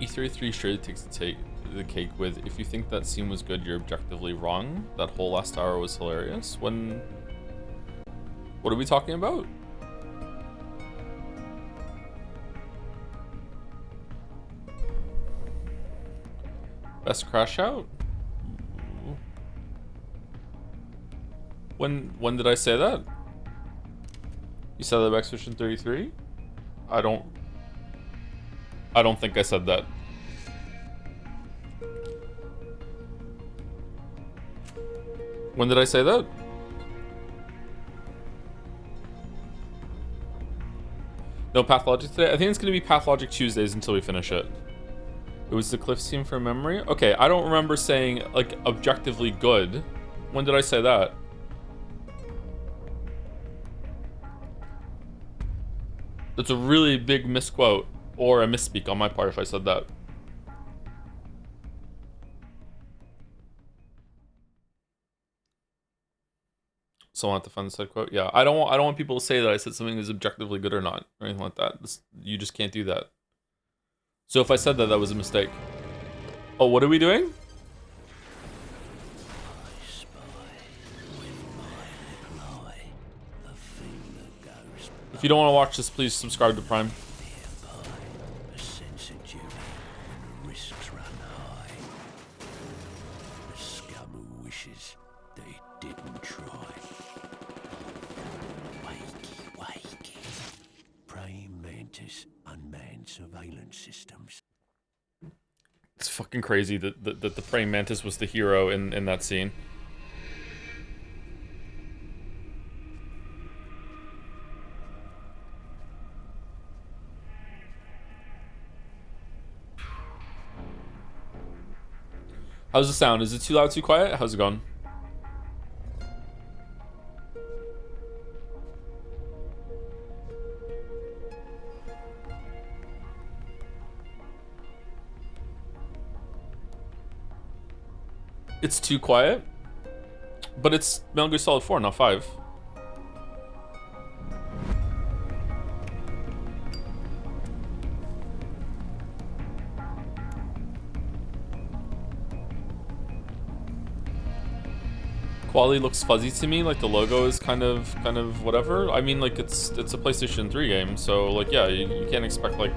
E33 surely takes the cake with, if you think that scene was good, you're objectively wrong. That whole last hour was hilarious. What are we talking about? Best crash out? When did I say that? You said that Expedition 33? I don't think I said that. When did I say that? No Pathologic today? I think it's going to be Pathologic Tuesdays until we finish it. It was the cliff scene from memory? Okay, I don't remember saying, like, objectively good. When did I say that? That's a really big misquote, or a misspeak on my part if I said that. Someone at the fun said quote. Yeah, I don't want people to say that I said something is objectively good or not, or anything like that. You just can't do that. So if I said that, that was a mistake. Oh, what are we doing? If you don't want to watch this, please subscribe to Prime. Surveillance systems. It's fucking crazy that the praying mantis was the hero in that scene. How's the sound? Is it too loud, too quiet? How's it going? It's too quiet, but it's Metal Gear Solid 4, not 5. Quality looks fuzzy to me, like the logo is kind of whatever. I mean, like it's a PlayStation 3 game, so like yeah, you can't expect like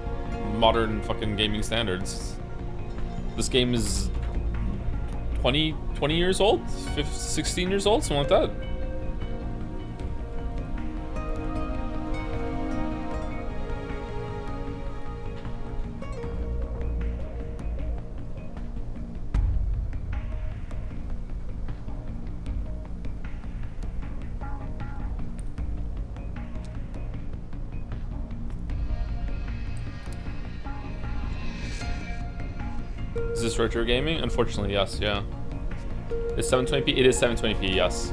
modern fucking gaming standards. This game is 20 years old? 16 years old? Something like that. Is this retro gaming? Unfortunately, yes, yeah. It's 720p? It is 720p, yes.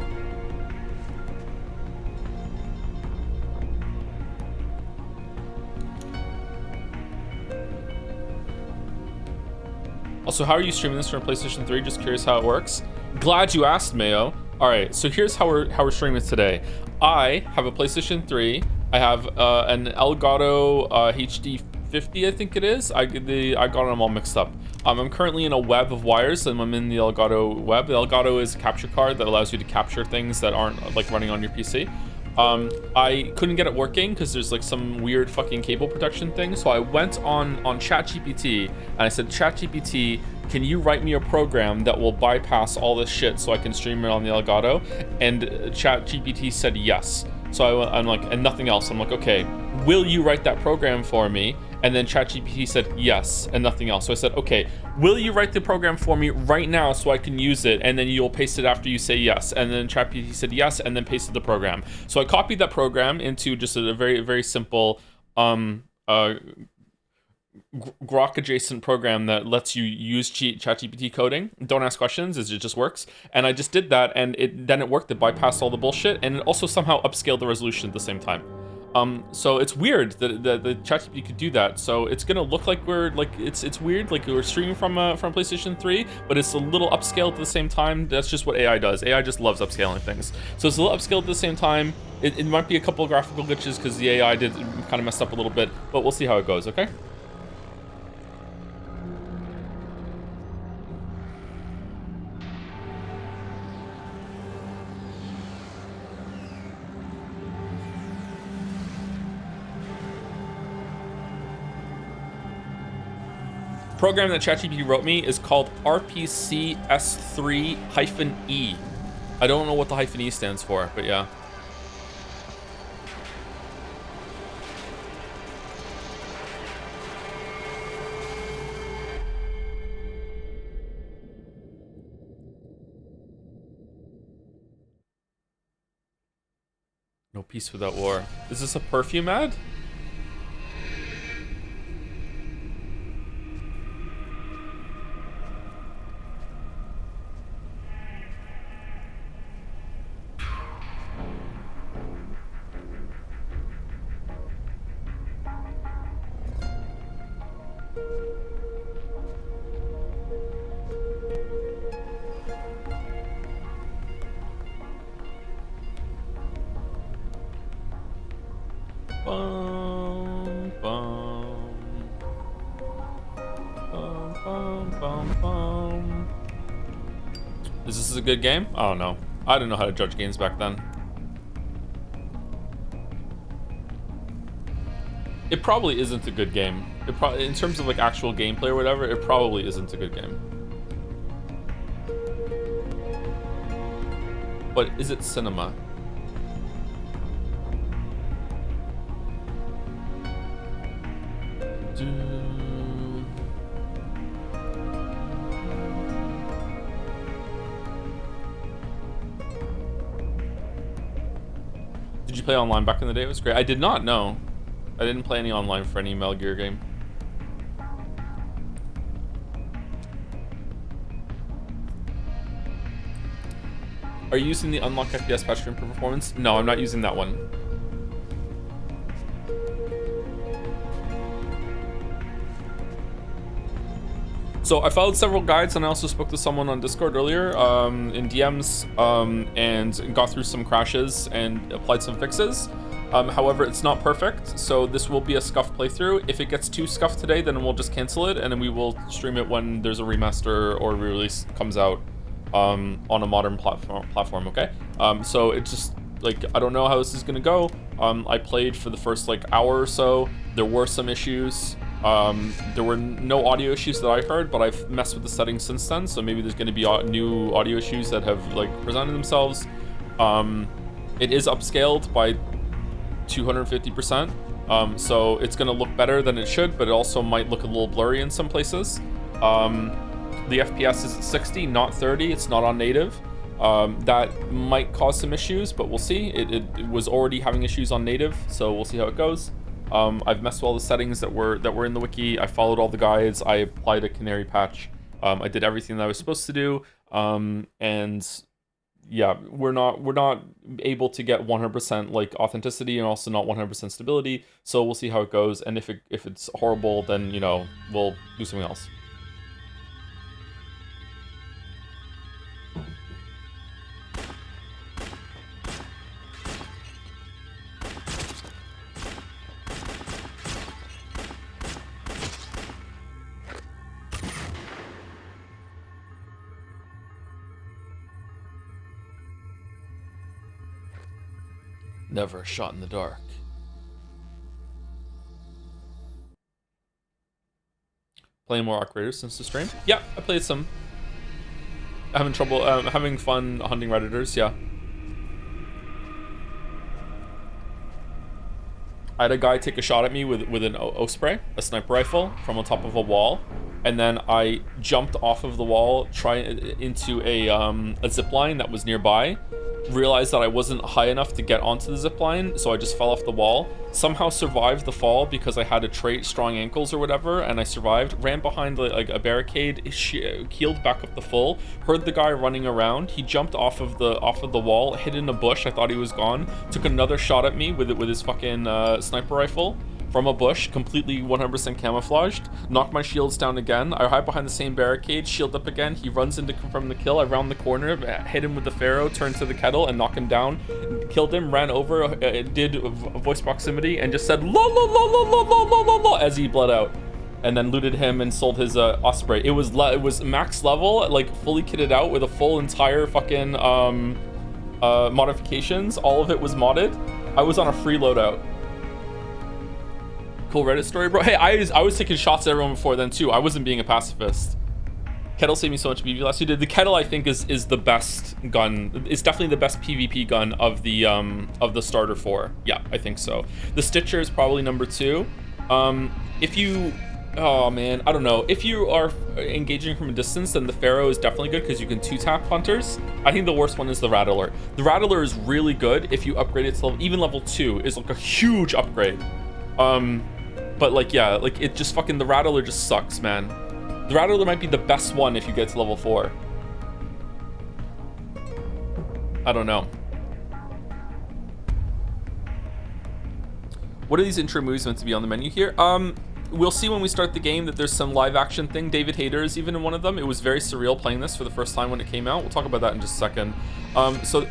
Also, how are you streaming this from PlayStation 3? Just curious how it works. Glad you asked, Mayo. Alright, so here's how we're streaming this today. I have a PlayStation 3. I have an Elgato HD 50, I think it is. I got them all mixed up. I'm currently in a web of wires, and I'm in the Elgato web. The Elgato is a capture card that allows you to capture things that aren't like running on your PC. I couldn't get it working because there's like some weird fucking cable protection thing. So I went on ChatGPT and I said, ChatGPT, can you write me a program that will bypass all this shit so I can stream it on the Elgato? And ChatGPT said yes. So I'm like, and nothing else. I'm like, okay, will you write that program for me? And then ChatGPT said yes, and nothing else. So I said, okay, will you write the program for me right now so I can use it? And then you'll paste it after you say yes. And then ChatGPT said yes, and then pasted the program. So I copied that program into just a very, very simple Grok adjacent program that lets you use ChatGPT coding. Don't ask questions, it just works. And I just did that, and then it worked. It bypassed all the bullshit, and it also somehow upscaled the resolution at the same time. So it's weird that the ChatGPT could do that. So it's gonna look like we're like it's weird, like we're streaming from PlayStation 3, but it's a little upscaled at the same time. That's just what AI does. AI just loves upscaling things. So it's a little upscaled at the same time. It might be a couple of graphical glitches because the AI did kind of messed up a little bit, but we'll see how it goes. Okay. Program that ChatGPT wrote me is called RPCS3-E. I don't know what the -E stands for, but yeah. No peace without war. Is this a perfume ad? Bum, bum. Bum, bum, bum, bum. Is this a good game? I don't know. I didn't know how to judge games back then. It probably isn't a good game. In terms of like actual gameplay or whatever, it probably isn't a good game. But is it cinema? Did you play online back in the day? It was great. I did not know. I didn't play any online for any Metal Gear game. Are you using the unlock FPS patch to improve performance? No, I'm not using that one. So I followed several guides, and I also spoke to someone on Discord earlier in DMs and got through some crashes and applied some fixes. However, it's not perfect, so this will be a scuffed playthrough. If it gets too scuffed today, then we'll just cancel it, and then we will stream it when there's a remaster or re-release comes out on a modern platform, okay? So it's just, like, I don't know how this is gonna go. I played for the first, like, hour or so. There were some issues. There were no audio issues that I heard, but I've messed with the settings since then, so maybe there's going to be new audio issues that have like presented themselves. It is upscaled by 250%, so it's going to look better than it should, but it also might look a little blurry in some places. The FPS is at 60, not 30. It's not on native. That might cause some issues, but we'll see. It was already having issues on native, so we'll see how it goes. I've messed with all the settings that were in the wiki. I followed all the guides. I applied a canary patch. I did everything that I was supposed to do. And yeah, we're not able to get 100% like authenticity and also not 100% stability. So we'll see how it goes. And if it's horrible, then you know we'll do something else. Never a shot in the dark. Playing more Arc Raiders since the stream? Yeah, I played some. Having trouble, having fun hunting Redditors, yeah. I had a guy take a shot at me with an Osprey, a sniper rifle, from on top of a wall, and then I jumped off of the wall, into a zip line that was nearby, realized that I wasn't high enough to get onto the zip line, so I just fell off the wall. Somehow survived the fall because I had a trait, strong ankles or whatever, and I survived. Ran behind like a barricade, keeled back up the full. Heard the guy running around. He jumped off of the wall, hid in a bush. I thought he was gone. Took another shot at me with his fucking sniper rifle from a bush, completely 100% camouflaged. Knocked my shields down again. I hide behind the same barricade, shield up again. He runs in to confirm the kill. I round the corner, hit him with the Pharaoh, turned to the kettle and knock him down. Killed him, ran over, did voice proximity, and just said la la la la la la la la la as he bled out. And then looted him and sold his Osprey. It was max level, like fully kitted out with a full entire fucking modifications. All of it was modded. I was on a free loadout. Cool Reddit story, bro. Hey, I was taking shots at everyone before then too. I wasn't being a pacifist. Kettle saved me so much BB last year. The Kettle, I think, is the best gun. It's definitely the best PvP gun of the starter 4. Yeah, I think so. The Stitcher is probably number 2. If you, oh man, I don't know. If you are engaging from a distance, then the Pharaoh is definitely good because you can 2-tap hunters. I think the worst one is the Rattler. The Rattler is really good if you upgrade it to level, even level 2 is like a huge upgrade. But like, yeah, like it just fucking, the Rattler just sucks, man. The Rattler might be the best one if you get to level 4. I don't know. What are these intro moves meant to be on the menu here? We'll see when we start the game that there's some live action thing. David Hayter is even in one of them. It was very surreal playing this for the first time when it came out. We'll talk about that in just a second. So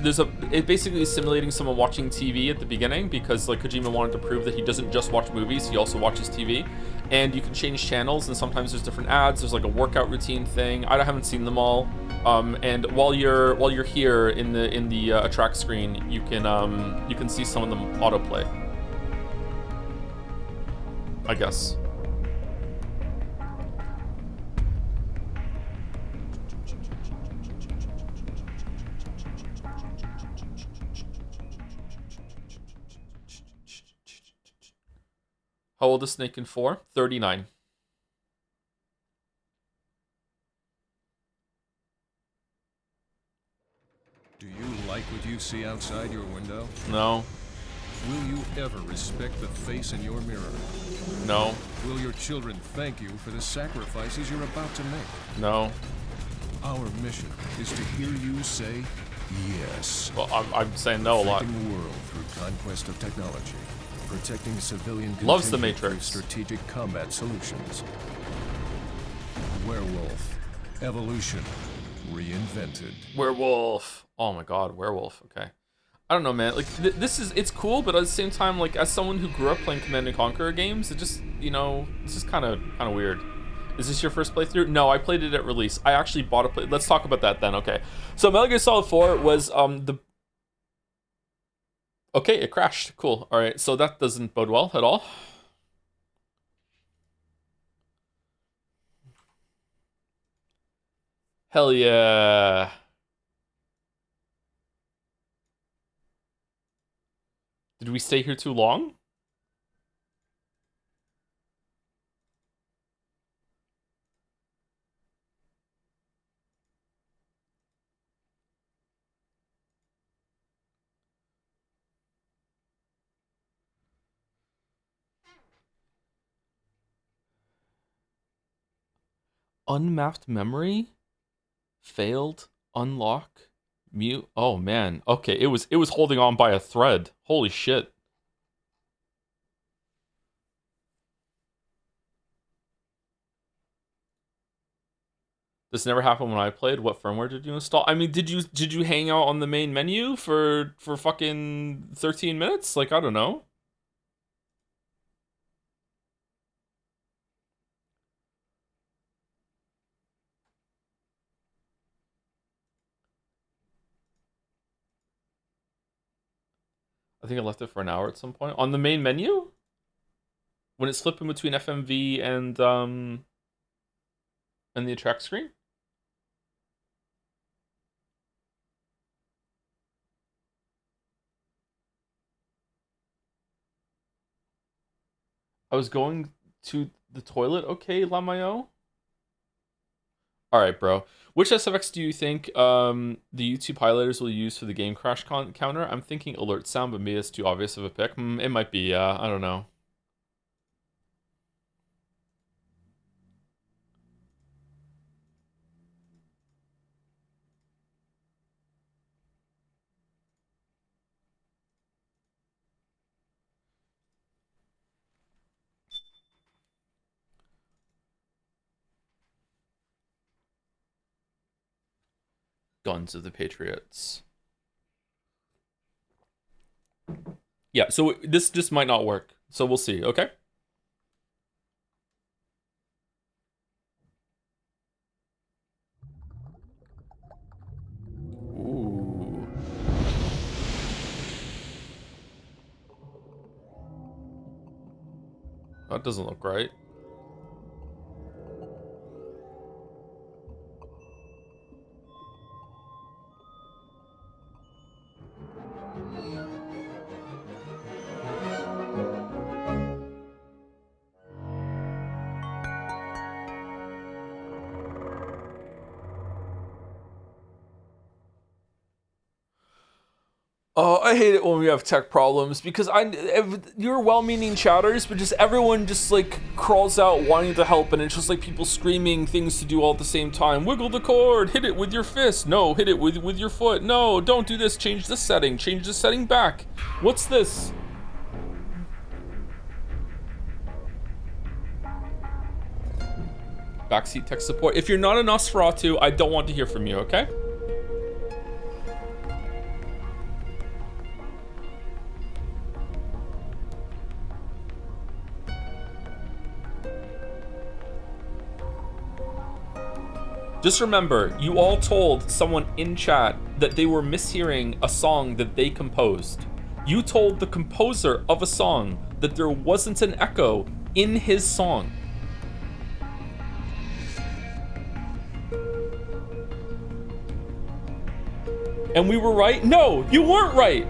it basically is simulating someone watching TV at the beginning because like Kojima wanted to prove that he doesn't just watch movies, he also watches TV. And you can change channels and sometimes there's different ads. There's like a workout routine thing. I haven't seen them all. And while you're here in the attract screen, you can see some of them autoplay, I guess. How old is Snake in 4? 39. Do you like what you see outside your window? No. Will you ever respect the face in your mirror? No. Will your children thank you for the sacrifices you're about to make? No. Our mission is to hear you say yes. Well, I'm saying no a lot. Protecting the world through conquest of technology. Protecting civilian Loves the contingent Matrix. through strategic combat solutions. Werewolf. Evolution. Reinvented. Werewolf. Oh my god, werewolf. Okay. I don't know, man. Like, it's cool, but at the same time, like, as someone who grew up playing Command & Conquer games, it just, you know, it's just kind of weird. Is this your first playthrough? No, I played it at release. I actually bought a play. Let's talk about that then, okay. So Metal Gear Solid 4 was, Okay, it crashed. Cool. All right, so that doesn't bode well at all. Hell yeah. Did we stay here too long? Unmapped memory? Failed? Unlock? Mute? Oh man. Okay, it was holding on by a thread. Holy shit. This never happened when I played. What firmware did you install? I mean, did you hang out on the main menu for fucking 13 minutes? Like, I don't know. I think I left it for an hour at some point. On the main menu? When it's flipping between FMV and the attract screen? I was going to the toilet, okay, Lamayo? All right, bro. Which SFX do you think the YouTube highlighters will use for the game crash counter? I'm thinking alert sound, but maybe it's too obvious of a pick. It might be, yeah. I don't know. Guns of the Patriots. Yeah, so this just might not work. So we'll see, okay? Ooh. That doesn't look right. Oh, I hate it when we have tech problems because you're well-meaning chatters, but just everyone just like crawls out wanting to help, and it's just like people screaming things to do all at the same time. Wiggle the cord, hit it with your fist. No, hit it with your foot. No, don't do this. Change the setting. Change the setting back. What's this? Backseat tech support. If you're not a Nosferatu, I don't want to hear from you, okay? Just remember, you all told someone in chat that they were mishearing a song that they composed. You told the composer of a song that there wasn't an echo in his song. And we were right? No, you weren't right.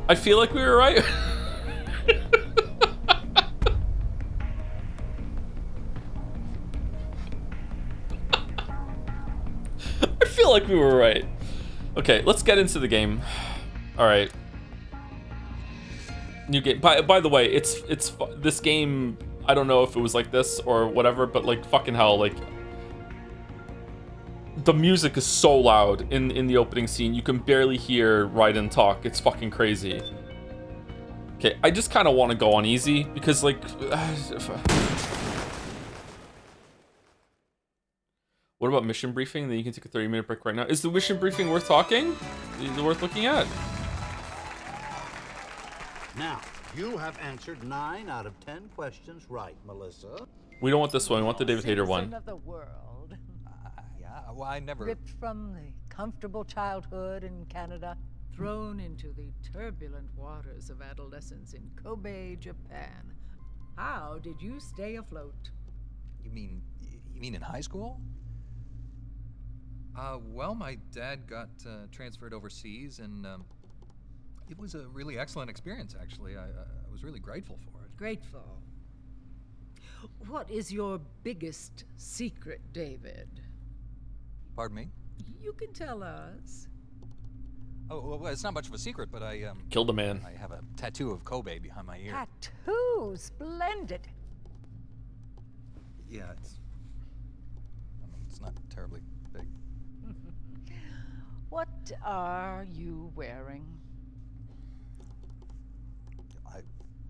I feel like we were right. I feel like we were right. Okay, let's get into the game. All right. New game. By the way, it's this game. I don't know if it was like this or whatever, but like fucking hell, like the music is so loud in the opening scene. You can barely hear Raiden talk. It's fucking crazy. Okay, I just kind of want to go on easy because like what about mission briefing? Then you can take a 30-minute break right now. Is the mission briefing worth talking? Is it worth looking at? Now, you have answered 9 out of 10 questions right, Melissa. We don't want this one. We want the David Hayter one. Of the world. Yeah, well, I never... Ripped from the comfortable childhood in Canada, thrown into the turbulent waters of adolescence in Kobe, Japan. How did you stay afloat? You mean in high school? Well, my dad got transferred overseas, and it was a really excellent experience, actually. I was really grateful for it. Grateful. What is your biggest secret, David? Pardon me? You can tell us. Oh, well, it's not much of a secret, but I Killed a man. I have a tattoo of Kobe behind my ear. Tattoo, splendid. Yeah, it's not terribly big. What are you wearing?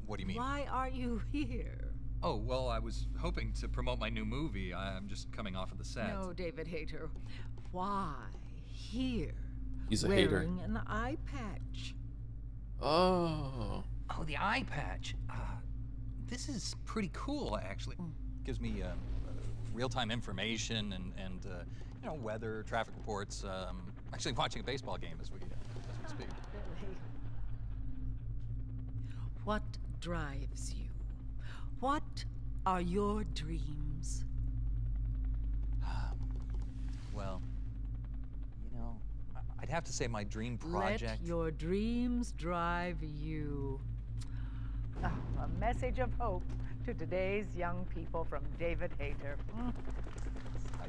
What do you mean? Why are you here? Oh, well, I was hoping to promote my new movie. I'm just coming off of the set. No, David Hayter. Why here? He's a wearing hater. An eye patch. Oh. Oh, the eye patch. This is pretty cool, actually. Gives me real-time information and you know, weather, traffic reports. Actually watching a baseball game as we speak. Really? What drives you? What are your dreams? Well, I'd have to say my dream project. Let your dreams drive you. Oh, a message of hope to today's young people from David Hayter. I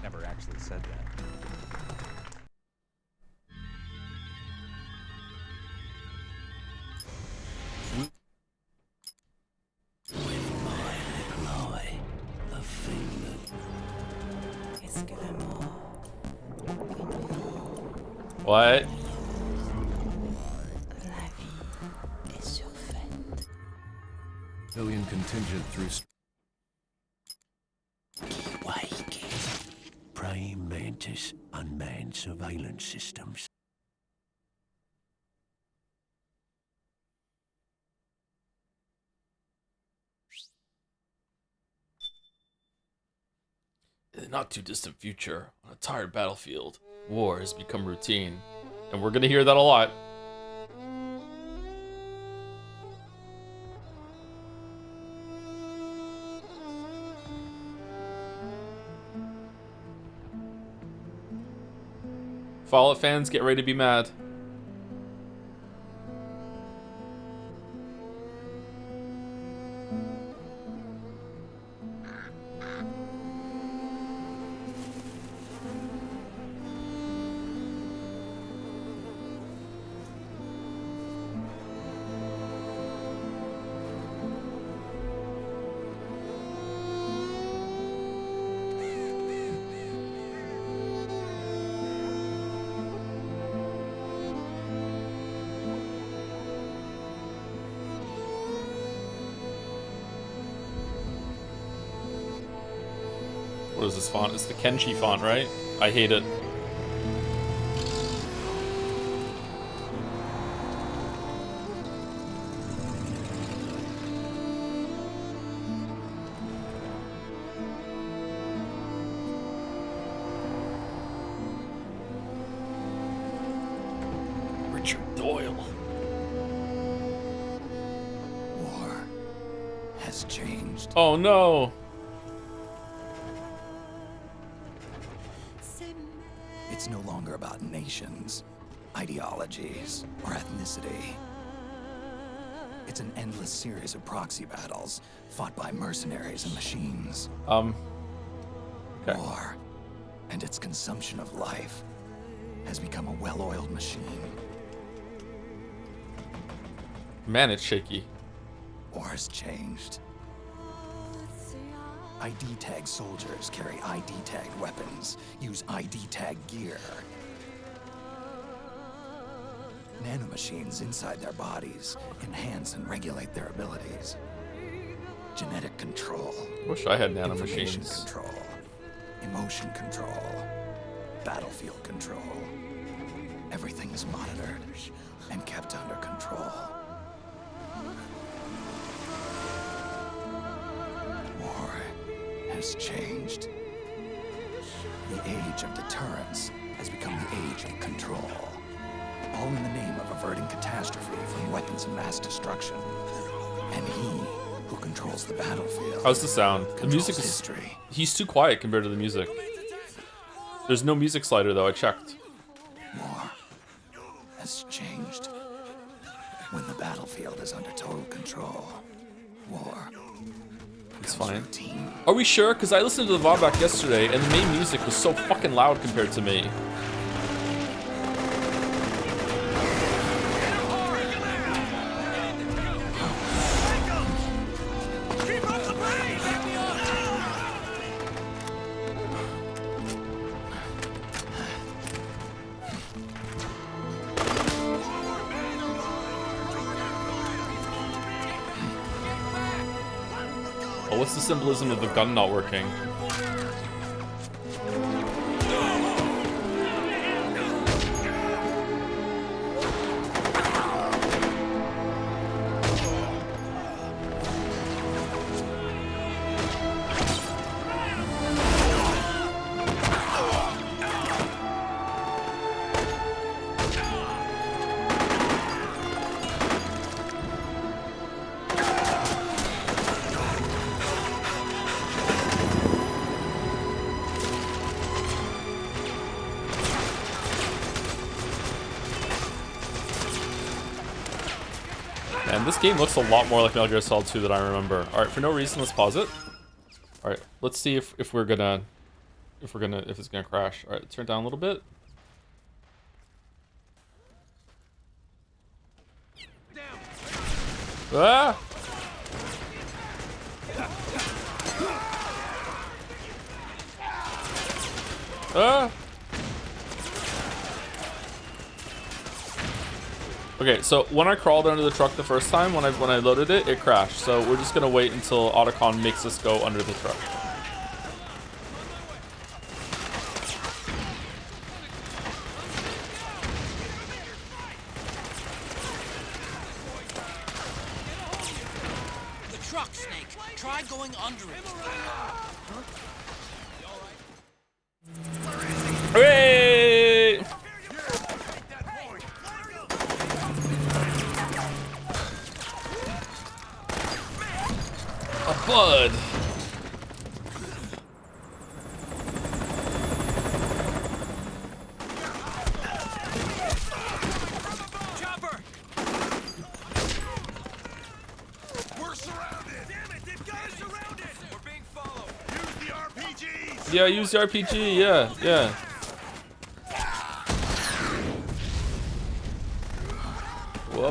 never actually said that. With my little eye, the thing What? Alien contingent through. Wake. Praying mantis, unmanned surveillance systems. In the not too distant future, on a tired battlefield, war has become routine. And we're gonna hear that a lot. Fallout fans, get ready to be mad. What is this font? It's the Kenshi font, right? I hate it. Richard Doyle. War has changed. Oh no. It's no longer about nations, ideologies, or ethnicity. It's an endless series of proxy battles fought by mercenaries and machines. Okay. War and its consumption of life has become a well-oiled machine. Man, it's shaky. War has changed. ID tag soldiers carry ID tagged weapons, use ID tag gear. Nanomachines inside their bodies enhance and regulate their abilities. Genetic control. Wish I had Information nanomachines. control. Emotion control. Battlefield control. Everything is monitored and kept under control. War has changed. The age of deterrence has become the age of control. All in the name of averting catastrophe from weapons of mass destruction. And he who controls the battlefield. How's the sound? The music is... history. He's too quiet compared to the music. There's no music slider though, I checked. War has changed. When the battlefield is under total control, war It's becomes fine. routine. Are we sure? Because I listened to the VOD back yesterday and the main music was so fucking loud compared to me. Oh, what's the symbolism of the gun not working? man, this game looks a lot more like Metal Gear Solid 2 than I remember. All right, for no reason, let's pause it. All right, let's see if it's gonna crash. All right, turn it down a little bit. Ah! Ah! Okay, so when I crawled under the truck the first time, when I loaded it, it crashed. So we're just gonna wait until Otacon makes us go under the truck. The truck, Snake. Try going under it. Hooray! A bud. Chopper! We're surrounded! Damn it, they've got us surrounded! We're being followed! Use the RPGs! Yeah, use the RPG. Yeah, yeah.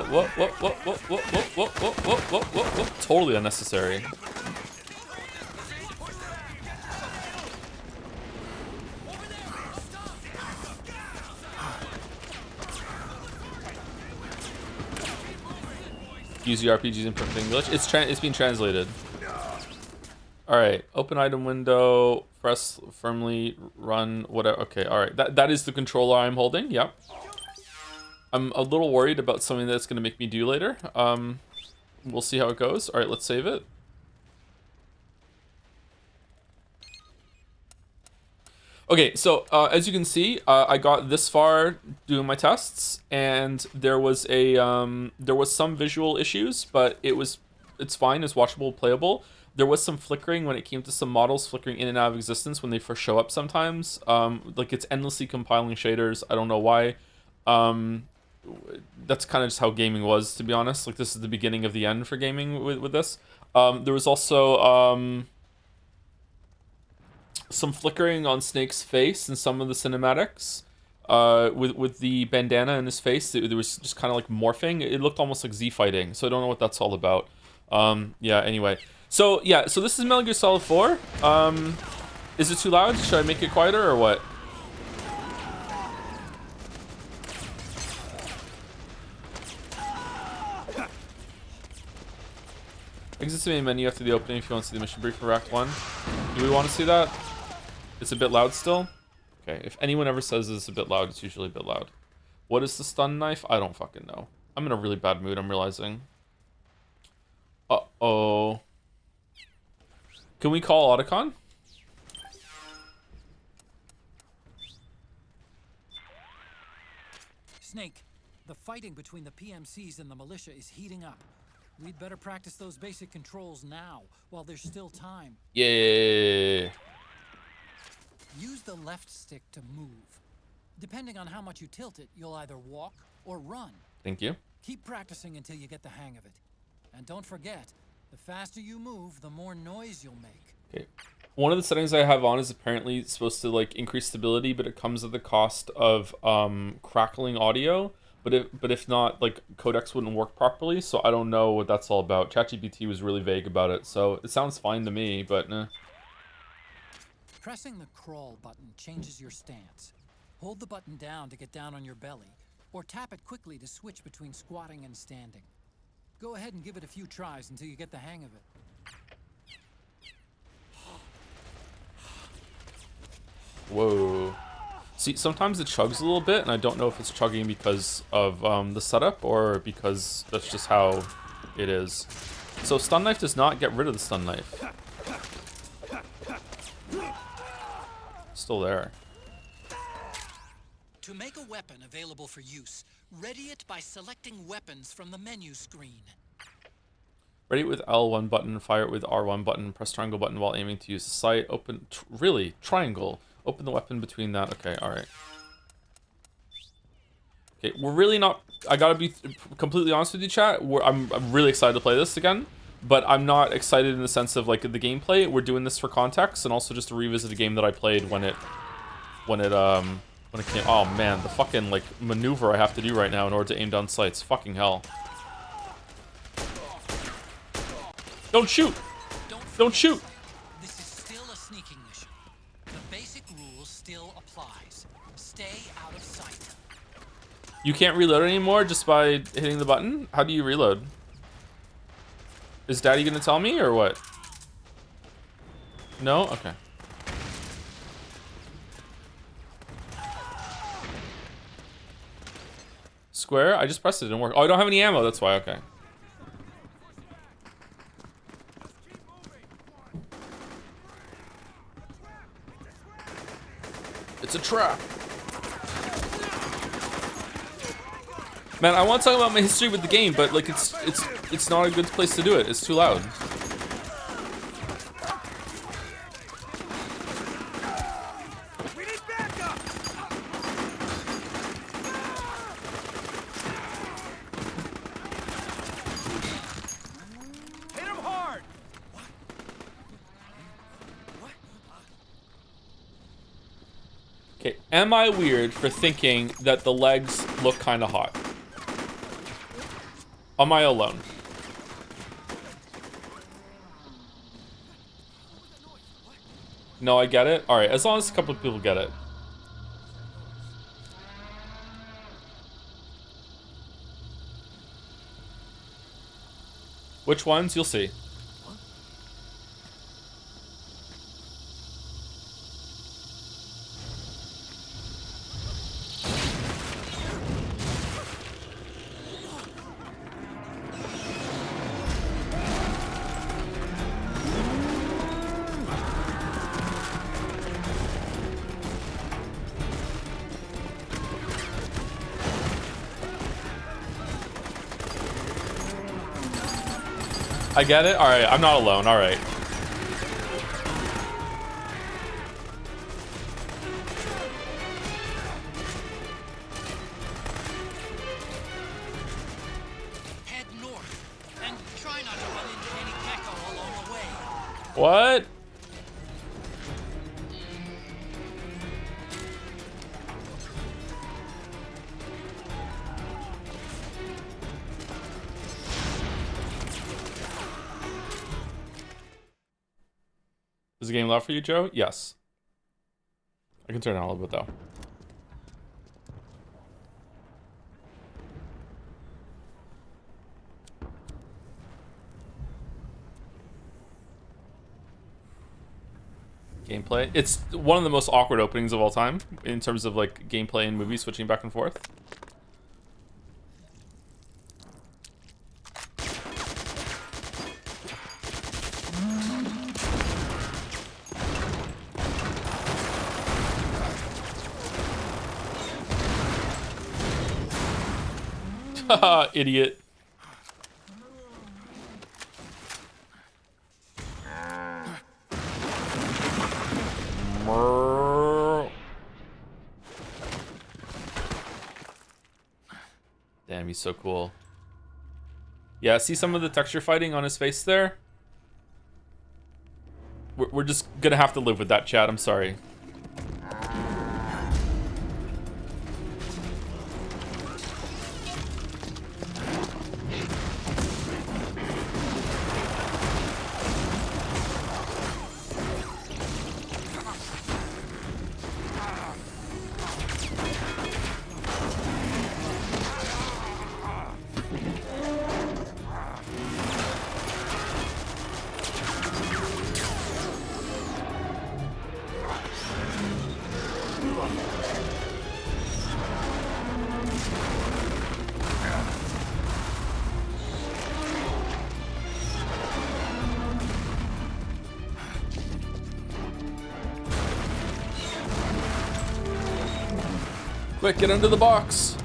Whoa. Totally unnecessary. Use the RPGs in perfect English. It's being translated. All right, open item window, press firmly, run, whatever. Okay, all right. That is the controller I'm holding. Yep. I'm a little worried about something that's going to make me do later. We'll see how it goes. All right, let's save it. Okay, so as you can see, I got this far doing my tests, and there was some visual issues, but it's fine. It's watchable, playable. There was some flickering when it came to some models flickering in and out of existence when they first show up sometimes. Like it's endlessly compiling shaders. I don't know why. That's kind of just how gaming was, to be honest. Like this is the beginning of the end for gaming with this. There was also some flickering on Snake's face in some of the cinematics. With the bandana in his face, there was just kind of like morphing. It looked almost like Z fighting. So I don't know what that's all about. Yeah. Anyway. So yeah. So this is Metal Gear Solid 4. Is it too loud? Should I make it quieter or what? Exit the main menu after the opening if you want to see the mission brief for Act 1. Do we want to see that? It's a bit loud still? Okay, if anyone ever says it's a bit loud, it's usually a bit loud. What is the stun knife? I don't fucking know. I'm in a really bad mood, I'm realizing. Uh-oh. Can we call Otacon? Snake, the fighting between the PMCs and the militia is heating up. We'd better practice those basic controls now, while there's still time. Yeah. Use the left stick to move. Depending on how much you tilt it, you'll either walk or run. Thank you. Keep practicing until you get the hang of it. And don't forget, the faster you move, the more noise you'll make. Okay. One of the settings I have on is apparently supposed to like increase stability, but it comes at the cost of crackling audio. But if not, like codecs wouldn't work properly, so I don't know what that's all about. ChatGPT was really vague about it, so it sounds fine to me, but nah. Pressing the crawl button changes your stance. Hold the button down to get down on your belly, or tap it quickly to switch between squatting and standing. Go ahead and give it a few tries until you get the hang of it. Whoa. See, sometimes it chugs a little bit, and I don't know if it's chugging because of the setup or because that's just how it is. So stun knife does not get rid of the stun knife. Still there. To make a weapon available for use, ready it by selecting weapons from the menu screen. Ready it with L1 button, fire it with R1 button, press triangle button while aiming to use the sight. Open, really? Triangle. Open the weapon between that. Okay, alright. Okay, we're really not. I gotta be completely honest with you, chat. I'm really excited to play this again, but I'm not excited in the sense of like the gameplay. We're doing this for context and also just to revisit a game that I played when it came. Oh man, the fucking like maneuver I have to do right now in order to aim down sights. Fucking hell! Don't shoot! Don't shoot! This is still a sneaking mission. The basic rule still applies. Stay out of sight. You can't reload anymore just by hitting the button? How do you reload? Is Daddy gonna tell me or what? No? Okay. Square? I just pressed it, it didn't work. Oh, I don't have any ammo, that's why, okay. It's a trap. Man, I want to talk about my history with the game, but like it's not a good place to do it. It's too loud. We need backup. Hit him hard. Okay, am I weird for thinking that the legs look kind of hot? Am I alone? No, I get it. All right, as long as a couple of people get it. Which ones? You'll see. I get it. All right, I'm not alone. All right. Head north and try not to run into any gecko along the way. What? Is the game loud for you, Joe? Yes. I can turn it down a little bit, though. Gameplay. It's one of the most awkward openings of all time in terms of like gameplay and movies switching back and forth. Haha, idiot. Damn, he's so cool. Yeah, see some of the texture fighting on his face there? We're just gonna have to live with that, chat. I'm sorry. Quick, get under the box.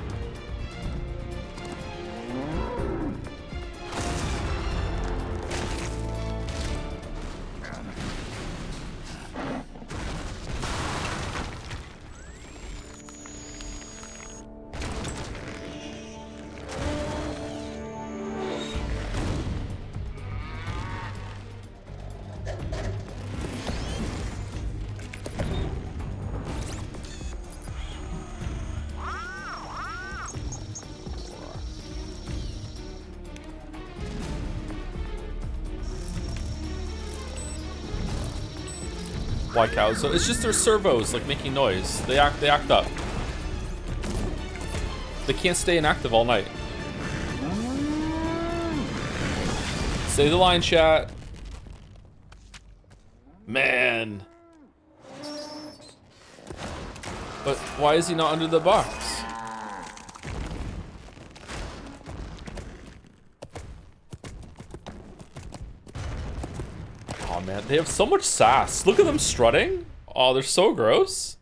Why cows? So it's just their servos like making noise. They act up. They can't stay inactive all night. Say the line, chat. Man. But why is he not under the box? Oh man, they have so much sass. Look at them strutting. Oh, they're so gross.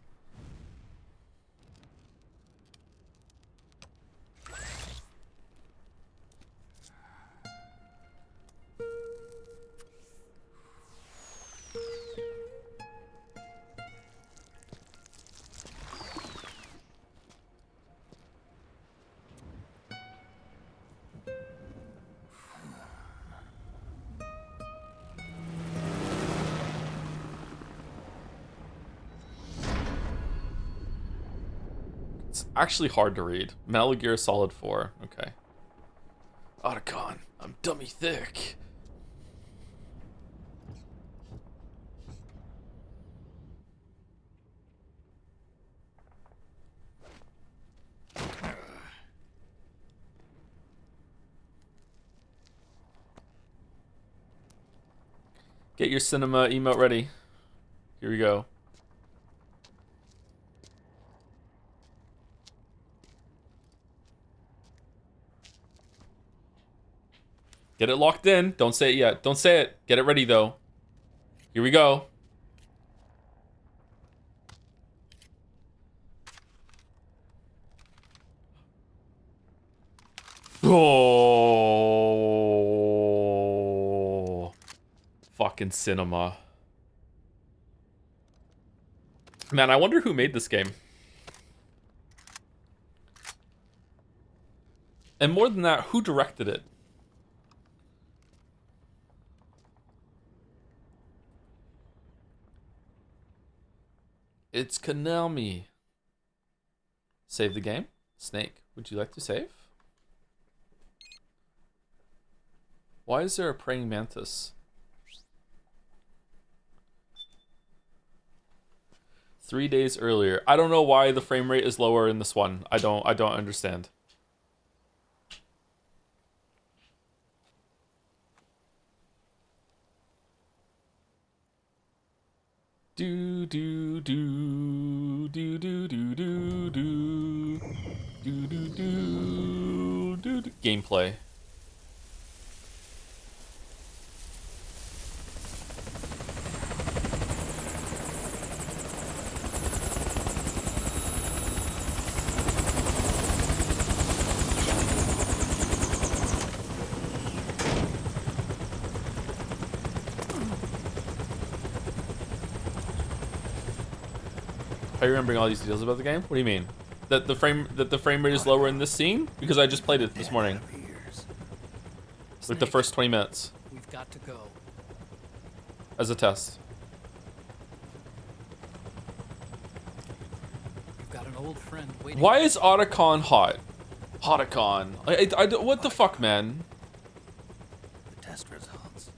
Actually hard to read. Metal Gear Solid 4. Okay. Otacon, I'm dummy thick. Get your cinema emote ready. Here we go. Get it locked in. Don't say it yet. Don't say it. Get it ready, though. Here we go. Oh. Fucking cinema. Man, I wonder who made this game. And more than that, who directed it? It's Konami. Save the game. Snake, would you like to save? Why is there a praying mantis? 3 days earlier. I don't know why the frame rate is lower in this one. I don't understand. Do do do do do do do do do do do do. Gameplay. Are you remembering all these details about the game? What do you mean? That the frame rate is lower in this scene? Because I just played it this morning. Like the first 20 minutes. We've got to go. As a test. We've got an old friend waiting. Why is Otacon hot? Otacon. What the fuck, man? The test results.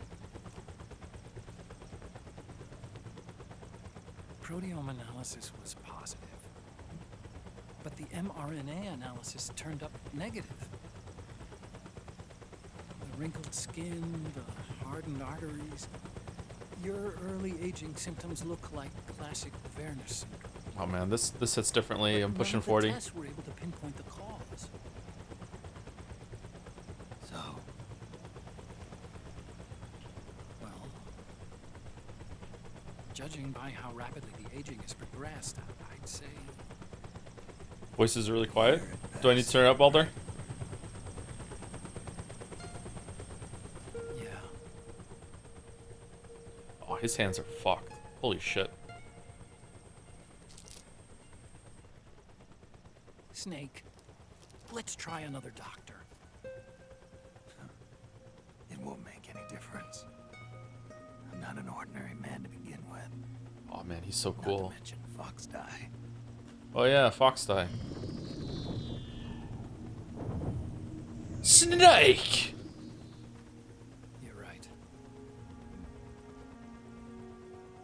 Proteome analysis was positive, but the mRNA analysis turned up negative. The wrinkled skin, the hardened arteries. Your early aging symptoms look like classic Werner syndrome. Oh man, this hits differently. I'm pushing 40. The tests were able to pinpoint the cause. So, Well, judging by how rapidly the aging has progressed, I'd say. Voice is really quiet. Do I need to turn it up, Balder? Yeah. Oh, his hands are fucked. Holy shit. Snake, let's try another doctor. it won't make any difference. I'm not an ordinary man to begin with. Oh man, he's so Not cool. to mention Fox die. Oh yeah, Fox die. Snake! You're right.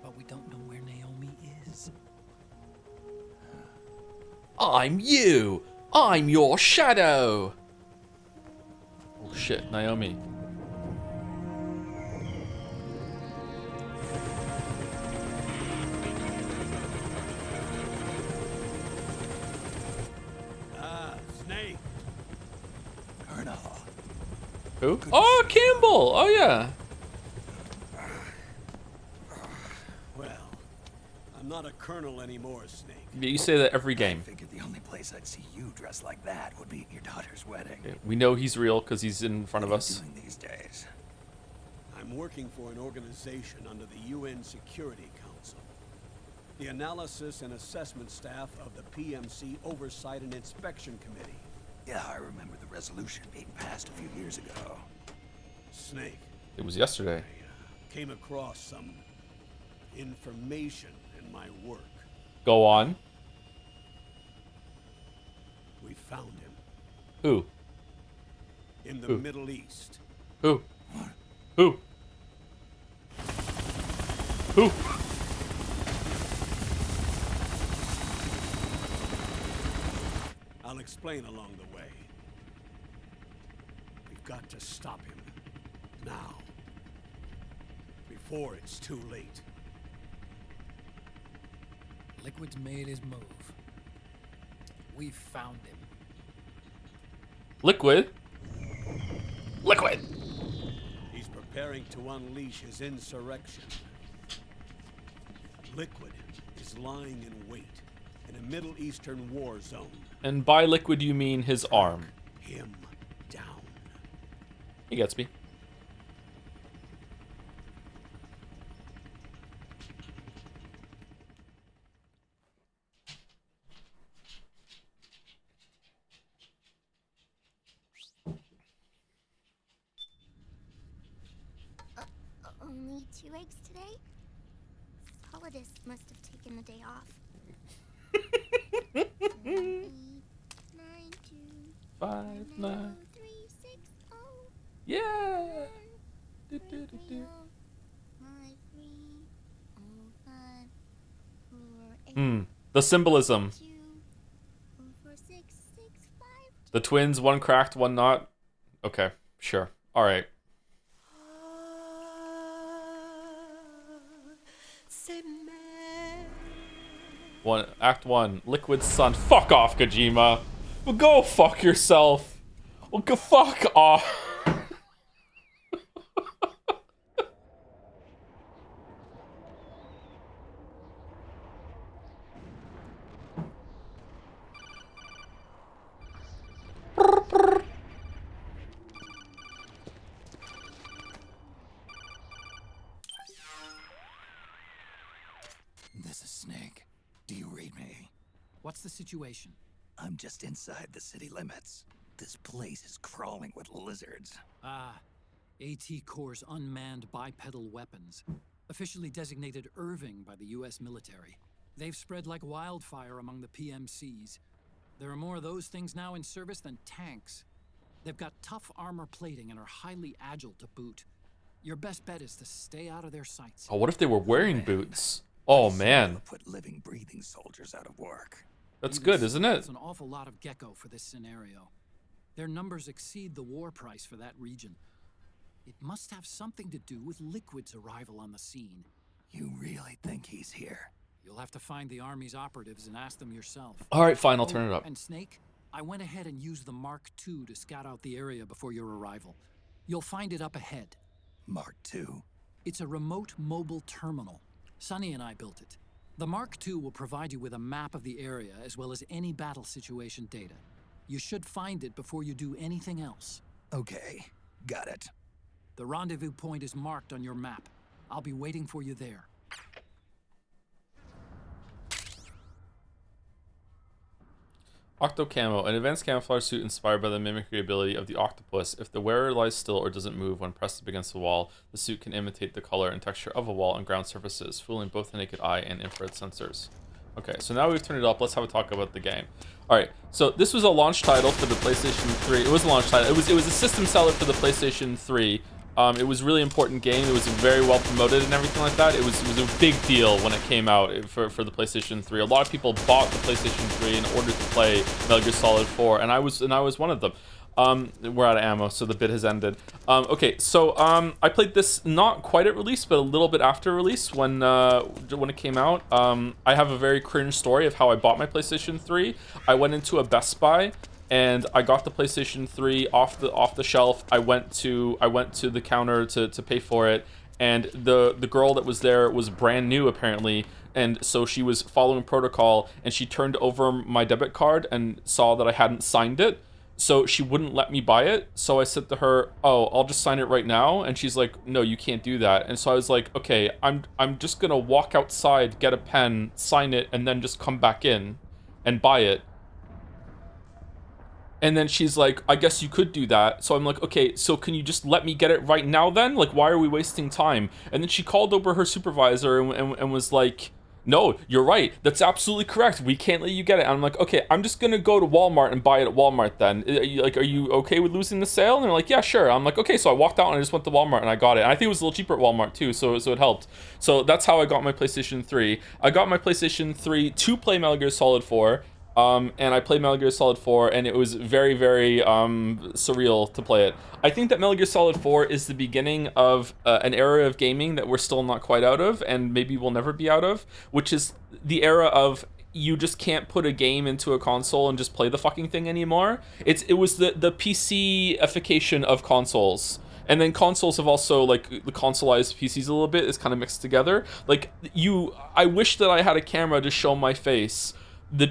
But we don't know where Naomi is. I'm you. I'm your shadow. Oh shit, Naomi. Snake. Colonel. Who? Oh, Campbell. Oh yeah. Well, I'm not a colonel anymore, Snake. You say that every game. I figured the only place I'd see you dressed like that would be at your daughter's wedding. Yeah, we know he's real because he's in front of What are us. you doing these days? I'm working for an organization under the UN Security Council. The Analysis and Assessment Staff of the PMC Oversight and Inspection Committee. Yeah, I remember the resolution being passed a few years ago. Snake, It was yesterday. I came across some information in my work. Go on. We found him Who? in the Who? Middle East. Who? Who? Who? I'll explain along the way. We've got to stop him now, before it's too late. Liquid's made his move. We found him. Liquid? Liquid! He's preparing to unleash his insurrection. Liquid is lying in wait in a Middle Eastern war zone. And by liquid you mean his arm. Him down. He gets me. Only 2 eggs today? Solidus must have taken the day off. 7, 8, 9, 2, 5, 9. 3, 6, 0, Yeah! 3, 3, 0, 5, 3, 0, 5, 4, 8, The symbolism. 2, 4, 6, 6, 5, The twins, one cracked, one not. Okay, sure. Alright. Act 1, Liquid Sun. Fuck off, Kojima. Well, go fuck yourself. Well, go fuck off. This is Snake. Do you read me? What's the situation? I'm just inside the city limits. This place is crawling with lizards. Ah, AT Corps' unmanned bipedal weapons. Officially designated Irving by the US military. They've spread like wildfire among the PMCs. There are more of those things now in service than tanks. They've got tough armor plating and are highly agile to boot. Your best bet is to stay out of their sights. Oh, what if they were wearing boots? Oh, man. Put living, breathing soldiers out of work. That's Even good, so, isn't it? It's an awful lot of gecko for this scenario. Their numbers exceed the war price for that region. It must have something to do with Liquid's arrival on the scene. You really think he's here? You'll have to find the Army's operatives and ask them yourself. Alright, fine, I'll turn it up. And Snake, I went ahead and used the Mark II to scout out the area before your arrival. You'll find it up ahead. Mark II? It's a remote mobile terminal. Sonny and I built it. The Mark II will provide you with a map of the area as well as any battle situation data. You should find it before you do anything else. Okay, got it. The rendezvous point is marked on your map. I'll be waiting for you there. Octo Camo, an advanced camouflage suit inspired by the mimicry ability of the octopus. If the wearer lies still or doesn't move when pressed up against the wall, the suit can imitate the color and texture of a wall and ground surfaces, fooling both the naked eye and infrared sensors. Okay, so now we've turned it up. Let's have a talk about the game. Alright, so this was a launch title for the PlayStation 3. It was a launch title. It was a system seller for the PlayStation 3 It was a really important game. It was very well promoted and everything like that. It was a big deal when it came out for the PlayStation 3. A lot of people bought the PlayStation 3 in order to play Metal Gear Solid 4, and I was one of them. We're out of ammo, so the bit has ended. Okay, so I played this not quite at release, but a little bit after release when it came out. I have a very cringe story of how I bought my PlayStation 3. I went into a Best Buy and I got the PlayStation 3 off the shelf. I went to the counter to pay for it, and the girl that was there was brand new apparently. And so she was following protocol, and she turned over my debit card and saw that I hadn't signed it. So she wouldn't let me buy it. So I said to her, "Oh, I'll just sign it right now." And she's like, "No, you can't do that." And so I was like, "Okay, I'm just gonna walk outside, get a pen, sign it, and then just come back in and buy it." And then she's like, "I guess you could do that." So I'm like, "Okay, so can you just let me get it right now then? Like, why are we wasting time?" And then she called over her supervisor and was like, "No, you're right. That's absolutely correct. We can't let you get it." And I'm like, "Okay, I'm just gonna go to Walmart and buy it at Walmart then. Are you okay with losing the sale?" And they're like, "Yeah, sure." I'm like, "Okay." So I walked out and I just went to Walmart and I got it. And I think it was a little cheaper at Walmart too, so it helped. So that's how I got my PlayStation 3. I got my PlayStation 3 to play Metal Gear Solid 4. And I played Metal Gear Solid 4, and it was very, very surreal to play it. I think that Metal Gear Solid 4 is the beginning of an era of gaming that we're still not quite out of, and maybe we'll never be out of, which is the era of you just can't put a game into a console and just play the fucking thing anymore. It was the PC-ification of consoles. And then consoles have also, like, the consoleized PCs a little bit is kind of mixed together. Like, I wish that I had a camera to show my face.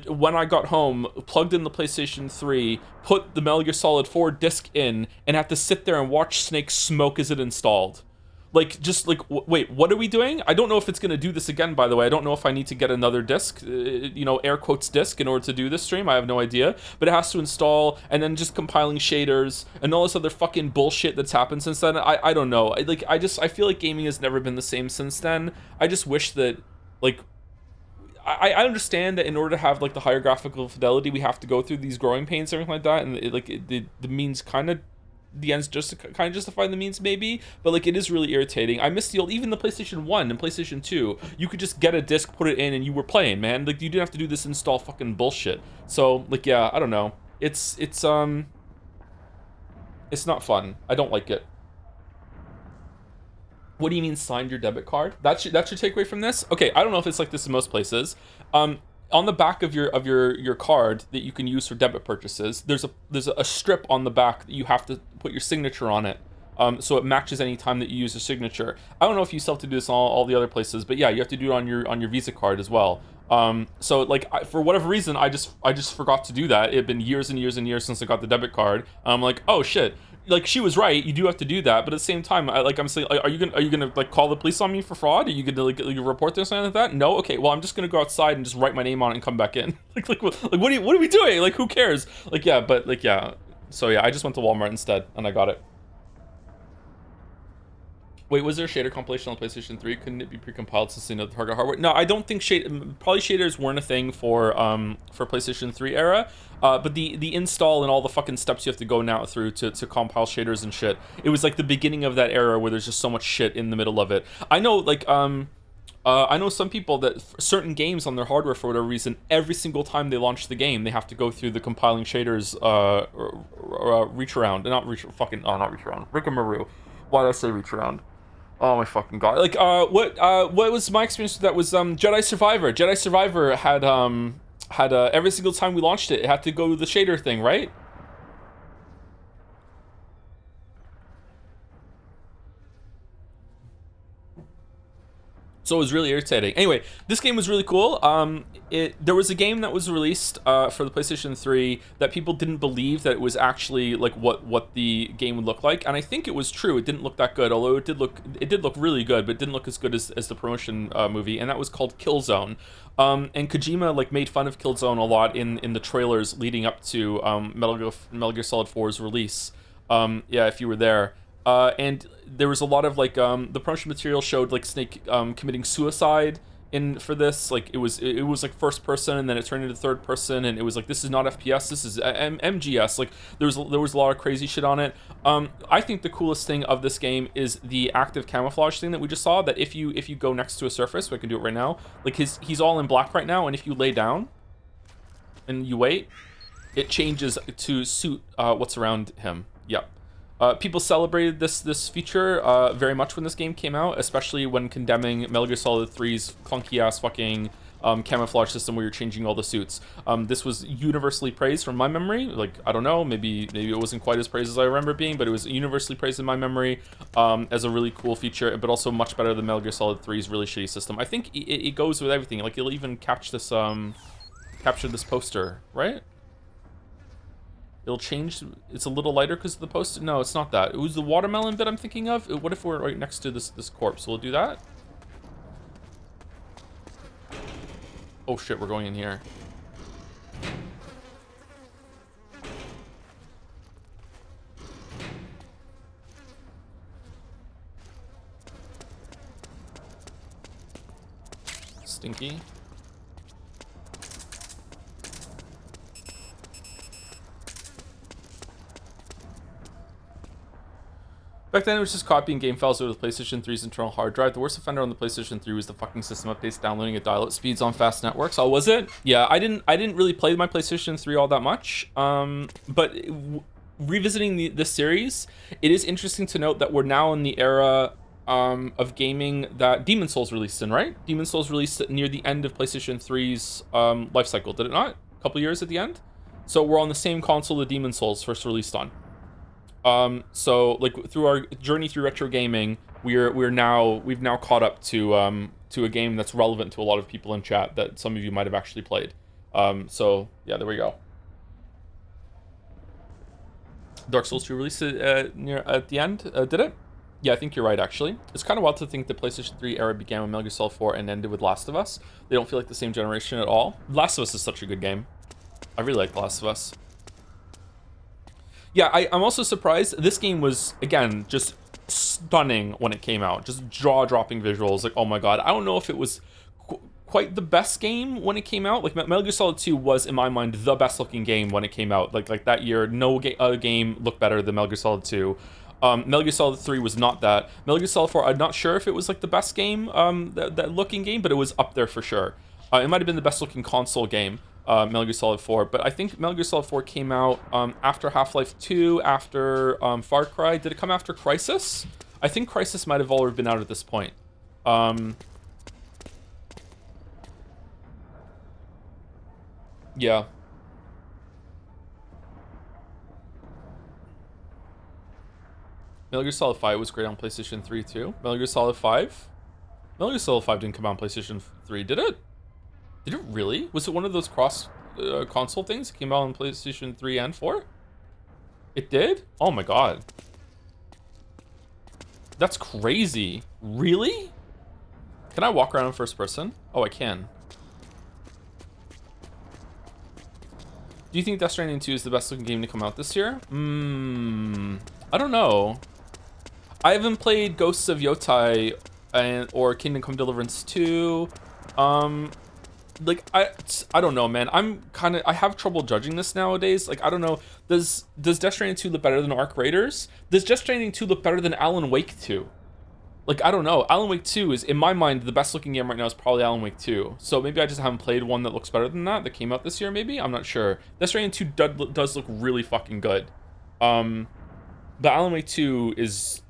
When I got home, plugged in the PlayStation 3, put the Metal Gear Solid 4 disc in, and had to sit there and watch Snake smoke as it installed. Like, just like, wait, what are we doing? I don't know if it's going to do this again, by the way. I don't know if I need to get another disc, air quotes disc, in order to do this stream. I have no idea. But it has to install, and then just compiling shaders, and all this other fucking bullshit that's happened since then. I don't know. I feel like gaming has never been the same since then. I just wish that, like, I understand that in order to have like the higher graphical fidelity, we have to go through these growing pains and everything like that, and the means kind of, the ends just kind of justify the means maybe, but like it is really irritating. I miss the old, even the PlayStation 1 and PlayStation 2, you could just get a disc, put it in, and you were playing, man. Like you didn't have to do this install fucking bullshit. So like, yeah, I don't know. It's not fun. I don't like it. What do you mean signed your debit card? That's your takeaway from this? Okay, I don't know if it's like this in most places. On the back of your card that you can use for debit purchases, there's a strip on the back that you have to put your signature on it. So it matches any time that you use a signature. I don't know if you still have to do this on all the other places, but yeah, you have to do it on your Visa card as well. So like for whatever reason, I just forgot to do that. It had been years and years and years since I got the debit card. I'm like, oh shit. Like she was right, you do have to do that, but at the same time, I'm saying, like, are you gonna like call the police on me for fraud? Are you gonna like report this or something like that? No, okay, well I'm just gonna go outside and just write my name on it and come back in. what are we doing? Like who cares? Like yeah, but like yeah, so yeah, I just went to Walmart instead and I got it. Wait, was there a shader compilation on PlayStation 3? Couldn't it be precompiled since they know the target hardware? No, I don't think probably shaders weren't a thing for PlayStation 3 era. But the install and all the fucking steps you have to go now through to compile shaders and shit. It was like the beginning of that era where there's just so much shit in the middle of it. I know like I know some people that certain games on their hardware, for whatever reason, every single time they launch the game, they have to go through the compiling shaders reach around. Not reach around. Rigmarole. Why did I say reach around? Oh my fucking god! Like, what was my experience with that? Was Jedi Survivor. Jedi Survivor had every single time we launched it had to go to the shader thing, right? So it was really irritating. Anyway, this game was really cool. There was a game that was released for the PlayStation 3 that people didn't believe that it was actually like what the game would look like, and I think it was true. It didn't look that good, although it did look really good, but it didn't look as good as the promotion movie, and that was called Killzone. And Kojima like made fun of Killzone a lot in the trailers leading up to Metal Gear Solid 4's release. Yeah, if you were there. And there was a lot of like the promotion material showed like Snake committing suicide for this. Like it was like first person, and then it turned into third person, and it was like, this is not FPS, this is MGS. Like there was a lot of crazy shit on it. I think the coolest thing of this game is the active camouflage thing that we just saw, that if you go next to a surface, so I can do it right now, like he's all in black right now, and if you lay down and you wait, it changes to suit what's around him. Yep. People celebrated this feature very much when this game came out, especially when condemning Metal Gear Solid 3's clunky-ass fucking camouflage system where you're changing all the suits. This was universally praised from my memory. Like, I don't know, maybe it wasn't quite as praised as I remember it being, but it was universally praised in my memory as a really cool feature, but also much better than Metal Gear Solid 3's really shitty system. I think it goes with everything. Like, it'll even capture this poster, right? It'll change. It's a little lighter because of the post. No, it's not that. It was the watermelon bit I'm thinking of. What if we're right next to this corpse? We'll do that. Oh shit, we're going in here. Stinky. Back then, it was just copying game files over the PlayStation 3's internal hard drive. The worst offender on the PlayStation 3 was the fucking system updates downloading at dial-up speeds on fast networks. Oh, was it? Yeah, I didn't really play my PlayStation 3 all that much. But revisiting this series, it is interesting to note that we're now in the era of gaming that Demon Souls released in, right? Demon Souls released near the end of PlayStation 3's life cycle, did it not? A couple years at the end? So we're on the same console that Demon Souls first released on. So like through our journey through retro gaming, we've now caught up to a game that's relevant to a lot of people in chat that some of you might have actually played. So yeah, there we go. Dark Souls 2 released near at the end, did it? Yeah, I think you're right, actually. It's kind of wild to think the PlayStation 3 era began with Metal Gear Solid 4 and ended with Last of Us. They don't feel like the same generation at all. Last of Us is such a good game. I really like The Last of Us. Yeah, I'm also surprised. This game was, again, just stunning when it came out. Just jaw-dropping visuals. Like, oh my god. I don't know if it was quite the best game when it came out. Like, Metal Gear Solid 2 was, in my mind, the best-looking game when it came out. Like that year, no other game looked better than Metal Gear Solid 2. Metal Gear Solid 3 was not that. Metal Gear Solid 4, I'm not sure if it was, like, the best game, that looking game, but it was up there for sure. It might have been the best-looking console game. Metal Gear Solid 4, but I think Metal Gear Solid 4 came out after Half-Life 2, after Far Cry. Did it come after Crysis? I think Crysis might have already been out at this point. Yeah. Metal Gear Solid 5 was great on PlayStation 3 too. Metal Gear Solid 5? Metal Gear Solid 5 didn't come out on PlayStation 3, did it? Did it really? Was it one of those cross console things that came out on PlayStation 3 and 4? It did? Oh my god. That's crazy. Really? Can I walk around in first person? Oh, I can. Do you think Death Stranding 2 is the best looking game to come out this year? I don't know. I haven't played Ghosts of Yotai or Kingdom Come Deliverance 2. Like, I don't know, man. I have trouble judging this nowadays. Like, I don't know. Does Death Stranding 2 look better than Arc Raiders? Does Death Stranding 2 look better than Alan Wake 2? Like, I don't know. Alan Wake 2 is, in my mind, the best looking game right now is probably Alan Wake 2. So maybe I just haven't played one that looks better than that came out this year, maybe? I'm not sure. Death Stranding 2 does look really fucking good. But Alan Wake 2 is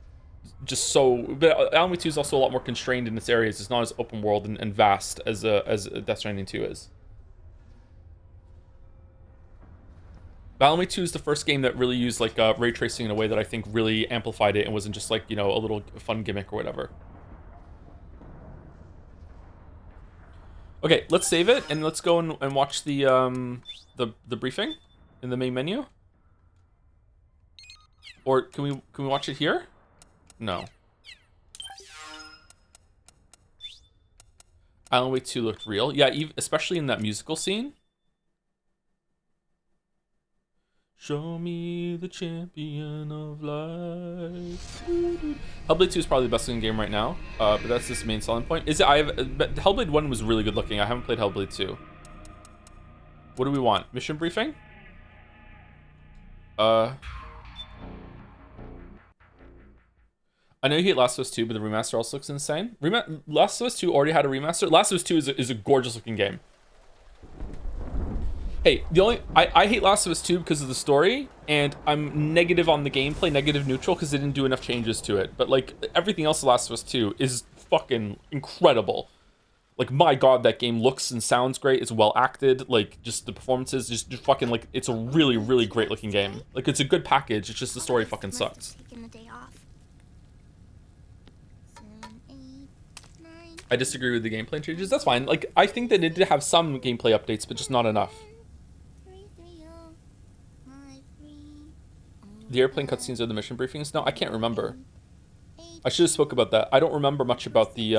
just so... But Alan Wake 2 is also a lot more constrained in its areas. It's not as open world and vast as Death Stranding 2 is. But Alan Wake 2 is the first game that really used like ray tracing in a way that I think really amplified it and wasn't just like, you know, a little fun gimmick or whatever. Okay, let's save it and let's go and watch the briefing in the main menu. Or can we watch it here? No. Alan Wake 2 looked real. Yeah, especially in that musical scene. Show me the champion of life. Hellblade 2 is probably the best looking game right now, but that's just the main selling point. Is it? But Hellblade 1 was really good looking. I haven't played Hellblade 2. What do we want? Mission briefing? I know you hate Last of Us 2, but the remaster also looks insane. Last of Us 2 already had a remaster. Last of Us 2 is a gorgeous looking game. Hey, I hate Last of Us 2 because of the story, and I'm negative on the gameplay, negative neutral, because they didn't do enough changes to it. But like everything else of Last of Us 2 is fucking incredible. Like, my god, that game looks and sounds great. It's well acted. Like, just the performances, just fucking, like, it's a really, really great looking game. Like, it's a good package. It's just the story fucking sucks. I disagree with the gameplay changes. That's fine. Like, I think that it did have some gameplay updates, but just not enough. The airplane cutscenes are the mission briefings? No, I can't remember. I should have spoke about that. I don't remember much about the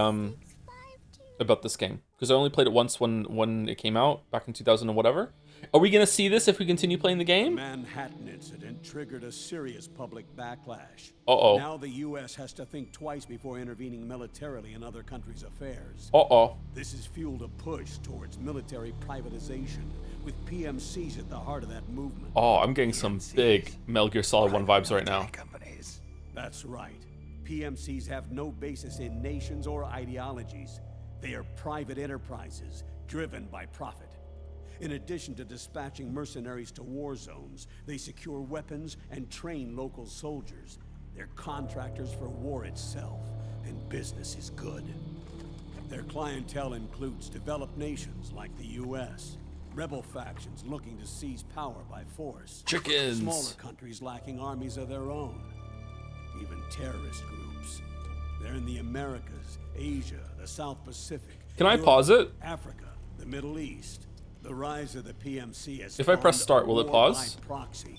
about this game because I only played it once when it came out back in 2000 and whatever. Are we gonna see this if we continue playing the game? The Manhattan incident triggered a serious public backlash. Uh-oh. Now the U.S. has to think twice before intervening militarily in other countries' affairs. Uh-oh. This has fueled a push towards military privatization, with PMCs at the heart of that movement. Oh, I'm getting some big Metal Gear Solid 1 vibes right now. Companies. That's right. PMCs have no basis in nations or ideologies. They are private enterprises, driven by profit. In addition to dispatching mercenaries to war zones, they secure weapons and train local soldiers. They're contractors for war itself, and business is good. Their clientele includes developed nations like the U.S., rebel factions looking to seize power by force, chickens, smaller countries lacking armies of their own, even terrorist groups. They're in the Americas, Asia, the South Pacific. Can I Europe, pause it? Africa, the Middle East. The rise of the PMC has if I press start, will it pause? Proxy.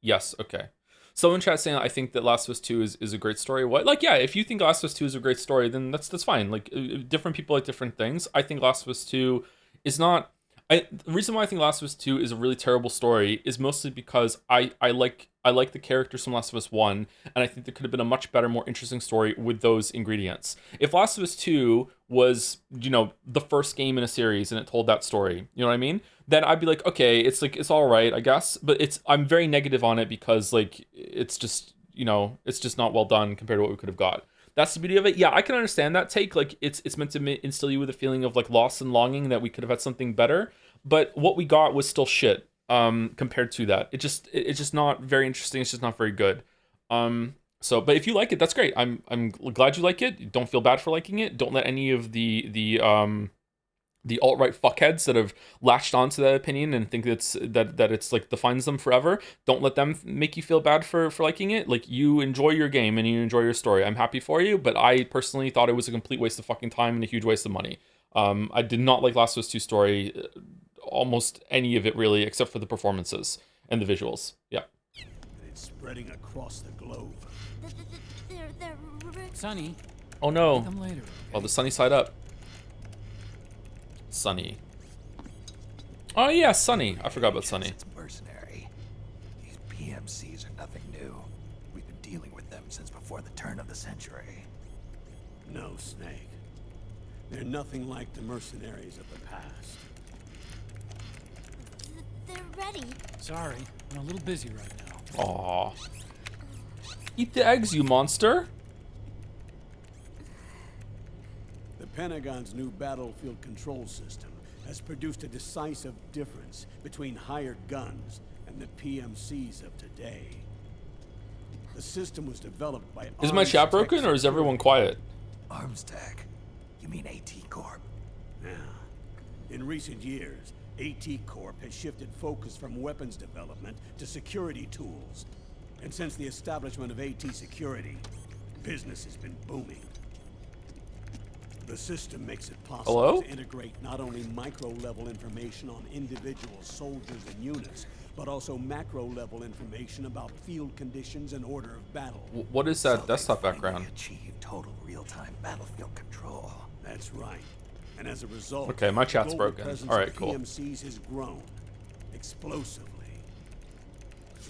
Yes, okay. Someone in chat saying I think that Last of Us 2 is a great story. What? Like, yeah, if you think Last of Us 2 is a great story, then that's fine. Like, different people like different things. I think Last of Us 2 is not... the reason why I think Last of Us 2 is a really terrible story is mostly because I like the characters from Last of Us 1, and I think there could have been a much better, more interesting story with those ingredients. If Last of Us 2 was, you know, the first game in a series and it told that story, you know what I mean? Then I'd be like, okay, it's all right, I guess. But I'm very negative on it because, like, it's just, you know, it's just not well done compared to what we could have got. That's the beauty of it. Yeah, I can understand that take. Like, it's meant to instill you with a feeling of, like, loss and longing that we could have had something better. But what we got was still shit compared to that. It's just not very interesting. It's just not very good. But if you like it, that's great. I'm glad you like it. Don't feel bad for liking it. Don't let any of the alt-right fuckheads that have latched onto that opinion and think that it's like defines them forever. Don't let them make you feel bad for liking it. Like, you enjoy your game and you enjoy your story. I'm happy for you, but I personally thought it was a complete waste of fucking time and a huge waste of money. I did not like Last of Us 2 story, almost any of it really, except for the performances and the visuals. Yeah. It's spreading across the globe. Sonny. Oh no. Come later. Oh, the sunny side up. Sunny. Oh yeah, Sunny. I forgot about Sunny. It's mercenary. These PMCs are nothing new. We've been dealing with them since before the turn of the century. No, Snake. They're nothing like the mercenaries of the past. They're ready. Sorry, I'm a little busy right now. Aww. Eat the eggs, you monster. The Pentagon's new battlefield control system has produced a decisive difference between hired guns and the PMCs of today. The system was developed by... Is my chat broken or is everyone quiet? Armstech? You mean AT Corp? Yeah. In recent years, AT Corp has shifted focus from weapons development to security tools. And since the establishment of AT Security, business has been booming. The system makes it possible to integrate not only micro-level information on individual soldiers and units, but also macro-level information about field conditions and order of battle. What is that desktop background? Achieve total real-time battlefield control. That's right. And as a result, okay, my chat's broken. All right, cool. PMCs has grown explosively.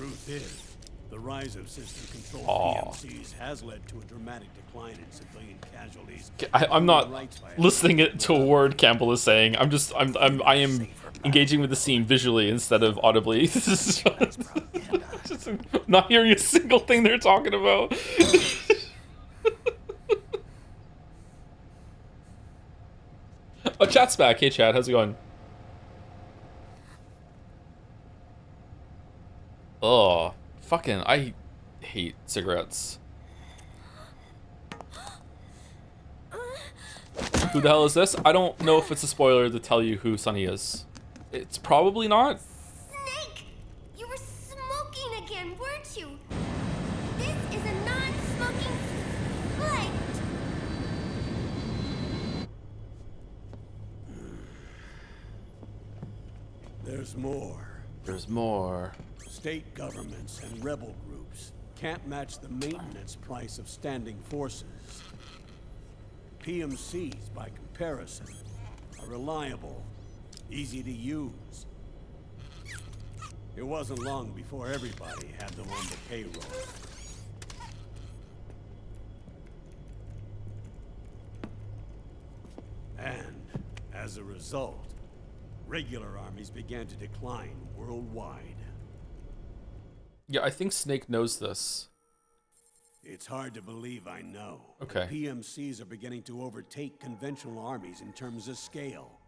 Truth is, the rise of system-controlled PMCs has led to a dramatic decline in civilian casualties. I'm not listening to a word Campbell is saying. I am engaging with the scene visually instead of audibly. This is just not hearing a single thing they're talking about. Oh, chat's back. Hey, chat. How's it going? Oh, fucking, I hate cigarettes. Who the hell is this? I don't know if it's a spoiler to tell you who Sonny is. It's probably not. Snake! You were smoking again, weren't you? This is a non-smoking flight. There's more. There's more. State governments and rebel groups can't match the maintenance price of standing forces. PMCs, by comparison, are reliable, easy to use. It wasn't long before everybody had them on the payroll. And, as a result, regular armies began to decline worldwide. Yeah, I think Snake knows this. It's hard to believe I know. Okay. PMCs are beginning to overtake conventional armies in terms of scale.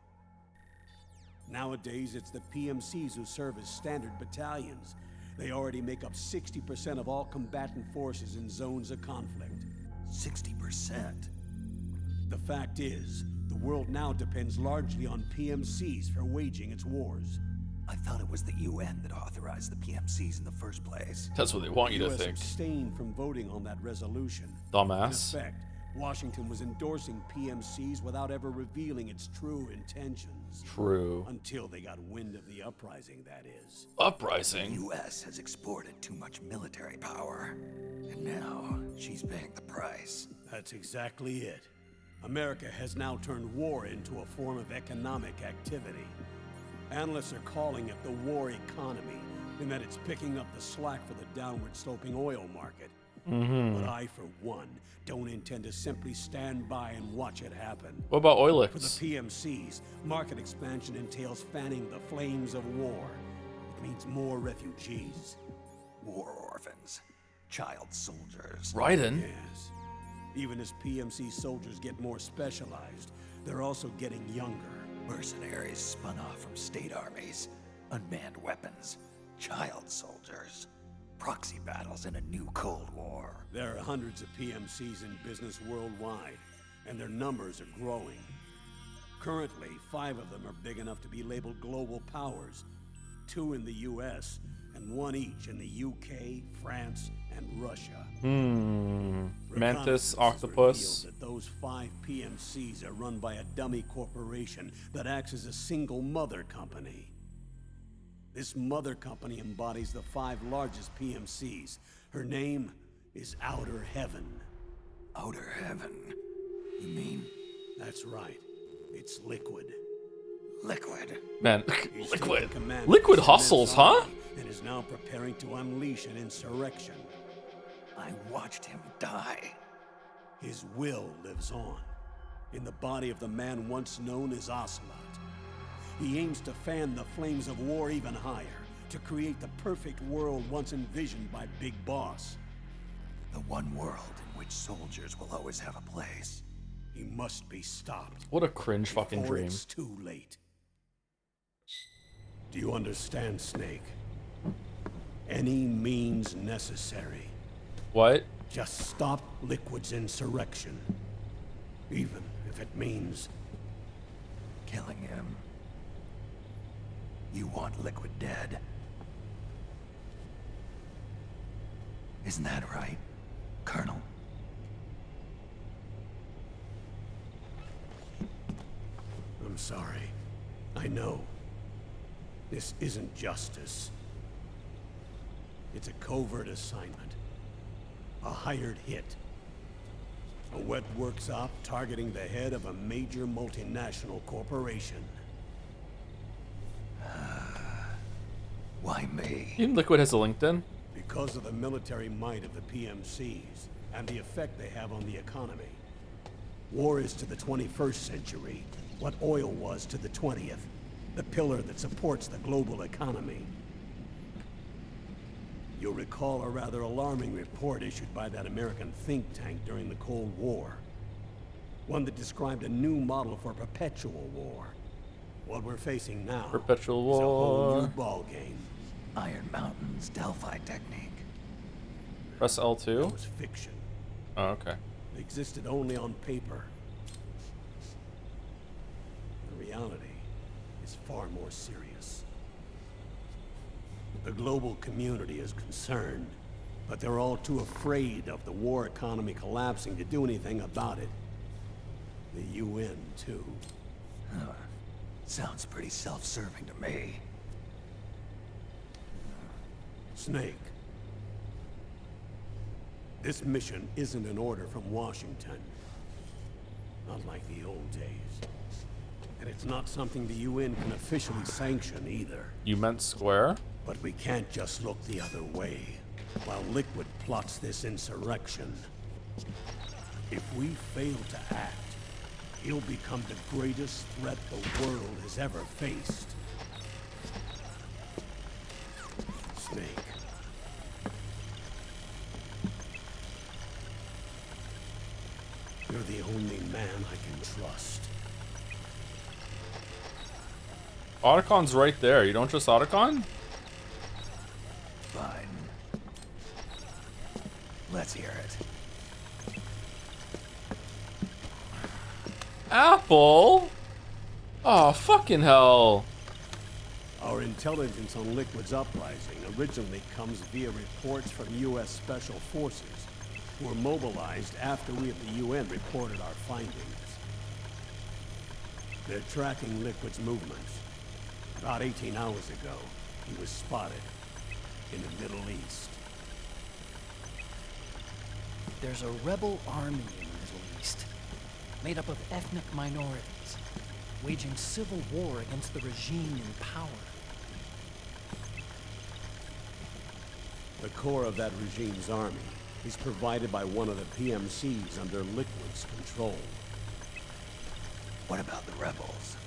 Nowadays, it's the PMCs who serve as standard battalions. They already make up 60% of all combatant forces in zones of conflict. 60%? The fact is, the world now depends largely on PMCs for waging its wars. I thought it was the UN that authorized the PMCs in the first place. That's what they want you to The US think. abstained from voting on that resolution. Dumbass. In effect, Washington was endorsing PMCs without ever revealing its true intentions. True. Until they got wind of the uprising, that is. Uprising? The US has exported too much military power, and now she's paying the price. That's exactly it. America has now turned war into a form of economic activity. Analysts are calling it the war economy, in that it's picking up the slack for the downward sloping oil market. But I, for one, don't intend to simply stand by and watch it happen. What about For the Oilix? PMCs, market expansion entails fanning the flames of war. It means more refugees. War orphans, child soldiers. Raiden? Yes. Even as PMC soldiers get more specialized, they're also getting younger. Mercenaries spun off from state armies, unmanned weapons, child soldiers, proxy battles in a new Cold War. There are hundreds of PMCs in business worldwide, and their numbers are growing. Currently, 5 of them are big enough to be labeled global powers, 2 in the US, and 1 each in the UK, France, and Russia. Mantis, Reconnaissance Octopus. revealed that those 5 PMCs are run by a dummy corporation that acts as a single mother company. This mother company embodies the 5 largest PMCs. Her name is Outer Heaven. Outer Heaven? You mean That's right. It's Liquid. Liquid? Man, He's Liquid. taken command of Liquid this hustles, immense huh? army And is now preparing to unleash an insurrection. I watched him die. His will lives on, in the body of the man once known as Ocelot. He aims to fan the flames of war even higher, to create the perfect world once envisioned by Big Boss. The one world in which soldiers will always have a place. He must be stopped. What a cringe fucking before dream. It's too late. Do you understand, Snake? Any means necessary. What? Just stop Liquid's insurrection. Even if it means Killing him. You want Liquid dead? Isn't that right, Colonel? I'm sorry. I know. This isn't justice. It's a covert assignment. A hired hit. A wet works op targeting the head of a major multinational corporation. Why me? Even Liquid has a LinkedIn. Because of the military might of the PMCs and the effect they have on the economy. War is to the 21st century what oil was to the 20th, the pillar that supports the global economy. You'll recall a rather alarming report issued by that American think tank during the Cold War. One that described a new model for perpetual war. What we're facing now Perpetual is a whole war. new ball game. Iron Mountain's Delphi technique. Press That L2. was fiction. Oh, okay. It existed only on paper. The reality is far more serious. The global community is concerned, but they're all too afraid of the war economy collapsing to do anything about it. The UN, too. Sounds pretty self-serving to me. Snake. This mission isn't an order from Washington. Not like the old days. And it's not something the UN can officially sanction either. You meant square? But we can't just look the other way while Liquid plots this insurrection. If we fail to act, he'll become the greatest threat the world has ever faced. Snake. You're the only man I can trust. Otacon's right there. You don't trust Otacon? Fine. Let's hear it. Apple? Oh, fucking hell. Our intelligence on Liquid's uprising originally comes via reports from U.S. Special Forces, who were mobilized after we at the UN reported our findings. They're tracking Liquid's movements. About 18 hours ago, he was spotted in the Middle East. There's a rebel army in the Middle East, made up of ethnic minorities, waging civil war against the regime in power. The core of that regime's army is provided by one of the PMCs under Liquid's control. What about the rebels?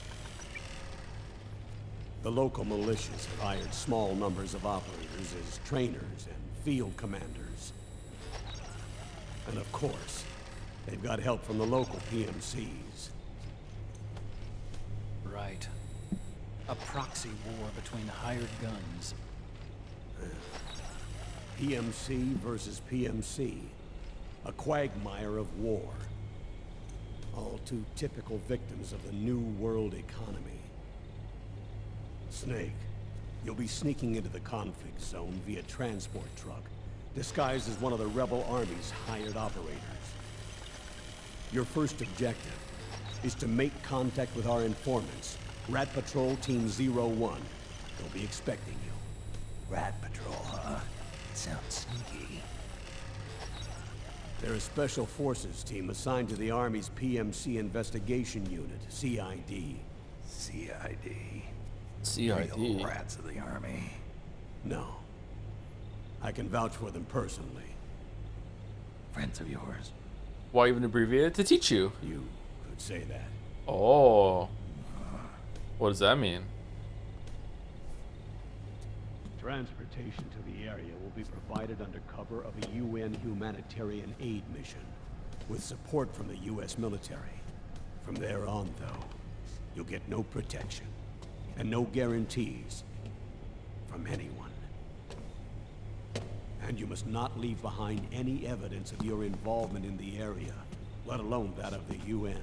The local militias have hired small numbers of operators as trainers and field commanders. And of course, they've got help from the local PMCs. Right. A proxy war between hired guns. PMC versus PMC. A quagmire of war. All too typical victims of the new world economy. Snake, you'll be sneaking into the conflict zone via transport truck, disguised as one of the rebel army's hired operators. Your first objective is to make contact with our informants, Rat Patrol Team 01. They'll be expecting you. Rat Patrol, huh? Sounds sneaky. They're a special forces team assigned to the Army's PMC Investigation Unit, CID. CID. CID. Real rats of the Army. No. I can vouch for them personally. Friends of yours. Why even abbreviate it? To teach you. You could say that. Oh. What does that mean? Transportation to the area will be provided under cover of a UN humanitarian aid mission, with support from the US military. From there on, though, you'll get no protection, and no guarantees from anyone. And you must not leave behind any evidence of your involvement in the area, let alone that of the UN.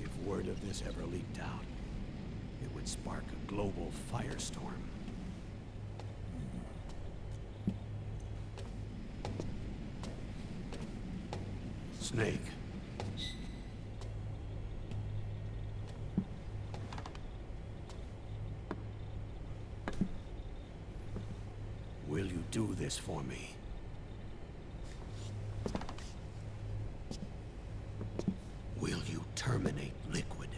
If word of this ever leaked out, it would spark a global firestorm. Snake. Will you do this for me? Will you terminate Liquid?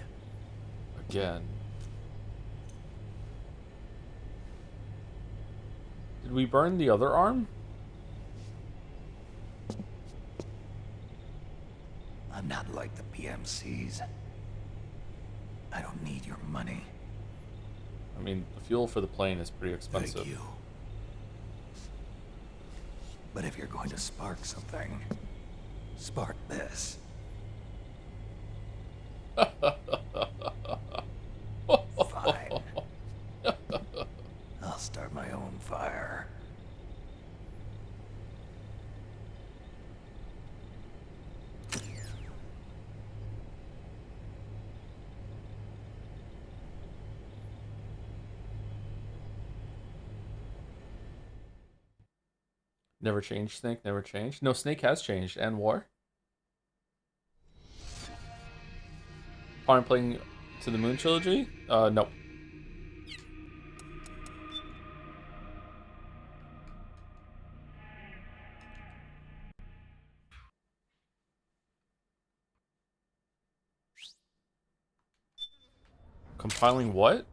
Again. we burn the other arm? I'm not like the PMCs. I don't need your money. I mean, the fuel for the plane is pretty expensive. Thank you. But if you're going to spark something, spark this. Fine. I'll start my own fire. Never changed, Snake. Never changed. No, Snake has changed. And War. I'm playing to the Moon trilogy. No. Compiling what?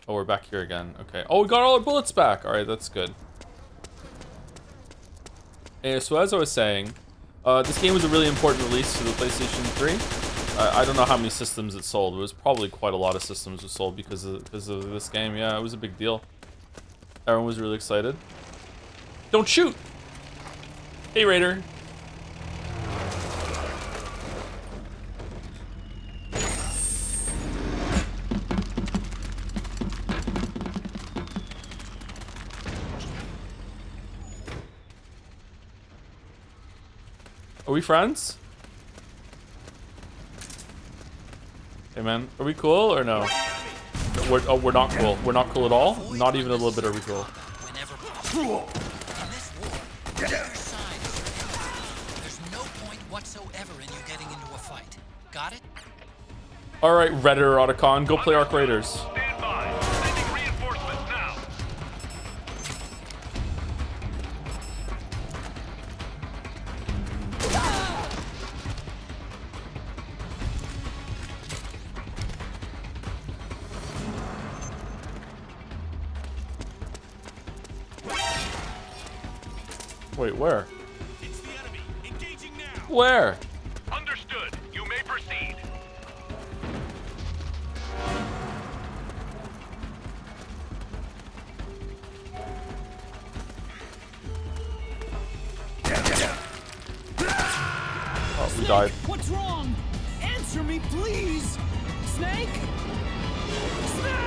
Oh, we're back here again. Okay. Oh, we got all our bullets back. All right, that's good. Anyway, so as I was saying, this game was a really important release to the PlayStation 3. I don't know how many systems it sold. It was probably quite a lot of systems were sold because of this game. Yeah, it was a big deal. Everyone was really excited. Don't shoot! Hey, Raider. Are we friends? Hey man, are we cool or no? We're not cool. We're not cool at all? Not even a little bit are we cool. Whenever possible. In this war, neither side is your enemy. There's no point whatsoever in you getting into a fight. Got it? Alright, Redder Otacon, go play Arc Raiders. Stand by. Sending reinforcements now. Wait, where? It's the enemy. Engaging now. Where? Understood. You may proceed. Oh, we died. What's wrong? Answer me, please! Snake? Snake!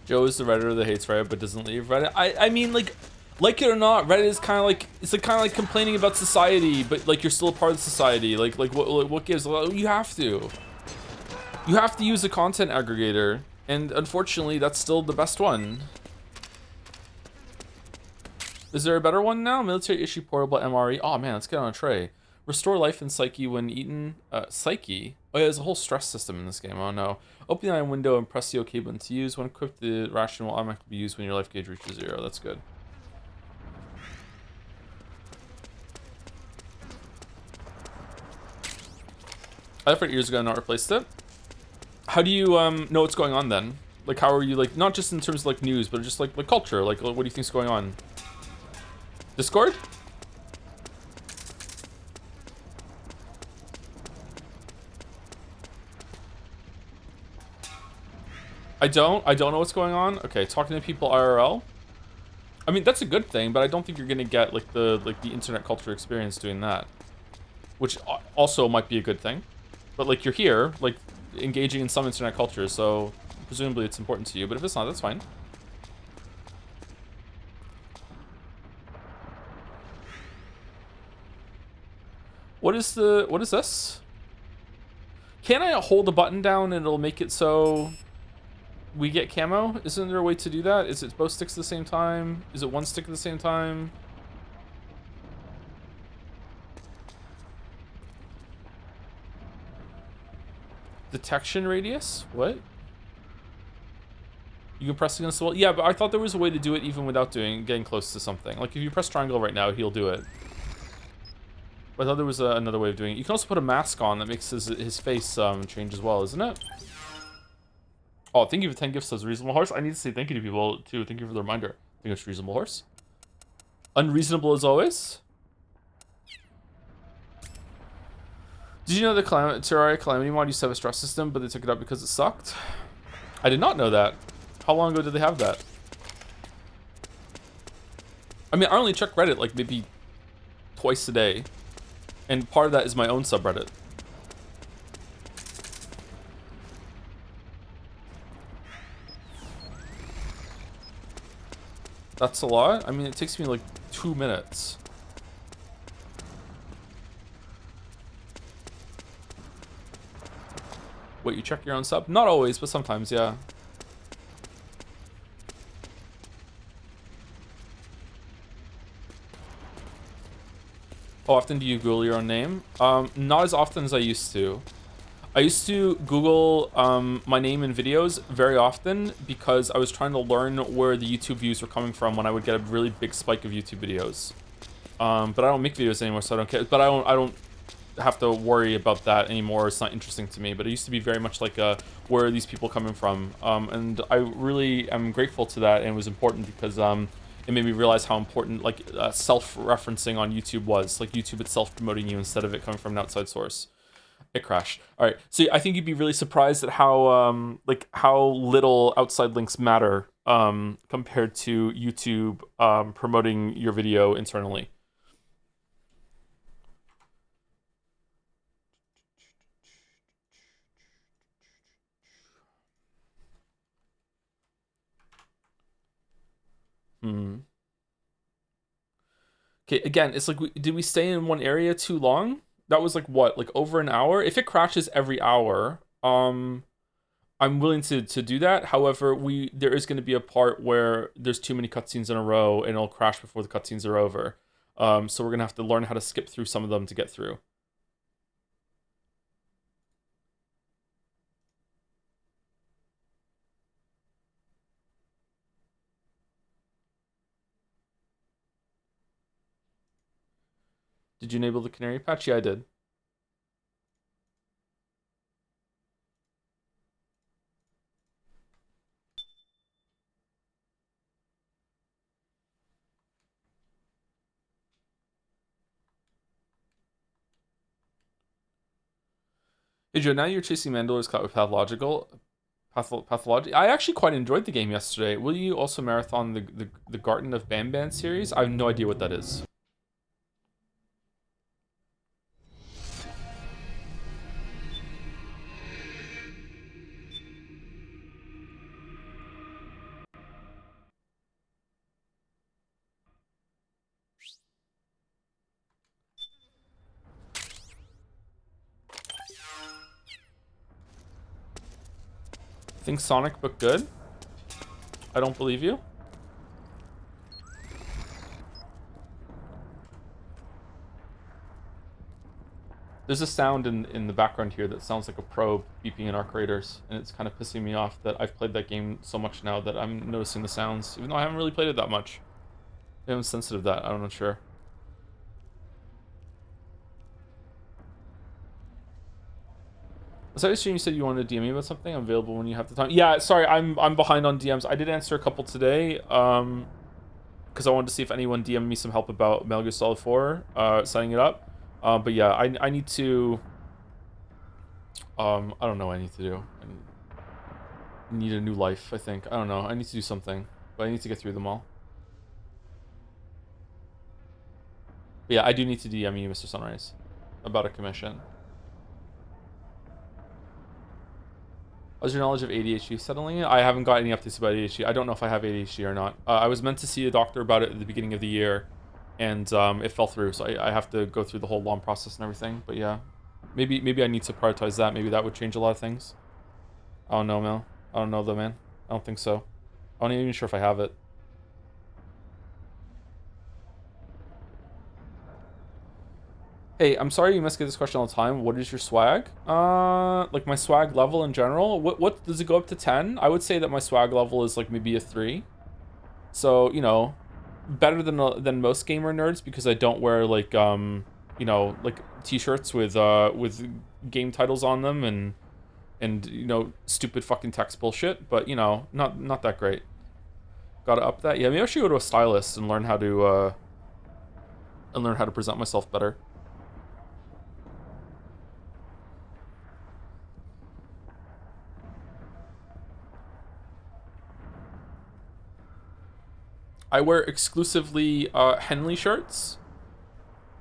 Joe is the Redditor that hates Reddit but doesn't leave Reddit. I mean, like it or not, Reddit is kind of like, it's like kind of like complaining about society, but like you're still a part of society. Like what gives? Well, you have to use a content aggregator, and unfortunately, that's still the best one. Is there a better one now? Military issue portable MRE. Oh man, let's get on a tray. Restore life and psyche when eaten. Psyche? Oh yeah, there's a whole stress system in this game. Oh no. Open the item window and press the OK button to use. When equipped, the ration will automatically be used when your life gauge reaches 0. That's good. I thought years ago not replaced it. How do you know what's going on then? Like how are you, like, not just in terms of like news, but just like culture? Like what do you think's going on? Discord? I don't know what's going on. Okay, talking to people IRL. I mean, that's a good thing, but I don't think you're gonna get like the internet culture experience doing that, which also might be a good thing. But like you're here, like engaging in some internet culture, so presumably it's important to you. But if it's not, that's fine. What is this? Can I hold the button down and it'll make it so we get camo? Isn't there a way to do that? Is it both sticks at the same time? Is it one stick at the same time? Detection radius? What? You can press against the wall? Yeah, but I thought there was a way to do it even without getting close to something. Like if you press triangle right now, he'll do it. I thought there was another way of doing it. You can also put a mask on that makes his face change as well, isn't it? Oh, thank you for 10 gifts as Reasonable Horse. I need to say thank you to people, too. Thank you for the reminder. I think it's Reasonable Horse. Unreasonable as always. Did you know the Terraria Calamity mod used to have a stress system, but they took it out because it sucked? I did not know that. How long ago did they have that? I mean, I only check Reddit like maybe twice a day. And part of that is my own subreddit. That's a lot? I mean, it takes me like 2 minutes. Wait, you check your own sub? Not always, but sometimes, yeah. How often do you Google your own name? Not as often as I used to. I used to Google my name in videos very often because I was trying to learn where the YouTube views were coming from when I would get a really big spike of YouTube videos. But I don't make videos anymore, so I don't care. But I don't have to worry about that anymore. It's not interesting to me. But it used to be very much like where are these people coming from? And I really am grateful to that, and it was important because it made me realize how important like self-referencing on YouTube was, like YouTube itself promoting you instead of it coming from an outside source. It crashed. All right, so I think you'd be really surprised at how how little outside links matter compared to YouTube promoting your video internally. Okay, again, it's like, did we stay in one area too long? That was like what, like over an hour? If it crashes every hour, I'm willing to do that. However, there is going to be a part where there's too many cutscenes in a row and it'll crash before the cutscenes are over. So we're going to have to learn how to skip through some of them to get through. Did you enable the canary patch? Yeah, I did. Hey Joe, now you're chasing Mandalores caught with pathology. I actually quite enjoyed the game yesterday. Will you also marathon the Garden of Banban series? I have no idea what that is. Think Sonic, but good? I don't believe you. There's a sound in the background here that sounds like a probe beeping in Arc Raiders, and it's kind of pissing me off that I've played that game so much now that I'm noticing the sounds, even though I haven't really played it that much. Maybe I'm sensitive to that, I'm not sure. So I assume you said you wanted to DM me about something. I'm available when you have the time. Yeah, sorry, I'm behind on DMs. I did answer a couple today, because I wanted to see if anyone DM'd me some help about Metal Gear Solid 4, setting it up. But yeah, I need to. I don't know what I need to do. I need a new life, I think. I don't know. I need to do something, but I need to get through them all. But yeah, I do need to DM you, Mr. Sunrise, about a commission. How's your knowledge of ADHD settling in? I haven't got any updates about ADHD. I don't know if I have ADHD or not. I was meant to see a doctor about it at the beginning of the year, and it fell through, so I have to go through the whole long process and everything. But yeah, maybe I need to prioritize that. Maybe that would change a lot of things. I don't know, Mel. I don't know, though, man. I don't think so. I'm not even sure if I have it. Hey, I'm sorry you must get this question all the time. What is your swag? Like my swag level in general. What does it go up to 10? I would say that my swag level is like maybe a 3. So, you know, better than most gamer nerds because I don't wear like you know, like t-shirts with game titles on them and you know, stupid fucking text bullshit, but you know, not that great. Gotta up that. Yeah, maybe I should go to a stylist and learn how to present myself better. I wear exclusively Henley shirts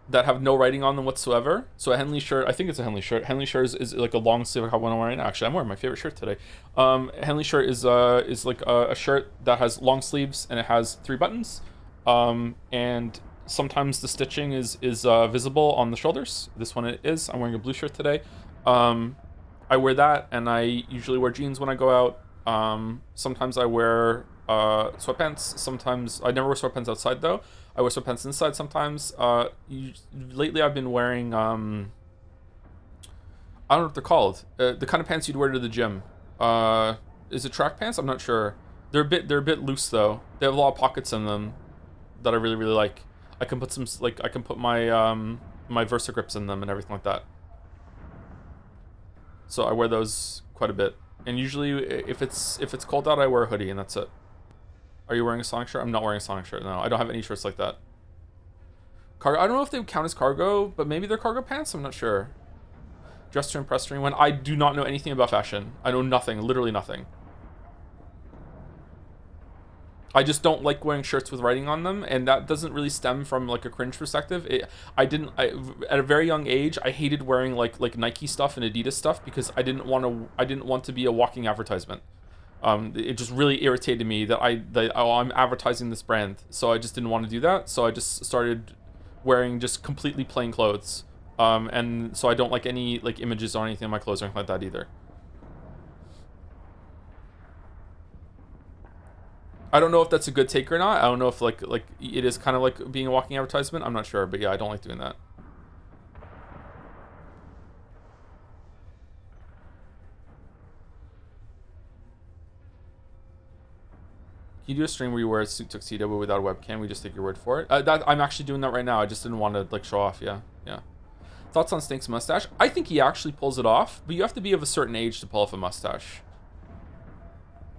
that have no writing on them whatsoever. So a Henley shirt, I think it's a Henley shirt. Henley shirt is like a long sleeve. One I'm wearing. Actually, I'm wearing my favorite shirt today. Henley shirt is like a shirt that has long sleeves and it has 3 buttons. And sometimes the stitching is visible on the shoulders. This one it is. I'm wearing a blue shirt today. I wear that, and I usually wear jeans when I go out. Sometimes I wear sweatpants. Sometimes I never wear sweatpants outside though. I wear sweatpants inside sometimes. Lately I've been wearing I don't know what they're called. The kind of pants you'd wear to the gym. Is it track pants? I'm not sure. They're a bit loose though. They have a lot of pockets in them that I really like. I can put my my Versa grips in them and everything like that. So I wear those quite a bit. And usually if it's cold out, I wear a hoodie and that's it. Are you wearing a Sonic shirt? I'm not wearing a Sonic shirt. No, I don't have any shirts like that. Cargo. I don't know if they would count as cargo, but maybe they're cargo pants. I'm not sure. Dress to impress anyone. I do not know anything about fashion. I know nothing. Literally nothing. I just don't like wearing shirts with writing on them, and that doesn't really stem from like a cringe perspective. At a very young age, I hated wearing like Nike stuff and Adidas stuff because I didn't want to be a walking advertisement. It just really irritated me that I'm advertising this brand, so I just didn't want to do that. So I just started wearing just completely plain clothes, and so I don't like any like images or anything on my clothes or anything like that either. I don't know if that's a good take or not. I don't know if like it is kind of like being a walking advertisement. I'm not sure, but yeah, I don't like doing that. Can you do a stream where you wear a suit tuxedo but without a webcam? We just take your word for it. I'm actually doing that right now. I just didn't want to like show off. Yeah. Thoughts on Stink's mustache? I think he actually pulls it off, but you have to be of a certain age to pull off a mustache.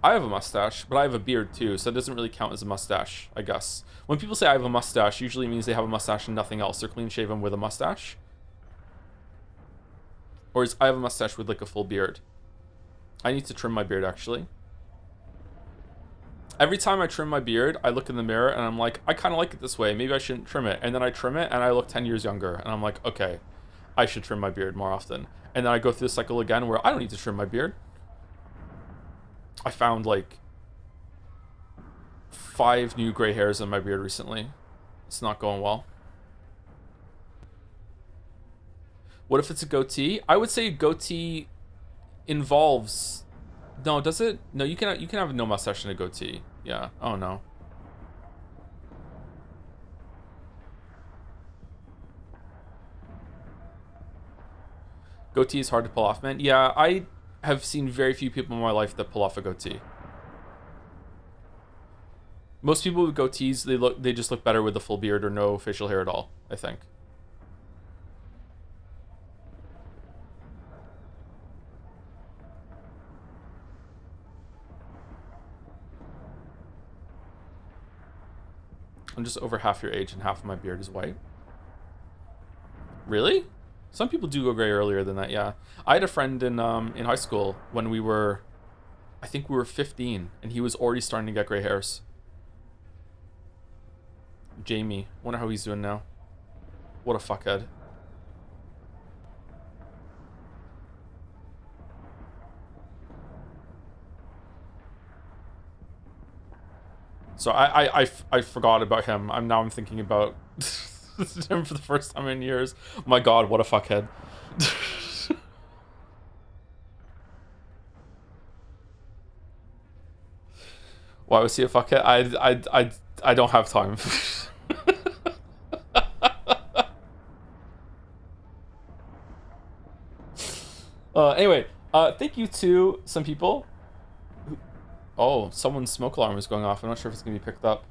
I have a mustache, but I have a beard too, so it doesn't really count as a mustache, I guess. When people say I have a mustache, usually means they have a mustache and nothing else. They're clean shaven with a mustache. Or I have a mustache with like a full beard. I need to trim my beard actually. Every time I trim my beard, I look in the mirror and I'm like, I kind of like it this way. Maybe I shouldn't trim it. And then I trim it and I look 10 years younger. And I'm like, okay, I should trim my beard more often. And then I go through the cycle again where I don't need to trim my beard. I found like 5 new gray hairs in my beard recently. It's not going well. What if it's a goatee? I would say goatee involves... No, does it? No, you can have no mustache and a goatee. Yeah. Oh no. Goatee is hard to pull off, man. Yeah, I have seen very few people in my life that pull off a goatee. Most people with goatees, they just look better with a full beard or no facial hair at all, I think. I'm just over half your age and half of my beard is white. Really? Some people do go gray earlier than that, yeah. I had a friend in high school when we were, I think we were 15, and he was already starting to get gray hairs. Jamie. Wonder how he's doing now. What a fuckhead. So I forgot about him. I'm thinking about him for the first time in years. My God, what a fuckhead. Why was he a fuckhead? I don't have time. Anyway, thank you to some people. Oh, someone's smoke alarm is going off. I'm not sure if it's going to be picked up.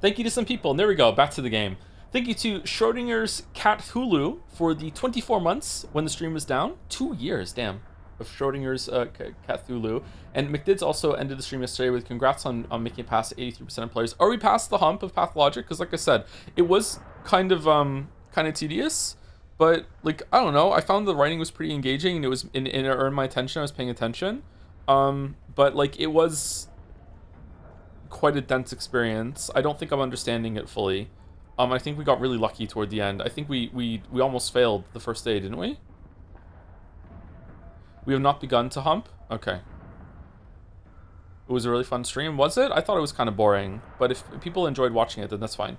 Thank you to some people. And there we go. Back to the game. Thank you to Schrodinger's Cat Hulu for the 24 months when the stream was down. 2 years, damn, of Schrodinger's Cat Hulu. And McDids also ended the stream yesterday with congrats on making it past 83% of players. Are we past the hump of Pathologic? Because like I said, it was kind of tedious. But like, I don't know. I found the writing was pretty engaging and it earned my attention. I was paying attention. But like, it was quite a dense experience. I don't think I'm understanding it fully. I think we got really lucky toward the end. I think we almost failed the first day, didn't we? We have not begun to hump? Okay. It was a really fun stream, was it? I thought it was kind of boring, but if people enjoyed watching it, then that's fine.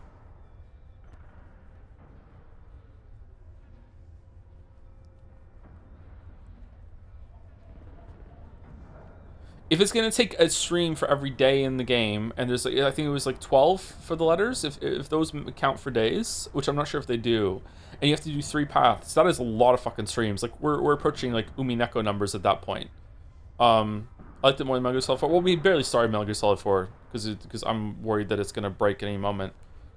If it's gonna take a stream for every day in the game, and there's like, I think it was like 12 for the letters, if those count for days, which I'm not sure if they do, and you have to do 3 paths, that is a lot of fucking streams. Like we're approaching like Umineko numbers at that point. I liked it more than Metal Gear Solid 4. Well, we barely started Metal Gear Solid 4 because I'm worried that it's gonna break any moment.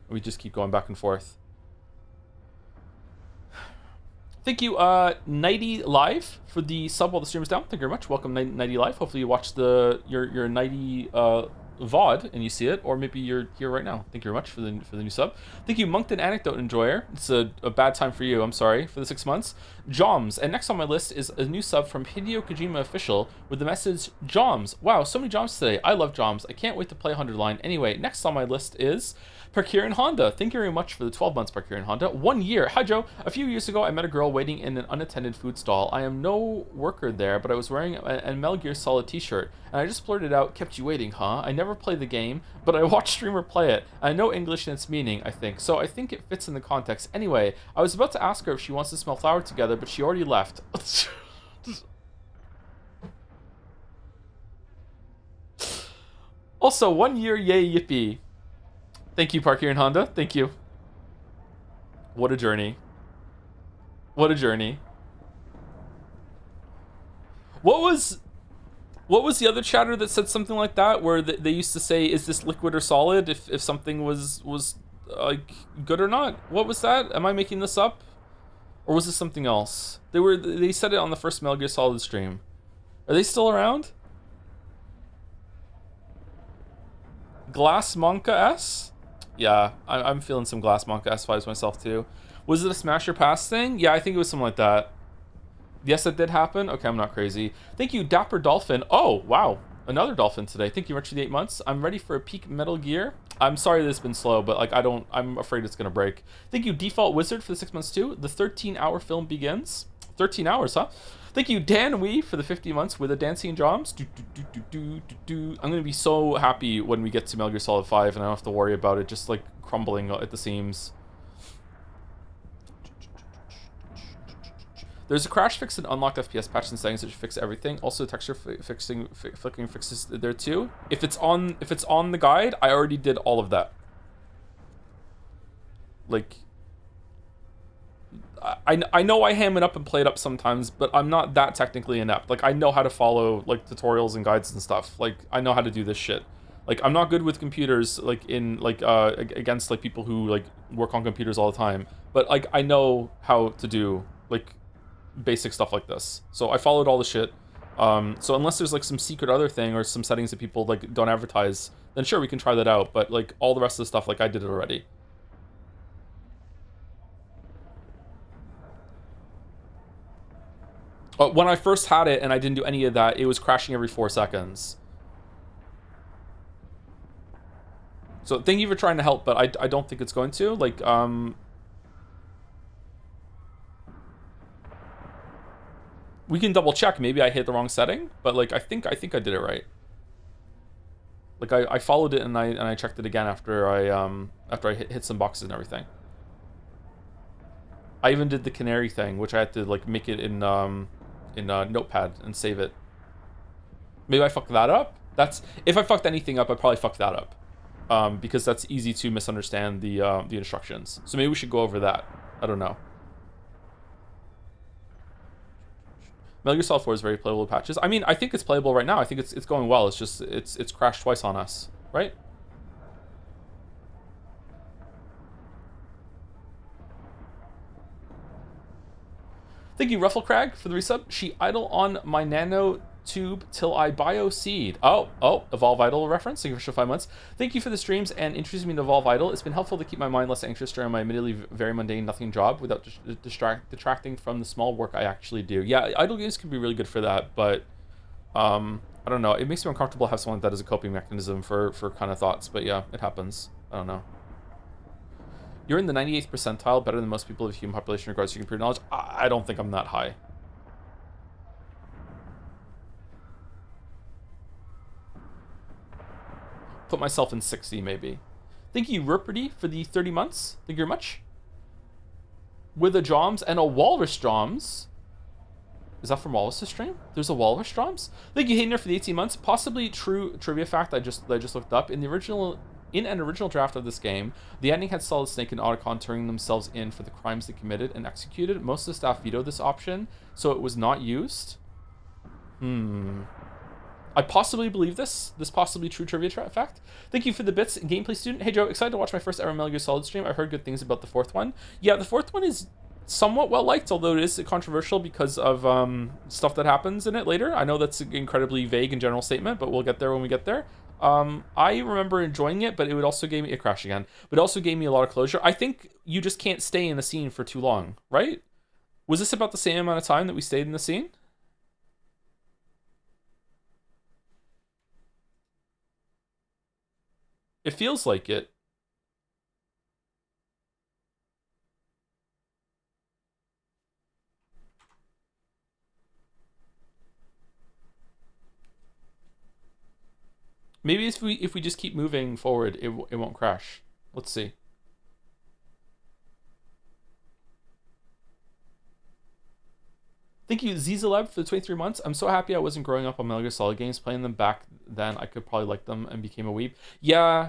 We just keep going back and forth. Thank you, Nighty Live, for the sub while the stream is down. Thank you very much. Welcome, Nighty Live. Hopefully you watched your Nighty VOD and you see it, or maybe you're here right now. Thank you very much for the new sub. Thank you, Moncton Anecdote Enjoyer. It's a bad time for you. I'm sorry for the 6 months. Joms, and next on my list is a new sub from Hideo Kojima Official with the message Joms. Wow, so many Joms today. I love Joms. I can't wait to play 100 line. Anyway, next on my list is Parkirin Honda. Thank you very much for the 12 months, Parkirin Honda. 1 year. Hi, Joe. A few years ago, I met a girl waiting in an unattended food stall. I am no worker there, but I was wearing a Metal Gear Solid t-shirt, and I just blurted out, "Kept you waiting, huh?" I never played the game, but I watched streamer play it. I know English and its meaning, I think, so I think it fits in the context. Anyway, I was about to ask her if she wants to smell flower together, but she already left. Also, 1 year, yay, yippee. Thank you, Parker and Honda. Thank you. What a journey. What a journey. What was the other chatter that said something like that, where they used to say, "Is this liquid or solid?" If something was like good or not? What was that? Am I making this up, or was this something else? They said it on the first Metal Gear Solid stream. Are they still around? Glass Monka S? Yeah, I'm feeling some Glass Monka S vibes myself too. Was it a smash or pass thing? Yeah, I think it was something like that. Yes, it did happen. Okay, I'm not crazy. Thank you, Dapper Dolphin. Oh, wow. Another dolphin today. Thank you very much for the 8 months. I'm ready for a peak Metal Gear. I'm sorry that it's been slow, but like I'm afraid it's gonna break. Thank you, Default Wizard, for the 6 months too. The 13-hour film begins. 13 hours, huh? Thank you, Dan Wee, for the 50 months with the dancing Joms. I'm gonna be so happy when we get to Metal Gear Solid 5 and I don't have to worry about it just like crumbling at the seams. There's a crash fix and unlocked FPS patch and settings that should fix everything. Also, texture flickering fixes there too. If it's on the guide, I already did all of that. Like, I know I ham it up and play it up sometimes, but I'm not that technically inept. Like, I know how to follow like tutorials and guides and stuff. Like, I know how to do this shit. Like, I'm not good with computers, like in like against like people who like work on computers all the time. But like, I know how to do like basic stuff like this. So I followed all the shit. So unless there's like some secret other thing or some settings that people like don't advertise, then sure, we can try that out. But like all the rest of the stuff, like I did it already. When I first had it and I didn't do any of that, it was crashing every 4 seconds. So thank you for trying to help, but I don't think it's going to. Like, we can double check. Maybe I hit the wrong setting, but like I think I did it right. Like I followed it and I checked it again after I hit some boxes and everything. I even did the canary thing, which I had to like make it in Notepad and save it. Maybe I fucked that up. If I fucked anything up, I probably fucked that up, because that's easy to misunderstand the instructions. So maybe we should go over that. I don't know. Metal Gear Solid 4 is very playable with patches. I mean, I think it's playable right now. I think it's going well. It's just it's crashed twice on us, right? Thank you, Rufflecrag, for the resub. She idle on my nano tube till I bio seed. Oh, Evolve Idol reference. Thank you for 5 months. Thank you for the streams and introducing me to Evolve Idol. It's been helpful to keep my mind less anxious during my admittedly very mundane nothing job without detracting from the small work I actually do. Yeah, idle games can be really good for that, but I don't know. It makes me uncomfortable to have someone that is a coping mechanism for kind of thoughts, but yeah, it happens. I don't know. You're in the 98th percentile, better than most people of the human population in regards to computer knowledge. I don't think I'm that high. Put myself in 60, maybe. Thank you, Ruperty, for the 30 months. Thank you very much. With a Joms and a Walrus Joms. Is that from Wallace's stream? There's a Walrus Joms? Thank you, Hayner, for the 18 months. Possibly true trivia fact I just looked up. In an original draft of this game, the ending had Solid Snake and Otacon turning themselves in for the crimes they committed and executed. Most of the staff vetoed this option, so it was not used. I possibly believe this possibly true trivia fact. Thank you for the bits, gameplay student. Hey Joe, excited to watch my first ever Metal Gear Solid stream. I heard good things about the fourth one. Yeah, the fourth one is somewhat well liked, although it is controversial because of stuff that happens in it later. I know that's an incredibly vague and general statement, but we'll get there when we get there. I remember enjoying it, but it would also gave me a crash again. But it also gave me a lot of closure. I think you just can't stay in a scene for too long, right? Was this about the same amount of time that we stayed in the scene? It feels like it. Maybe if we just keep moving forward, it won't crash. Let's see. Thank you, Zizaleb, for the 23 months. I'm so happy I wasn't growing up on Metal Gear Solid games. Playing them back then, I could probably like them and became a weeb. Yeah.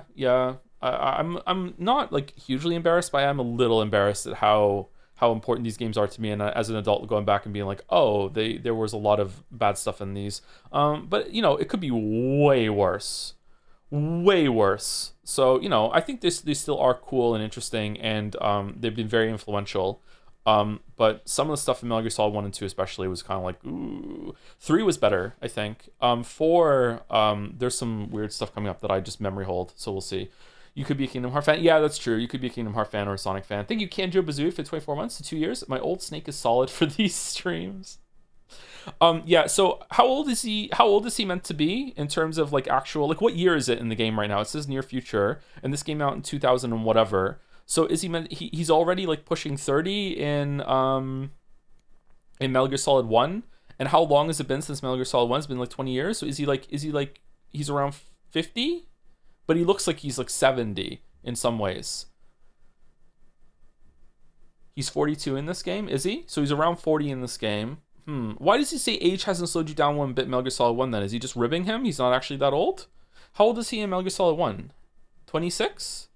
I'm not like hugely embarrassed, but I am a little embarrassed at how important these games are to me. And as an adult, going back and being like, oh, there was a lot of bad stuff in these. But you know, it could be way worse. Way worse. So you know, I think these still are cool and interesting, and they've been very influential. But some of the stuff in Metal Gear Solid 1 and 2 especially was kind of like, ooh. 3 was better, I think. 4, there's some weird stuff coming up that I just memory hold, so we'll see. You could be a Kingdom Hearts fan. Yeah, that's true. You could be a Kingdom Hearts fan or a Sonic fan. Thank you, Kanjo Bazooey, for 24 months to 2 years. My old Snake is solid for these streams. Yeah, so how old is he meant to be in terms of like actual, like what year is it in the game right now? It says near future, and this came out in 2000 and whatever. So is he's already like pushing 30 in Metal Gear Solid 1? And how long has it been since Metal Gear Solid 1? It's been like 20 years. So is he like he's around 50? But he looks like he's like 70 in some ways. He's 42 in this game, is he? So he's around 40 in this game. Why does he say age hasn't slowed you down one bit in Metal Gear Solid 1 then? Is he just ribbing him? He's not actually that old? How old is he in Metal Gear Solid 1? 26?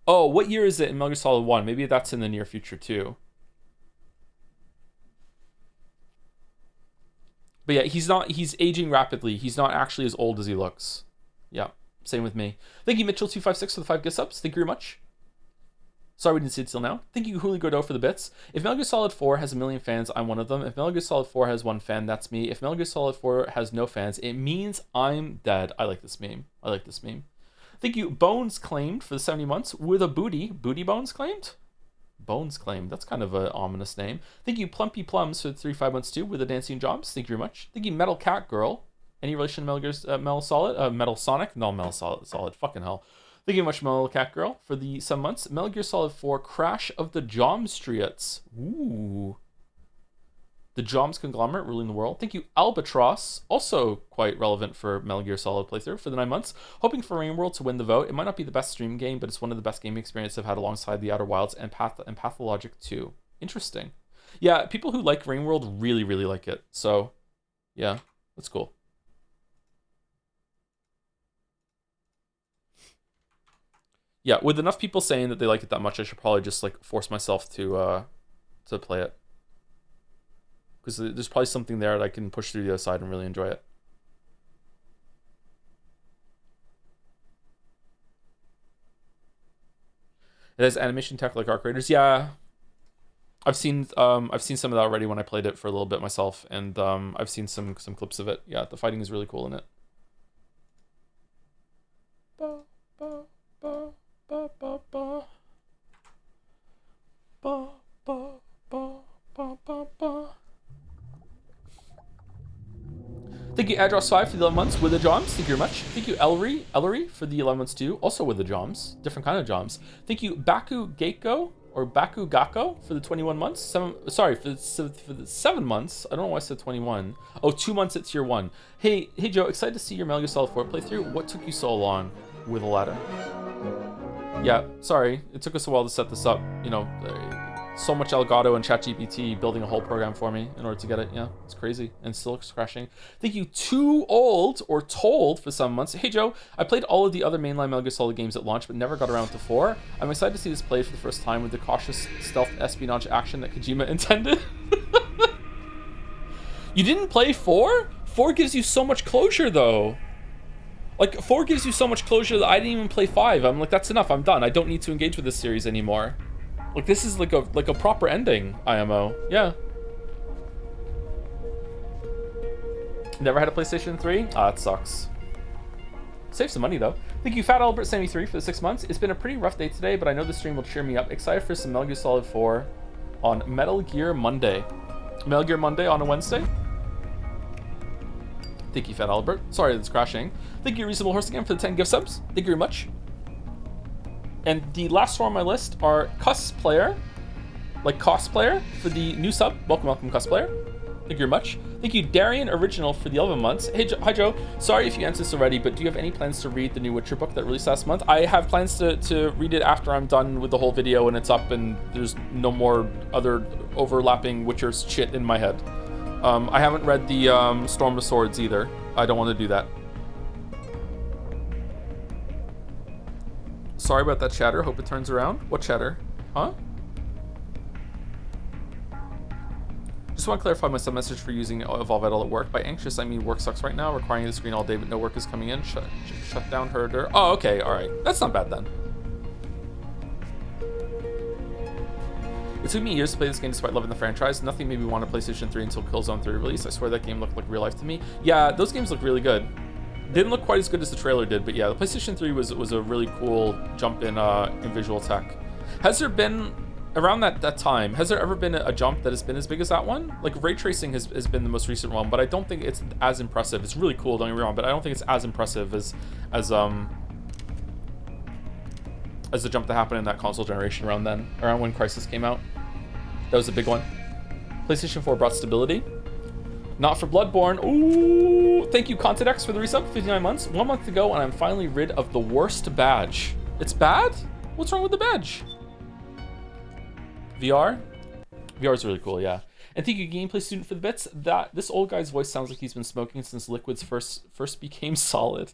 Oh, what year is it in Metal Gear Solid 1? Maybe that's in the near future too. But yeah, he's aging rapidly. He's not actually as old as he looks. Yeah, same with me. Thank you, Mitchell256, for the 5 gift subs. Thank you very much. Sorry we didn't see it till now. Thank you, Julio Godot, for the bits. If Metal Gear Solid 4 has 1 million fans, I'm one of them. If Metal Gear Solid 4 has 1 fan, that's me. If Metal Gear Solid 4 has no fans, it means I'm dead. I like this meme. Thank you, Bones Claimed, for the 70 months with a booty. Booty Bones Claimed? Bones Claimed. That's kind of an ominous name. Thank you, Plumpy Plums, for the 35 months too with the dancing jobs. Thank you very much. Thank you, Metal Cat Girl. Any relation to Metal Gear Metal Solid? Metal Sonic? No, Metal Solid. Fucking hell. Thank you very much, Metal Cat Girl, for the 7 months. Metal Gear Solid 4, Crash of the Jomstriots. Ooh. The Joms conglomerate ruling the world. Thank you, Albatross, also quite relevant for Metal Gear Solid playthrough, for the 9 months. Hoping for Rainworld to win the vote. It might not be the best stream game, but it's one of the best gaming experiences I've had alongside The Outer Wilds and Pathologic 2. Interesting. Yeah, people who like Rainworld really, really like it. So, yeah, that's cool. Yeah, with enough people saying that they like it that much, I should probably just like force myself to play it. Because there's probably something there that I can push through the other side and really enjoy it. It has animation tech like Arc Raiders. Yeah. I've seen some of that already when I played it for a little bit myself, and I've seen some clips of it. Yeah, the fighting is really cool in it. Ba, ba, ba, ba, ba, ba. Ba, ba, ba, ba, ba, ba. Thank you, Adros5 for the 11 months with the Joms. Thank you very much. Thank you, Ellery for the 11 months too, also with the Joms. Different kind of Joms. Thank you, Baku Gako or Baku Gakko for the 21 months. For the 7 months. I don't know why I said 21. Oh, 2 months at tier 1. Hey Joe, excited to see your Metal Gear Solid 4 playthrough. What took you so long with a ladder? Yeah, sorry. It took us a while to set this up. You know, so much Elgato and ChatGPT building a whole program for me in order to get it. Yeah, it's crazy. And still it's crashing. Thank you, Too Old or Told for some months. Hey Joe, I played all of the other mainline Metal Gear Solid games at launch, but never got around to 4. I'm excited to see this played for the first time with the cautious stealth espionage action that Kojima intended. You didn't play 4? 4 gives you so much closure though. Like, 4 gives you so much closure that I didn't even play 5. I'm like, that's enough. I'm done. I don't need to engage with this series anymore. Like, this is like a proper ending, IMO. Yeah. Never had a PlayStation 3? Ah, it sucks. Save some money, though. Thank you, Fat Albert 73 for the 6 months. It's been a pretty rough day today, but I know the stream will cheer me up. Excited for some Metal Gear Solid 4 on Metal Gear Monday. Metal Gear Monday on a Wednesday? Thank you, Fat Albert. Sorry that's crashing. Thank you, Reasonable Horse, again for the 10 gift subs. Thank you very much. And the last four on my list are Cosplayer, like cosplayer, for the new sub. Welcome, Cosplayer. Thank you very much. Thank you, Darian Original, for the 11 months. Hey, hi, Joe. Sorry if you answered this already, but do you have any plans to read the new Witcher book that released last month? I have plans to read it after I'm done with the whole video and it's up and there's no more other overlapping Witcher shit in my head. I haven't read the Storm of Swords either. I don't want to do that. Sorry about that chatter. Hope it turns around. What chatter? Huh? Just want to clarify my sub-message for using Evolve Idle at work. By anxious, I mean work sucks right now, requiring the screen all day, but no work is coming in. Shut down herder. Oh, okay, all right. That's not bad then. It took me years to play this game despite loving the franchise. Nothing made me want a PlayStation 3 until Killzone 3 release. I swear that game looked like real life to me. Yeah, those games look really good. Didn't look quite as good as the trailer did, but yeah, the PlayStation 3 was a really cool jump in visual tech. Has there been, around that time, has there ever been a jump that has been as big as that one? Like, ray tracing has been the most recent one, but I don't think it's as impressive. It's really cool, don't get me wrong, but I don't think it's as impressive as the jump that happened in that console generation around then, around when Crysis came out. That was a big one. PlayStation 4 brought stability. Not for Bloodborne. Ooh, thank you, Contedex, for the resub, 59 months. 1 month to go, and I'm finally rid of the worst badge. It's bad? What's wrong with the badge? VR? VR is really cool, yeah. And thank you, Gameplay Student, for the bits. This old guy's voice sounds like he's been smoking since liquids first became solid.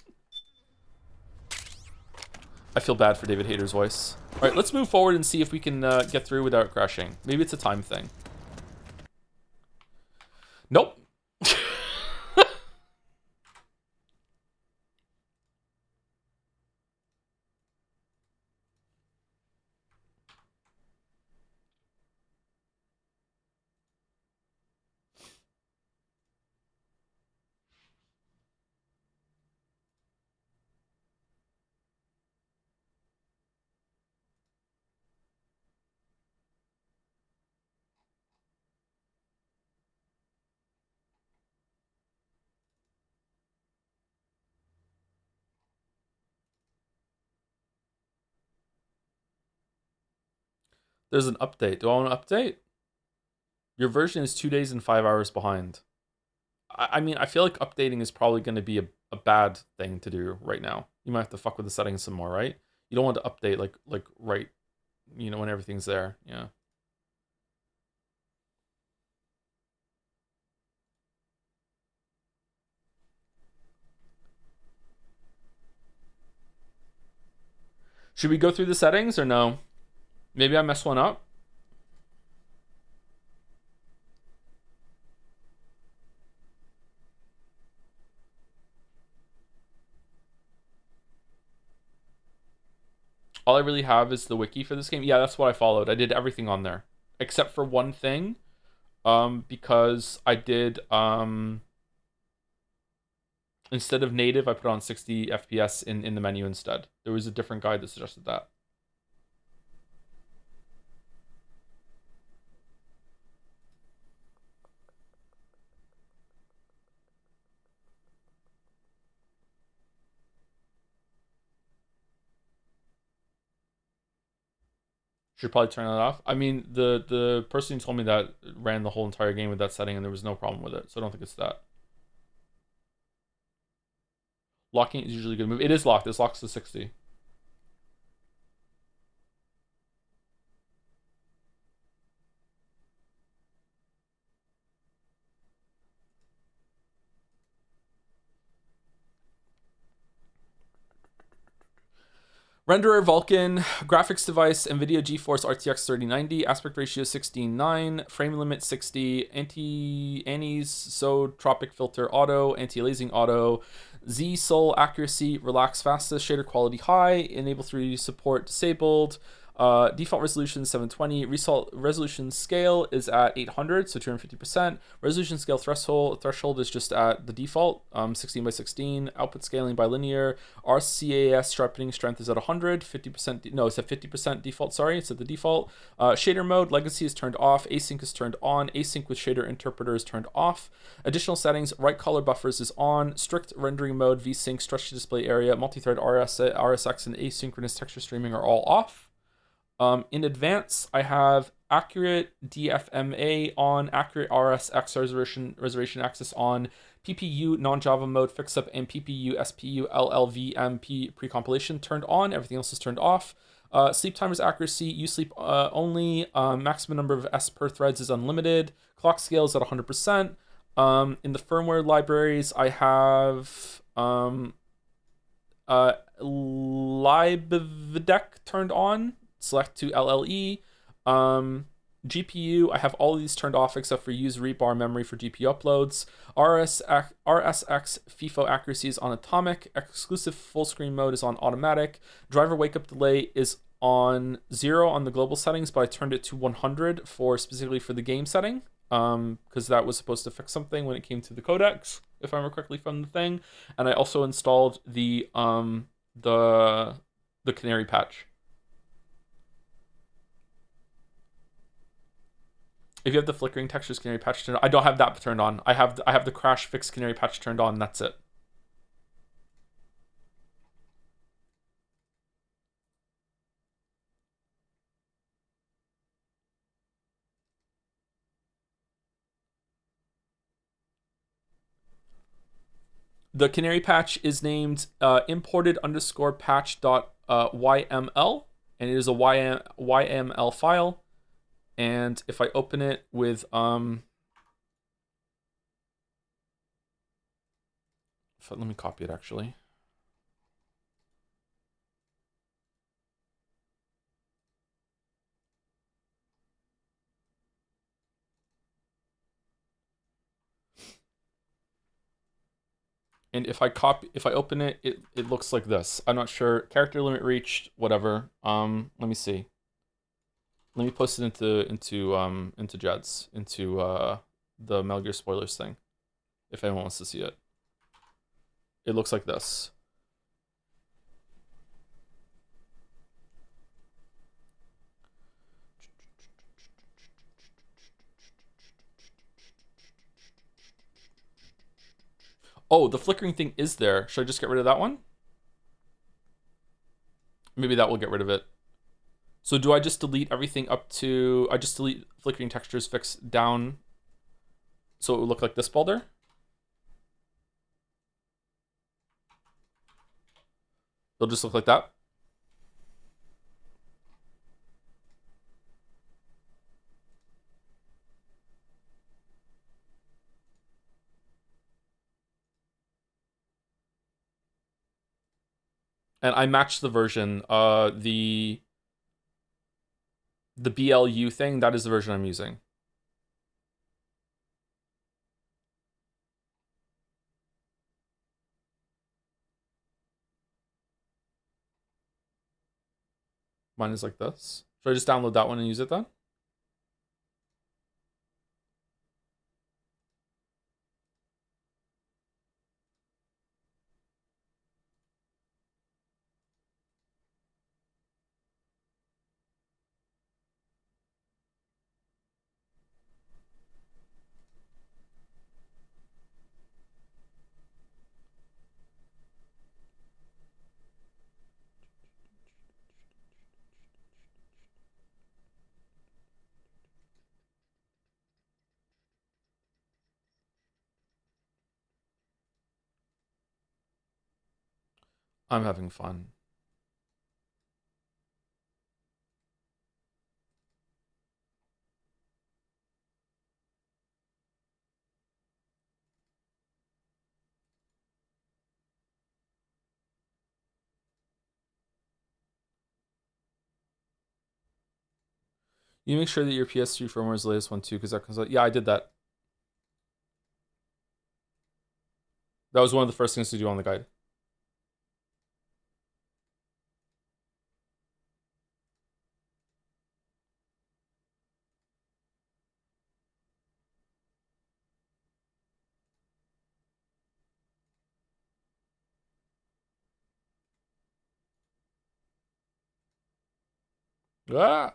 I feel bad for David Hayter's voice. All right, let's move forward and see if we can get through without crashing. Maybe it's a time thing. Nope. There's an update. Do I want to update? Your version is 2 days and 5 hours behind. I mean, I feel like updating is probably going to be a bad thing to do right now. You might have to fuck with the settings some more, right? You don't want to update like right, you know, when everything's there. Yeah. Should we go through the settings or no? Maybe I messed one up. All I really have is the wiki for this game. Yeah, that's what I followed. I did everything on there. except for one thing, because I did, instead of native, I put on 60 FPS in the menu instead. There was a different guide that suggested that. Should probably turn that off. I mean, the person who told me that ran the whole entire game with that setting, and there was no problem with it. So I don't think it's that. Locking is usually a good move. It is locked. This locks to 60. Renderer Vulkan, graphics device NVIDIA GeForce RTX 3090, aspect ratio 16:9, frame limit 60, anisotropic filter auto, anti-aliasing auto, Z Sol accuracy, relax fastest, shader quality high, enable 3D support disabled, default resolution 720, resolution scale is at 800, so 250%. Resolution scale threshold is just at the default, 16 by 16. Output scaling by linear. RCAS sharpening strength is at 100, 50%. No, it's at 50% default. Sorry, it's at the default. Shader mode legacy is turned off. Async is turned on. Async with shader interpreter is turned off. Additional settings: right color buffers is on. Strict rendering mode, VSync, stretch to display area, multi-thread RSX, and asynchronous texture streaming are all off. In advance, I have accurate DFMA on, accurate RSX reservation access on, PPU non-Java mode fix-up, and PPU SPU LLVM pre-compilation turned on. Everything else is turned off. Sleep timer's accuracy, use sleep only. Maximum number of S per threads is unlimited. Clock scale is at 100%. In the firmware libraries, I have libvidec turned on. Select to LLE. GPU, I have all of these turned off except for use rebar memory for GPU uploads. RSX FIFO accuracy is on atomic. Exclusive full screen mode is on automatic. Driver wake up delay is on 0 on the global settings, but I turned it to 100 specifically for the game setting, because that was supposed to fix something when it came to the codecs, if I remember correctly from the thing. And I also installed the canary patch. If you have the flickering textures canary patch turned on, I don't have that turned on. I have the crash fix canary patch turned on. That's it. The canary patch is named imported underscore patch dot YML, and it is a YML file. And if I open it with let me copy it actually. And if I open it, it looks like this. I'm not sure. Character limit reached, whatever. Let me see. Let me post it into Jeds, into the Metal Gear spoilers thing, if anyone wants to see it. It looks like this. Oh, the flickering thing is there. Should I just get rid of that one? Maybe that will get rid of it. So do I just delete everything up to... I just delete flickering textures fix down so it would look like this boulder? It'll just look like that. And I matched the version, the BLU thing, that is the version I'm using. Mine is like this. Should I just download that one and use it then? I'm having fun. You make sure that your PS3 firmware is the latest one too, because that comes out. Yeah, I did that. That was one of the first things to do on the guide. Ah!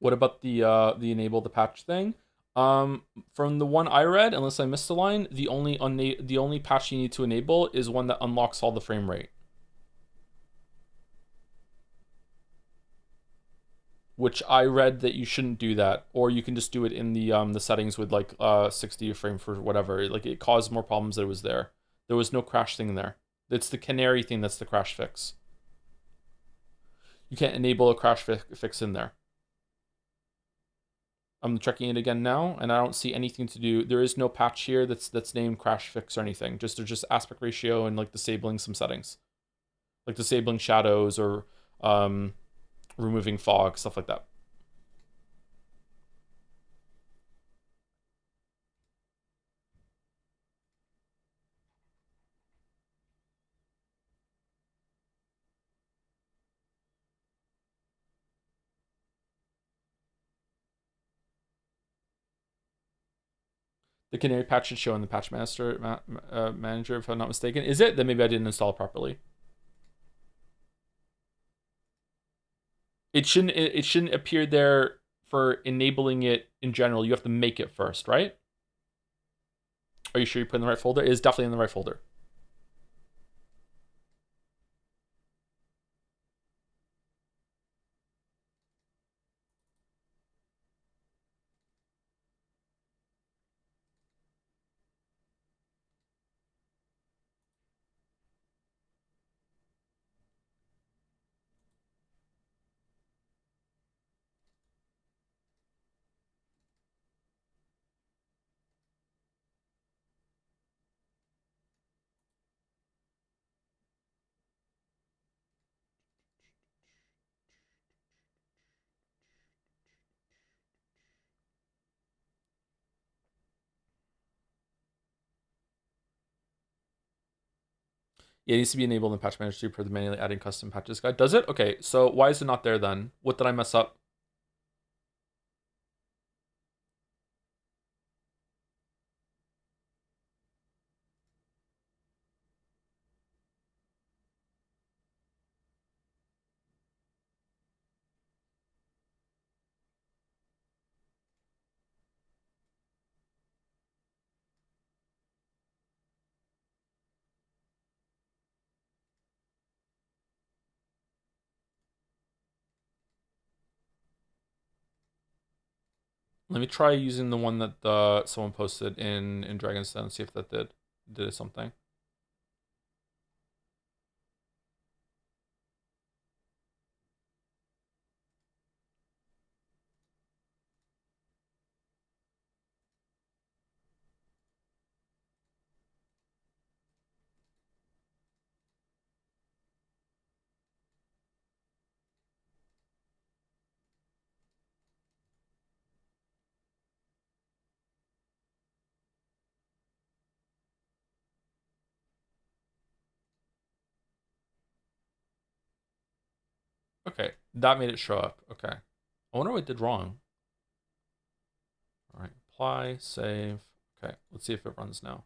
What about the enable the patch thing? From the one I read, unless I missed a line, the only patch you need to enable is one that unlocks all the frame rate. Which I read that you shouldn't do that, or you can just do it in the settings with like 60 frame for whatever. Like it caused more problems that it was there. There was no crash thing there. It's the canary thing that's the crash fix. You can't enable a crash fix in there. I'm checking it again now, and I don't see anything to do. There is no patch here that's named crash fix or anything. There's just aspect ratio and like disabling some settings, like disabling shadows or removing fog, stuff like that. The canary patch should show in the patch master manager, if I'm not mistaken. Is it? Then maybe I didn't install it properly. It shouldn't appear there for enabling it in general. You have to make it first, right? Are you sure you put in the right folder? It is definitely in the right folder. Yeah, it needs to be enabled in patch manager per the manually adding custom patches guide. Does it? Okay, so why is it not there then? What did I mess up? Let me try using the one that someone posted in Dragon's Den and see if that did something. Okay, that made it show up. Okay. I wonder what it did wrong. All right, apply, save. Okay, let's see if it runs now.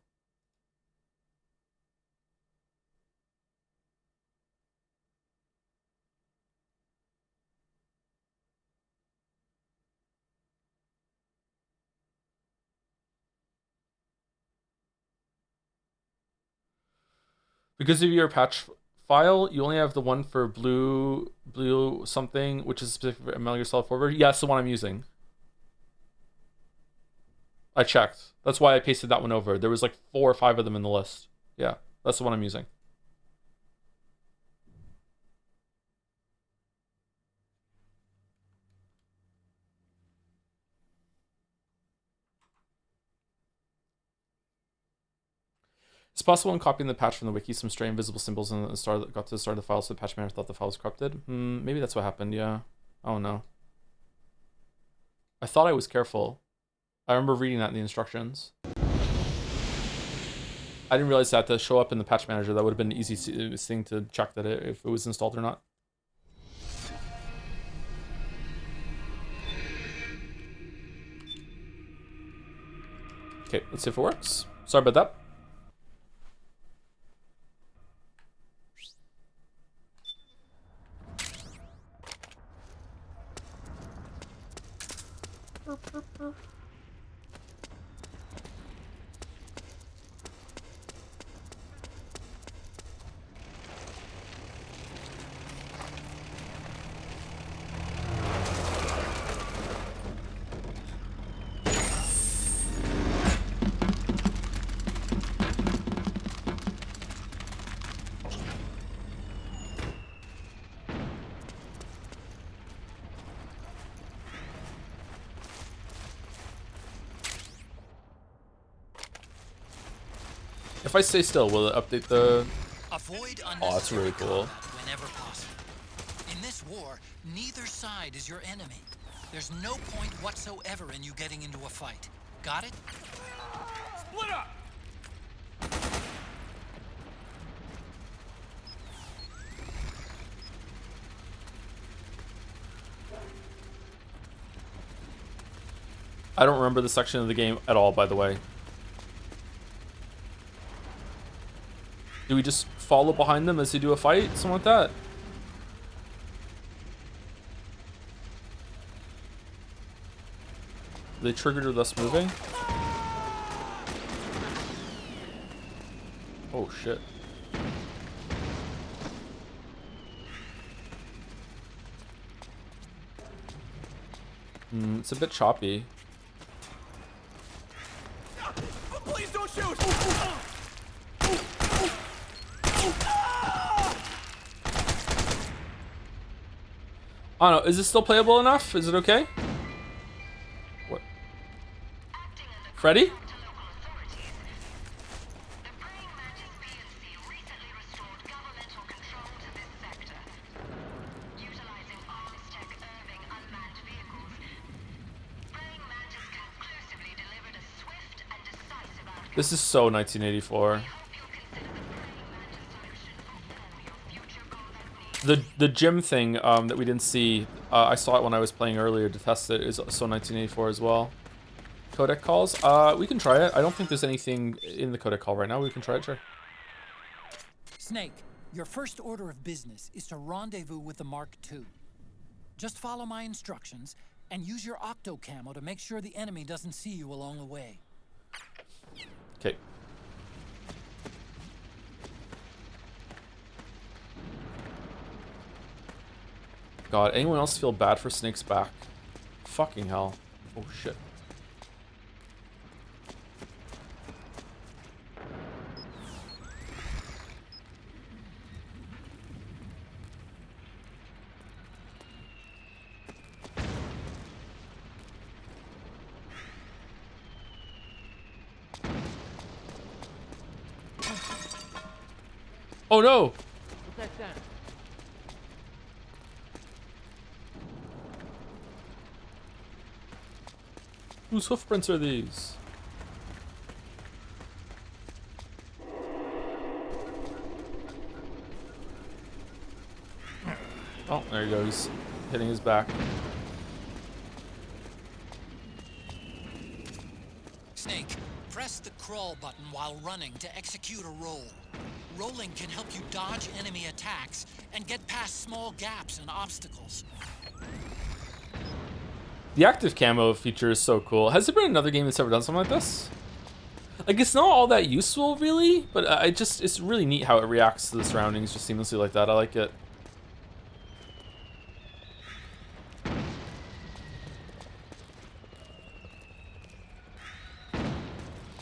Because of your patch file, you only have the one for blue something, which is specific for Metal Gear Solid 4 version. Yeah, that's the one I'm using. I checked. That's why I pasted that one over. There was like 4 or 5 of them in the list. Yeah, that's the one I'm using. It's possible in copying the patch from the wiki, some stray invisible symbols in the start that got to the start of the file, so the patch manager thought the file was corrupted. Maybe that's what happened, yeah. I don't know. I thought I was careful. I remember reading that in the instructions. I didn't realize that to show up in the patch manager. That would have been an easy thing to check that if it was installed or not. Okay, let's see if it works. Sorry about that. If I stay still, will it update the... Oh, that's really cool. Whenever possible. In this war, neither side is your enemy. There's no point whatsoever in you getting into a fight. Got it? Split up! I don't remember the section of the game at all, by the way. Do we just follow behind them as they do a fight? Something like that? They triggered with us moving? Oh shit. It's a bit choppy. Please don't shoot! I don't know, is this still playable enough? Is it okay? What? Freddy? This is so 1984. The gym thing that we didn't see, I saw it when I was playing earlier to test it, is so 1984 as well. Codec calls? We can try it. I don't think there's anything in the codec call right now. We can try it, sure. Snake, your first order of business is to rendezvous with the Mark II. Just follow my instructions and use your octo camo to make sure the enemy doesn't see you along the way. Okay. God, anyone else feel bad for Snake's back? Fucking hell. Oh shit. Oh no! Whose hoofprints are these? Oh, there he goes. Hitting his back. Snake, press the crawl button while running to execute a roll. Rolling can help you dodge enemy attacks and get past small gaps and obstacles. The active camo feature is so cool. Has there been another game that's ever done something like this? Like, it's not all that useful, really, but it's really neat how it reacts to the surroundings just seamlessly like that. I like it.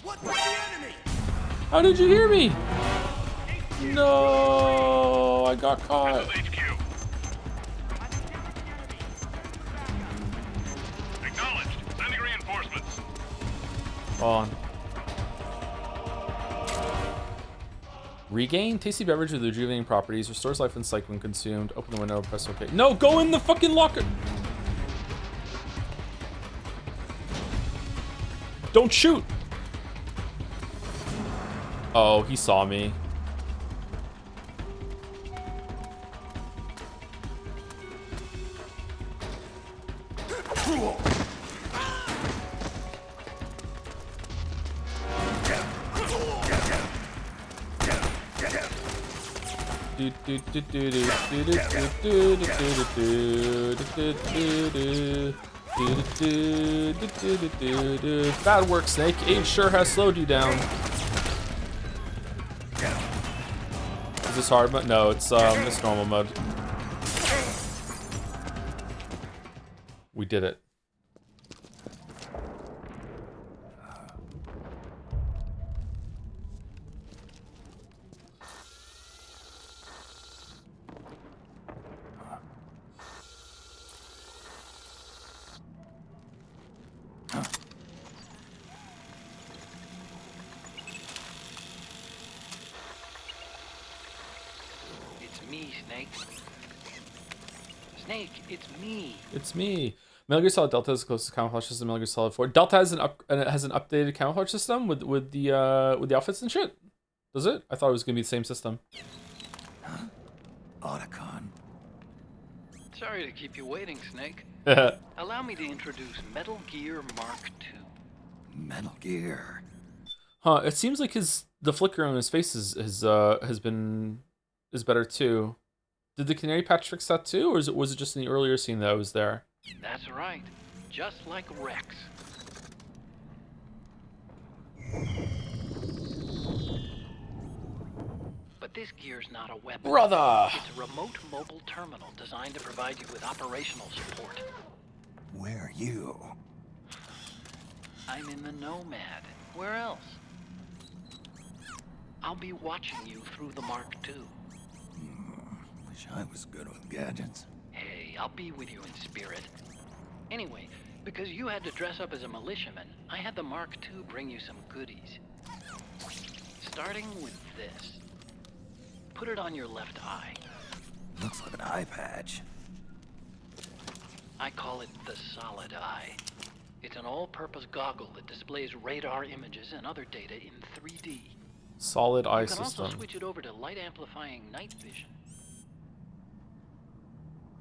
What was the enemy? How did you hear me? No, I got caught. Acknowledged. Sending reinforcements. On. Regain tasty beverage with rejuvenating properties. Restores life and psych when consumed. Open the window. Press OK. No, go in the fucking locker. Don't shoot. Oh, he saw me. Bad work, Snake. Age sure has slowed you down. Is this hard mode? No, it's normal mode. We did it. It's me. Metal Gear Solid Delta is the closest camouflage system to Metal Gear Solid 4. Delta has an updated camouflage system with the outfits and shit. Does it? I thought it was gonna be the same system. Huh? Otacon. Sorry to keep you waiting, Snake. Allow me to introduce Metal Gear Mark II. Metal Gear. Huh? It seems like the flicker on his face is better too. Did the canary patch fix that too, or was it just in the earlier scene that I was there? That's right. Just like Rex. But this gear's not a weapon. Brother! It's a remote mobile terminal designed to provide you with operational support. Where are you? I'm in the Nomad. Where else? I'll be watching you through the Mark II. Wish I was good with gadgets. Hey, I'll be with you in spirit. Anyway, because you had to dress up as a militiaman, I had the Mark II bring you some goodies. Starting with this. Put it on your left eye. Looks like an eye patch. I call it the Solid Eye. It's an all-purpose goggle that displays radar images and other data in 3D. Solid eye system. You can also switch it over to light-amplifying night vision.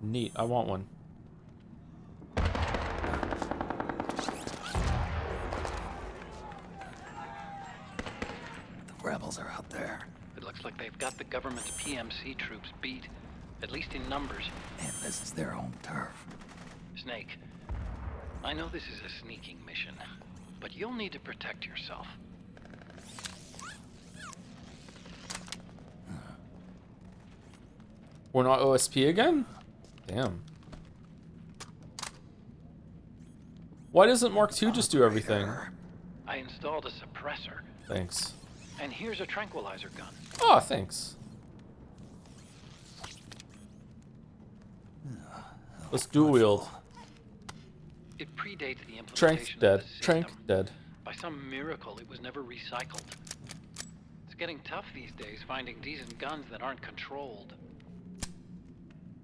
Neat, I want one. The rebels are out there. It looks like they've got the government's PMC troops beat, at least in numbers. And this is their home turf. Snake, I know this is a sneaking mission, but you'll need to protect yourself. We're not OSP again? Damn. Why doesn't Mark II just do everything? I installed a suppressor. Thanks. And here's a tranquilizer gun. Oh, thanks. Let's dual wield. It predates the implementation Trank of dead. the system. Trank dead. By some miracle, it was never recycled. It's getting tough these days finding decent guns that aren't controlled.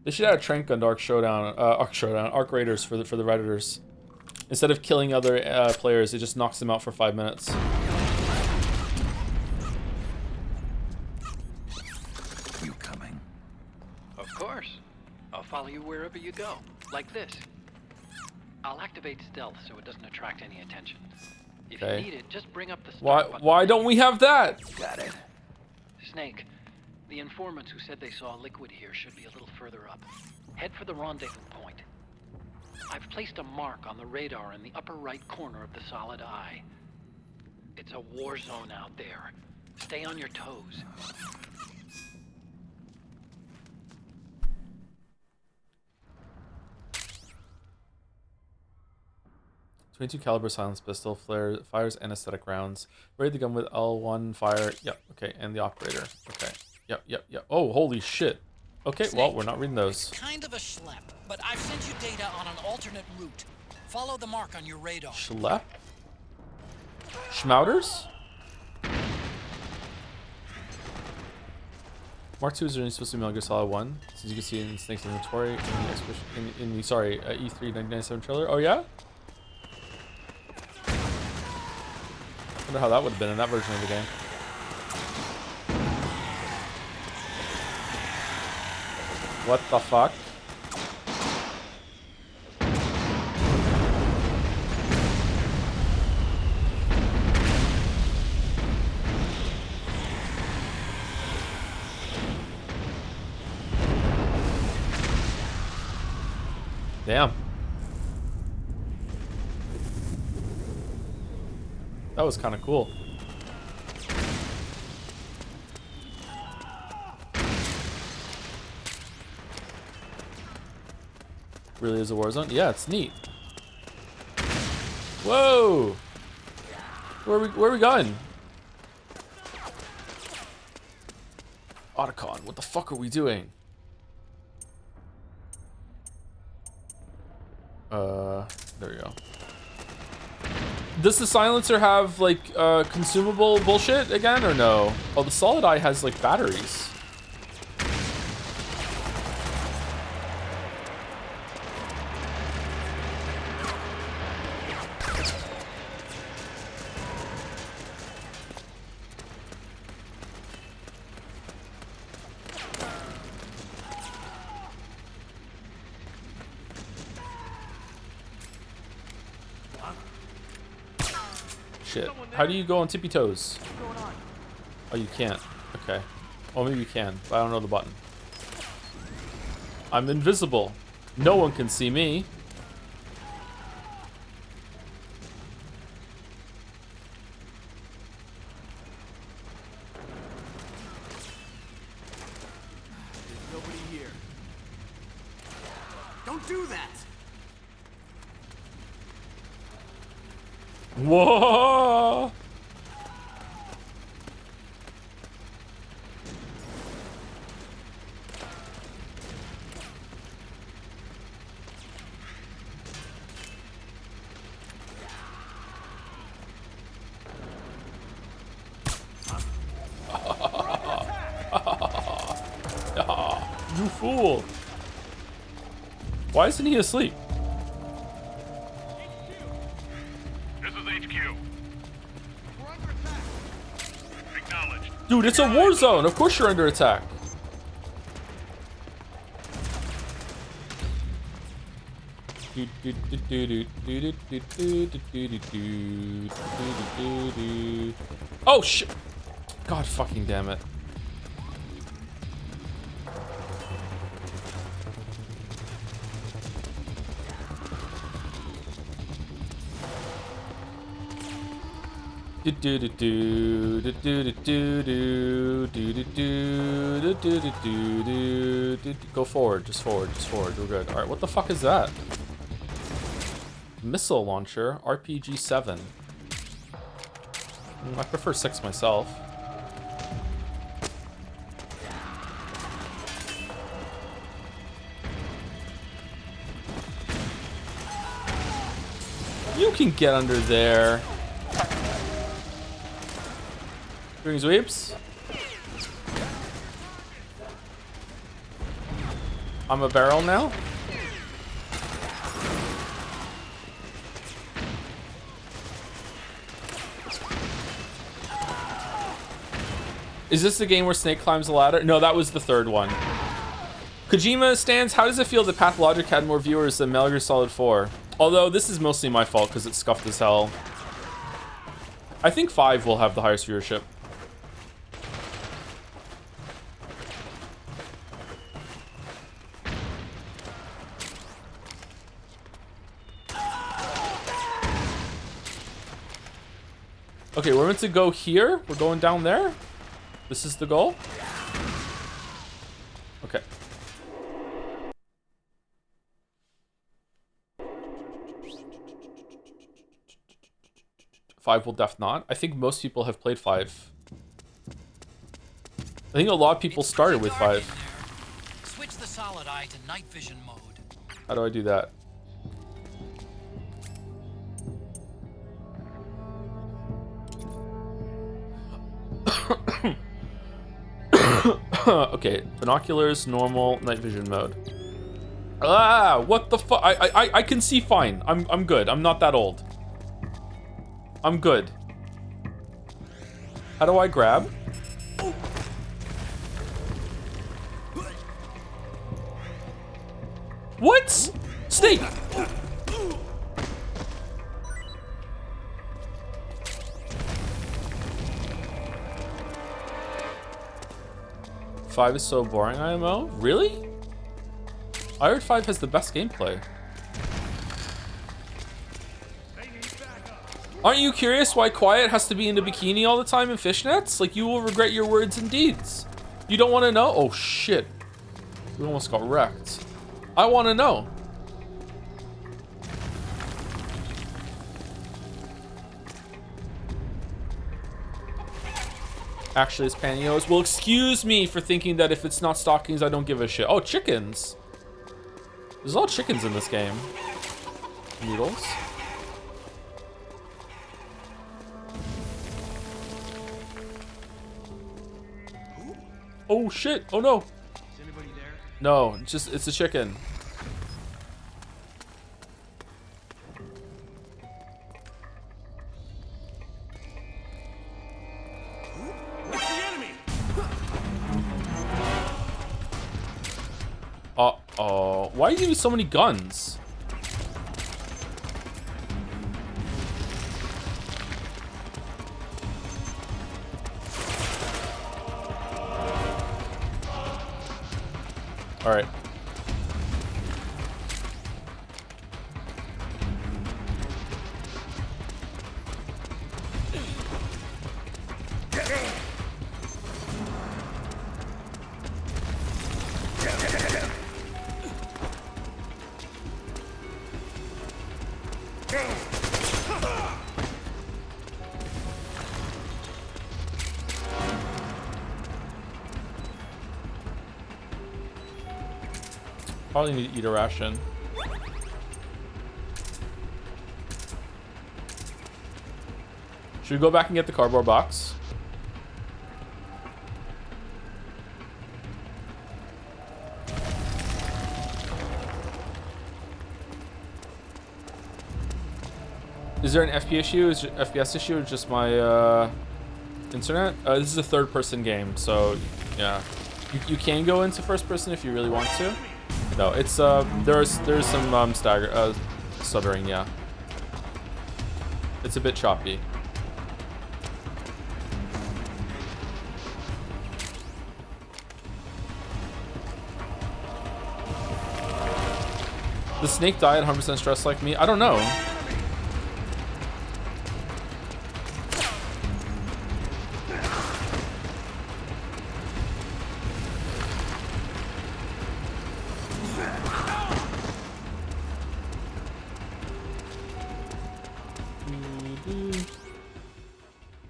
They should add a trank gun to Arc Raiders for the Redditors. Instead of killing other players, it just knocks them out for 5 minutes. You coming? Of course. I'll follow you wherever you go, like this. I'll activate stealth so it doesn't attract any attention. If you need it, just bring up the start button. Why don't we have that? Got it. Snake, the informants who said they saw liquid here should be a little further up. Head for the rendezvous point. I've placed a mark on the radar in the upper right corner of the Solid Eye. It's a war zone out there. Stay on your toes. 22 caliber silence pistol, flare, fires anesthetic rounds. Ready the gun with L1 fire. Yep, okay, and the operator. Okay, yep. Oh, holy shit. Okay, Snake, well, we're not reading those. It's kind of a schlep, but I've sent you data on an alternate route. Follow the mark on your radar. Schlep? Schmouters? Mark 2 is only supposed to be Metal Gear Solid 1, since you can see it in Snake's inventory in the E3 1997 trailer. Oh yeah? Wonder how that would have been in that version of the game. What the fuck? Damn. That was kind of cool. Really is a war zone? Yeah, it's neat. Whoa! Where are we going? Otacon, what the fuck are we doing? There we go. Does the silencer have like consumable bullshit again or no? Oh, the Solid Eye has like batteries. Shit. How do you go on tippy toes? Oh, you can't. Okay. Well, maybe you can, but I don't know the button. I'm invisible. No one can see me. There's nobody here. Don't do that! Whoa! You fool! Why isn't he asleep? This is HQ. We're under attack. Acknowledged. Dude, it's a war zone. Of course you're under attack. Oh shit! God fucking damn it. Go forward, just forward, just forward. We're good. All right, what the fuck is that? Missile launcher, RPG 7. I prefer 6 myself. You can get under there. Doing sweeps. I'm a barrel now. Is this the game where Snake climbs the ladder? No, that was the third one. Kojima stands. How does it feel that Pathologic had more viewers than Metal Gear Solid 4? Although this is mostly my fault because it's scuffed as hell. I think 5 will have the highest viewership. Okay, we're meant to go here. We're going down there. This is the goal. Okay. Five will def not. I think most people have played 5. I think a lot of people started with 5. Switch the solid eye to night vision mode. How do I do that? Okay, binoculars, normal, night vision mode. Ah, what the fuck? I can see fine. I'm good. I'm not that old. I'm good. How do I grab? What? Snake! Five is so boring, IMO? Really? I heard 5 has the best gameplay. Aren't you curious why Quiet has to be in a bikini all the time in fishnets? Like, you will regret your words and deeds. You don't want to know? Oh, shit. We almost got wrecked. I want to know. Actually, it's pantyhose. Well, excuse me for thinking that if it's not stockings, I don't give a shit. Oh, chickens. There's a lot of chickens in this game. Noodles. Oh shit! Oh no! Is anybody there? No, it's a chicken. It's the enemy. Uh-oh. Why are you using so many guns? All right. Probably need to eat a ration. Should we go back and get the cardboard box? Is there an FPS issue or just my internet? This is a third-person game, so yeah. You can go into first person if you really want to. No, it's there's some stuttering, yeah. It's a bit choppy. The snake die at 100% stress like me? I don't know.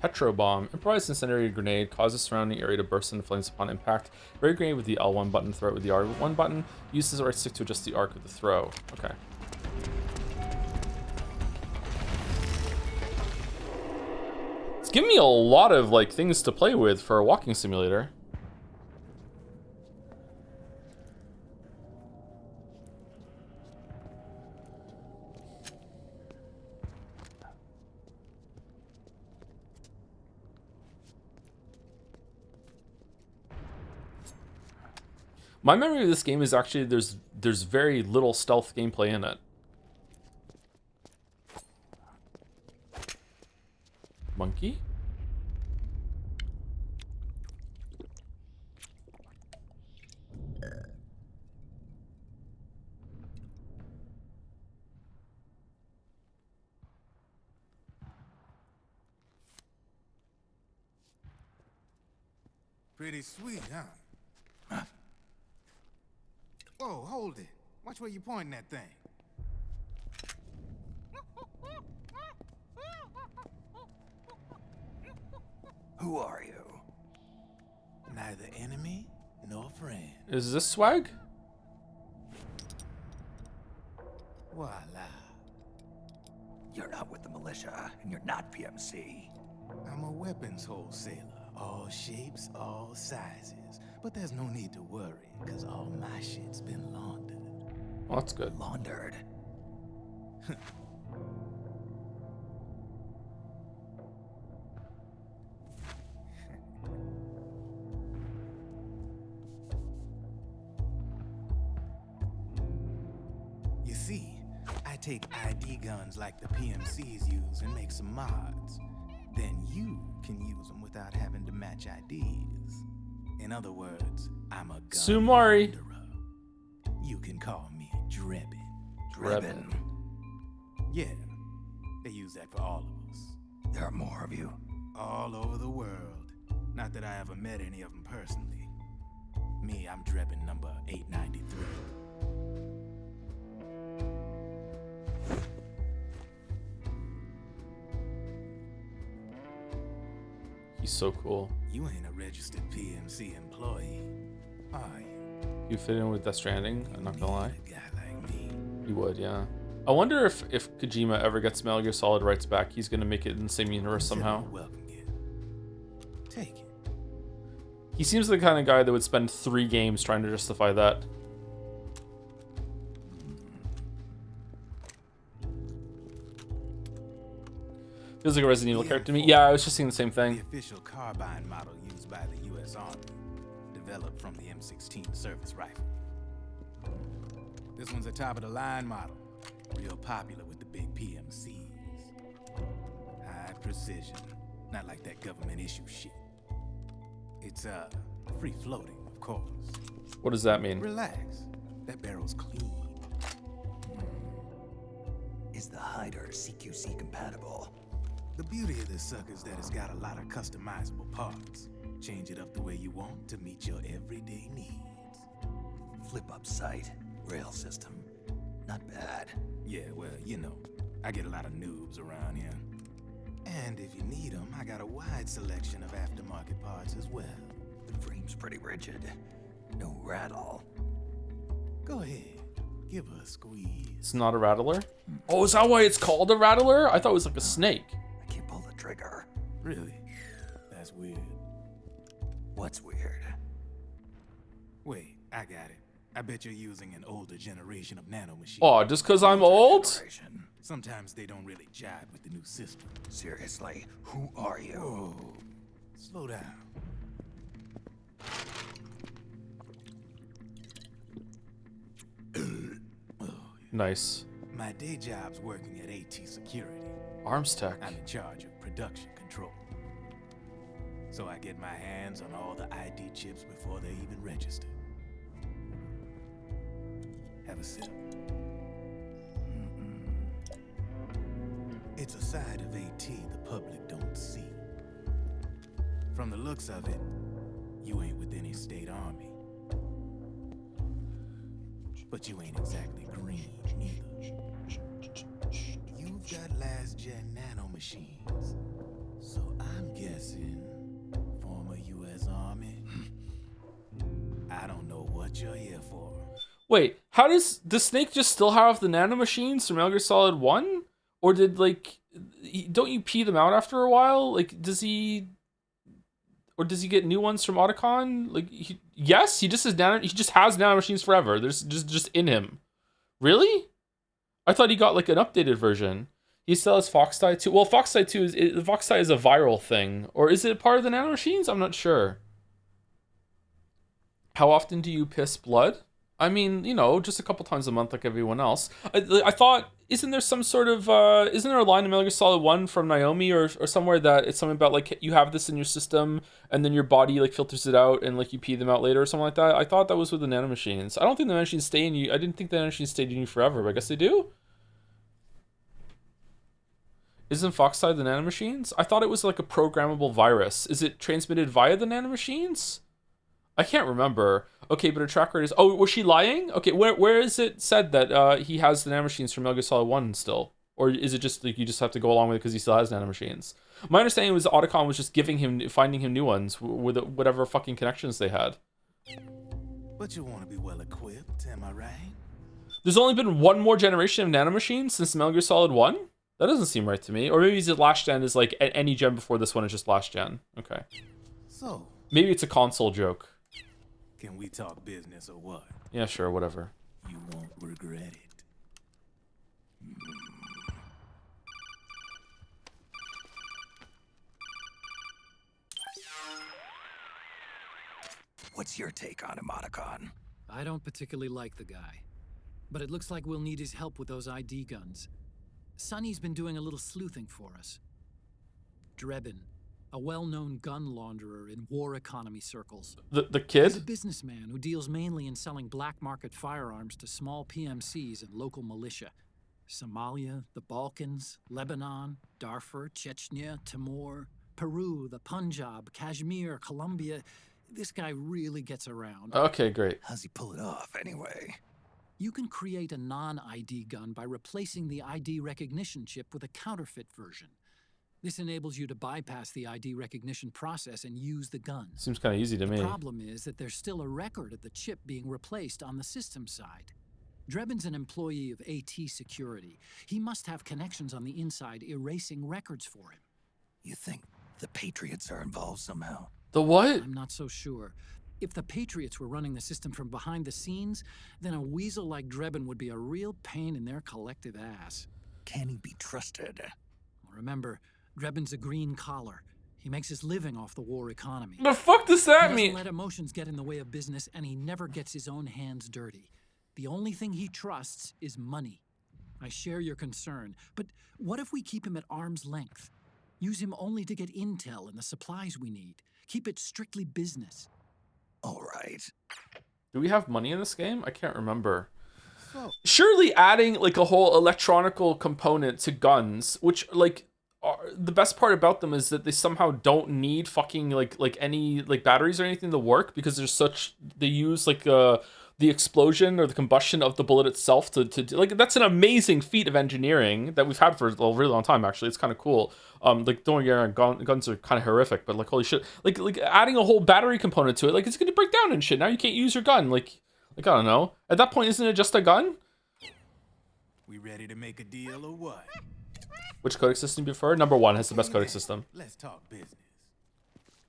Petro bomb. Improvised incendiary grenade causes surrounding area to burst into flames upon impact. Very grenade with the L1 button, throw it with the R1 button. Uses the right stick to adjust the arc of the throw. Okay. It's giving me a lot of like things to play with for a walking simulator. My memory of this game is actually there's very little stealth gameplay in it. Monkey? Pretty sweet, huh? Whoa, hold it. Watch where you pointing that thing. Who are you? Neither enemy nor friend. Is this swag? Voila. You're not with the militia, and you're not PMC. I'm a weapons wholesaler. All shapes, all sizes. But there's no need to worry, because all my shit's been laundered. Well, that's good. Laundered? You see, I take ID guns like the PMCs use and make some mods. Then you can use them without having to match IDs. In other words, I'm a gun Sumari. launderer. You can call me Drebin. Drebin. Yeah, they use that for all of us. There are more of you? All over the world. Not that I ever met any of them personally. Me, I'm Drebin number 893. He's so cool. You ain't a registered PMC employee, are you? You fit in with Death Stranding, I'm not gonna lie. A guy like me. You would, yeah. I wonder if Kojima ever gets Metal Gear Solid rights back, he's gonna make it in the same universe somehow. Welcome gift. Take it. He seems the kind of guy that would spend 3 games trying to justify that. Feels like a Resident Evil character to me. Yeah, I was just seeing the same thing. The official carbine model used by the U.S. Army, developed from the M16 service rifle. This one's a top-of-the-line model, real popular with the big PMCs. High precision, not like that government issue shit. It's free-floating, of course. What does that mean? Relax, that barrel's clean. Is the hider CQC compatible? The beauty of this sucker is that it's got a lot of customizable parts. Change it up the way you want to meet your everyday needs. Flip up sight, rail system. Not bad. Yeah, well, you know, I get a lot of noobs around here. And if you need them, I got a wide selection of aftermarket parts as well. The frame's pretty rigid. No rattle. Go ahead, give her a squeeze. It's not a rattler? Oh, is that why it's called a rattler? I thought it was like a snake. I can't pull the trigger. Really? That's weird. What's weird? Wait, I got it. I bet you're using an older generation of nanomachines. Oh, just because I'm old? Sometimes they don't really jive with the new system. Seriously, who are you? Whoa. Slow down. Nice. My day job's working at AT Security. Arms tech. I'm in charge of production control. So I get my hands on all the ID chips before they even register. Have a sip. It's a side of AT the public don't see. From the looks of it, you ain't with any state army. But you ain't exactly green either. You've got last-gen nanomachines. So I'm guessing former U.S. Army. I don't know what you're here for. Wait, how does the Snake just still have the nanomachines from Metal Gear Solid 1? Or did, like, don't you pee them out after a while? Like, does he... Or does he get new ones from Otacon? Like, yes, he just has nanomachines forever. There's just in him. Really? I thought he got like an updated version. He still has Foxdie 2. Well, Foxdie 2 Foxdie is a viral thing, or is it part of the nanomachines? I'm not sure. How often do you piss blood? I mean, you know, just a couple times a month like everyone else. I thought, isn't there some sort of, isn't there a line in Metal Gear Solid 1 from Naomi or somewhere that it's something about, like, you have this in your system and then your body, like, filters it out and, like, you pee them out later or something like that? I thought that was with the nanomachines. I don't think the nanomachines stay in you. I didn't think the nanomachines stayed in you forever, but I guess they do? Isn't Foxdie the nanomachines? I thought it was, like, a programmable virus. Is it transmitted via the nanomachines? I can't remember. Okay, but a track record is... Oh, was she lying? Okay, where is it said that he has the nanomachines from Metal Gear Solid 1 still? Or is it just like you just have to go along with it because he still has nanomachines? My understanding was Otacon was just finding him new ones with whatever fucking connections they had. But you want to be well equipped, am I right? There's only been one more generation of nanomachines since Metal Gear Solid 1? That doesn't seem right to me. Or maybe the last gen is like any gen before this one is just last gen. Okay. So, maybe it's a console joke. Can we talk business or what? Yeah, sure, whatever. You won't regret it. What's your take on him, Otacon? I don't particularly like the guy, but it looks like we'll need his help with those ID guns. Sonny's been doing a little sleuthing for us. Drebin, a well-known gun launderer in war economy circles. The kid? He's a businessman who deals mainly in selling black market firearms to small PMCs and local militia. Somalia, the Balkans, Lebanon, Darfur, Chechnya, Timor, Peru, the Punjab, Kashmir, Colombia. This guy really gets around. Okay, great. How's he pull it off, anyway? You can create a non-ID gun by replacing the ID recognition chip with a counterfeit version. This enables you to bypass the ID recognition process and use the gun. Seems kind of easy to me. The problem is that there's still a record of the chip being replaced on the system side. Drebin's an employee of AT Security. He must have connections on the inside erasing records for him. You think the Patriots are involved somehow? The what? I'm not so sure. If the Patriots were running the system from behind the scenes, then a weasel like Drebin would be a real pain in their collective ass. Can he be trusted? Remember, Drebin's a green collar. He makes his living off the war economy. The fuck does that He mean? doesn't let emotions get in the way of business, and he never gets his own hands dirty. The only thing he trusts is money. I share your concern, but what if we keep him at arm's length? Use him only to get intel and the supplies we need. Keep it strictly business. All right. Do we have money in this game? I can't remember. Surely adding like a whole electronical component to guns, which like the best part about them is that they somehow don't need fucking like any like batteries or anything to work, because there's such, they use like the explosion or the combustion of the bullet itself to like, that's an amazing feat of engineering that we've had for a really long time. Actually, it's kind of cool. Like, don't get me wrong, guns are kind of horrific, but like, holy shit, like adding a whole battery component to it, like it's gonna break down and shit. Now you can't use your gun. Like I don't know. At that point, isn't it just a gun? We ready to make a deal or what? Which codec system do you prefer? Number 1 has the best codec system. Let's talk business.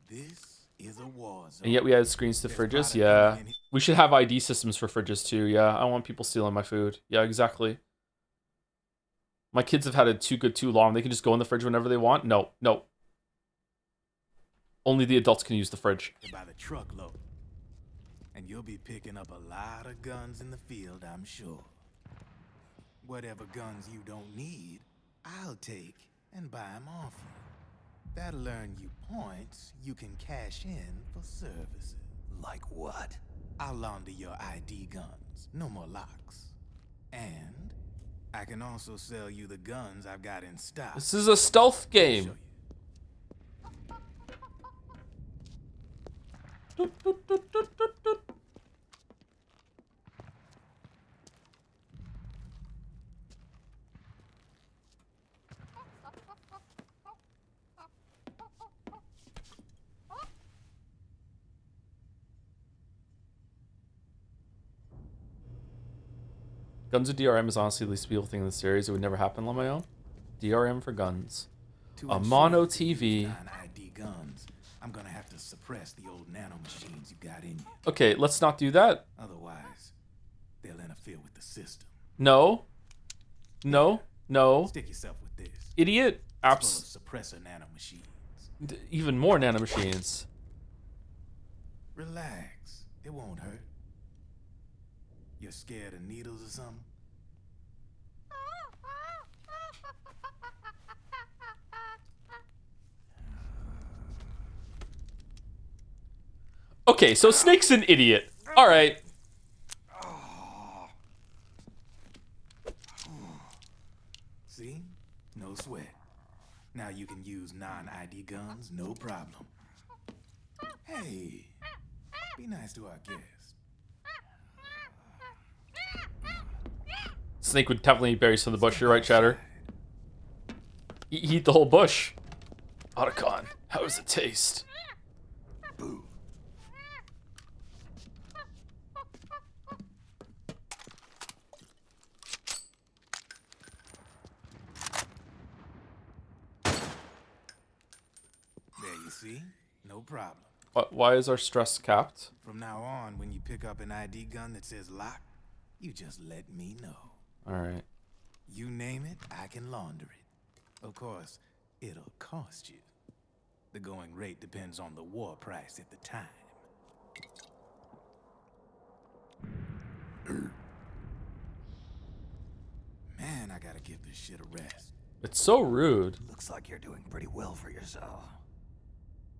This is a war zone. And yet we add screens to fridges. Yeah, we should have ID systems for fridges too. Yeah, I don't want people stealing my food. Yeah, exactly. My kids have had it too good too long. They can just go in the fridge whenever they want. No. Only the adults can use the fridge. By the truckload. And you'll be picking up a lot of guns in the field, I'm sure. Whatever guns you don't need, I'll take and buy them off you. That'll earn you points you can cash in for services. Like what? I'll launder your ID guns. No more locks. And I can also sell you the guns I've got in stock. This is a stealth game. Guns with DRM is honestly the least beautiful thing in the series. It would never happen, Lamayo. DRM for guns. A mono TV. ID guns, I'm gonna have to suppress the old nanomachines you got in you. Okay, let's not do that. Otherwise, they'll interfere with the system. No. Stick yourself with this. Idiot. It's full of suppressor nanomachines. Even more nanomachines. Relax. It won't hurt. You're scared of needles or something? Okay, so Snake's an idiot. All right. See? No sweat. Now you can use non-ID guns, no problem. Hey, Be nice to our guest. Snake would definitely bury some of the bush. You're right, Chatter. Eat the whole bush. Otacon, how does it taste? Boo. There you see, no problem. Why is our stress capped? From now on, when you pick up an ID gun that says lock, you just let me know. Alright. You name it, I can launder it. Of course, it'll cost you. The going rate depends on the war price at the time. Man, I gotta give this shit a rest. It's so rude. Looks like you're doing pretty well for yourself.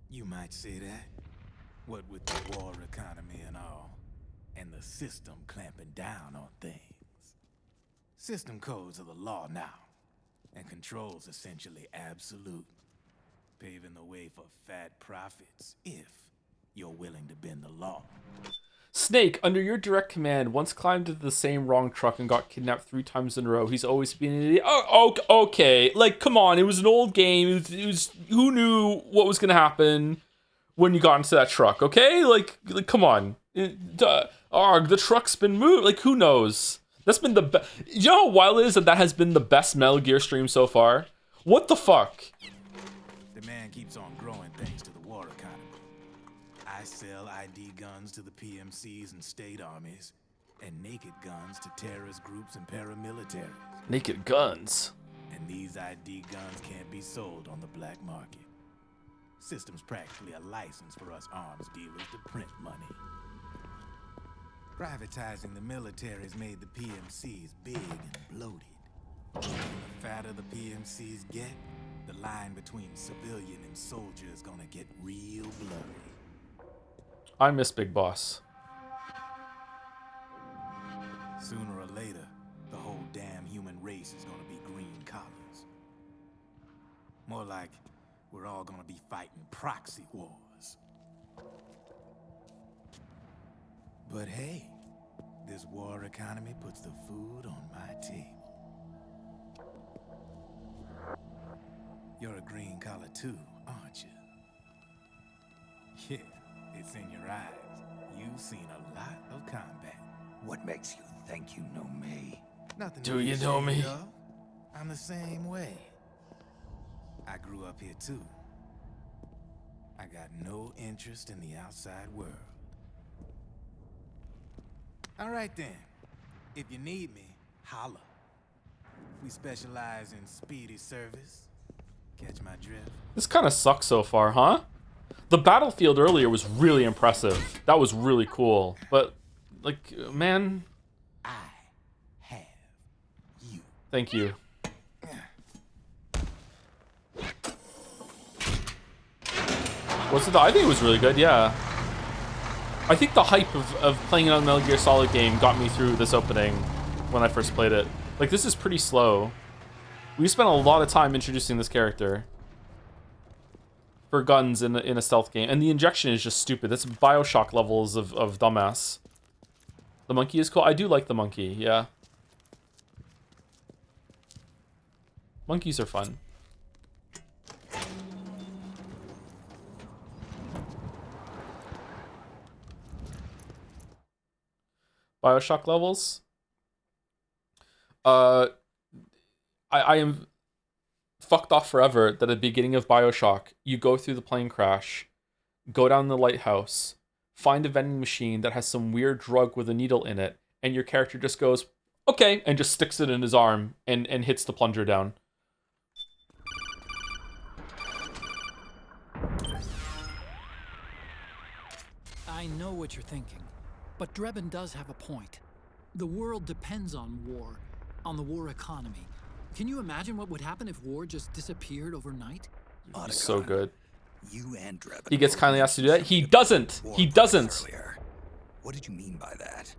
You might say that. What with the war economy and all, and the system clamping down on things. System codes are the law now, and control's essentially absolute, paving the way for fat profits if you're willing to bend the law. Snake, under your direct command, once climbed into the same wrong truck and got kidnapped 3 times in a row. He's always been an idiot. Oh, okay. Like, come on. It was an old game. It was who knew what was going to happen when you got into that truck, okay? Like come on. The truck's been moved. Like, who knows? That's been the best. You know how wild it is that has been the best Metal Gear stream so far? What the fuck? Demand keeps on growing thanks to the war economy. I sell ID guns to the PMCs and state armies, and naked guns to terrorist groups and paramilitaries. Naked guns? And these ID guns can't be sold on the black market. System's practically a license for us arms dealers to print money. Privatizing the military's made the PMCs big and bloated. And the fatter the PMCs get, the line between civilian and soldier is gonna get real blurry. I miss Big Boss. Sooner or later, the whole damn human race is gonna be green collars. More like we're all gonna be fighting proxy wars. But hey, this war economy puts the food on my table. You're a green collar too, aren't you? Yeah, it's in your eyes. You've seen a lot of combat. What makes you think you know me? Nothing. Do you know me? I'm the same way. I grew up here too. I got no interest in the outside world. All right then. If you need me, holla. We specialize in speedy service. Catch my drift? This kind of sucks so far, huh? The battlefield earlier was really impressive. That was really cool. But, like, man... I have you. Thank you. Was it? I think it was really good, yeah. I think the hype of playing another Metal Gear Solid game got me through this opening when I first played it. Like, this is pretty slow. We spent a lot of time introducing this character for guns in a stealth game. And the injection is just stupid. That's Bioshock levels of dumbass. The monkey is cool. I do like the monkey, yeah. Monkeys are fun. Bioshock levels. I am fucked off forever that at the beginning of Bioshock, you go through the plane crash, go down the lighthouse, find a vending machine that has some weird drug with a needle in it, and your character just goes, okay, and just sticks it in his arm and hits the plunger down. I know what you're thinking, but Drebin does have a point. The world depends on war, on the war economy. Can you imagine what would happen if war just disappeared overnight? He's so good. You and Drebin. He gets kindly asked to do that. He doesn't. He doesn't. What did you mean by that?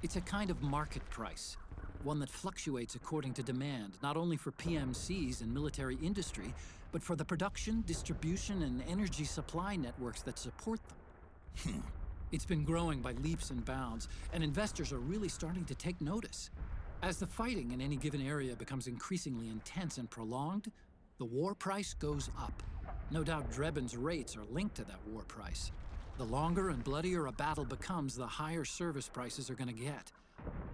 It's a kind of market price, one that fluctuates according to demand, not only for PMCs and military industry, but for the production, distribution, and energy supply networks that support them. It's been growing by leaps and bounds, and investors are really starting to take notice. As the fighting in any given area becomes increasingly intense and prolonged, the war price goes up. No doubt Drebin's rates are linked to that war price. The longer and bloodier a battle becomes, the higher service prices are going to get.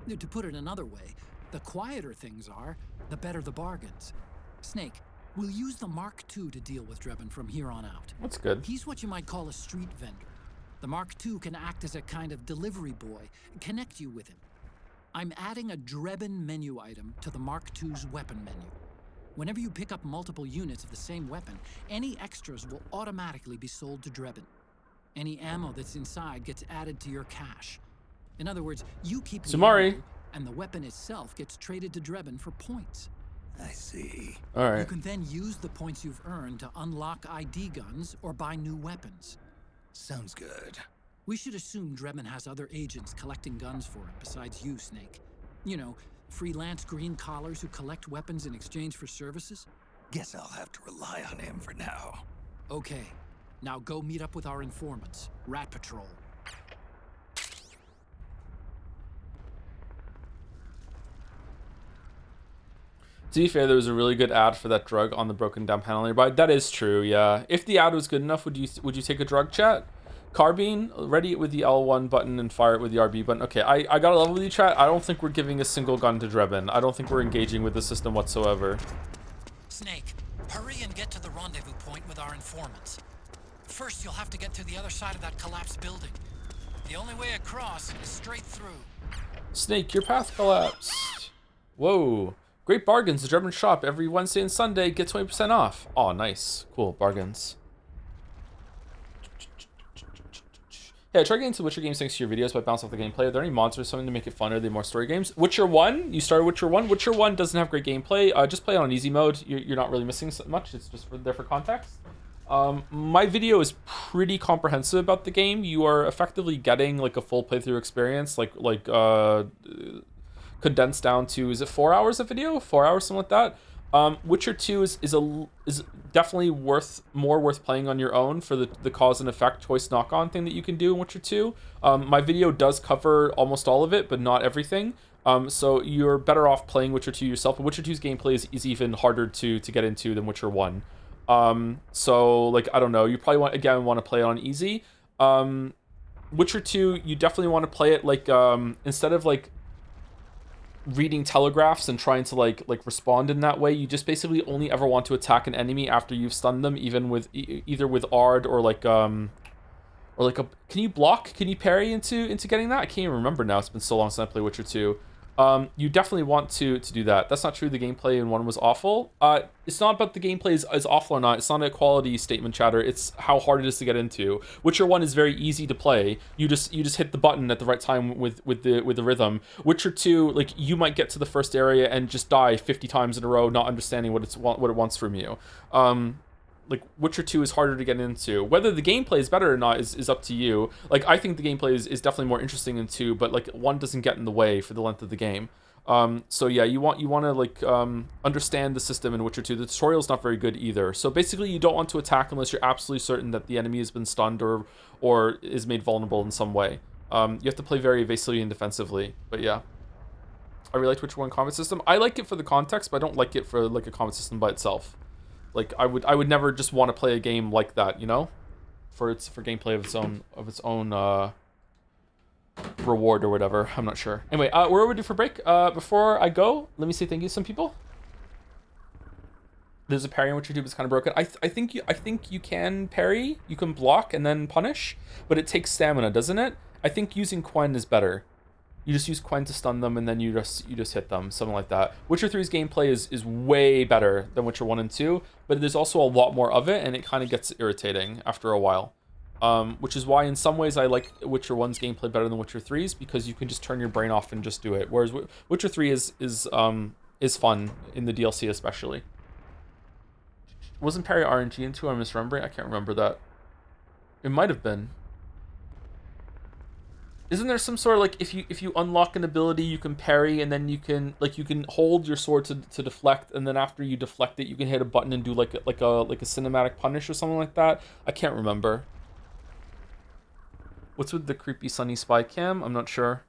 To put it another way, the quieter things are, the better the bargains. Snake, we'll use the Mark II to deal with Drebin from here on out. That's good. He's what you might call a street vendor. The Mark II can act as a kind of delivery boy, connect you with him. I'm adding a Drebin menu item to the Mark II's weapon menu. Whenever you pick up multiple units of the same weapon, any extras will automatically be sold to Drebin. Any ammo that's inside gets added to your cache. In other words, you keep the ammo, and the weapon itself gets traded to Drebin for points. I see. All right. You can then use the points you've earned to unlock ID guns or buy new weapons. Sounds good. We should assume Drebin has other agents collecting guns for him besides you, Snake. You know, freelance green collars who collect weapons in exchange for services? Guess I'll have to rely on him for now. Okay. Now go meet up with our informants, Rat Patrol. To be fair, there was a really good ad for that drug on the broken down panel nearby. That is true, yeah. If the ad was good enough, would you take a drug, chat? Carbine, ready it with the L1 button and fire it with the RB button. Okay, I got a level with you, chat. I don't think we're giving a single gun to Drebin. I don't think we're engaging with the system whatsoever. Snake, hurry and get to the rendezvous point with our informants. First, you'll have to get to the other side of that collapsed building. The only way across is straight through. Snake, your path collapsed. Whoa. Great bargains. The Drebin shop every Wednesday and Sunday. Get 20% off. Oh, nice. Cool. Bargains. Yeah, I tried getting into Witcher games thanks to your videos, but I bounced off the gameplay. Are there any mods or something to make it fun? Or are they more story games? Witcher 1? You started Witcher 1? Witcher 1 doesn't have great gameplay. Just play it on easy mode. You're not really missing so much. It's just there for context. My video is pretty comprehensive about the game. You are effectively getting like a full playthrough experience, like condensed down to, is it 4 hours of video? 4 hours, something like that. Witcher 2 is definitely more worth playing on your own for the cause and effect choice knock-on thing that you can do in Witcher 2. My video does cover almost all of it, but not everything. So you're better off playing Witcher 2 yourself. But Witcher 2's gameplay is even harder to get into than Witcher 1. So like, I don't know, you probably want to play it on easy. Witcher 2, you definitely want to play it like instead of like reading telegraphs and trying to like respond in that way, you just basically only ever want to attack an enemy after you've stunned them, even with either with Ard or like can you block, can you parry into getting that? I can't even remember now, it's been so long since I played Witcher 2. You definitely want to do that. That's not true. The gameplay in 1 was awful. It's not about the gameplay is awful or not. It's not a quality statement, chatter. It's how hard it is to get into. Witcher 1 is very easy to play. You just hit the button at the right time with the rhythm. Witcher 2, like, you might get to the first area and just die 50 times in a row, not understanding what it wants from you. Like, Witcher 2 is harder to get into. Whether the gameplay is better or not is up to you. Like, I think the gameplay is definitely more interesting in 2, but, like, 1 doesn't get in the way for the length of the game. So, yeah, you want to, like, understand the system in Witcher 2. The tutorial's not very good either. So, basically, you don't want to attack unless you're absolutely certain that the enemy has been stunned or is made vulnerable in some way. You have to play very evasively and defensively. But, yeah. I really liked Witcher 1 combat system. I like it for the context, but I don't like it for, like, a combat system by itself. Like, I would never just want to play a game like that, you know, for gameplay of its own reward or whatever. I'm not sure. Anyway, we're overdue for break. Before I go, let me say thank you to some people. There's a parry on which your tube is kind of broken. I think you can parry, you can block and then punish, but it takes stamina, doesn't it? I think using Quen is better. You just use Quen to stun them, and then you just hit them, something like that. Witcher 3's gameplay is way better than Witcher 1 and 2, but there's also a lot more of it, and it kind of gets irritating after a while. Which is why in some ways I like Witcher 1's gameplay better than Witcher 3's, because you can just turn your brain off and just do it. Whereas Witcher 3 is fun in the DLC especially. Wasn't parry RNG in 2? I'm misremembering. I can't remember that. It might have been. Isn't there some sort of, like, if you unlock an ability, you can parry, and then you can hold your sword to deflect, and then after you deflect it, you can hit a button and do like a cinematic punish or something like that? I can't remember. What's with the creepy sunny spy cam? I'm not sure.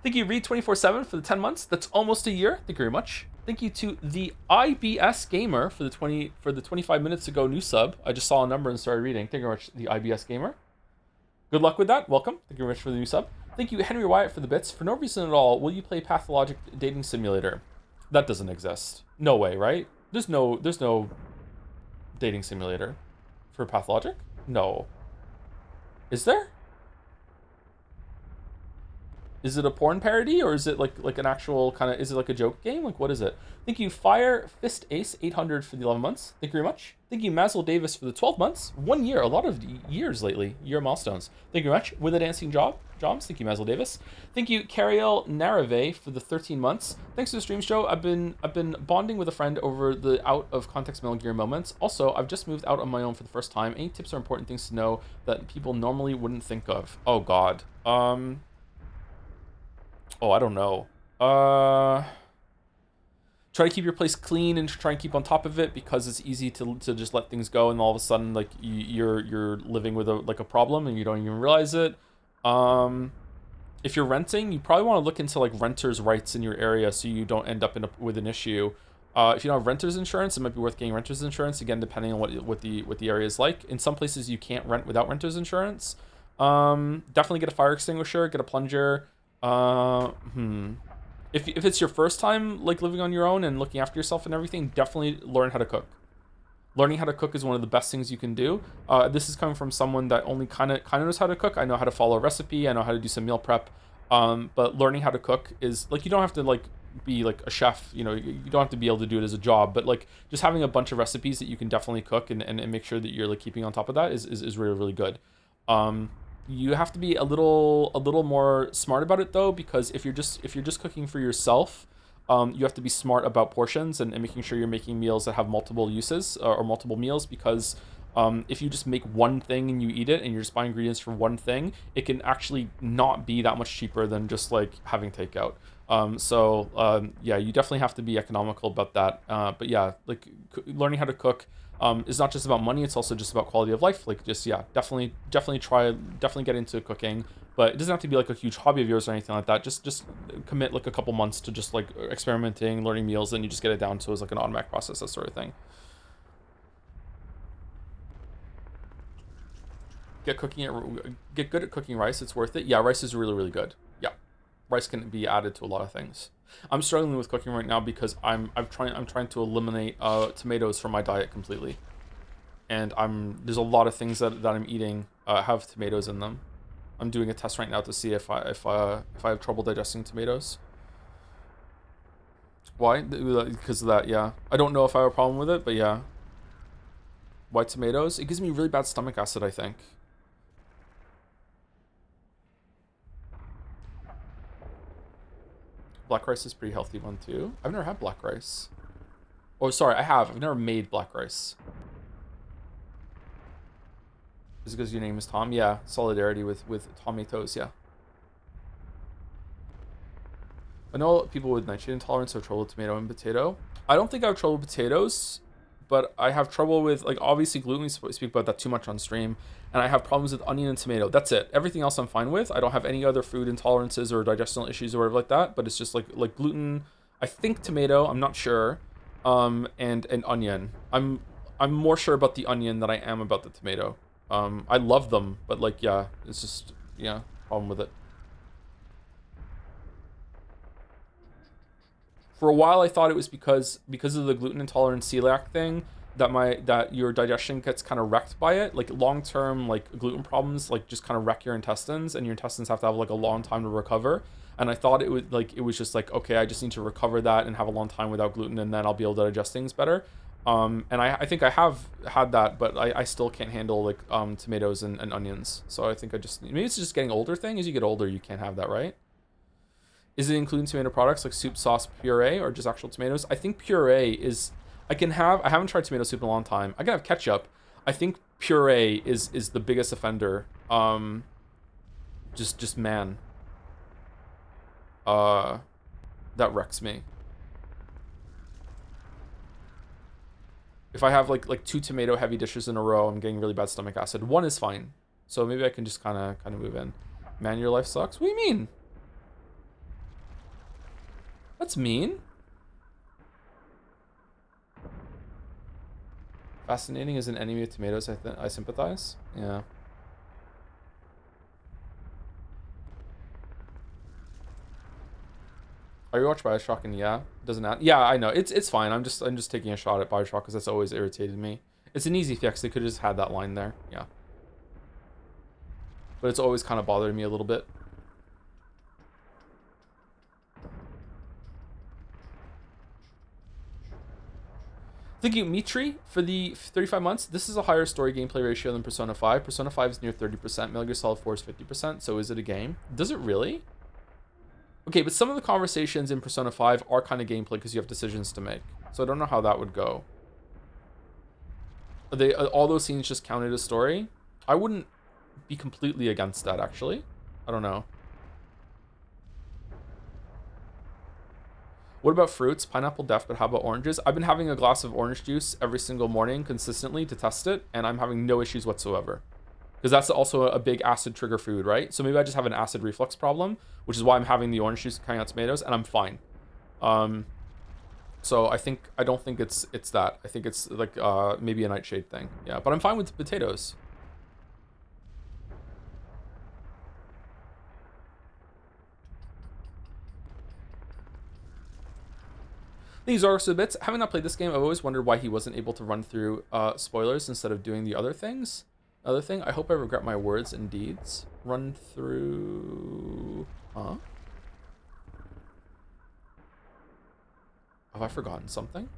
Thank you, Reed247 for the 10 months. That's almost a year. Thank you very much. Thank you to the IBS Gamer for the 25 minutes ago new sub. I just saw a number and started reading. Thank you very much, the IBS Gamer. Good luck with that. Welcome. Thank you very much for the new sub. Thank you, Henry Wyatt, for the bits. For no reason at all, will you play Pathologic Dating Simulator? That doesn't exist. No way, right? There's no dating simulator for Pathologic? No. Is there? Is it a porn parody, or is it like an actual kind of, is it like a joke game? Like, what is it? Thank you, Fire Fist Ace 800 for the 11 months. Thank you very much. Thank you, Mazel Davis for the 12 months. 1 year, a lot of years lately. Year milestones. Thank you very much. With a dancing job, Joms. Thank you, Mazel Davis. Thank you, Cariel Narave for the 13 months. Thanks to the stream show. I've been bonding with a friend over the out of context Metal Gear moments. Also, I've just moved out on my own for the first time. Any tips or important things to know that people normally wouldn't think of? Oh God. Oh, I don't know. Try to keep your place clean and try and keep on top of it, because it's easy to just let things go, and all of a sudden, like, you're living with a problem and you don't even realize it. If you're renting, you probably want to look into like renters' rights in your area so you don't end up with an issue. If you don't have renters insurance, it might be worth getting renters insurance, again, depending on what the area is like. In some places, you can't rent without renters insurance. Definitely get a fire extinguisher, get a plunger. If it's your first time like living on your own and looking after yourself and everything, definitely learn how to cook. Learning how to cook is one of the best things you can do. This is coming from someone that only kind of knows how to cook. I know how to follow a recipe. I know how to do some meal prep. But learning how to cook is like, you don't have to like be like a chef. You know, you don't have to be able to do it as a job. But like just having a bunch of recipes that you can definitely cook and make sure that you're like keeping on top of that is really, really good. You have to be a little more smart about it though, because if you're just cooking for yourself, you have to be smart about portions and making sure you're making meals that have multiple uses or multiple meals, because if you just make one thing and you eat it and you're just buying ingredients for one thing, it can actually not be that much cheaper than just like having takeout. Yeah, you definitely have to be economical about that. But yeah, like learning how to cook is not just about money, it's also just about quality of life. Like just, yeah, definitely get into cooking, but it doesn't have to be like a huge hobby of yours or anything like that. Just commit like a couple months to just like experimenting, learning meals, and you just get it down to as like an automatic process, that sort of thing. Get good at cooking rice. It's worth it. Yeah, rice is really, really good. Yeah, rice can be added to a lot of things. I'm struggling with cooking right now because I'm trying to eliminate tomatoes from my diet completely, and there's a lot of things that I'm eating have tomatoes in them. I'm doing a test right now to see if I have trouble digesting tomatoes. Why? Because of that, yeah. I don't know if I have a problem with it, but yeah. Why tomatoes? It gives me really bad stomach acid, I think. Black rice is pretty healthy one too. I've never had black rice. Oh, sorry, I have. I've never made black rice. Is it because your name is Tom? Yeah, solidarity with tomatoes, yeah. I know people with nitrogen intolerance have trouble with tomato and potato. I don't think I have trouble with potatoes, but I have trouble with, like, obviously gluten. We speak about that too much on stream. And I have problems with onion and tomato. That's it. Everything else I'm fine with. I don't have any other food intolerances or digestional issues or whatever like that. But it's just like gluten. I think tomato. I'm not sure. And onion. I'm more sure about the onion than I am about the tomato. I love them, but like, yeah, it's just, yeah, problem with it. For a while, I thought it was because of the gluten intolerant celiac thing that your digestion gets kind of wrecked by it. Like long-term like gluten problems like just kind of wreck your intestines, and your intestines have to have like a long time to recover. And I thought it was just like, okay, I just need to recover that and have a long time without gluten, and then I'll be able to digest things better. And I think I have had that, but I still can't handle like tomatoes and onions. So I think maybe it's just getting older thing. As you get older, you can't have that, right? Is it including tomato products like soup, sauce, puree, or just actual tomatoes? I think puree is... I haven't tried tomato soup in a long time. I can have ketchup. I think puree is the biggest offender. Just man. That wrecks me. If I have like 2 tomato heavy dishes in a row, I'm getting really bad stomach acid. 1 is fine. So maybe I can just kind of move in. Man, your life sucks. What do you mean? That's mean. Fascinating is an enemy of tomatoes. I sympathize. Yeah. Are you watch Bioshock? And yeah, doesn't that? Yeah, I know. It's fine. I'm just taking a shot at Bioshock because that's always irritated me. It's an easy fix. They could have just had that line there. Yeah. But it's always kind of bothered me a little bit. Thank you, Mitri, for the 35 months. This is a higher story gameplay ratio than Persona 5. Persona 5 is near 30%. Metal Gear Solid 4 is 50%. So is it a game? Does it really? Okay, but some of the conversations in Persona 5 are kind of gameplay because you have decisions to make. So I don't know how that would go. Are they all those scenes just counted as story? I wouldn't be completely against that, actually. I don't know. What about fruits? Pineapple def, but how about oranges? I've been having a glass of orange juice every single morning consistently to test it, and I'm having no issues whatsoever. Because that's also a big acid trigger food, right? So maybe I just have an acid reflux problem, which is why I'm having the orange juice carrying out tomatoes, and I'm fine. So I don't think it's that. I think it's like maybe a nightshade thing. Yeah, but I'm fine with potatoes. These are also bits. Having not played this game, I've always wondered why he wasn't able to run through spoilers instead of doing the other things. Other thing, I hope I regret my words and deeds. Run through... Huh? Have I forgotten something?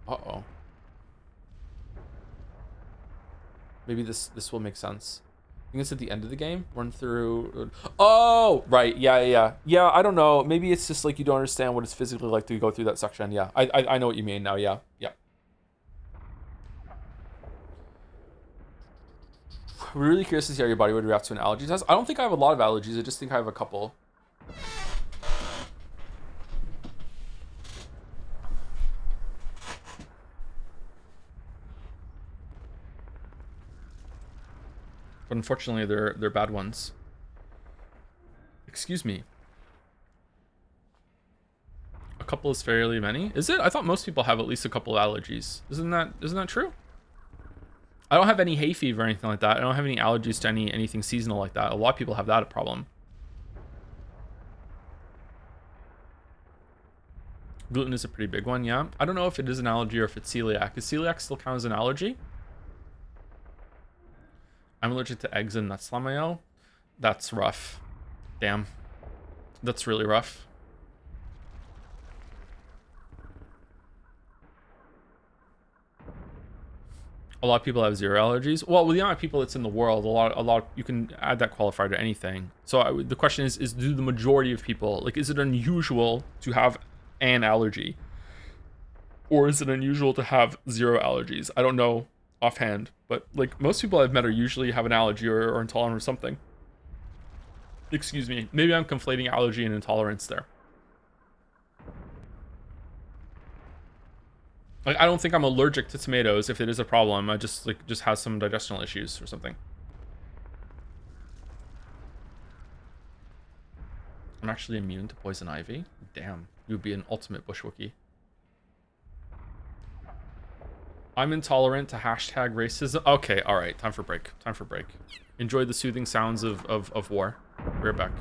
Uh-oh. Maybe this will make sense. I think it's at the end of the game. Run through... Oh! Right, yeah. Yeah, I don't know. Maybe it's just like you don't understand what it's physically like to go through that section. Yeah, I know what you mean now, yeah. We're really curious to see how your body would react to an allergy test. I don't think I have a lot of allergies. I just think I have a couple. But unfortunately, they're bad ones. Excuse me. A couple is fairly many. Is it? I thought most people have at least a couple allergies. Isn't that true? I don't have any hay fever or anything like that. I don't have any allergies to anything seasonal like that. A lot of people have that problem. Gluten is a pretty big one, yeah. I don't know if it is an allergy or if it's celiac. Is celiac still count as an allergy? I'm allergic to eggs and nuts, Lamayo. That's rough. Damn. That's really rough. A lot of people have zero allergies. Well, with the amount of people that's in the world, a lot you can add that qualifier to anything. So the question is do the majority of people, like, is it unusual to have an allergy? Or is it unusual to have zero allergies? I don't know offhand, but like most people I've met are usually have an allergy or intolerant or something. Excuse me. Maybe I'm conflating allergy and intolerance there. Like, I don't think I'm allergic to tomatoes. If it is a problem, I just has some digestional issues or something. I'm actually immune to poison ivy. Damn, you would be an ultimate bushwookie. I'm intolerant to hashtag racism. Okay, all right, time for break. Time for break. Enjoy the soothing sounds of war. We're back.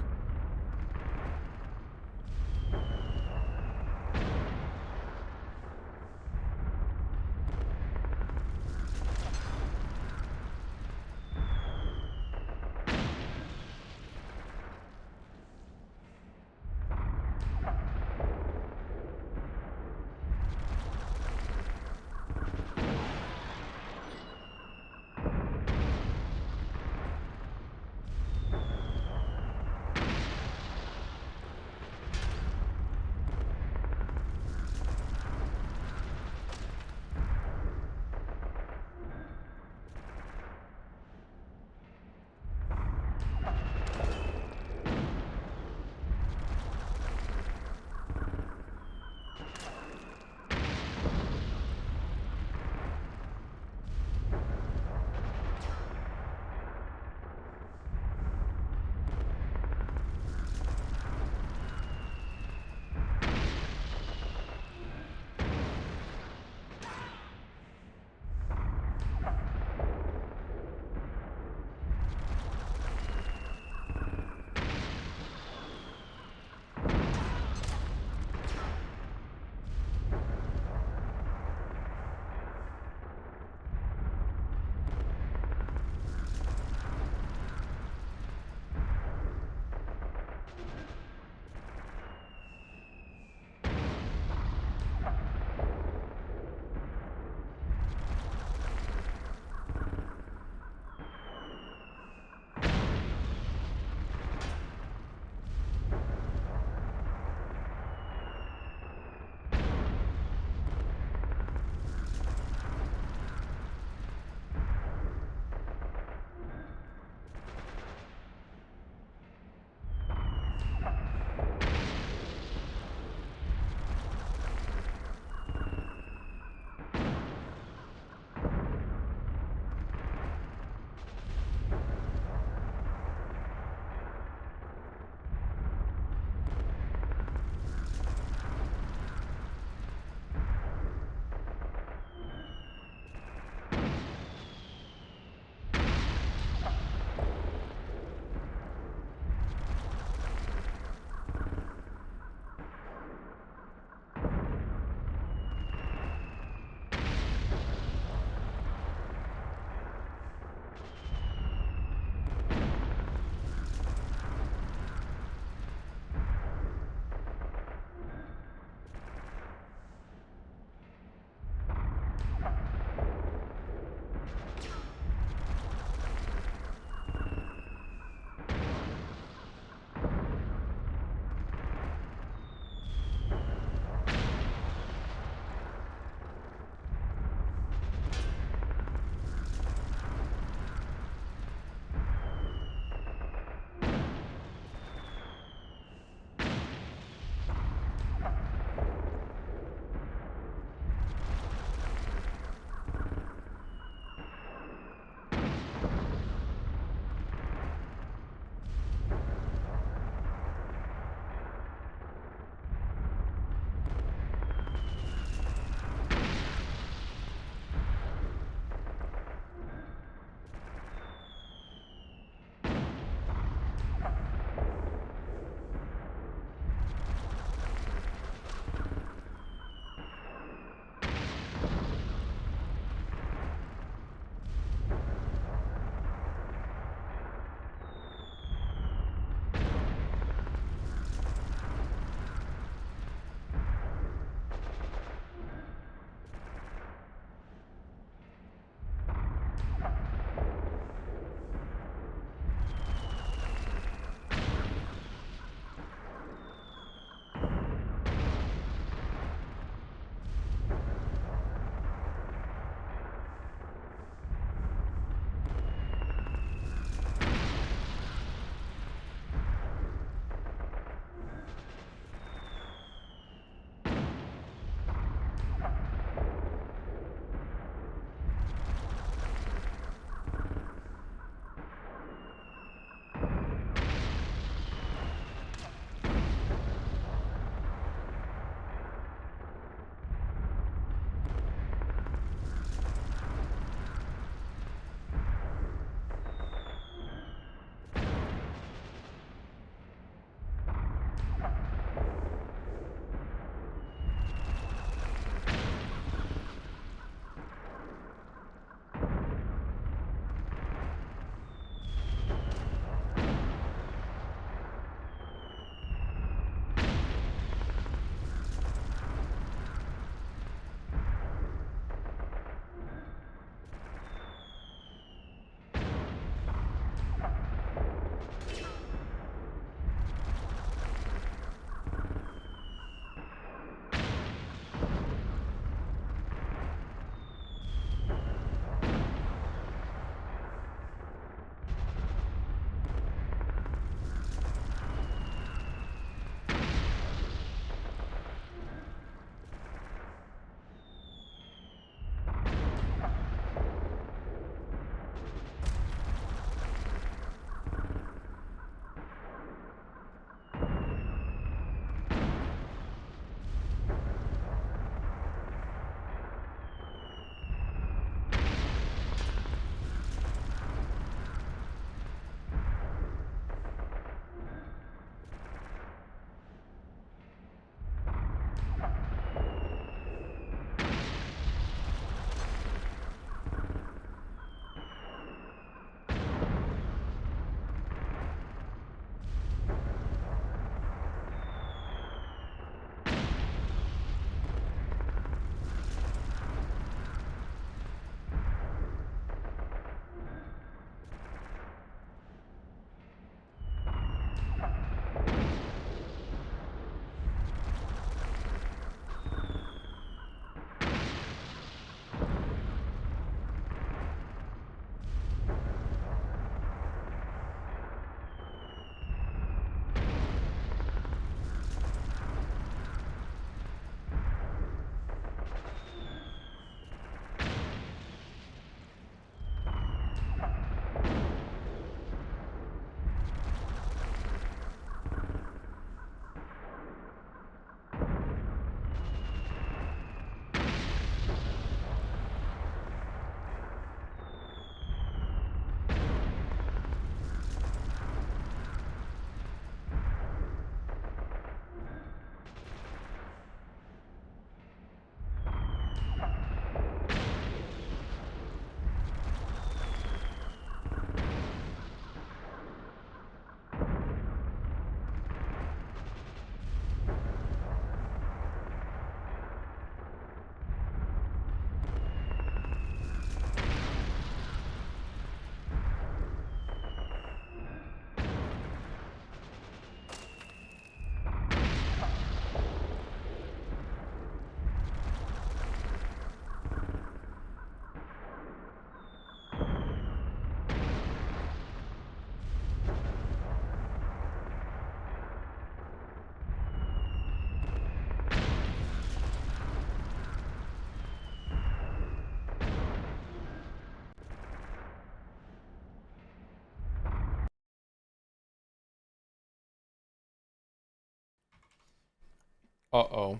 Uh-oh.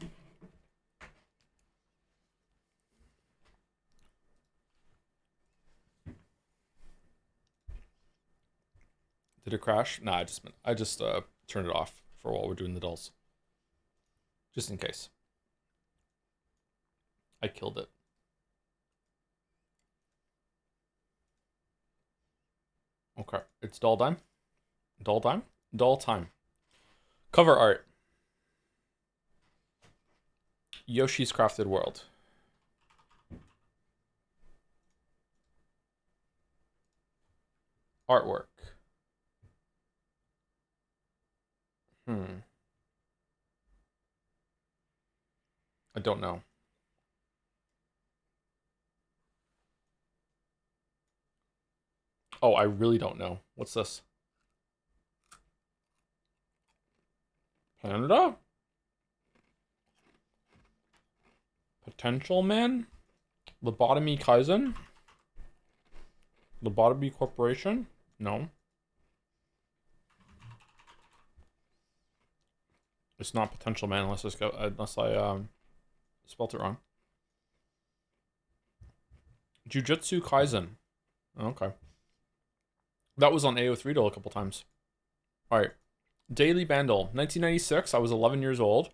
Did it crash? Nah, I just turned it off for while we're doing the dolls. Just in case. I killed it. Okay, it's doll time. Doll time? Doll time. Cover art. Yoshi's Crafted World. Artwork. I don't know. Oh, I really don't know. What's this? Panda? Potential Man? Lobotomy Kaizen? Lobotomy Corporation? No. It's not Potential Man unless I spelt it wrong. Jujutsu Kaisen. Okay. That was on AO3 a couple times. Alright. Daily Bandle. 1996. I was 11 years old.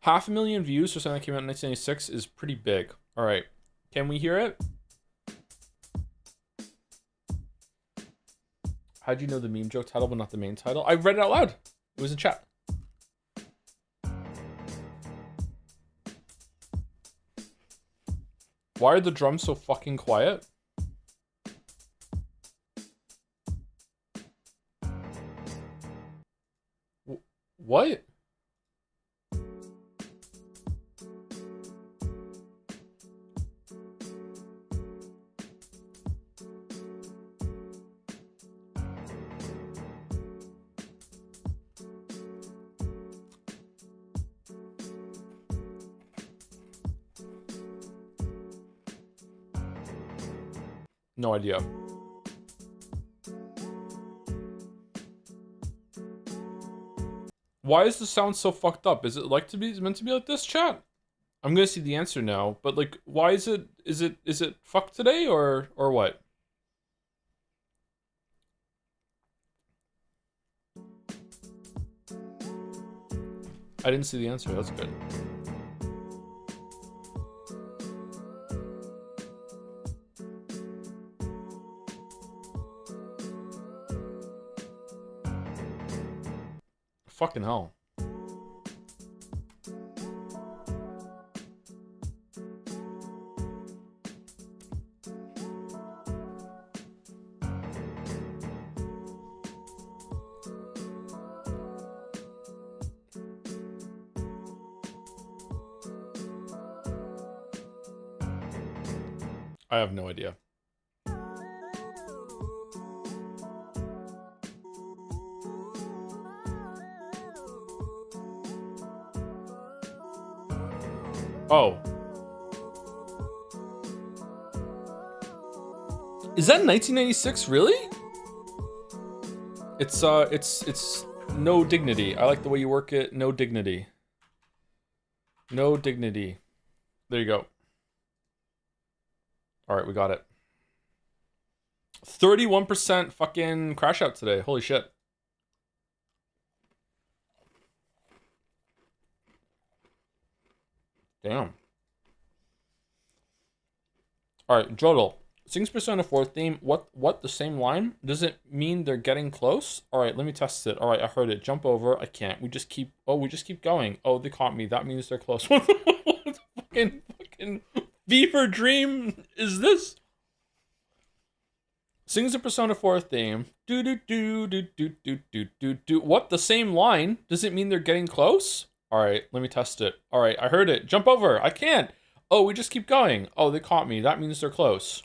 500,000 views for something that came out in 1996 is pretty big. Alright. Can we hear it? How'd you know the meme joke title but not the main title? I read it out loud. It was in chat. Why are the drums so fucking quiet? What? No idea. Why is the sound so fucked up? Is it like to be meant to be like this, chat? I'm gonna see the answer now, but like, why is it fucked today or what? I didn't see the answer. That's good. Fucking hell. I have no idea. Oh. Is that 1996 really? It's No Dignity. I like the way you work it. No Dignity. No Dignity. There you go. All right, we got it. 31% fucking crash out today. Holy shit. Damn. All right, Joedle. Sings Persona 4 theme. What? The same line? Does it mean they're getting close? All right, let me test it. All right, I heard it. Jump over. I can't. We just keep going. Oh, they caught me. That means they're close. What the fucking fever dream is this? Sings a Persona 4 theme. Do do do do do do do do do. What? The same line? Does it mean they're getting close? All right, let me test it. All right, I heard it. Jump over. I can't. Oh, we just keep going. Oh, they caught me. That means they're close.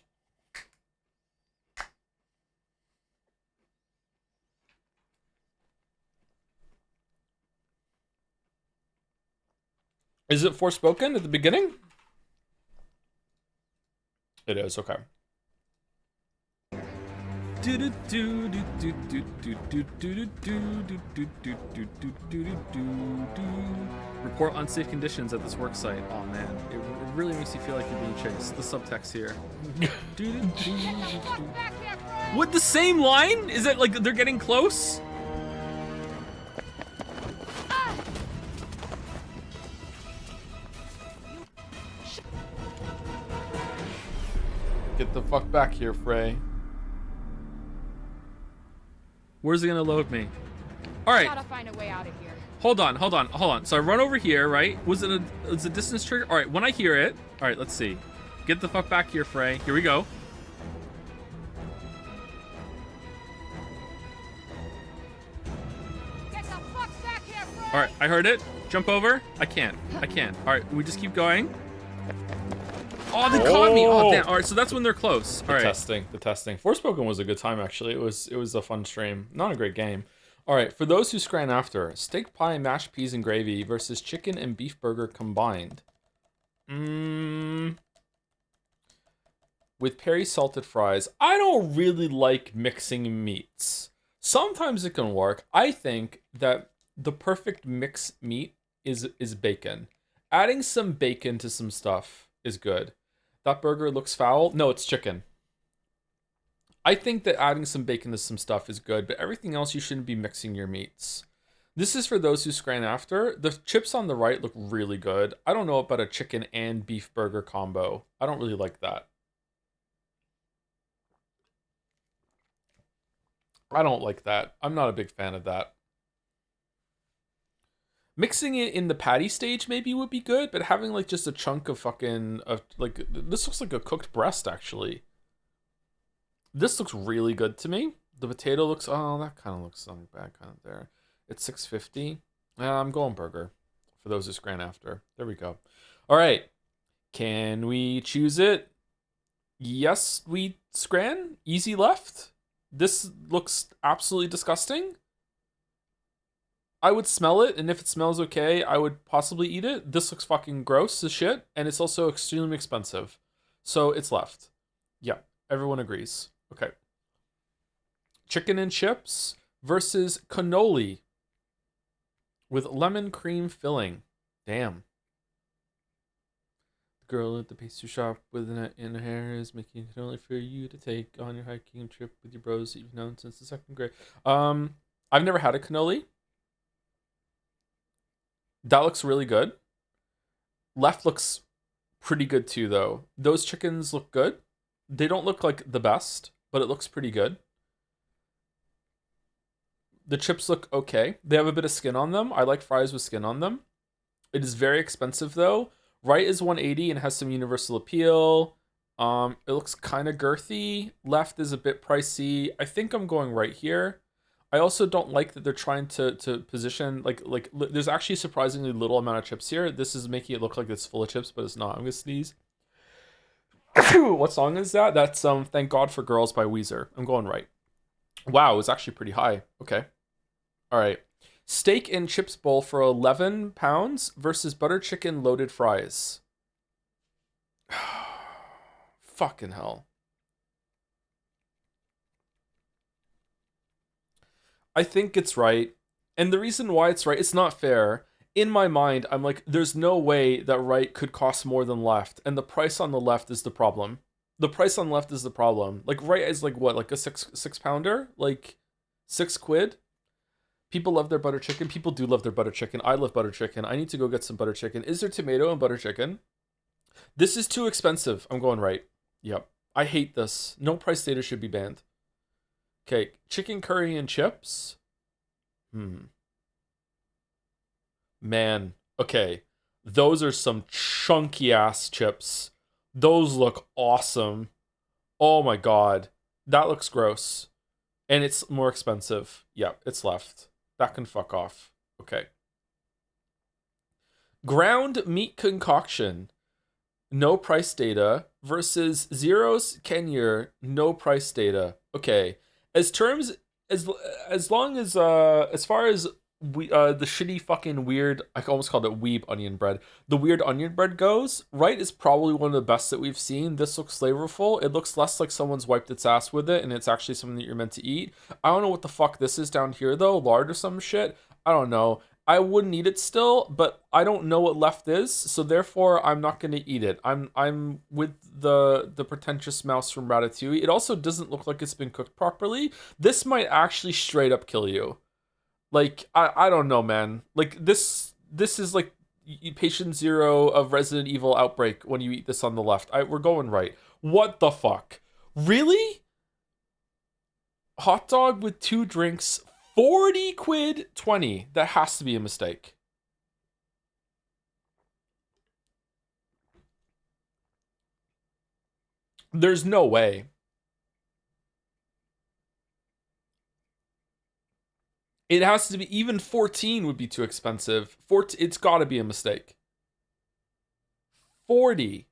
Is it Forspoken at the beginning? It is, okay. Report unsafe conditions at this work site. Oh man, it really makes you feel like you're being chased. The subtext here. What, the same line? Is it like they're getting close? Get the fuck back here, Frey. Where's it gonna load me? All right. Gotta find a way out of here. Hold on. So I run over here, right? Was it a distance trigger? All right, when I hear it. All right, let's see. Get the fuck back here, Frey. Here we go. Get the fuck back here, Frey! All right, I heard it. Jump over. I can't. All right, we just keep going. Oh, they caught me. Oh, damn. All right, so that's when they're close. All right. The testing. Forspoken was a good time, actually. It was a fun stream. Not a great game. All right, for those who scran after, steak pie, mashed peas, and gravy versus chicken and beef burger combined. With Perry salted fries. I don't really like mixing meats. Sometimes it can work. I think that the perfect mixed meat is bacon. Adding some bacon to some stuff is good. That burger looks foul. No, it's chicken. I think that adding some bacon to some stuff is good, but everything else you shouldn't be mixing your meats. This is for those who scran after. The chips on the right look really good. I don't know about a chicken and beef burger combo. I don't really like that. I don't like that. I'm not a big fan of that. Mixing it in the patty stage maybe would be good, but having like just a chunk of fucking like this looks like a cooked breast actually. This looks really good to me. The potato looks, oh, that kind of looks something bad kind of there. It's $6.50. I'm going burger for those who scran after. There we go. All right. Can we choose it? Yes, we scran. Easy left. This looks absolutely disgusting. I would smell it, and if it smells okay, I would possibly eat it. This looks fucking gross as shit, and it's also extremely expensive. So it's left. Yeah, everyone agrees. Okay. Chicken and chips versus cannoli with lemon cream filling. Damn. The girl at the pastry shop with a net in her hair is making cannoli for you to take on your hiking trip with your bros that you've known since the second grade. I've never had a cannoli. That looks really good. Left looks pretty good too, though. Those chickens look good. They don't look like the best, but it looks pretty good. The chips look okay. They have a bit of skin on them. I like fries with skin on them. It is very expensive though. Right is 180 and has some universal appeal. It looks kind of girthy. Left is a bit pricey. I think I'm going right here. I also don't like that they're trying to position like there's actually surprisingly little amount of chips here. This is making it look like it's full of chips, but it's not. I'm gonna sneeze. What song is that? That's Thank God for Girls by Weezer. I'm going right. Wow, it's actually pretty high. Okay. All right. Steak and chips bowl for 11 pounds versus butter chicken loaded fries. Fucking hell. I think it's right. And the reason why it's right, it's not fair. In my mind, I'm like, there's no way that right could cost more than left. And the price on the left is the problem. The price on left is the problem. Like right is like what? Like a six pounder? Like £6? People love their butter chicken. People do love their butter chicken. I love butter chicken. I need to go get some butter chicken. Is there tomato and butter chicken? This is too expensive. I'm going right. Yep. I hate this. No price data should be banned. Okay. Chicken curry and chips. Man. Okay. Those are some chunky ass chips. Those look awesome. Oh my god. That looks gross. And it's more expensive. Yep. It's left. That can fuck off. Okay. Ground meat concoction. No price data versus Zeros Kenya. No price data. Okay. As far as the shitty fucking weird, I almost called it weeb onion bread. The weird onion bread goes, right, is probably one of the best that we've seen. This looks flavorful. It looks less like someone's wiped its ass with it and it's actually something that you're meant to eat. I don't know what the fuck this is down here though, lard or some shit. I don't know. I wouldn't eat it still, but I don't know what left is, so therefore I'm not going to eat it. I'm with the pretentious mouse from Ratatouille. It also doesn't look like it's been cooked properly. This might actually straight up kill you. Like, I don't know, man. Like, this is like patient 0 of Resident Evil Outbreak when you eat this on the left. We're going right. What the fuck? Really? Hot dog with 2 drinks, 40 quid 20. That has to be a mistake. There's no way. It has to be, even 14 would be too expensive. It's got to be a mistake. 40.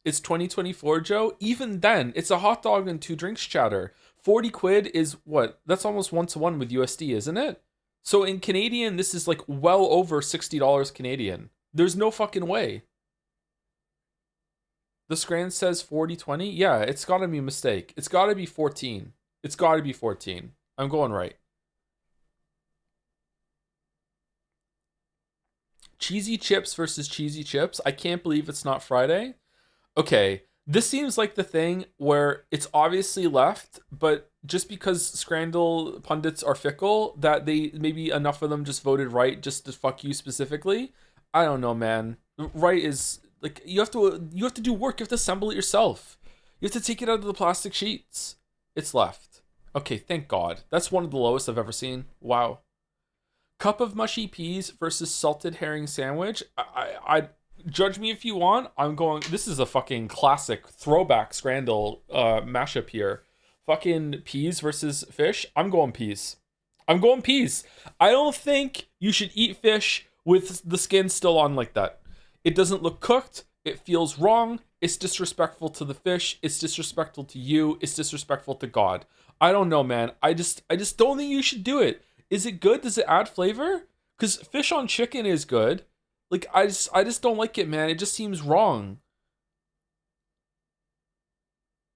It's 2024, Joe. Even then, it's a hot dog and 2 drinks chatter. 40 quid is what? That's almost 1-to-1 with USD, isn't it? So in Canadian, this is like well over $60 Canadian. There's no fucking way. The Scrandle says 40-20. Yeah, it's got to be a mistake. It's got to be 14. It's got to be 14. I'm going right. Cheesy chips versus cheesy chips. I can't believe it's not Friday. Okay, this seems like the thing where it's obviously left, but just because Scrandle pundits are fickle, that they maybe enough of them just voted right just to fuck you specifically. I don't know, man. Right is like you have to do work. You have to assemble it yourself. You have to take it out of the plastic sheets. It's left. Okay, thank God. That's one of the lowest I've ever seen. Wow. Cup of mushy peas versus salted herring sandwich. I judge me if you want. I'm going. This is a fucking classic throwback Scrandle mashup here. Fucking peas versus fish. I'm going peas. I'm going peas. I don't think you should eat fish with the skin still on like that. It doesn't look cooked. It feels wrong. It's disrespectful to the fish. It's disrespectful to you. It's disrespectful to God. I don't know, man. I just don't think you should do it. Is it good? Does it add flavor? Because fish on chicken is good. Like, I just don't like it, man. It just seems wrong.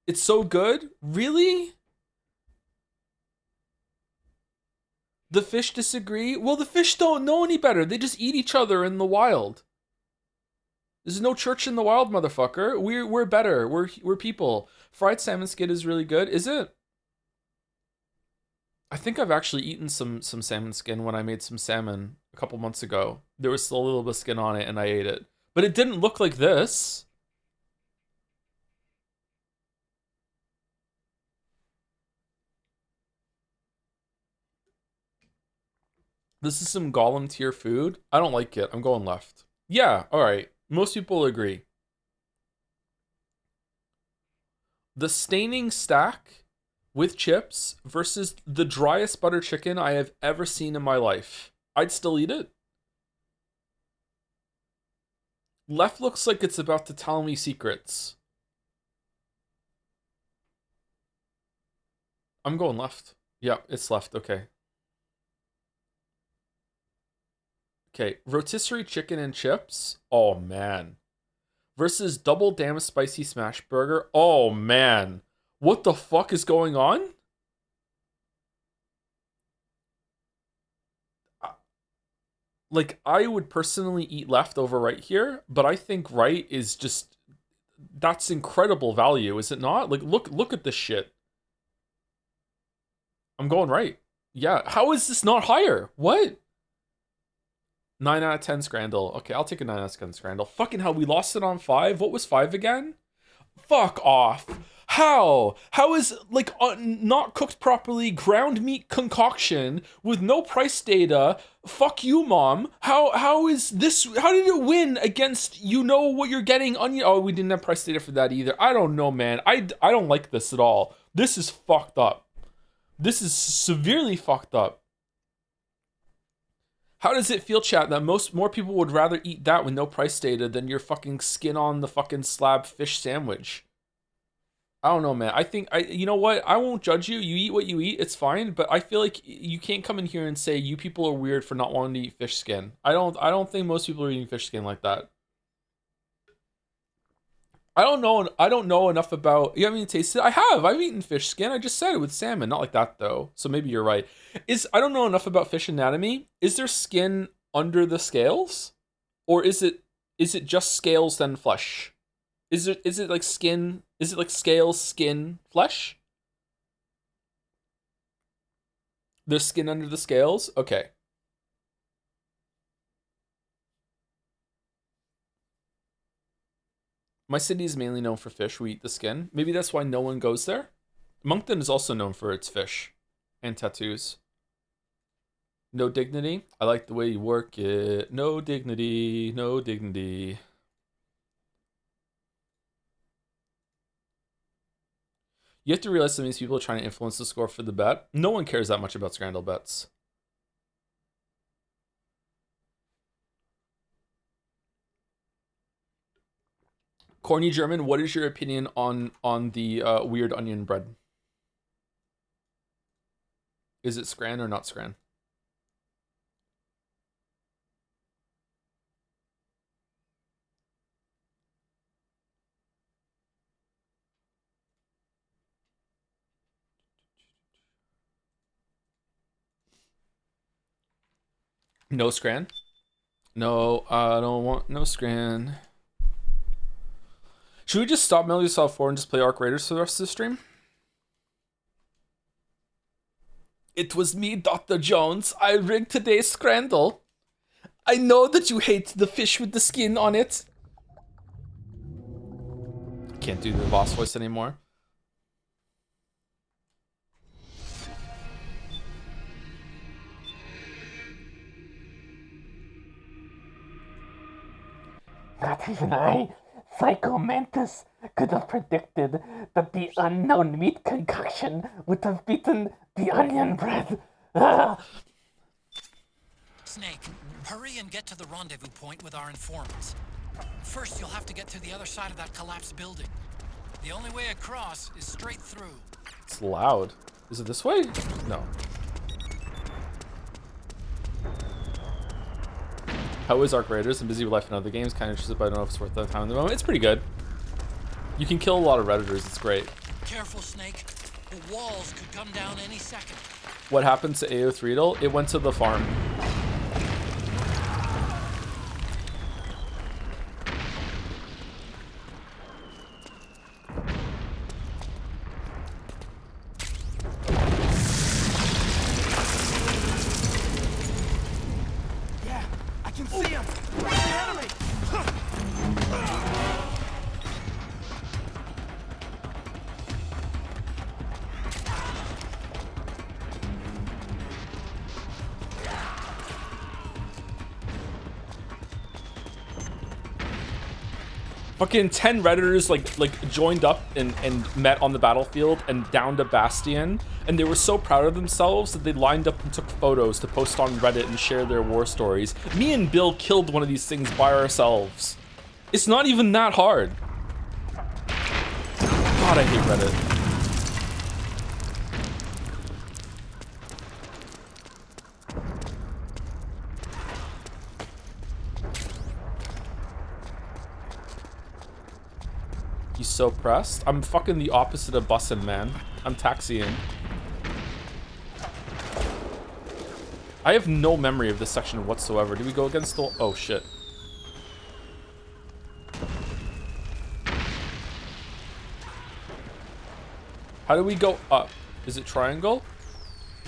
It's so good? Really? The fish disagree? Well, the fish don't know any better. They just eat each other in the wild. There's no church in the wild, motherfucker. We're better. We're people. Fried salmon skin is really good. Is it? I think I've actually eaten some salmon skin when I made some salmon a couple months ago. There was still a little bit of skin on it and I ate it. But it didn't look like this. This is some Golem tier food. I don't like it. I'm going left. Yeah, all right. Most people agree. The staining stack with chips versus the driest butter chicken I have ever seen in my life. I'd still eat it. Left looks like it's about to tell me secrets. I'm going left. Yeah, it's left. Okay. Okay, rotisserie chicken and chips. Oh, man. Versus double damn spicy smash burger. Oh, man. What the fuck is going on? Like, I would personally eat left over right here, but I think right is just... That's incredible value, is it not? Like, look at this shit. I'm going right. Yeah, how is this not higher? What? 9 out of 10 Scrandle. Okay, I'll take a 9 out of 10 Scrandle. Fucking hell, we lost it on 5. What was 5 again? Fuck off. How? How is, like, not cooked properly ground meat concoction with no price data? Fuck you, Mom. How is this? How did it win against, you know what you're getting? Onion? Oh, we didn't have price data for that either. I don't know, man. I don't like this at all. This is fucked up. This is severely fucked up. How does it feel, chat, that more people would rather eat that with no price data than your fucking skin on the fucking slab fish sandwich? I don't know, man. I think, you know what? I won't judge you. You eat what you eat. It's fine. But I feel like you can't come in here and say you people are weird for not wanting to eat fish skin. I don't think most people are eating fish skin like that. I don't know enough about... You haven't even tasted it? I have. I've eaten fish skin. I just said it with salmon. Not like that, though. So maybe you're right. I don't know enough about fish anatomy. Is there skin under the scales? Or is it just scales then flesh? Is it like skin? Is it like scales, skin, flesh? There's skin under the scales? Okay. My city is mainly known for fish. We eat the skin. Maybe that's why no one goes there. Moncton is also known for its fish and tattoos. No dignity. I like the way you work it. No dignity. No dignity. You have to realize some of these people are trying to influence the score for the bet. No one cares that much about Scrandle bets. Corny German, what is your opinion on the weird onion bread? Is it Scran or not Scran? No Scran? No, I don't want no Scran. Should we just stop Metal Gear Solid 4 and just play Arc Raiders for the rest of the stream? It was me, Dr. Jones. I rigged today's Scrandle. I know that you hate the fish with the skin on it. Can't do the boss voice anymore. Not even I, Psycho Mantis, could have predicted that the unknown meat concoction would have beaten the onion bread. Ah. Snake, hurry and get to the rendezvous point with our informants. First, you'll have to get to the other side of that collapsed building. The only way across is straight through. It's loud. Is it this way? No. How is Arc Raiders? I'm busy with life and other games. Kind of interested, but I don't know if it's worth the time at the moment. It's pretty good. You can kill a lot of Redditors. It's great. Careful, Snake. The walls could come down any second. What happened to AO3? It went to the farm. Yeah, I can see him. The enemy. Fucking 10 Redditors like joined up and met on the battlefield and downed a Bastion, and they were so proud of themselves that they lined up and took photos to post on Reddit and share their war stories. Me and Bill killed one of these things by ourselves. It's not even that hard. God, I hate Reddit. He's so pressed. I'm fucking the opposite of bussin', man. I'm taxiing. I have no memory of this section whatsoever. Do we go against the... Oh, shit. How do we go up? Is it triangle?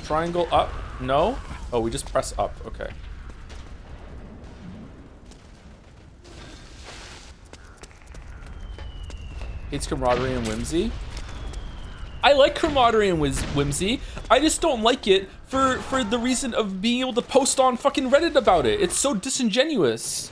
Triangle up? No? Oh, we just press up. Okay. Hates camaraderie and whimsy. I like camaraderie and whimsy. I just don't like it for the reason of being able to post on fucking Reddit about it. It's so disingenuous.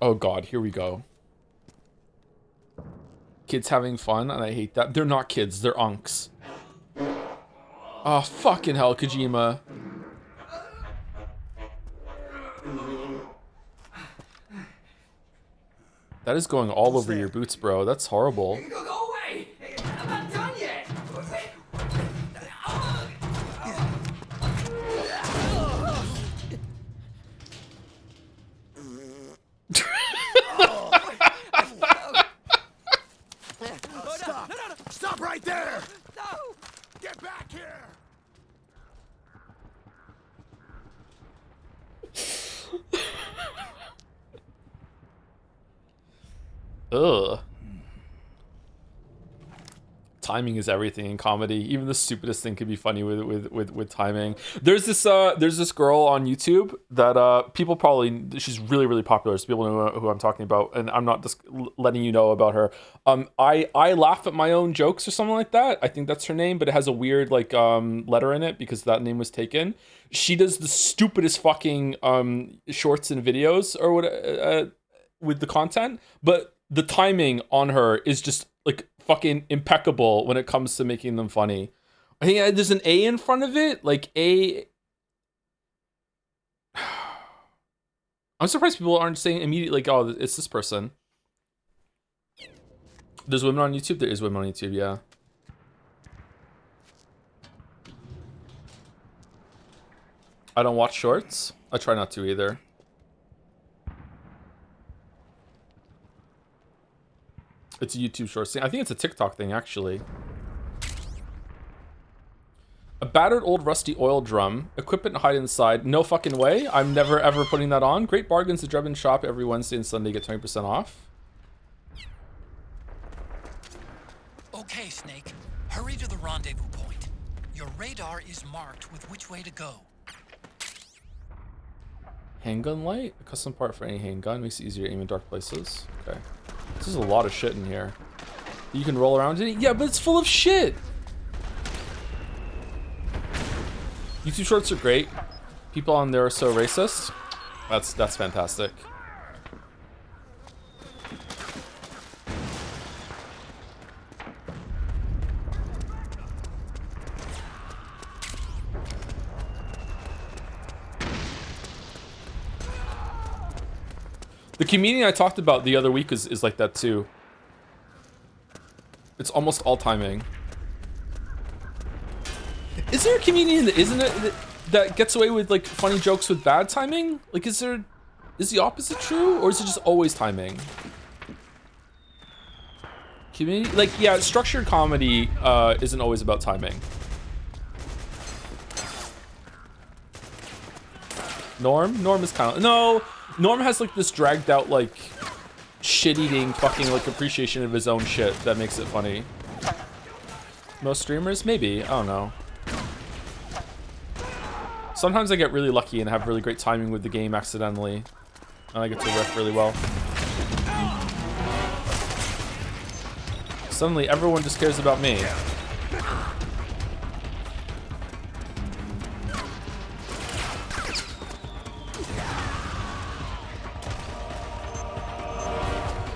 Oh God, here we go. Kids having fun, and I hate that. They're not kids, they're unks. Oh, fucking hell, Kojima. That is going all over your boots, bro. That's horrible. Go away! I'm not done yet! Stop! Stop right there! No! Get back here! Ugh. Timing is everything in comedy. Even the stupidest thing can be funny with timing. There's this girl on YouTube that people probably, she's really popular, so people know who I'm talking about, and I'm not just letting you know about her. I laugh at my own jokes or something like that. I think that's her name, but it has a weird like letter in it because that name was taken. She does the stupidest fucking shorts and videos or what with the content, but the timing on her is just like fucking impeccable when it comes to making them funny. I think there's an A in front of it, like A. I'm surprised people aren't saying immediately like, oh, it's this person. There's women on YouTube? There is women on YouTube, yeah. I don't watch shorts. I try not to either. It's a YouTube shorts thing. I think it's a TikTok thing, actually. A battered old rusty oil drum. Equipment to hide inside. No fucking way. I'm never ever putting that on. Great bargains at Drebin Shop every Wednesday and Sunday. Get 20% off. Okay, Snake. Hurry to the rendezvous point. Your radar is marked with which way to go. Handgun light? A custom part for any handgun. Makes it easier to aim in dark places. Okay. This is a lot of shit in here. You can roll around in it? Yeah, but it's full of shit! YouTube shorts are great. People on there are so racist. That's fantastic. The comedian I talked about the other week is like that too. It's almost all timing. Is there a comedian that isn't it that gets away with like funny jokes with bad timing? Like is the opposite true, or is it just always timing? Comedy, like yeah, structured comedy isn't always about timing. Norm is kind of no. Norm has like this dragged out like shit-eating fucking like appreciation of his own shit that makes it funny. Most streamers, maybe, I don't know. Sometimes I get really lucky and have really great timing with the game accidentally, and I get to riff really well. Suddenly everyone just cares about me.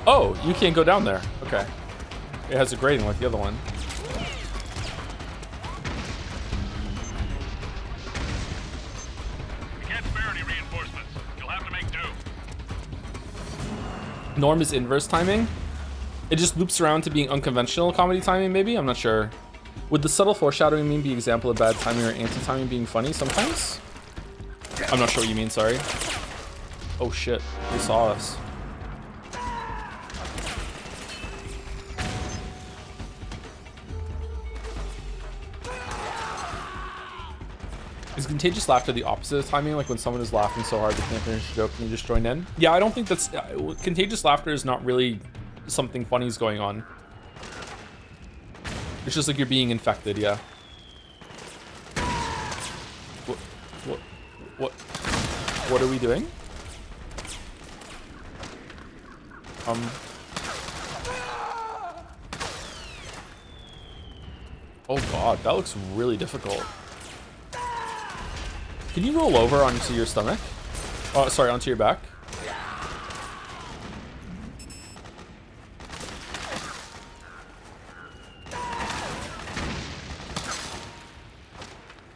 Oh, you can't go down there. Okay. It has a grating like the other one. We can't spare any reinforcements. You'll have to make do. Norm is inverse timing. It just loops around to being unconventional comedy timing, maybe? I'm not sure. Would the subtle foreshadowing mean be example of bad timing or anti-timing being funny sometimes? I'm not sure what you mean, sorry. Oh shit, they saw us. Is contagious laughter the opposite of timing? Like when someone is laughing so hard they can't finish a joke and you just join in? Yeah, I don't think that's... contagious laughter is not really something funny is going on. It's just like you're being infected, yeah. What are we doing? Oh god, that looks really difficult. Can you roll over onto your stomach? Oh, sorry, onto your back.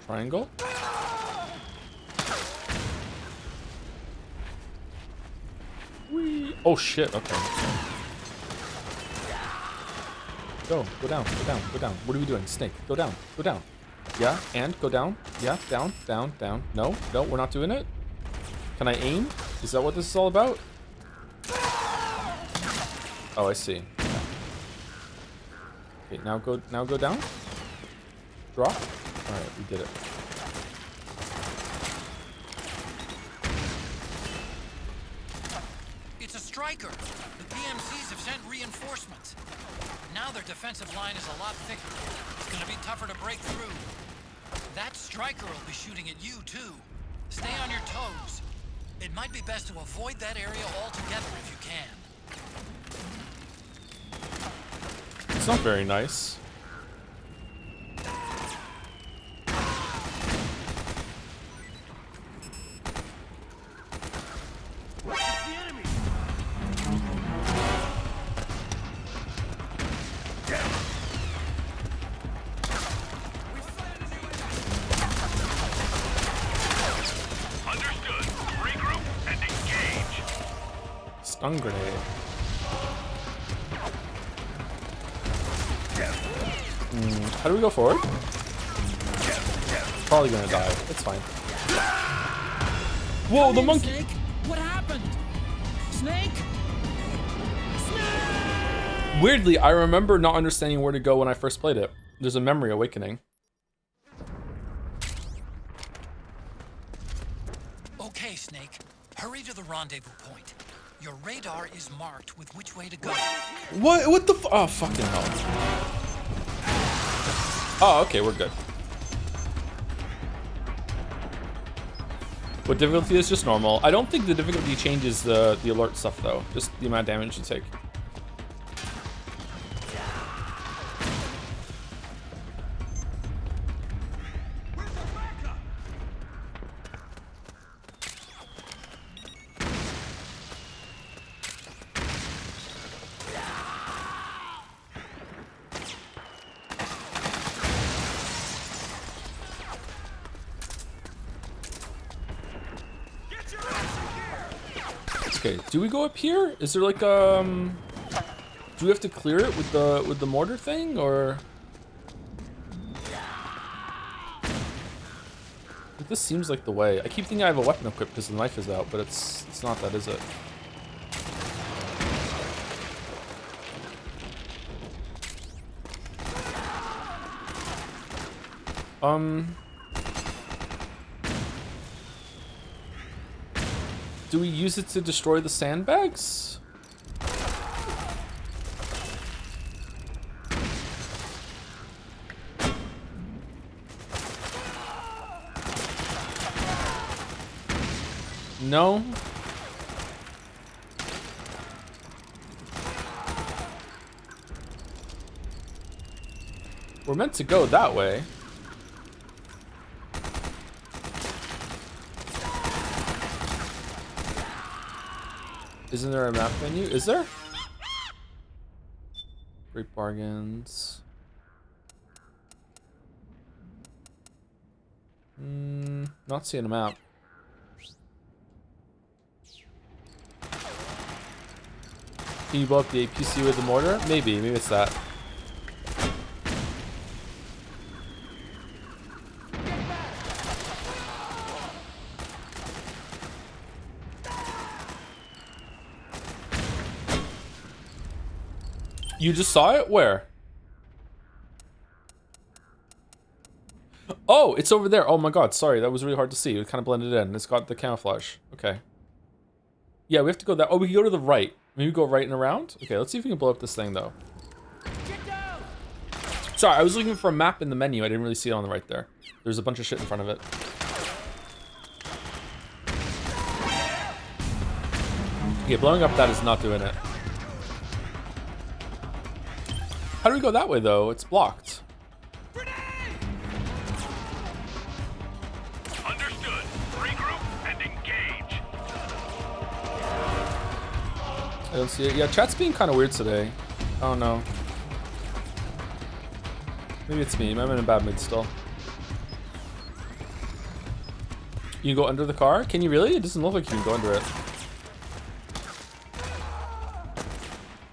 Triangle? Whee. Oh shit, okay. Go down, go down, go down. What are we doing? Snake, go down, go down. Yeah, and go down. Yeah, down, down, down. No, no, we're not doing it. Can I aim? Is that what this is all about? Oh, I see. Okay, now go down. Drop. All right, we did it. It's a striker. The PMCs have sent reinforcements. Now their defensive line is a lot thicker. It's gonna be tougher to break through. That striker will be shooting at you too. Stay on your toes. It might be best to avoid that area altogether if you can. It's not very nice. Stun grenade. How do we go forward? Probably gonna die. It's fine. Whoa, the monkey! Snake? What happened? Snake? Snake? Weirdly, I remember not understanding where to go when I first played it. There's a memory awakening. Okay, Snake. Hurry to the rendezvous point. Your radar is marked with which way to go. What the oh, fucking hell. Oh, okay, we're good. What difficulty is just normal. I don't think the difficulty changes the alert stuff though. Just the amount of damage you take. Okay, do we go up here? Is there like do we have to clear it with the mortar thing or? This seems like the way. I keep thinking I have a weapon equipped because the knife is out, but it's not that, is it? Do we use it to destroy the sandbags? No. We're meant to go that way. Isn't there a map menu? Is there? Great bargains. Not seeing a map. Can you blow up the APC with the mortar? Maybe it's that. You just saw it? Where? Oh, it's over there. Oh my god, sorry. That was really hard to see. It kind of blended in. It's got the camouflage. Okay. Yeah, we have to go that. Oh, we can go to the right. Maybe go right and around? Okay, let's see if we can blow up this thing, though. Sorry, I was looking for a map in the menu. I didn't really see it on the right there. There's a bunch of shit in front of it. Okay, blowing up that is not doing it. How do we go that way, though? It's blocked. Understood. Regroup and engage. I don't see it. Yeah, chat's being kind of weird today. I don't know. Maybe it's me. I'm in a bad mood still. You can go under the car? Can you really? It doesn't look like you can go under it.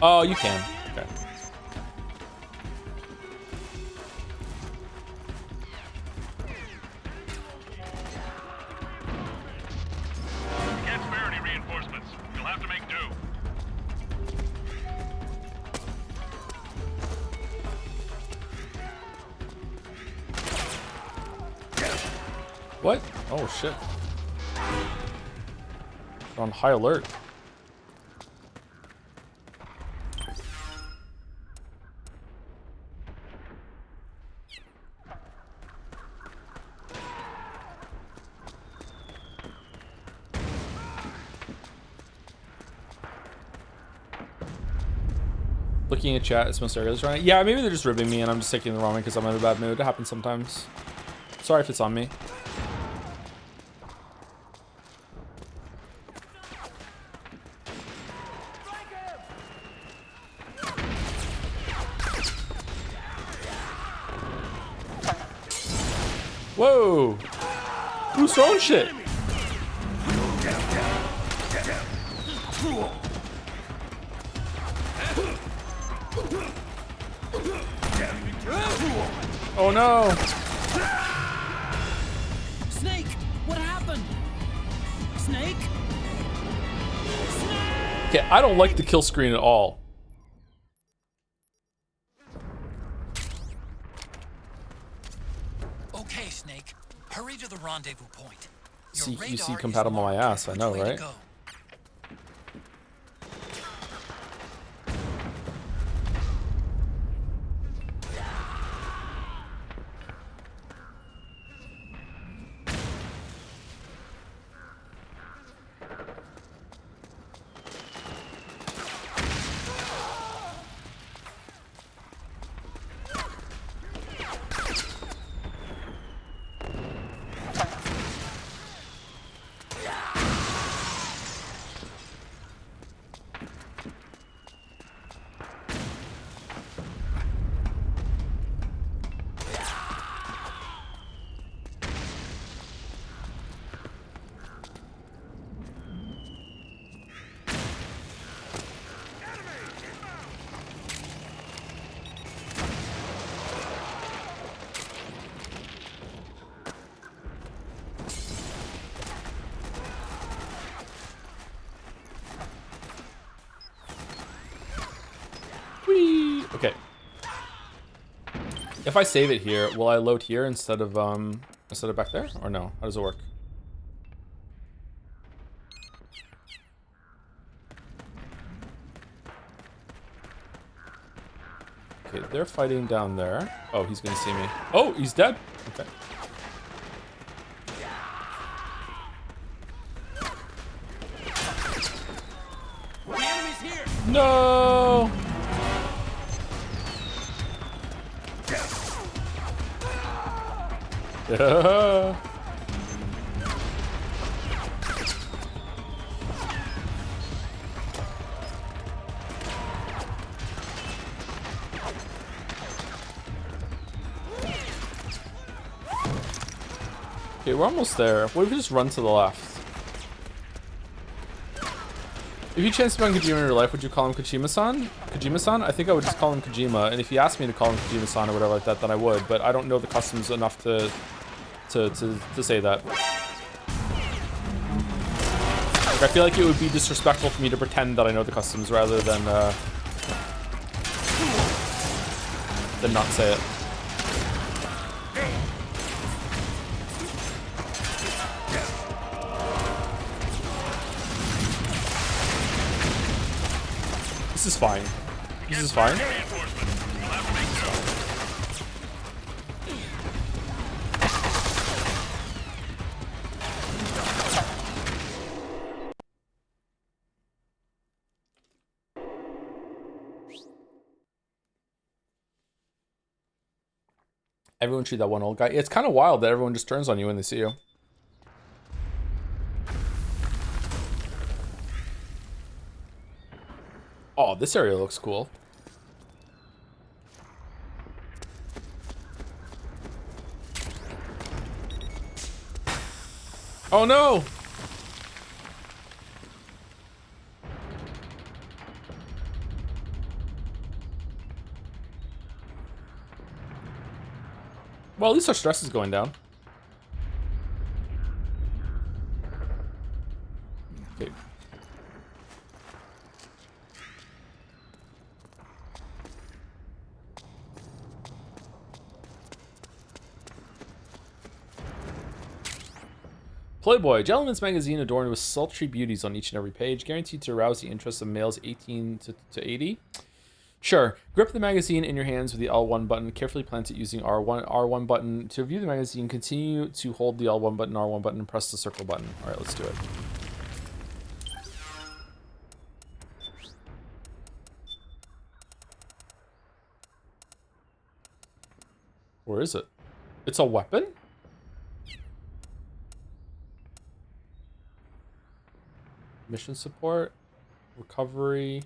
Oh, you can. Okay. Can't spare any reinforcements. You'll have to make do. What? Oh, shit. They're on high alert. Looking at chat, it's most areas right. Yeah, maybe they're just ribbing me and I'm just taking the wrong way because I'm in a bad mood. It happens sometimes. Sorry if it's on me. Whoa! Who's throwing shit? Oh no! Snake! What happened? Snake? Okay, I don't like the kill screen at all. Okay, Snake. Hurry to the rendezvous point. CQC compatible on my ass, I know, right? Okay. If I save it here, will I load here instead of back there? Or no? How does it work? Okay, they're fighting down there. Oh, he's gonna see me. Oh, he's dead. Okay. The enemy's here! No! Yeah. Okay, we're almost there. What if we just run to the left? If you chanced upon Kojima in real life, would you call him Kojima-san? Kojima-san? I think I would just call him Kojima. And if you asked me to call him Kojima-san or whatever like that, then I would. But I don't know the customs enough to say that. Like, I feel like it would be disrespectful for me to pretend that I know the customs rather than not say it. This is fine. This is fine. Everyone shoot that one old guy. It's kind of wild that everyone just turns on you when they see you. Oh, this area looks cool. Oh no! Well, at least our stress is going down. Okay. Playboy, gentleman's magazine adorned with sultry beauties on each and every page, guaranteed to arouse the interest of males 18 to 80. Sure, grip the magazine in your hands with the L1 button, carefully plant it using R1 button. To view the magazine, continue to hold the L1 button, R1 button, and press the circle button. Alright, let's do it. Where is it? It's a weapon? Mission support, recovery.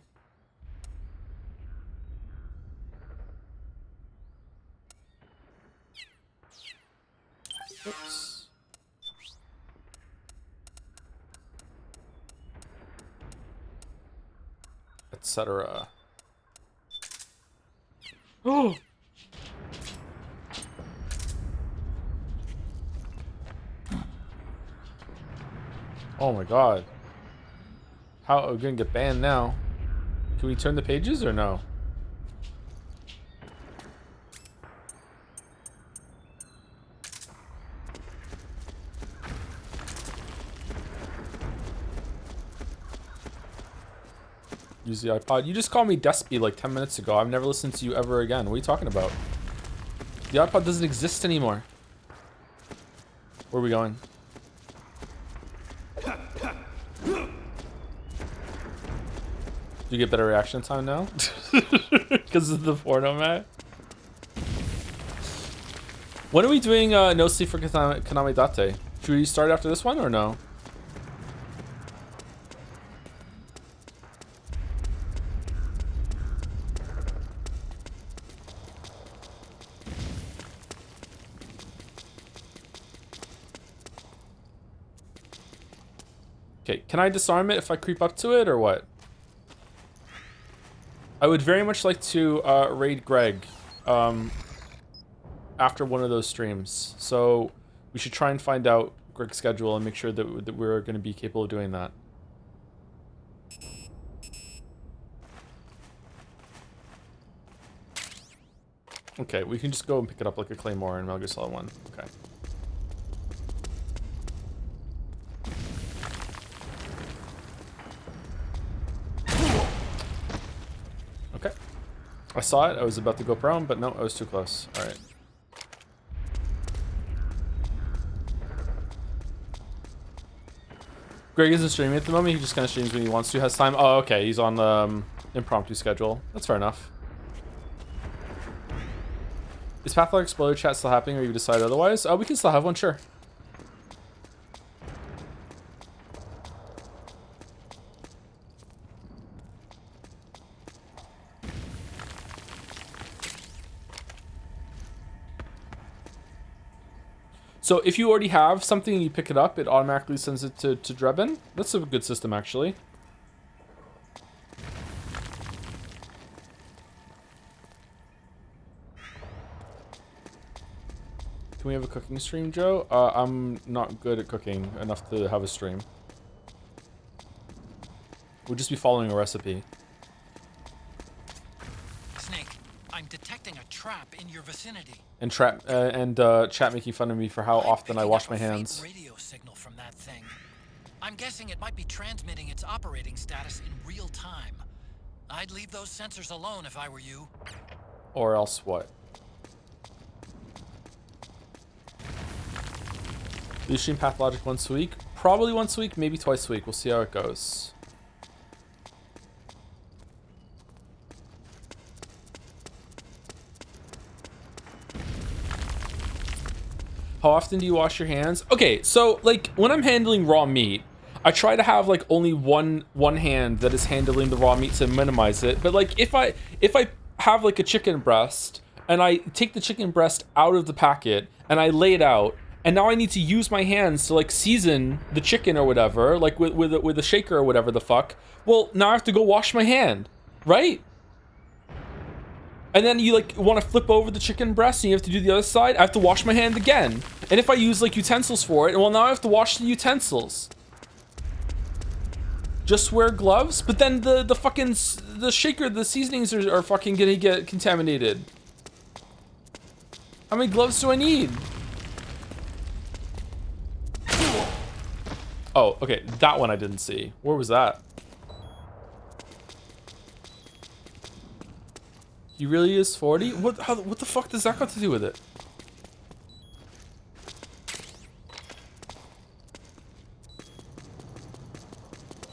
Oops. Etc. Oh. Oh my god. How are we gonna get banned now? Can we turn the pages or no? Use the iPod. You just called me Despy like 10 minutes ago. I've never listened to you ever again. What are you talking about? The iPod doesn't exist anymore. Where are we going? Do you get better reaction time now? Because of the porno, man. When are we doing No Sleep for Kaname Date? Should we start after this one or no? Okay, can I disarm it if I creep up to it or what? I would very much like to raid Greg after one of those streams. So we should try and find out Greg's schedule and make sure that we're going to be capable of doing that. Okay, we can just go and pick it up like a Claymore in Metal Gear Solid 1. Okay. I saw it. I was about to go prone, but no, I was too close. All right. Greg isn't streaming at the moment. He just kind of streams when he wants to, has time. Oh, okay. He's on the impromptu schedule. That's fair enough. Is Pathologic Spoiler Chat still happening, or you decide otherwise? We can still have one, sure. So if you already have something and you pick it up, it automatically sends it to Drebin. That's a good system, actually. Can we have a cooking stream, Joe? I'm not good at cooking enough to have a stream. We'll just be following a recipe. Snake, I'm detecting a trap in your vicinity. And chat making fun of me for how often I wash my hands. Radio signal from that thing. I'm guessing it might be transmitting its operating status in real time. I'd leave those sensors alone if I were you. Or else what? Do you stream Pathologic once a week? Probably once a week, maybe twice a week. We'll see how it goes. How often do you wash your hands? Okay, so like when I'm handling raw meat, I try to have like only one hand that is handling the raw meat to minimize it. But like if I have like a chicken breast and I take the chicken breast out of the packet and I lay it out, and now I need to use my hands to like season the chicken or whatever, like with a shaker or whatever the fuck. Well, now I have to go wash my hand, right? And then you like want to flip over the chicken breast and you have to do the other side. I have to wash my hand again. And if I use like utensils for it, well, now I have to wash the utensils. Just wear gloves, but then the fucking the shaker, the seasonings are fucking gonna get contaminated. How many gloves do I need? Oh, okay, that one I didn't see. Where was that? He really is 40? What the fuck does that got to do with it?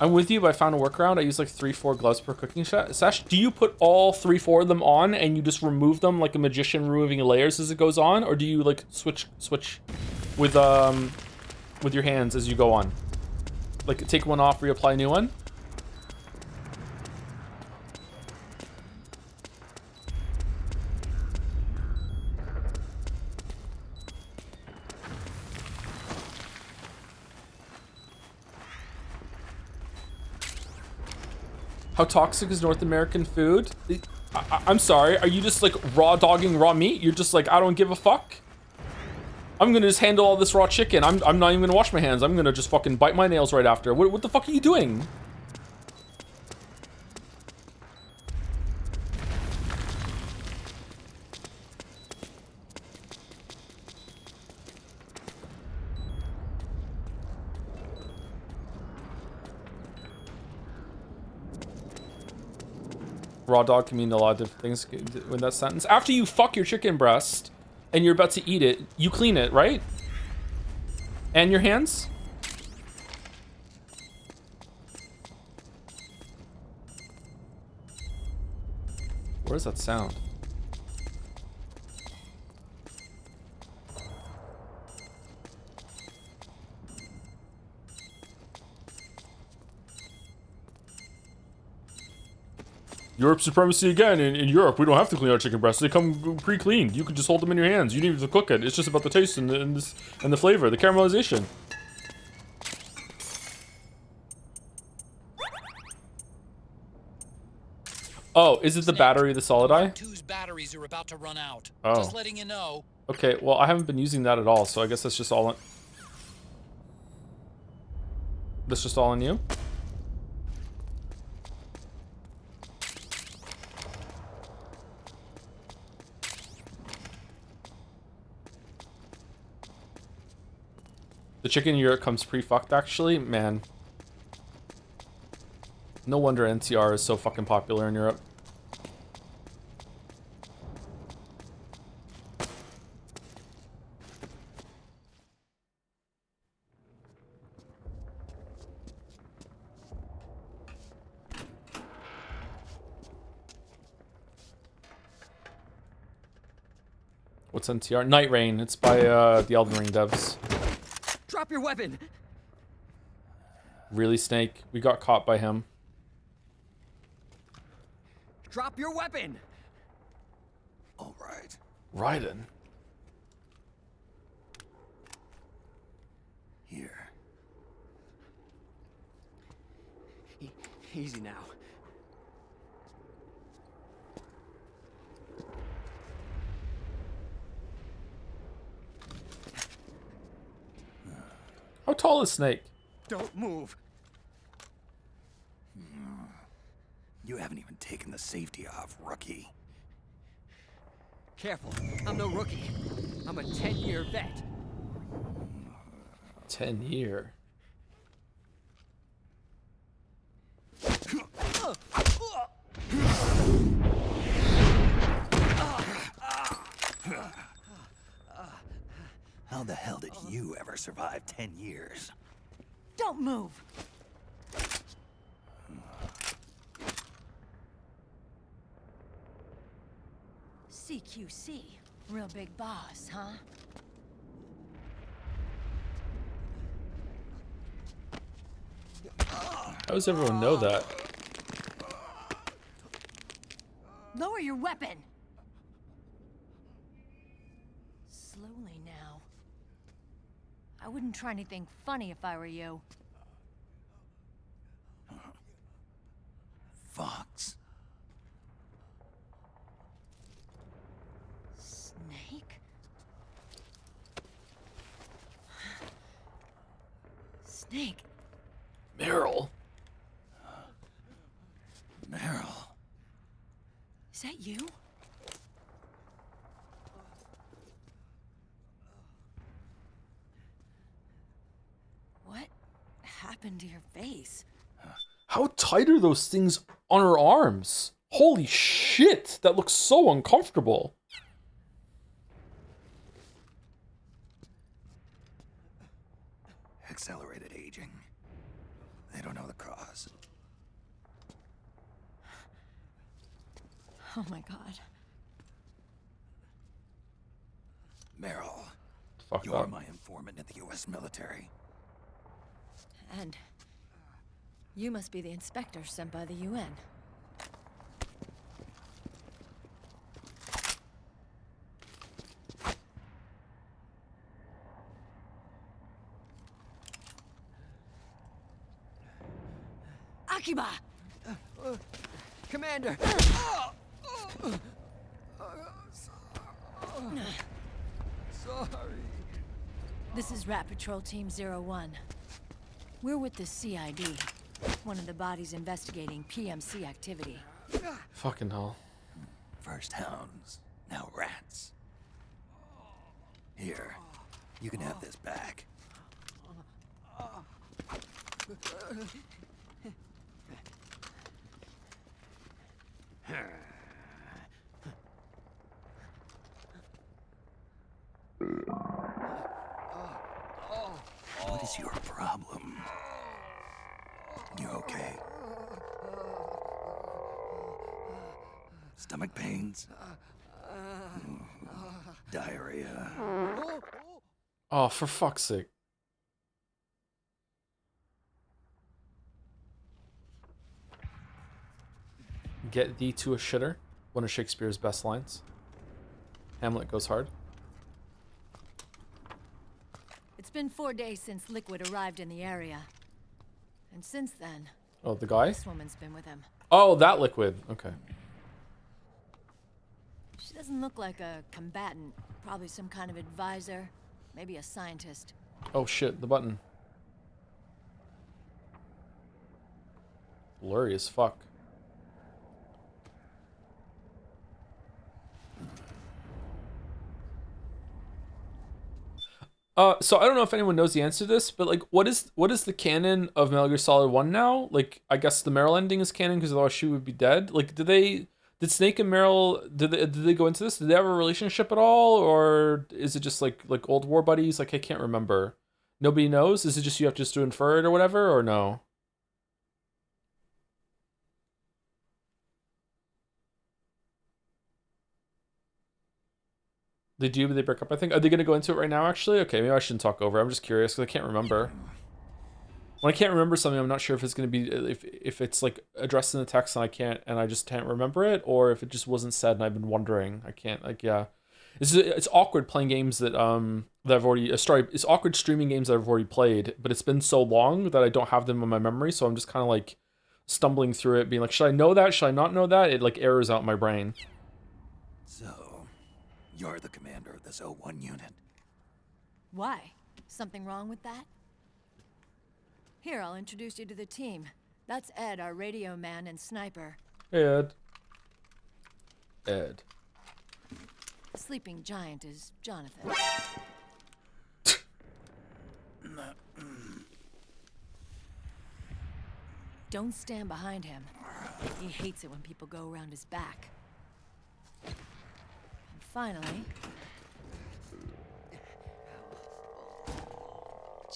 I'm with you, but I found a workaround. I use like 3-4 gloves per cooking sesh. Do you put all 3-4 of them on and you just remove them like a magician removing layers as it goes on? Or do you like switch with your hands as you go on? Like take one off, reapply a new one? How toxic is North American food? I'm sorry, are you just like raw dogging raw meat? You're just like, I don't give a fuck? I'm gonna just handle all this raw chicken. I'm not even gonna wash my hands. I'm gonna just fucking bite my nails right after. What the fuck are you doing? Raw dog can mean a lot of different things in that sentence. After you fuck your chicken breast and you're about to eat it, you clean it, right? And your hands? Where's that sound? Europe supremacy again. In Europe, we don't have to clean our chicken breasts. They come pre-cleaned. You can just hold them in your hands. You don't even have to cook it. It's just about the taste and the flavor, the caramelization. Oh, is it the battery of the solid eye? Two's batteries are about to run out. Oh. Just letting you know. Okay, well, I haven't been using that at all, so I guess that's just all on... That's just all on you? The chicken in Europe comes pre-fucked, actually? Man. No wonder NTR is so fucking popular in Europe. What's NTR? Night Rain. It's by the Elden Ring devs. Drop your weapon. Really, Snake? We got caught by him. Drop your weapon. All right. Raiden. Here. Easy now. How tall is Snake? Don't move. You haven't even taken the safety off, rookie. Careful. I'm no rookie. I'm a 10-year vet. 10-year. How the hell did you ever survive 10 years? Don't move. CQC. Real big boss, huh? How does everyone know that? Lower your weapon. Slowly now. I wouldn't try anything funny if I were you. Fox. Snake? Snake? Meryl. Meryl. Is that you? What happened to your face? How tight are those things on her arms? Holy shit, that looks so uncomfortable. Accelerated aging. They don't know the cause. Oh my god. Meryl. Fuck You're up. my informant in the U.S. military. And you must be the inspector sent by the UN. Akiba! Commander! Sorry. This is Rat Patrol Team 01. We're with the CID, one of the bodies investigating PMC activity. Fucking hell. First hounds, now rats. Here, you can have this back. What is your problem? You okay? Stomach pains? Diarrhea? Oh, for fuck's sake. Get thee to a shitter. One of Shakespeare's best lines. Hamlet goes hard. It's been 4 days since Liquid arrived in the area. And since then... Oh, the guy? This woman's been with him. Oh, that Liquid. Okay. She doesn't look like a combatant. Probably some kind of advisor. Maybe a scientist. Oh shit, the button. Blurry as fuck. So I don't know if anyone knows the answer to this, but like, what is the canon of Metal Gear Solid 1 now? Like, I guess the Meryl ending is canon because otherwise she would be dead. Like, did Snake and Meryl, did they go into this? Did they have a relationship at all, or is it just like old war buddies? Like, I can't remember. Nobody knows. Is it just you have just to infer it or whatever, or no? They do, but they break up, I think. Are they going to go into it right now, actually? Okay, maybe I shouldn't talk over. I'm just curious, because I can't remember. When I can't remember something, I'm not sure if it's going to be... If it's, like, addressed in the text and I just can't remember it, or if it just wasn't said and I've been wondering. I can't, like, yeah. It's awkward playing games that, that I've already... it's awkward streaming games that I've already played, but it's been so long that I don't have them in my memory, so I'm just kind of, like, stumbling through it, being like, should I know that? Should I not know that? It, like, errors out my brain. So, you're the commander of this O1 unit. Why? Something wrong with that? Here, I'll introduce you to the team. That's Ed, our radio man and sniper. Hey, Ed. Ed. Sleeping giant is Jonathan. Don't stand behind him. He hates it when people go around his back. And finally...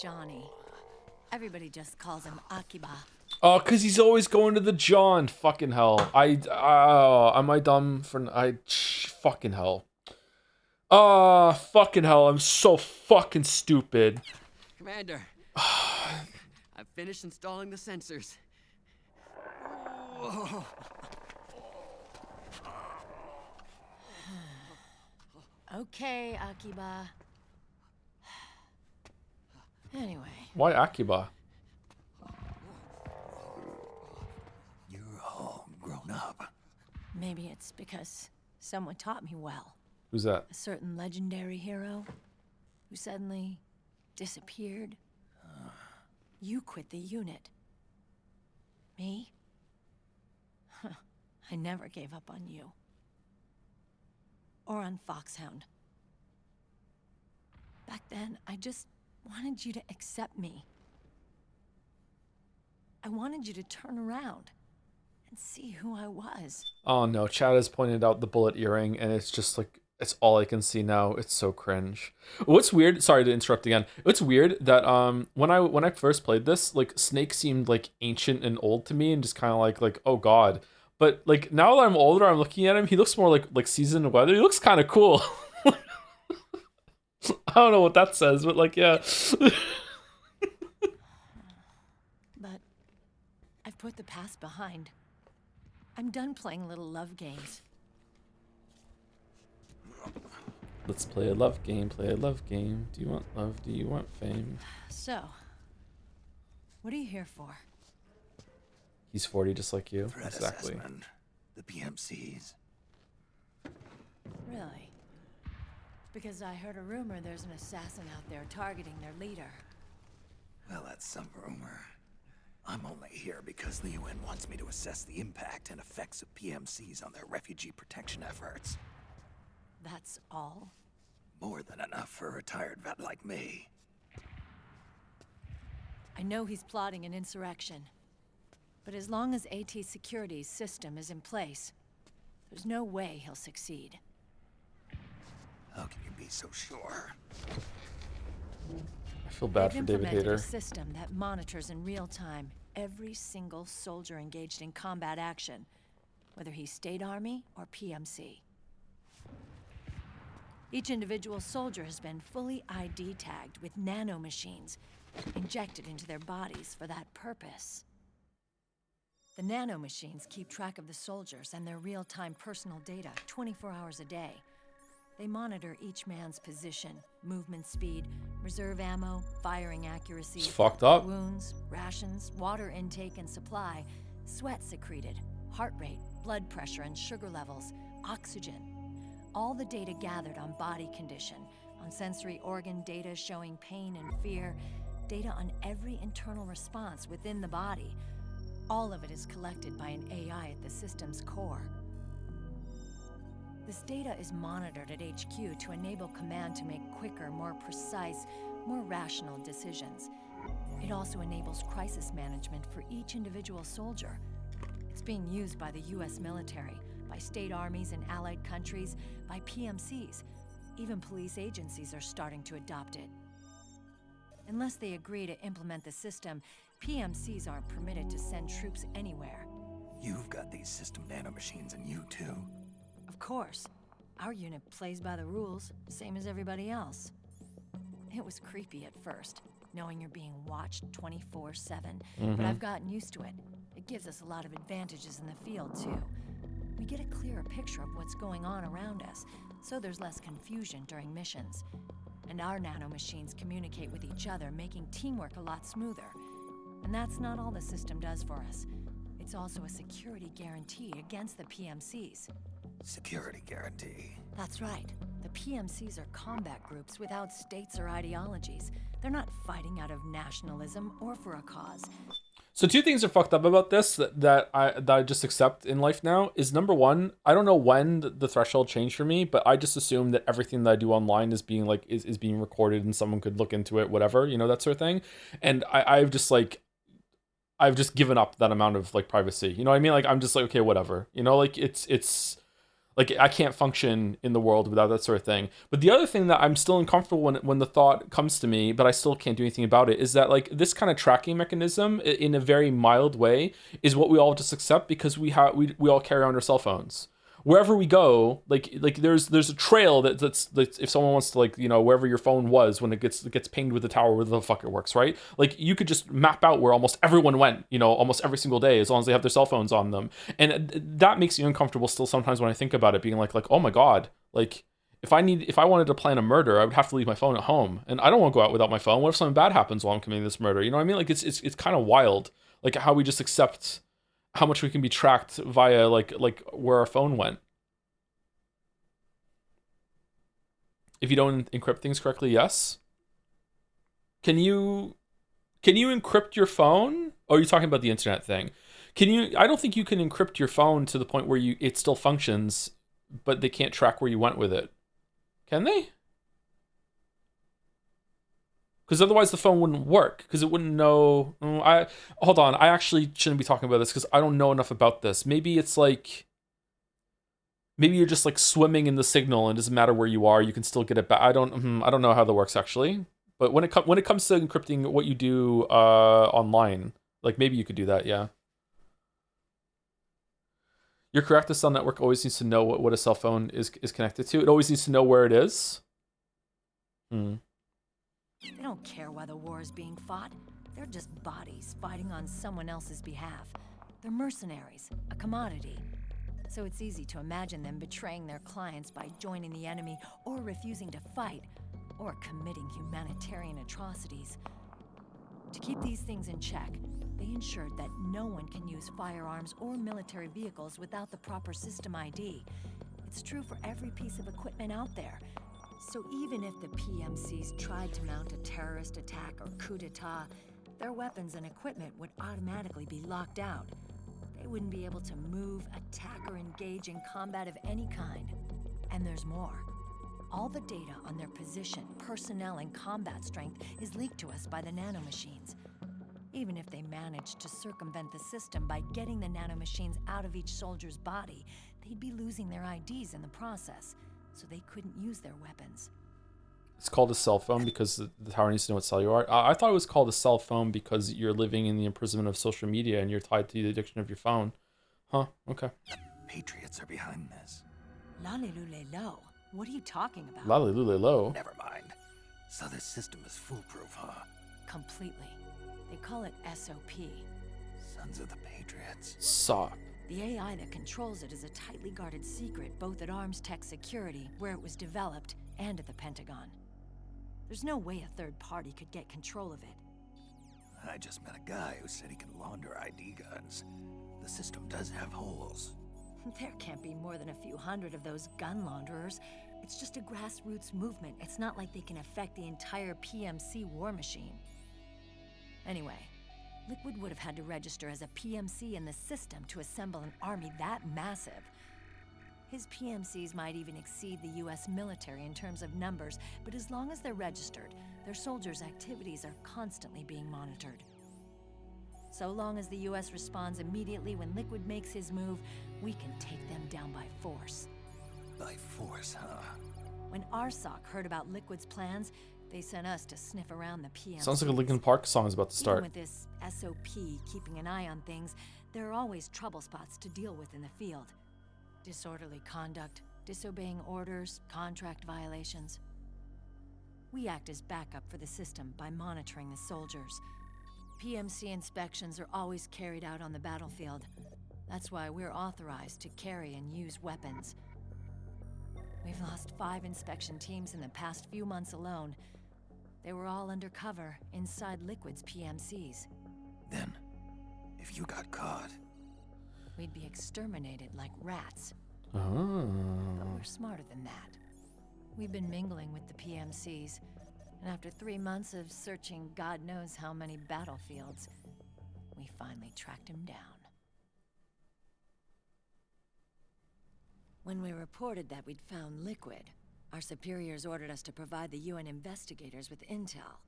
Johnny. Everybody just calls him Akiba. Oh, because he's always going to the John. Fucking hell. Am I dumb for... fucking hell. Fucking hell. I'm so fucking stupid. Commander. I've finished installing the sensors. Whoa. Okay, Akiba. Anyway. Why Akiba? You're all grown up. Maybe it's because someone taught me well. Who's that? A certain legendary hero who suddenly disappeared. You quit the unit. Me? I never gave up on you. Or on Foxhound. Back then, I just wanted you to accept me. I wanted you to turn around and see who I was. Oh no, Chad has pointed out the bullet earring, and it's just like, it's all I can see now. It's so cringe. What's weird, sorry to interrupt again. It's weird that when I first played this, like Snake seemed like ancient and old to me, and just kind of like oh god. But like now that I'm older, I'm looking at him, he looks more like seasoned weather. He looks kind of cool. I don't know what that says, but like, yeah. But I've put the past behind. I'm done playing little love games. Let's play a love game, play a love game. Do you want love? Do you want fame? So, what are you here for? He's 40 just like you. Threat Exactly. assessment. The PMCs. Really? Because I heard a rumor there's an assassin out there targeting their leader. Well, that's some rumor. I'm only here because the UN wants me to assess the impact and effects of PMCs on their refugee protection efforts. That's all? More than enough for a retired vet like me. I know he's plotting an insurrection. But as long as AT Security's system is in place, there's no way he'll succeed. How can you be so sure? I feel bad for David They've implemented Hayter. a system that monitors in real time every single soldier engaged in combat action, whether he's State Army or PMC. Each individual soldier has been fully ID tagged with nanomachines injected into their bodies for that purpose. The nanomachines keep track of the soldiers and their real-time personal data 24 hours a day. They monitor each man's position, movement speed, reserve ammo, firing accuracy, It's fucked up. wounds, rations, water intake and supply, sweat secreted, heart rate, blood pressure and sugar levels, oxygen. All the data gathered on body condition, on sensory organ data showing pain and fear, data on every internal response within the body. All of it is collected by an AI at the system's core. This data is monitored at HQ to enable command to make quicker, more precise, more rational decisions. It also enables crisis management for each individual soldier. It's being used by the US military, by state armies in allied countries, by PMCs. Even police agencies are starting to adopt it. Unless they agree to implement the system, PMCs aren't permitted to send troops anywhere. You've got these system nanomachines in you too. Of course. Our unit plays by the rules, same as everybody else. It was creepy at first, knowing you're being watched 24/7, but I've gotten used to it. It gives us a lot of advantages in the field, too. We get a clearer picture of what's going on around us, so there's less confusion during missions. And our nanomachines communicate with each other, making teamwork a lot smoother. And that's not all the system does for us. It's also a security guarantee against the PMCs. Security guarantee. That's right. The PMCs are combat groups without states or ideologies. They're not fighting out of nationalism or for a cause. So two things are fucked up about this that I just accept in life now is, number one, I don't know when the threshold changed for me, but I just assume that everything that I do online is being like is being recorded and someone could look into it, whatever, you know, that sort of thing. And I've just given up that amount of like privacy. You know what I mean? Like I'm just like, okay, whatever. You know, like it's like I can't function in the world without that sort of thing. But the other thing that I'm still uncomfortable when the thought comes to me, but I still can't do anything about it, is that like this kind of tracking mechanism in a very mild way is what we all just accept because we all carry on our cell phones. Wherever we go, like there's a trail that's if someone wants to, like, you know, wherever your phone was when it gets pinged with the tower, where the fuck it works, right? Like you could just map out where almost everyone went, you know, almost every single day, as long as they have their cell phones on them. And that makes me uncomfortable still sometimes when I think about it, being like, oh my God, like if I wanted to plan a murder, I would have to leave my phone at home, and I don't want to go out without my phone. What if something bad happens while I'm committing this murder? You know what I mean? Like it's kind of wild, like how we just accept how much we can be tracked via like where our phone went. If you don't encrypt things correctly, yes. Can you encrypt your phone? Or are you talking about the internet thing? I don't think you can encrypt your phone to the point where it still functions, but they can't track where you went with it. Can they? Because otherwise the phone wouldn't work, because it wouldn't know. Hold on, I actually shouldn't be talking about this because I don't know enough about this. Maybe it's like, maybe you're just like swimming in the signal and it doesn't matter where you are, you can still get it back. I don't know how that works actually. But when it comes to encrypting what you do online, like maybe you could do that, yeah. You're correct. The cell network always needs to know what a cell phone is connected to. It always needs to know where it is. They don't care why the war is being fought. They're just bodies fighting on someone else's behalf. They're mercenaries, a commodity. So it's easy to imagine them betraying their clients by joining the enemy or refusing to fight or committing humanitarian atrocities. To keep these things in check, they ensured that no one can use firearms or military vehicles without the proper system ID. It's true for every piece of equipment out there. So even if the PMCs tried to mount a terrorist attack or coup d'etat, their weapons and equipment would automatically be locked out. They wouldn't be able to move, attack, or engage in combat of any kind. And there's more. All the data on their position, personnel, and combat strength is leaked to us by the nanomachines. Even if they managed to circumvent the system by getting the nanomachines out of each soldier's body, they'd be losing their IDs in the process, so they couldn't use their weapons. It's called a cell phone because the tower needs to know what cell you are. I thought it was called a cell phone because you're living in the imprisonment of social media and you're tied to the addiction of your phone. Huh, okay. Patriots are behind this. Lolly-loo-lay-lo. What are you talking about? Lolly-loo-lay-lo. Never mind. So this system is foolproof, huh? Completely. They call it SOP. Sons of the Patriots. SOP. The AI that controls it is a tightly guarded secret, both at Arms Tech Security, where it was developed, and at the Pentagon. There's no way a third party could get control of it. I just met a guy who said he can launder ID guns. The system does have holes. There can't be more than a few hundred of those gun launderers. It's just a grassroots movement. It's not like they can affect the entire PMC war machine. Anyway, Liquid would have had to register as a PMC in the system to assemble an army that massive. His PMCs might even exceed the US military in terms of numbers, but as long as they're registered, their soldiers' activities are constantly being monitored. So long as the US responds immediately when Liquid makes his move, we can take them down by force. By force, huh? When RSOC heard about Liquid's plans, they sent us to sniff around the PMCs. Sounds like a Linkin Park song is about to start. Even with this SOP keeping an eye on things, there are always trouble spots to deal with in the field. Disorderly conduct, disobeying orders, contract violations. We act as backup for the system by monitoring the soldiers. PMC inspections are always carried out on the battlefield. That's why we're authorized to carry and use weapons. We've lost 5 inspection teams in the past few months alone. They were all undercover, inside Liquid's PMCs. Then, if you got caught... we'd be exterminated like rats. Oh. But we're smarter than that. We've been mingling with the PMCs, and after 3 months of searching God knows how many battlefields, we finally tracked him down. When we reported that we'd found Liquid, our superiors ordered us to provide the UN investigators with intel.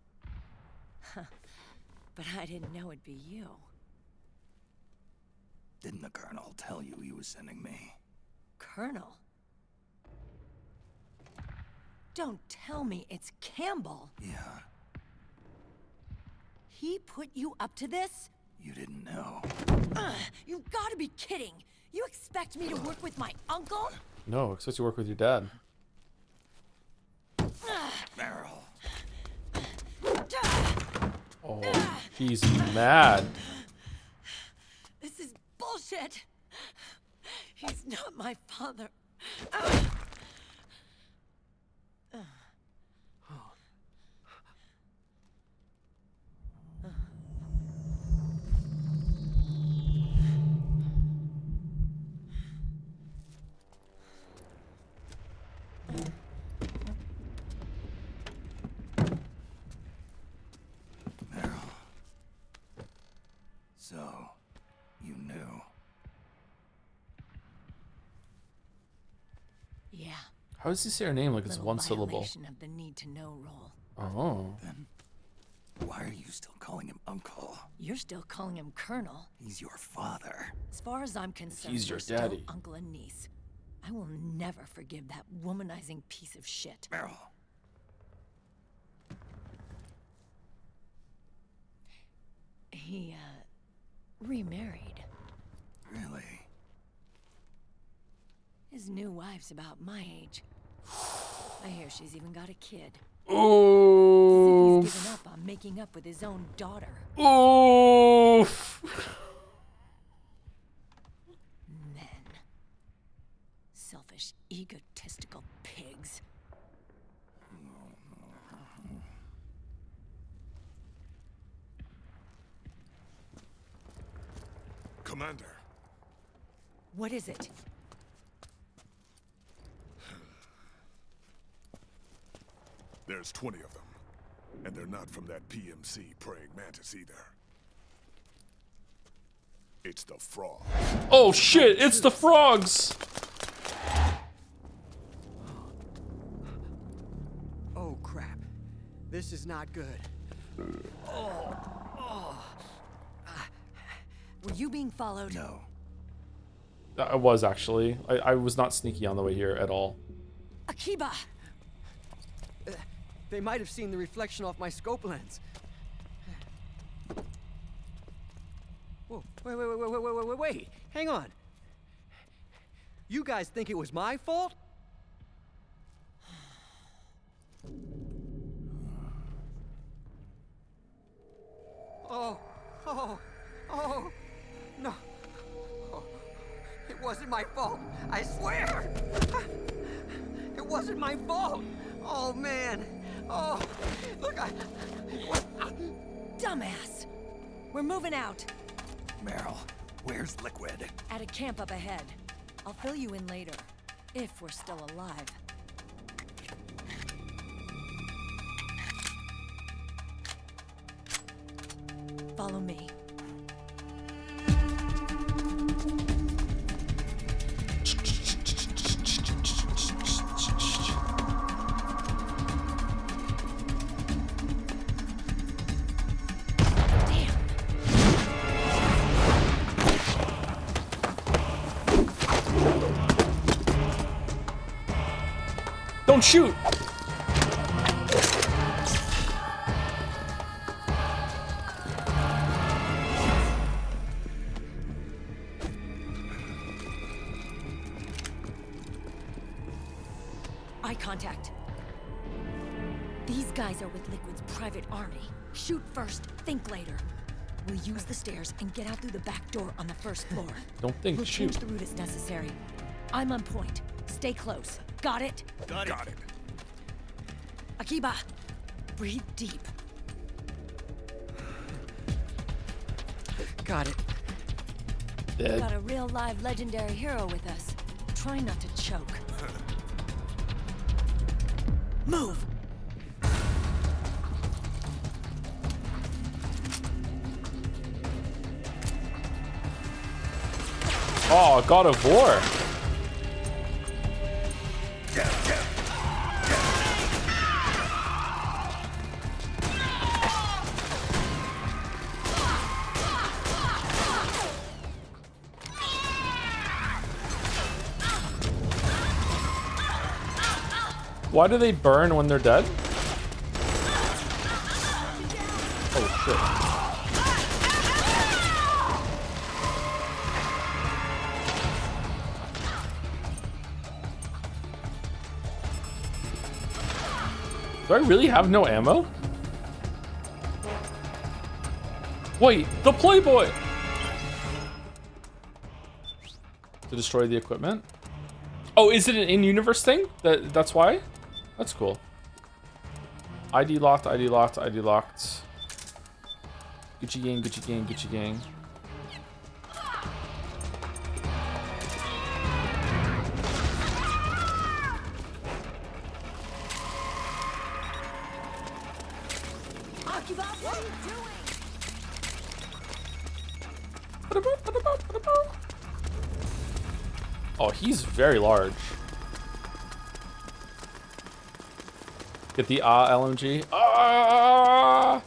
But I didn't know it'd be you. Didn't the Colonel tell you he was sending me? Colonel? Don't tell me it's Campbell. Yeah. He put you up to this? You didn't know. You've got to be kidding. You expect me to work with my uncle? No, expect to work with your dad. Meryl. Oh, he's mad. This is bullshit. He's not my father. So, you knew. Yeah. How does he say her name like it's one syllable? Violation of the need to know role. Oh. Then, why are you still calling him Uncle? You're still calling him Colonel. He's your father. As far as I'm concerned, He's your we're still daddy. uncle and niece. I will never forgive that womanizing piece of shit. Meryl. He, remarried. Really? His new wife's about my age. I hear she's even got a kid. Oh. As if he's given up on making up with his own daughter. Oh. Men. Selfish, egotistical pigs. Commander. What is it? There's 20 of them. And they're not from that PMC praying mantis either. It's the frog. Oh shit, it's the frogs! Oh crap. This is not good. Were you being followed? No. I was actually. I was not sneaky on the way here at all. Akiba! They might have seen the reflection off my scope lens. Whoa, wait. Hang on. You guys think it was my fault? Oh, no. Oh, it wasn't my fault, I swear! It wasn't my fault! Oh, man. Oh, look, Dumbass! We're moving out. Meryl, where's Liquid? At a camp up ahead. I'll fill you in later. If we're still alive. Follow me. Don't shoot! Eye contact. These guys are with Liquid's private army. Shoot first, think later. We'll use the stairs and get out through the back door on the first floor. Don't think, we'll shoot. change the route as necessary. I'm on point. Stay close. Got it? Got it. Akiba, breathe deep. Got it. Dead. Got a real live legendary hero with us. Try not to choke. Move! Oh, God of War. Why do they burn when they're dead? Oh, shit. Do I really have no ammo? Wait, the Playboy! To destroy the equipment? Oh, is it an in-universe thing? That's why? That's cool. ID locked, ID locked, ID locked. Gucci gang, Gucci gang, Gucci gang. What are you doing? Oh, he's very large. Get the LMG. Ah!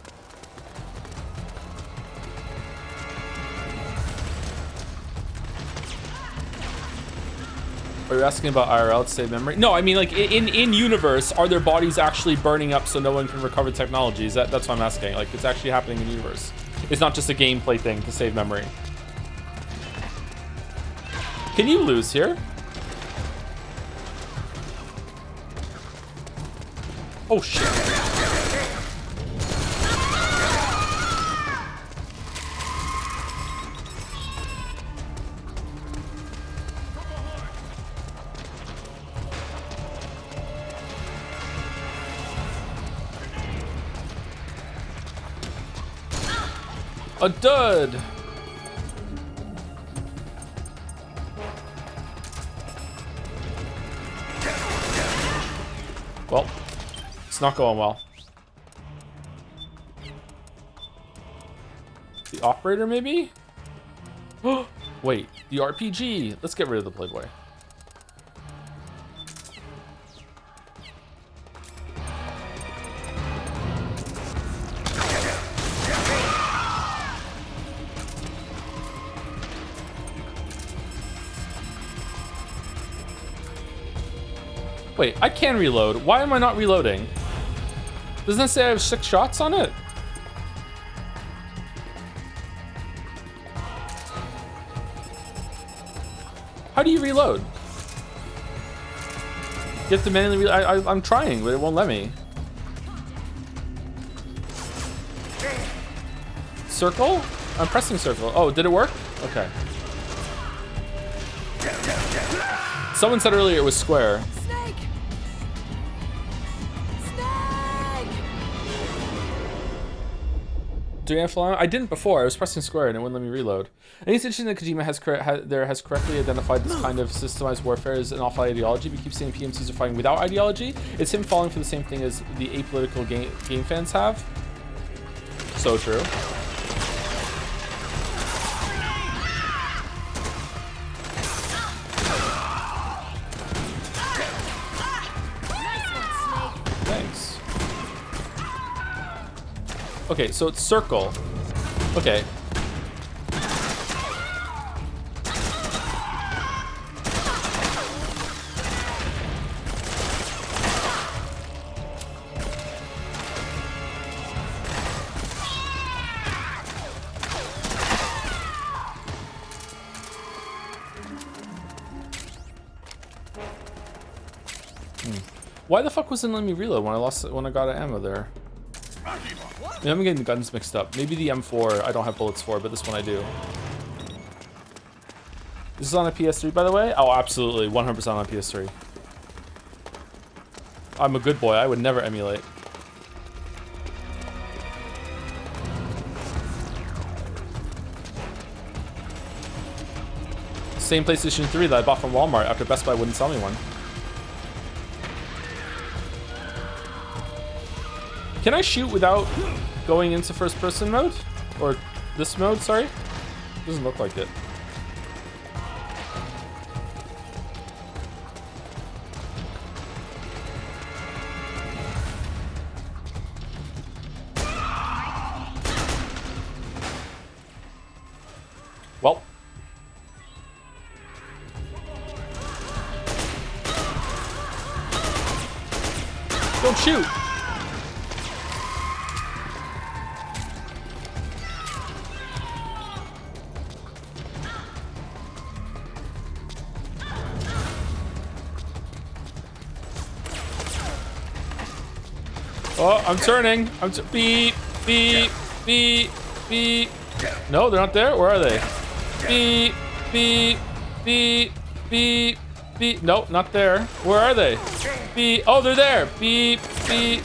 Are you asking about IRL to save memory? No, I mean like in universe, are their bodies actually burning up so no one can recover technologies? That's what I'm asking. Like it's actually happening in universe. It's not just a gameplay thing to save memory. Can you lose here? Oh shit. A dud. Well, it's not going well. The operator, maybe? Wait, the RPG. Let's get rid of the Playboy. Wait, I can reload. Why am I not reloading? Doesn't it say I have 6 shots on it? How do you reload? You have to manually reload. I'm trying, but it won't let me. Circle? I'm pressing circle. Oh, did it work? Okay. Someone said earlier it was square. Do you have fly? I didn't before. I was pressing square and it wouldn't let me reload. And it's interesting that Kojima has correctly identified this kind of systemized warfare as an awful ideology. We keep saying PMCs are fighting without ideology. It's him falling for the same thing as the apolitical game fans have. So true. Thanks. Okay, so it's circle. Okay. Why the fuck wasn't letting me reload when I got an ammo there? Yeah, I'm getting the guns mixed up. Maybe the M4 I don't have bullets for, but this one I do. This is on a PS3, by the way? Oh, absolutely. 100% on PS3. I'm a good boy. I would never emulate. Same PlayStation 3 that I bought from Walmart after Best Buy wouldn't sell me one. Can I shoot without going into first person mode? Or this mode, sorry? Doesn't look like it. Well. Don't shoot! Oh, I'm turning. Beep, beep, beep, beep. No, they're not there. Where are they? Beep, beep, beep, beep, beep. No, not there. Where are they? Beep. Oh, they're there. Beep, beep.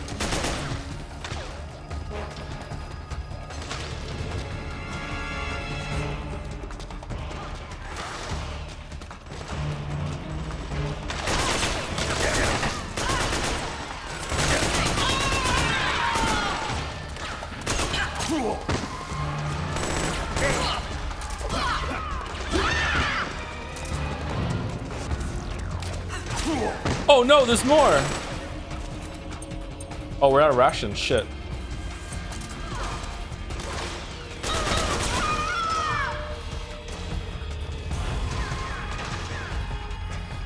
Oh no, there's more! Oh, we're out of rations. Shit.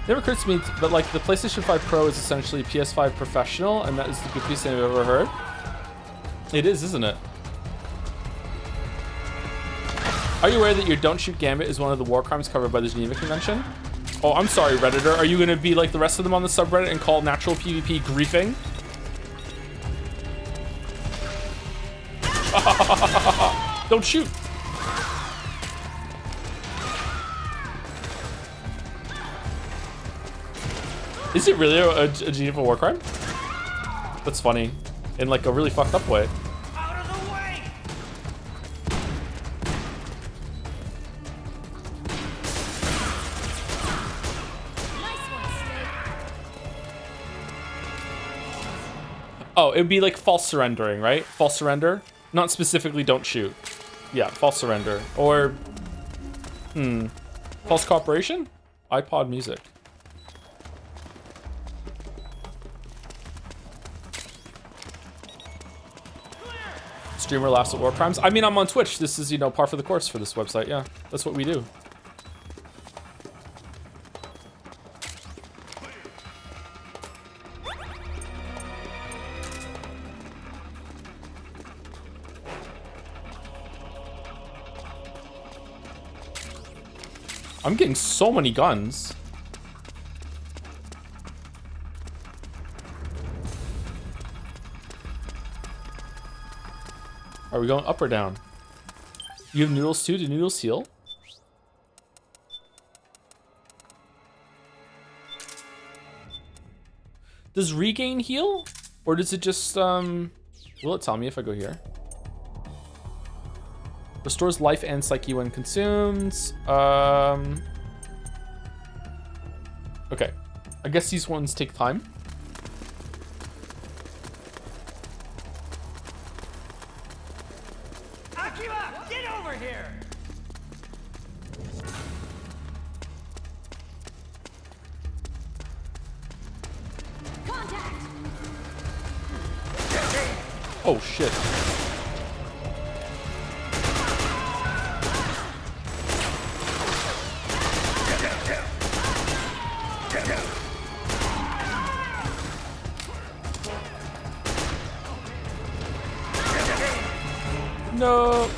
Never occurs to me that like the PlayStation 5 Pro is essentially PS5 Professional, and that is the goofiest thing I've ever heard. It is, isn't it? Are you aware that your Don't Shoot Gambit is one of the war crimes covered by the Geneva Convention? Oh, I'm sorry, Redditor. Are you going to be like the rest of them on the subreddit and call natural PvP griefing? Don't shoot. Is it really a Geneva war crime? That's funny. In like a really fucked up way. Oh, it would be like false surrendering, right? False surrender? Not specifically don't shoot. Yeah, false surrender. Or, false cooperation? iPod music. Streamer laughs at war crimes. I mean, I'm on Twitch. This is, you know, par for the course for this website. Yeah, that's what we do. I'm getting so many guns. Are we going up or down? You have noodles too? Do noodles heal? Does regain heal? Or does it just, will it tell me if I go here? Restores life and psyche when consumed. Okay. I guess these ones take time. Akira, get over here! Contact! Oh shit. No.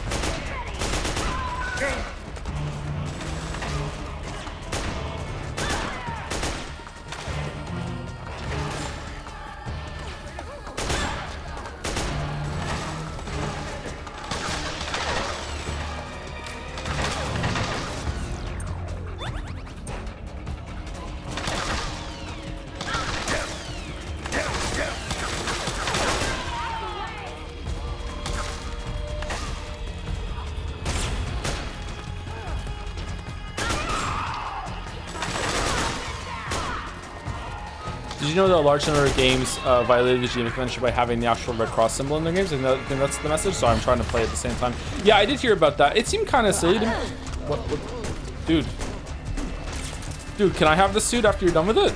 Did you know that a large number of games violated the GM convention by having the actual Red Cross symbol in their games? I think that's the message, so I'm trying to play at the same time. Yeah, I did hear about that. It seemed kind of silly to me. What? Dude. Dude, can I have this suit after you're done with it?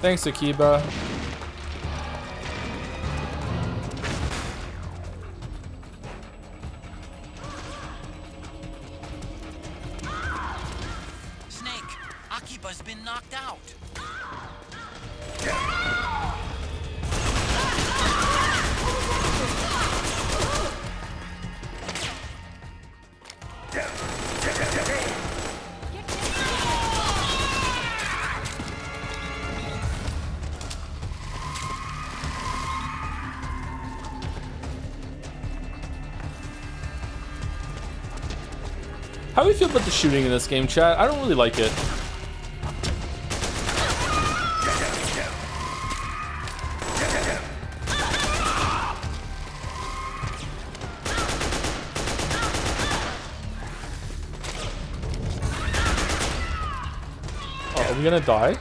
Thanks, Akiba. Snake, Akiba's been knocked out. How do we feel about the shooting in this game, chat? I don't really like it. Oh, are we gonna die?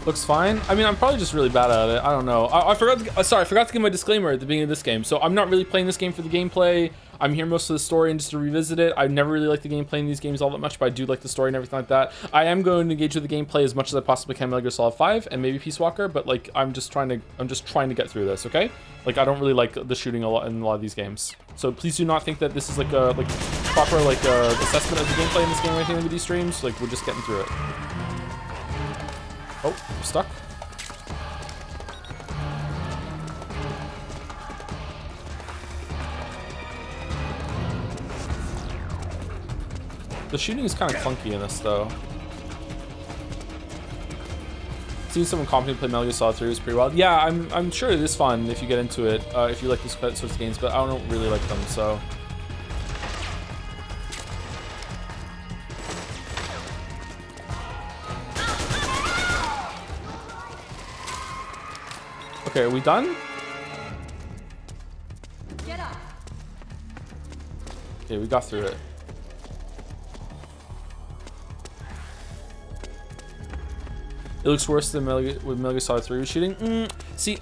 Looks fine. I mean, I'm probably just really bad at it. I don't know. I forgot to give my disclaimer at the beginning of this game. So I'm not really playing this game for the gameplay. I'm here most of the story and just to revisit it. I never really liked the gameplay in these games all that much, but I do like the story and everything like that. I am going to engage with the gameplay as much as I possibly can in Metal Gear Solid 5 and maybe Peace Walker, but like I'm just trying to get through this, okay? Like I don't really like the shooting a lot in a lot of these games. So please do not think that this is like a proper assessment of the gameplay in this game or anything with these streams. Like we're just getting through it. Oh, I'm stuck. The shooting is kind of clunky in this, though. Seeing someone competent play Metal Gear Solid 3 was pretty wild. Yeah, I'm sure it is fun if you get into it, if you like these sorts of games, but I don't really like them, so. Okay, are we done? Get up. Okay, we got through it. It looks worse than Metal Gear Solid 3 was shooting. See,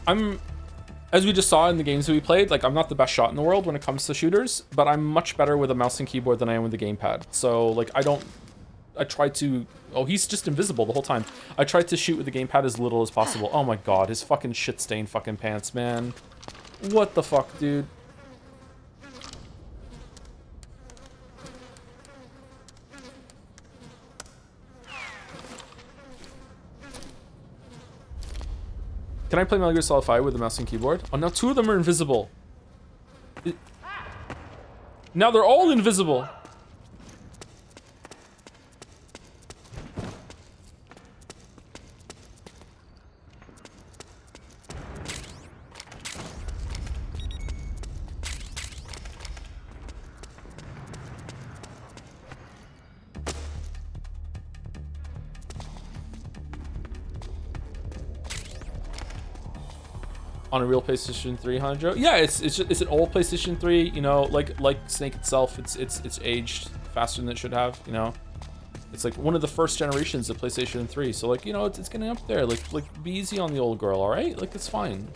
as we just saw in the games that we played, like I'm not the best shot in the world when it comes to shooters, but I'm much better with a mouse and keyboard than I am with the gamepad. So like I try to, oh, he's just invisible the whole time. I try to shoot with the gamepad as little as possible. Oh my god, his fucking shit-stained fucking pants, man. What the fuck, dude? Can I play Metal Gear Solid 5 with the mouse and keyboard? Oh, now 2 of them are invisible. Now they're all invisible. On a real PlayStation 3, Hanjo? Yeah, it's an old PlayStation 3. You know, like Snake itself, it's aged faster than it should have. You know, it's like one of the first generations of PlayStation 3. So like, you know, it's getting up there. Like be easy on the old girl, all right? Like it's fine.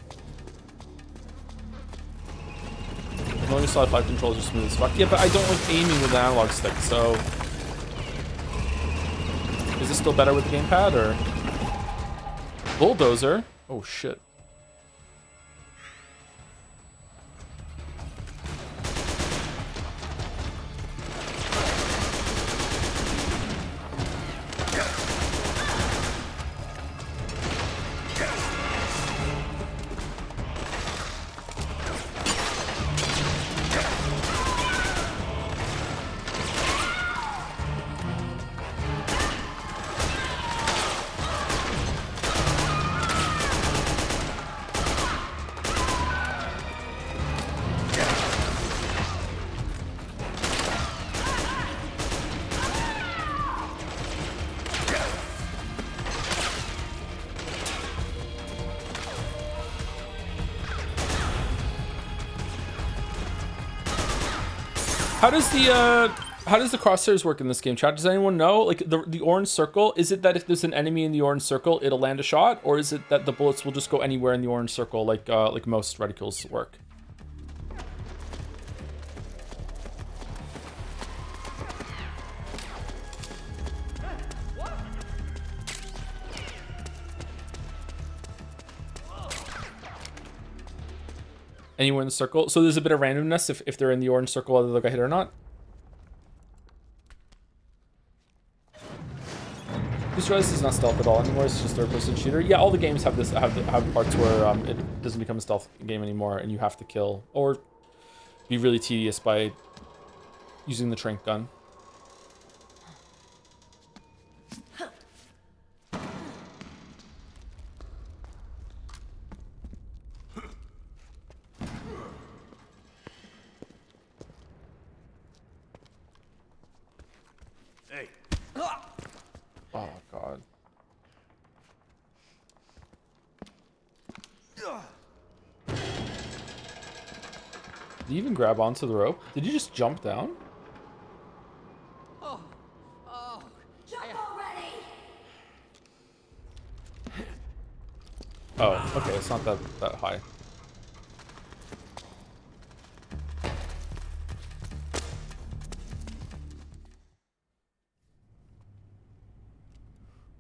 Metal Gear Solid 5 controls are smooth as fuck. Yeah, but I don't like aiming with an analog stick. So is this still better with the gamepad or Bulldozer? Oh shit. How does the crosshairs work in this game, chat? Does anyone know? Like the orange circle, is it that if there's an enemy in the orange circle, it'll land a shot, or is it that the bullets will just go anywhere in the orange circle, like most reticules work? Anywhere in the circle, so there's a bit of randomness if they're in the orange circle, whether they'll get hit or not. This Res is not stealth at all anymore. It's just third-person shooter. Yeah, all the games have this have parts where it doesn't become a stealth game anymore, and you have to kill or be really tedious by using the trank gun. Hey. Oh god. Did you even grab onto the rope? Did you just jump down? Oh, oh. Jump already! Oh, okay, it's not that high.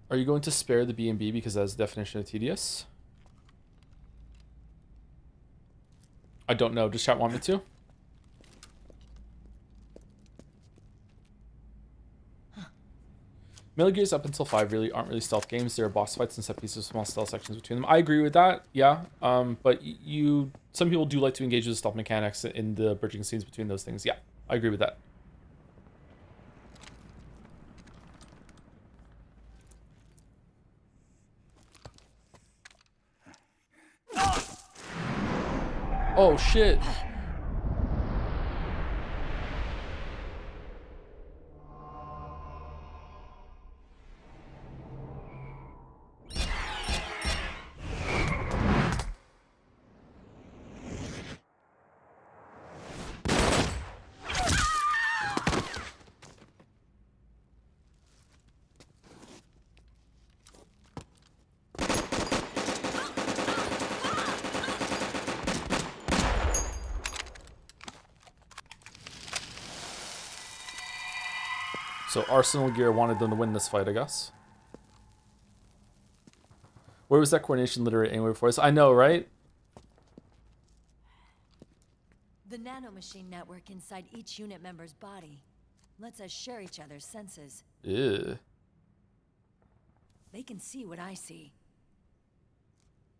Are you going to spare the B&B because that's the definition of tedious? I don't know. Does chat want me to? Metal Gears up until 5 really aren't really stealth games. There are boss fights and set pieces of small stealth sections between them. I agree with that, yeah. But some people do like to engage with the stealth mechanics in the bridging scenes between those things. Yeah, I agree with that. Oh shit. So Arsenal Gear wanted them to win this fight, I guess. Where was that coordination literally anywhere before this? I know, right? The nanomachine network inside each unit member's body lets us share each other's senses. Ew. They can see what I see.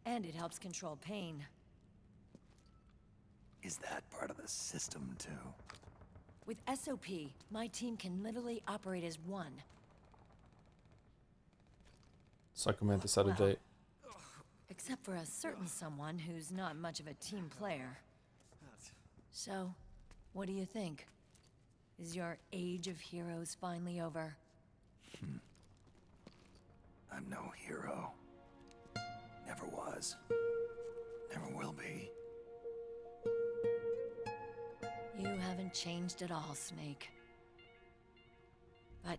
And it helps control pain. Is that part of the system, too? With SOP, my team can literally operate as one. Psychomantis out of date. Except for a certain someone who's not much of a team player. So, what do you think? Is your age of heroes finally over? I'm no hero. Never was. Never will be. You haven't changed at all, Snake. But...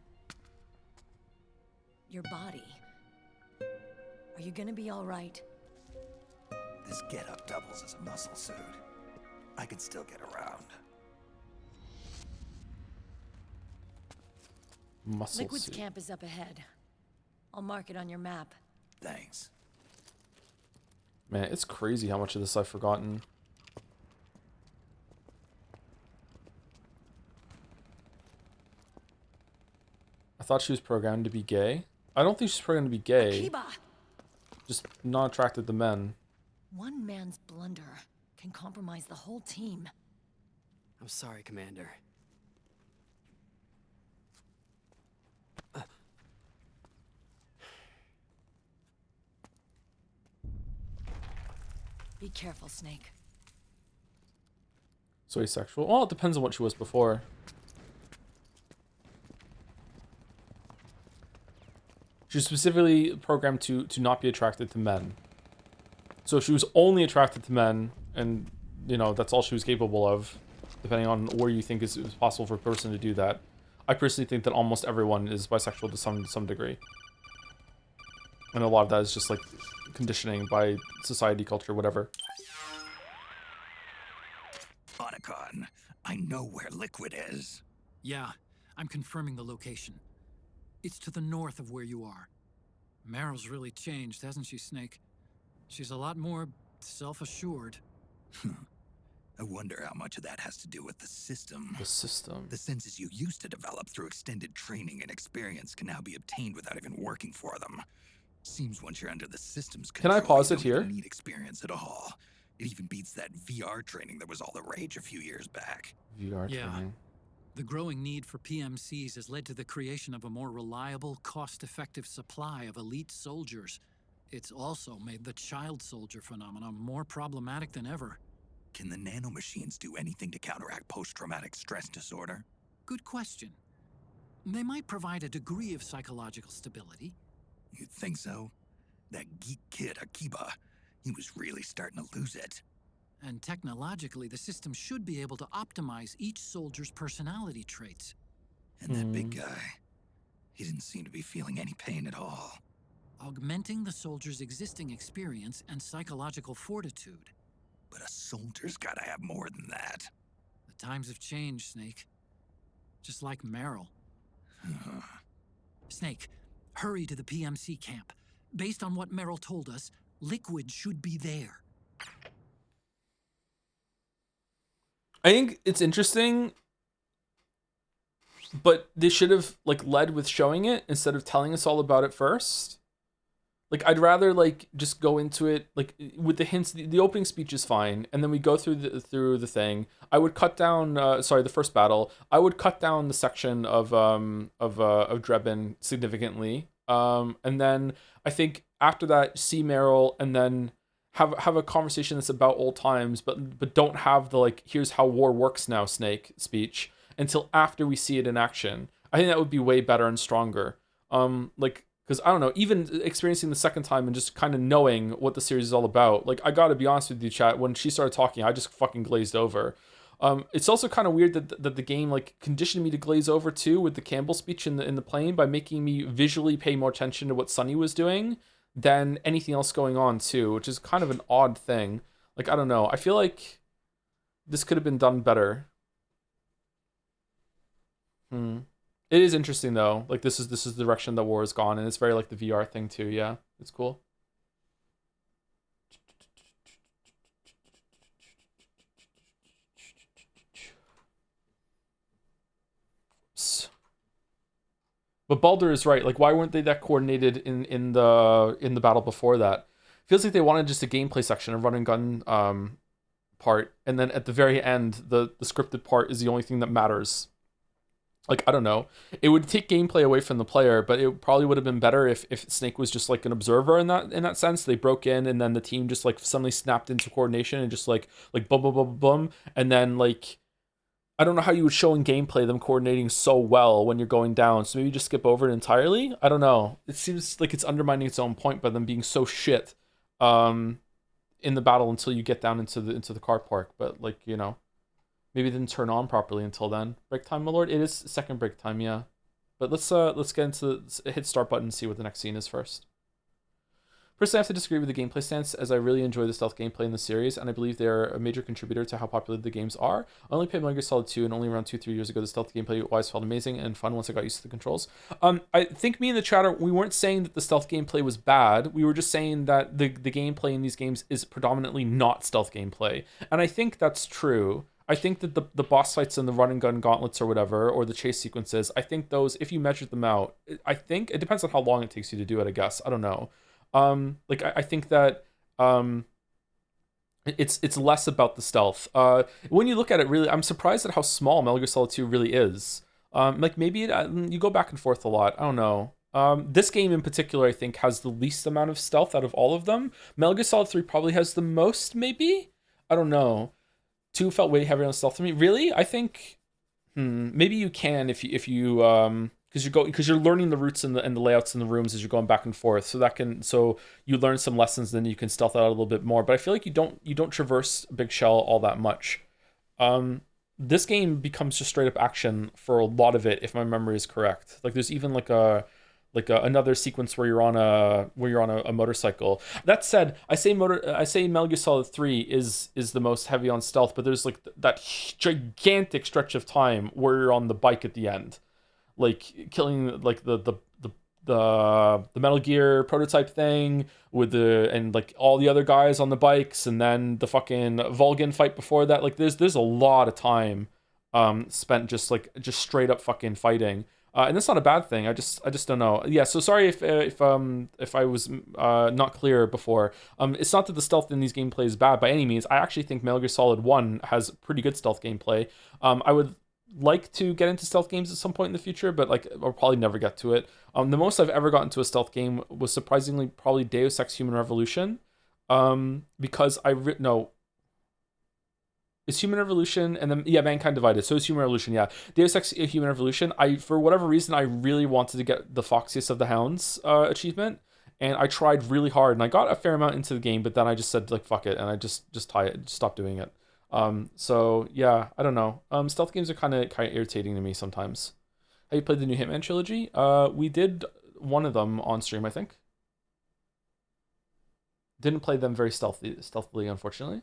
your body... are you gonna be alright? This getup doubles as a muscle suit. I can still get around. Muscle Liquid's suit. camp is up ahead. I'll mark it on your map. Thanks. Man, it's crazy how much of this I've forgotten. I thought she was programmed to be gay. I don't think she's programmed to be gay. Akiba! Just not attracted to men. One man's blunder can compromise the whole team. I'm sorry, Commander. Be careful, Snake. So asexual? Well, it depends on what she was before. She's specifically programmed to not be attracted to men. So if she was only attracted to men, and, you know, that's all she was capable of, depending on where you think it's possible for a person to do that, I personally think that almost everyone is bisexual to some degree. And a lot of that is just, like, conditioning by society, culture, whatever. Otacon, I know where Liquid is. Yeah, I'm confirming the location. It's to the north of where you are. Meryl's really changed, hasn't she, Snake? She's a lot more self-assured. I wonder how much of that has to do with the system. The system. The senses you used to develop through extended training and experience can now be obtained without even working for them. Seems once you're under the system's Can control, I pause you it don't here? even need experience at all. It even beats that VR training that was all the rage a few years back. VR Yeah. training. The growing need for PMCs has led to the creation of a more reliable, cost-effective supply of elite soldiers. It's also made the child soldier phenomenon more problematic than ever. Can the nanomachines do anything to counteract post-traumatic stress disorder? Good question. They might provide a degree of psychological stability. You'd think so? That geek kid, Akiba, he was really starting to lose it. And technologically, the system should be able to optimize each soldier's personality traits. And that big guy, he didn't seem to be feeling any pain at all. Augmenting the soldier's existing experience and psychological fortitude. But a soldier's gotta have more than that. The times have changed, Snake. Just like Meryl. Snake, hurry to the PMC camp. Based on what Meryl told us, Liquid should be there. I think it's interesting, but they should have, like, led with showing it instead of telling us all about it first. Like, I'd rather, like, just go into it, like, with the hints. The opening speech is fine, and then we go through the thing. I would cut down, the first battle. I would cut down the section of Drebin significantly. And then I think after that, see Meryl, and then have a conversation that's about old times, but don't have the, like, here's how war works now, Snake speech until after we see it in action. I think that would be way better and stronger. Because I don't know, even experiencing the second time and just kind of knowing what the series is all about, like, I gotta be honest with you, chat, when she started talking, I just fucking glazed over. It's also kind of weird that the game, like, conditioned me to glaze over too with the Campbell speech in the plane by making me visually pay more attention to what Sunny was doing than anything else going on too, which is kind of an odd thing. Like, I don't know. I feel like this could have been done better. It is interesting though. Like, this is the direction that war has gone, and it's very like the VR thing too. Yeah, it's cool. But Baldur is right. Like, why weren't they that coordinated in the battle before that? Feels like they wanted just a gameplay section, a run and gun part, and then at the very end, the scripted part is the only thing that matters. Like, I don't know. It would take gameplay away from the player, but it probably would have been better if Snake was just like an observer in that sense. They broke in, and then the team just like suddenly snapped into coordination and just like boom boom boom boom, and then, like, I don't know how you would show in gameplay them coordinating so well when you're going down. So maybe just skip over it entirely. I don't know. It seems like it's undermining its own point by them being so shit in the battle until you get down into the car park. But, like, you know, maybe it didn't turn on properly until then. Break time, my lord. It is second break time, yeah. But let's get into hit start button and see what the next scene is first. Personally, I have to disagree with the gameplay stance, as I really enjoy the stealth gameplay in the series, and I believe they are a major contributor to how popular the games are. I only played Metal Gear Solid 2, and only around 2-3 years ago, the stealth gameplay-wise felt amazing and fun once I got used to the controls. I think me and the chatter, we weren't saying that the stealth gameplay was bad. We were just saying that the gameplay in these games is predominantly not stealth gameplay, and I think that's true. I think that the boss fights and the run and gun gauntlets or whatever, or the chase sequences, I think those, if you measure them out, I think it depends on how long it takes you to do it, I guess. I don't know. Like I think that it's less about the stealth. When you look at it, really, I'm surprised at how small Metal Gear Solid 2 really is. Like maybe you go back and forth a lot. I don't know. This game in particular, I think, has the least amount of stealth out of all of them. Metal Gear Solid 3 probably has the most, maybe? I don't know. 2 felt way heavier on stealth to me. Really? I think maybe you can if you because you're learning the routes and the layouts in the rooms as you're going back and forth. So you learn some lessons, then you can stealth out a little bit more. But I feel like you don't traverse Big Shell all that much. This game becomes just straight up action for a lot of it, if my memory is correct. Like there's even another sequence where you're on a motorcycle. That said, I say Metal Gear Solid 3 is the most heavy on stealth, but there's like that gigantic stretch of time where you're on the bike at the end, like killing like the Metal Gear prototype thing with and like all the other guys on the bikes, and then the fucking Vulcan fight before that. Like there's a lot of time spent just straight up fucking fighting. And that's not a bad thing. I just don't know. Yeah. So sorry if I was not clear before. It's not that the stealth in these gameplay is bad by any means. I actually think Metal Gear Solid 1 has pretty good stealth gameplay. I would like to get into stealth games at some point in the future, but like I'll probably never get to it. The most I've ever gotten to a stealth game was surprisingly probably Deus Ex Human Revolution, because it's Human Revolution, and then Mankind Divided. So it's Human Revolution, yeah. Deus Ex Human Revolution. For whatever reason, I really wanted to get the Foxiest of the Hounds achievement, and I tried really hard, and I got a fair amount into the game, but then I just said like fuck it, and I just stopped doing it. So yeah, I don't know. Stealth games are kind of irritating to me sometimes. Have you played the new Hitman trilogy? We did one of them on stream, I think. Didn't play them very stealthily, unfortunately.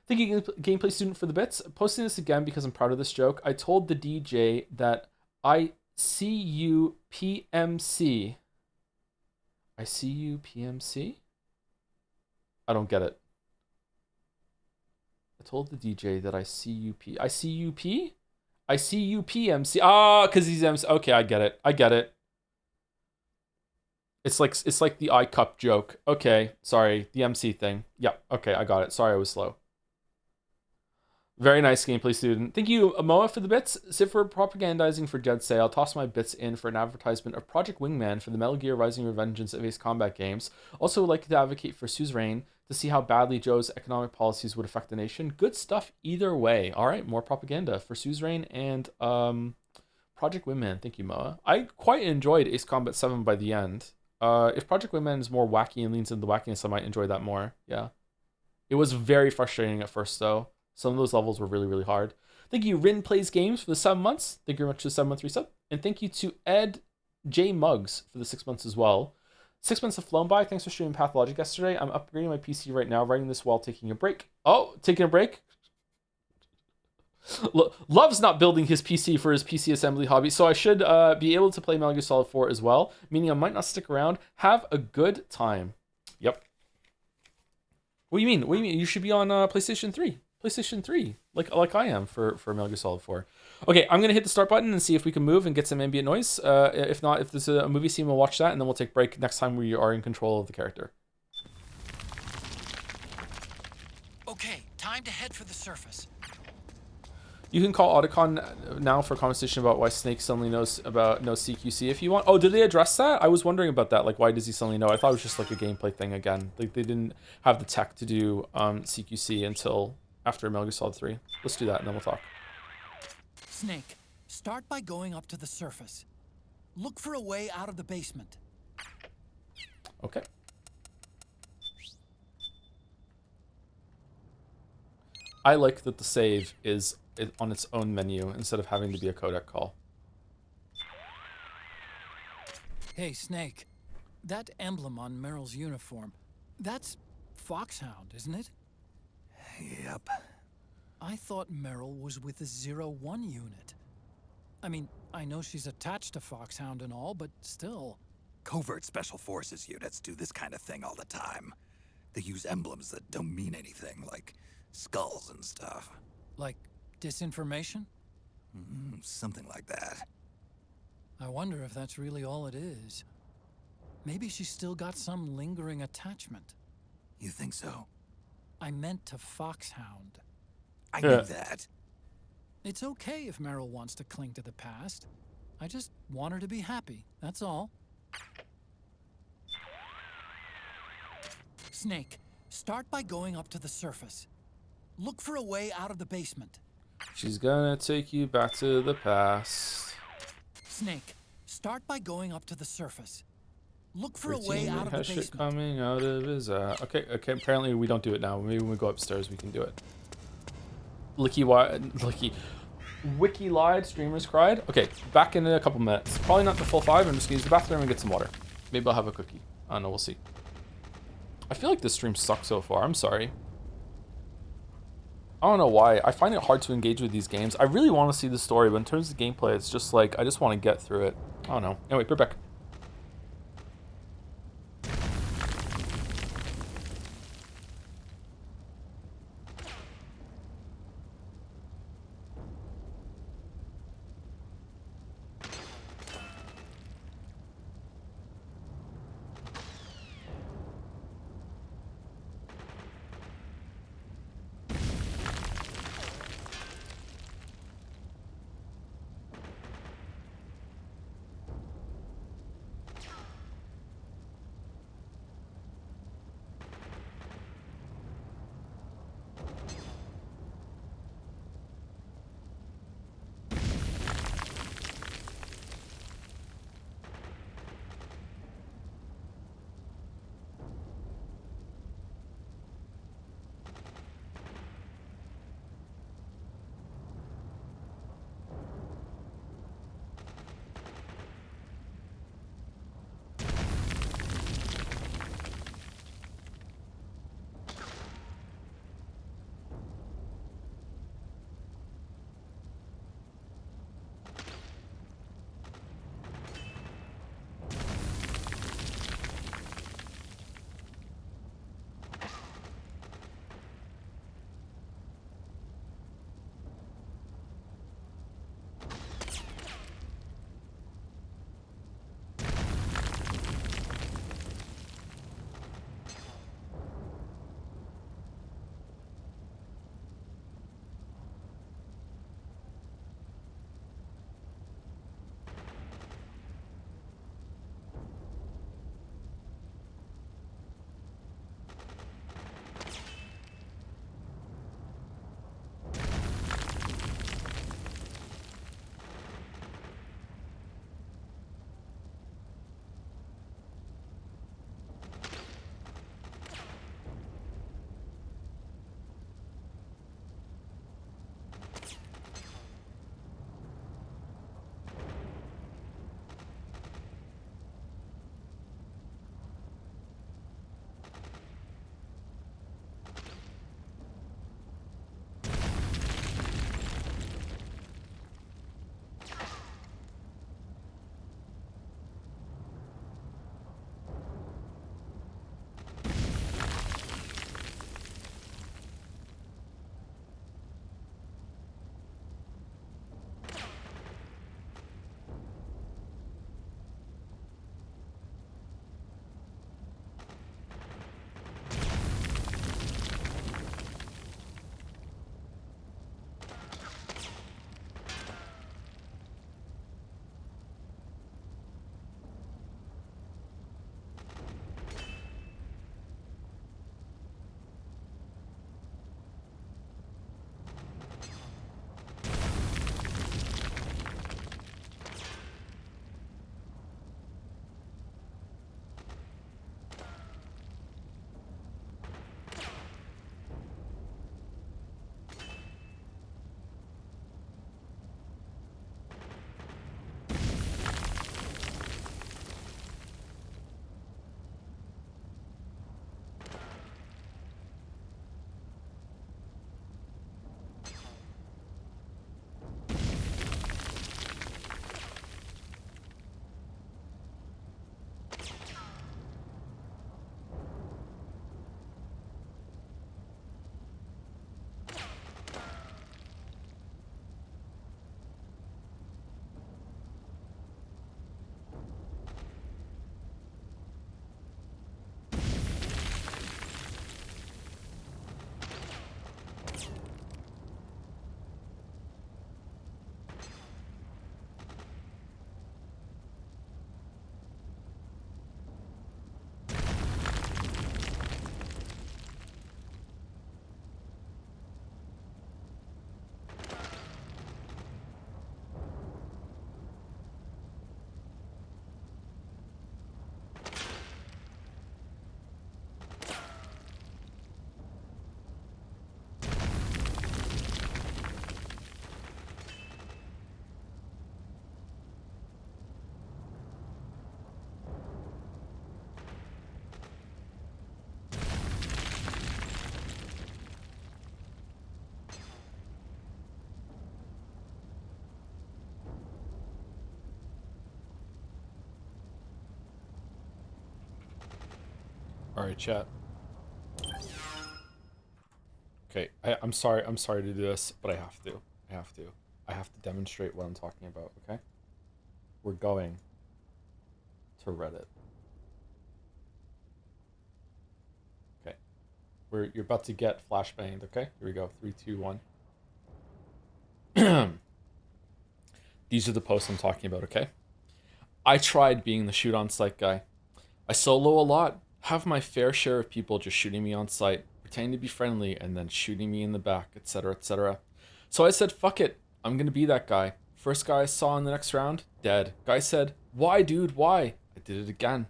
Thank you, gameplay student, for the bits. Posting this again because I'm proud of this joke. I told the DJ that I see you PMC. I see you PMC? I don't get it. I told the DJ that I see you P. I see you P? I see you PMC. Ah, because he's MC. Okay, I get it. It's like the I cup joke. Okay, sorry, the MC thing. Yeah, okay, I got it. Sorry, I was slow. Very nice, gameplay student. Thank you, Moa, for the bits. Sit for propagandizing for Jed Say. I'll toss my bits in for an advertisement of Project Wingman for the Metal Gear Rising Revengeance of Ace Combat games. Also would like to advocate for suzerain to see how badly Joe's economic policies would affect the nation. Good stuff either way. All right, more propaganda for suzerain and Project Wingman. Thank you, Moa. I quite enjoyed Ace Combat 7 by the end. If Project Wingman is more wacky and leans into the wackiness, I might enjoy that more. Yeah. It was very frustrating at first, though. Some of those levels were really, really hard. Thank you, Rin Plays Games, for the 7 months. Thank you very much for the 7-month resub. And thank you to Ed J. Muggs for the 6 months as well. 6 months have flown by. Thanks for streaming Pathologic yesterday. I'm upgrading my PC right now, writing this while taking a break. Oh, taking a break? Love's not building his PC for his PC assembly hobby, so I should be able to play Metal Gear Solid 4 as well, meaning I might not stick around. Have a good time. Yep. What do you mean? What do you mean? You should be on PlayStation 3. PlayStation 3, like I am for Metal Gear Solid 4. Okay, I'm gonna hit the start button and see if we can move and get some ambient noise. If not, if there's a movie scene, we'll watch that, and then we'll take a break next time we are in control of the character. Okay, time to head for the surface. You can call Otacon now for a conversation about why Snake suddenly knows CQC if you want. Oh, did they address that? I was wondering about that. Like, why does he suddenly know? I thought it was just like a gameplay thing again. Like, they didn't have the tech to do CQC until after Metal Gear Solid 3. Let's do that and then we'll talk. Snake, start by going up to the surface. Look for a way out of the basement. Okay. I like that the save is on its own menu instead of having to be a codec call. Hey, Snake. That emblem on Meryl's uniform, that's Foxhound, isn't it? Yep. I thought Meryl was with the 01 unit. I mean, I know she's attached to Foxhound and all, but still. Covert Special Forces units do this kind of thing all the time. They use emblems that don't mean anything, like skulls and stuff. Like disinformation? Something like that. I wonder if that's really all it is. Maybe she's still got some lingering attachment. You think so? I meant to Foxhound. I knew that. It's okay if Meryl wants to cling to the past. I just want her to be happy, that's all. Snake, start by going up to the surface. Look for a way out of the basement. She's gonna take you back to the past. Snake, start by going up to the surface. Look for Your a way out of the has shit basement. coming out of his Okay, apparently we don't do it now. Maybe when we go upstairs we can do it. Wiki lied, streamers cried. Okay, back in a couple minutes. Probably not the full 5. I'm just gonna use the bathroom and get some water. Maybe I'll have a cookie. I don't know, we'll see. I feel like this stream sucks so far. I'm sorry. I don't know why. I find it hard to engage with these games. I really want to see the story, but in terms of gameplay, it's just like, I just want to get through it. I don't know. Anyway, we're back. All right, chat. Okay, I'm sorry to do this, but I have to. I have to demonstrate what I'm talking about, okay? We're going to Reddit. Okay. You're about to get flashbanged, okay? Here we go. 3, 2, 1. These are the posts I'm talking about, okay? I tried being the shoot on sight guy. I solo a lot, have my fair share of people just shooting me on sight, pretending to be friendly, and then shooting me in the back, etc., etc. So I said, fuck it, I'm gonna be that guy. First guy I saw in the next round, dead. Guy said, why, dude, why? I did it again.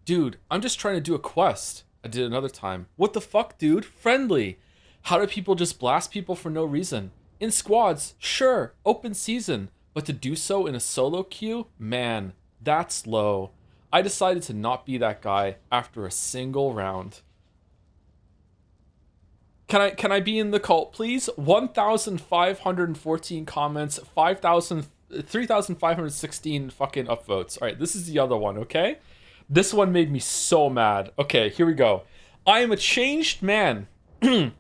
Dude, I'm just trying to do a quest. I did it another time. What the fuck, dude? Friendly. How do people just blast people for no reason? In squads, sure, open season, but to do so in a solo queue, man, that's low. I decided to not be that guy after a single round. Can I be in the cult, please? 1,514 comments, 3,516 fucking upvotes. All right, this is the other one, okay? This one made me so mad. Okay, here we go. I am a changed man. I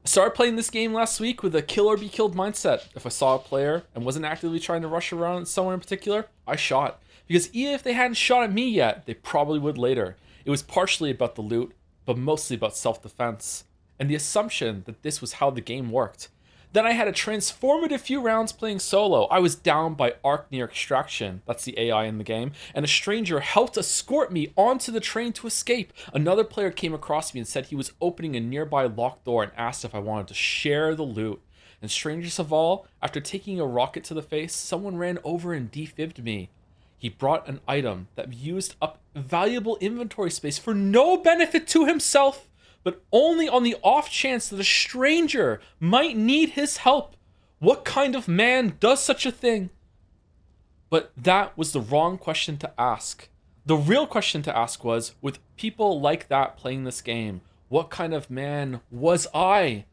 started playing this game last week with a kill or be killed mindset. If I saw a player and wasn't actively trying to rush around someone in particular, I shot. Because even if they hadn't shot at me yet, they probably would later. It was partially about the loot, but mostly about self-defense, and the assumption that this was how the game worked. Then I had a transformative few rounds playing solo. I was down by arc near extraction, that's the AI in the game, and a stranger helped escort me onto the train to escape. Another player came across me and said he was opening a nearby locked door and asked if I wanted to share the loot. And strangest of all, after taking a rocket to the face, someone ran over and defibbed me. He brought an item that used up valuable inventory space for no benefit to himself, but only on the off chance that a stranger might need his help. What kind of man does such a thing? But that was the wrong question to ask. The real question to ask was, with people like that playing this game, what kind of man was I?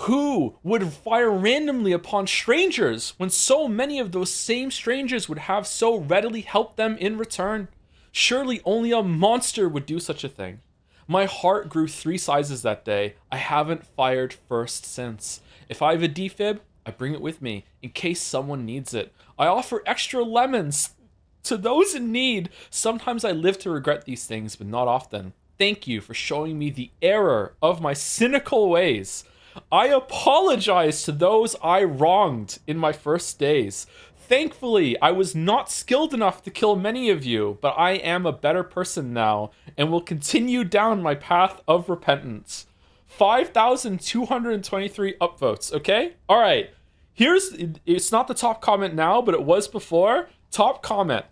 Who would fire randomly upon strangers when so many of those same strangers would have so readily helped them in return? Surely only a monster would do such a thing. My heart grew 3 sizes that day. I haven't fired first since. If I have a defib, I bring it with me in case someone needs it. I offer extra lemons to those in need. Sometimes I live to regret these things, but not often. Thank you for showing me the error of my cynical ways. I apologize to those I wronged in my first days. Thankfully, I was not skilled enough to kill many of you, but I am a better person now and will continue down my path of repentance. 5,223 upvotes, okay? All right, it's not the top comment now, but it was before. Top comment.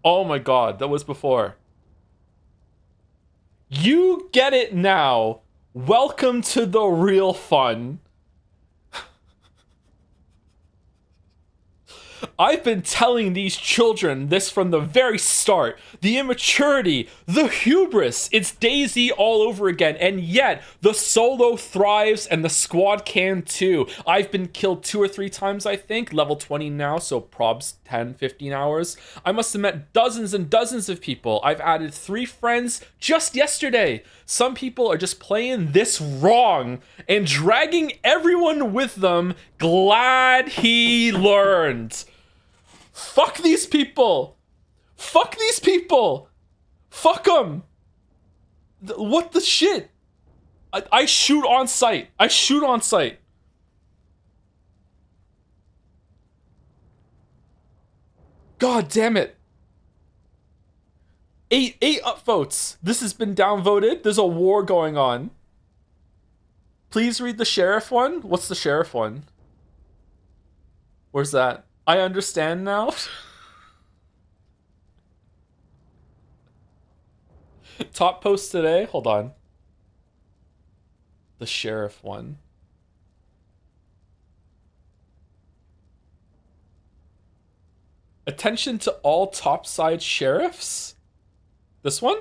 Oh my God, that was before. You get it now. Welcome to the real fun. I've been telling these children this from the very start. The immaturity, the hubris, it's DayZ all over again, and yet the solo thrives and the squad can too. I've been killed 2 or 3 times, I think, level 20 now, so probs 10, 15 hours. I must have met dozens and dozens of people. I've added 3 friends just yesterday. Some people are just playing this wrong and dragging everyone with them. Glad he learned. Fuck these people. Fuck these people. Fuck them. What the shit? I shoot on sight. I shoot on sight. God damn it. 8 upvotes. This has been downvoted. There's a war going on. Please read the sheriff one. What's the sheriff one? Where's that? I understand now. Top post today. Hold on. The sheriff one. Attention to all topside sheriffs. This one?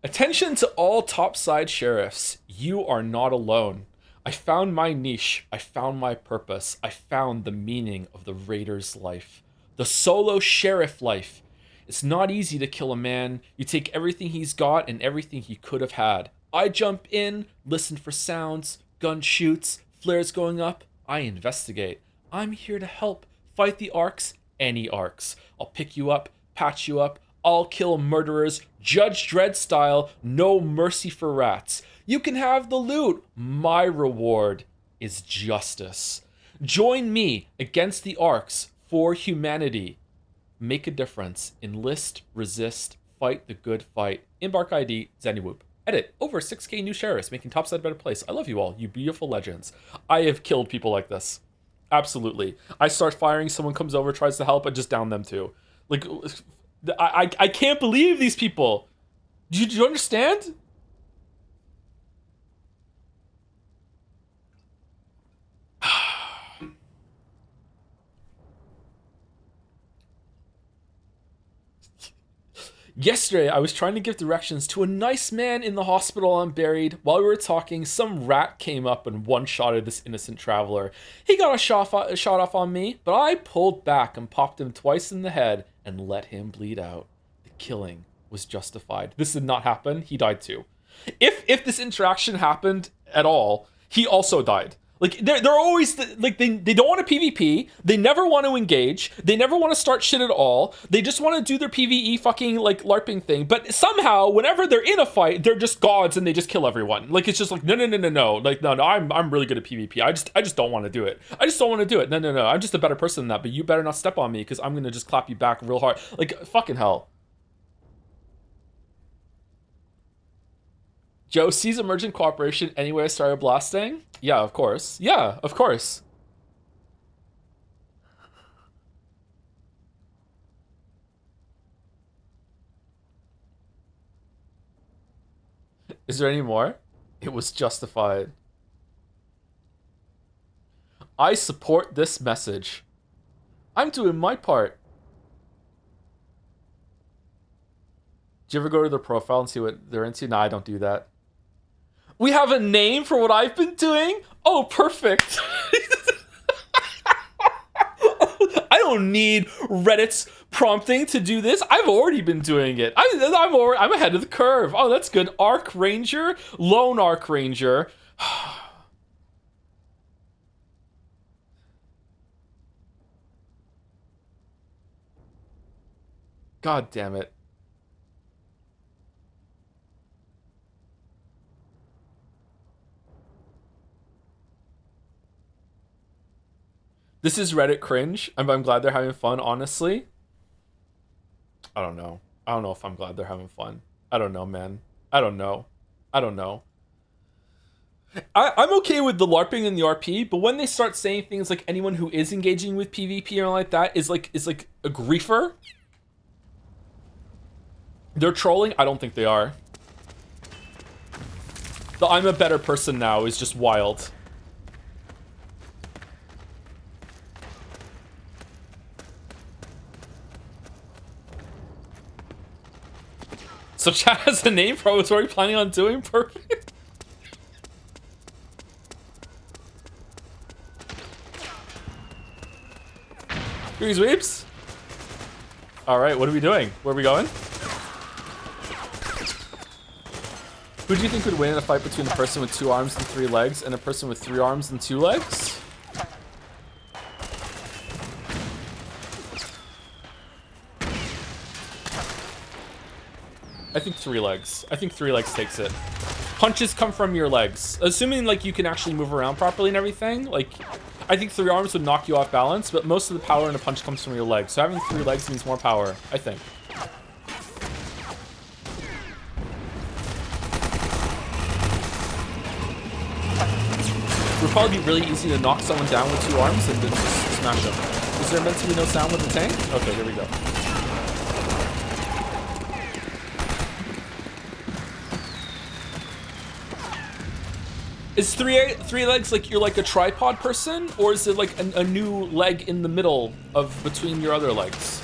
Attention to all topside sheriffs. You are not alone. I found my niche. I found my purpose. I found the meaning of the Raider's life. The solo sheriff life. It's not easy to kill a man. You take everything he's got and everything he could have had. I jump in, listen for sounds, gun shoots, flares going up. I investigate. I'm here to help. Fight the arcs, any arcs. I'll pick you up, patch you up. I'll kill murderers, Judge Dredd style, no mercy for rats. You can have the loot. My reward is justice. Join me against the arcs for humanity. Make a difference. Enlist, resist, fight the good fight. Embark ID, Zanywoop. Edit. Over 6k new sheriffs, making topside a better place. I love you all, you beautiful legends. I have killed people like this. Absolutely. I start firing, someone comes over, tries to help, I just down them too. Like, I can't believe these people. Do you understand? Yesterday, I was trying to give directions to a nice man in the hospital unburied. While we were talking, some rat came up and one-shotted this innocent traveler. He got a shot off on me, but I pulled back and popped him twice in the head and let him bleed out. The killing was justified. This did not happen. He died too. If this interaction happened at all, he also died. Like, they're always, like, they don't want to PvP, they never want to engage, they never want to start shit at all, they just want to do their PvE fucking, like, LARPing thing, but somehow, whenever they're in a fight, they're just gods and they just kill everyone. Like, it's just like, no, like, no, I'm really good at PvP, I just don't want to do it. I just don't want to do it. No, I'm just a better person than that, but you better not step on me, because I'm gonna just clap you back real hard. Like, fucking hell. Joe sees emergent cooperation anyway I started blasting? Yeah, of course. Yeah, of course. Is there any more? It was justified. I support this message. I'm doing my part. Do you ever go to their profile and see what they're into? Nah, I don't do that. We have a name for what I've been doing? Oh, perfect. I don't need Reddit's prompting to do this. I've already been doing it. I'm ahead of the curve. Oh, that's good. Arc Ranger, Lone Arc Ranger. God damn it. This is Reddit cringe. I'm glad they're having fun, honestly. I don't know. I don't know if I'm glad they're having fun. I don't know, man. I don't know. I'm okay with the LARPing and the RP, but when they start saying things like anyone who is engaging with PvP or like that is like a griefer. They're trolling? I don't think they are. The I'm a better person now is just wild. So chat has a name for what it's already planning on doing? Perfect. Grease weeps. Alright, what are we doing? Where are we going? Who do you think would win in a fight between a person with 2 arms and 3 legs and a person with 3 arms and 2 legs? I think 3 legs. I think 3 legs takes it. Punches come from your legs. Assuming like you can actually move around properly and everything, like I think 3 arms would knock you off balance, but most of the power in a punch comes from your legs. So having 3 legs means more power, I think. It would probably be really easy to knock someone down with 2 arms and then just smash them. Is there meant to be no sound with the tank? Okay, here we go. Is three legs like you're like a tripod person, or is it like a new leg in the middle of between your other legs?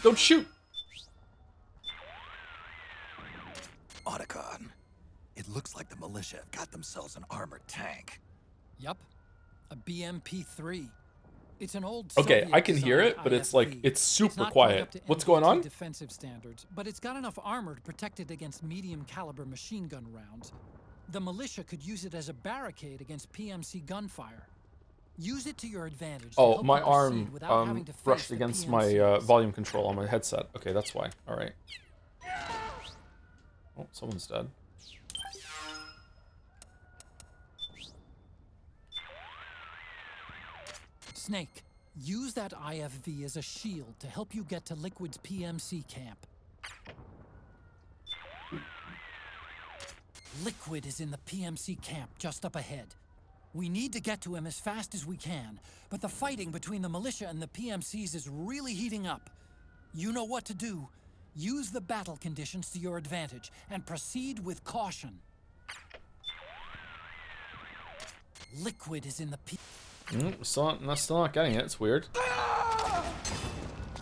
Don't shoot. Otacon, it looks like the militia have got themselves an armored tank. Yup. A BMP-3. It's an old Okay, Soviet I can hear it, but it's like, IFV. it's super not quite quiet. up to What's going NPT on? defensive standards, but it's got enough armor to protect it against medium caliber machine gun rounds. The militia could use it as a barricade against PMC gunfire. Use it to your advantage. To Oh, help my you arm proceed without having to face brushed the against PMCs. my volume control on my headset. Okay, that's why. All right. Oh, someone's dead. Snake, use that IFV as a shield to help you get to Liquid's PMC camp. Liquid is in the PMC camp just up ahead. We need to get to him as fast as we can, but the fighting between the militia and the PMCs is really heating up. You know what to do. Use the battle conditions to your advantage and proceed with caution. Liquid is in the Still not getting it. It's weird.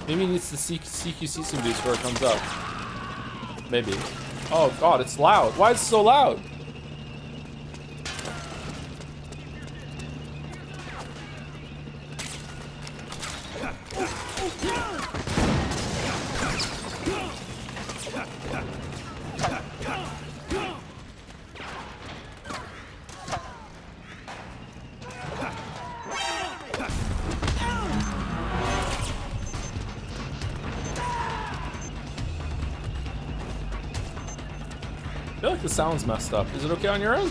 Maybe he needs to CQC some dudes before it comes up. Maybe. Oh god, it's loud. Why is it so loud? I feel like the sound's messed up. Is it okay on your end?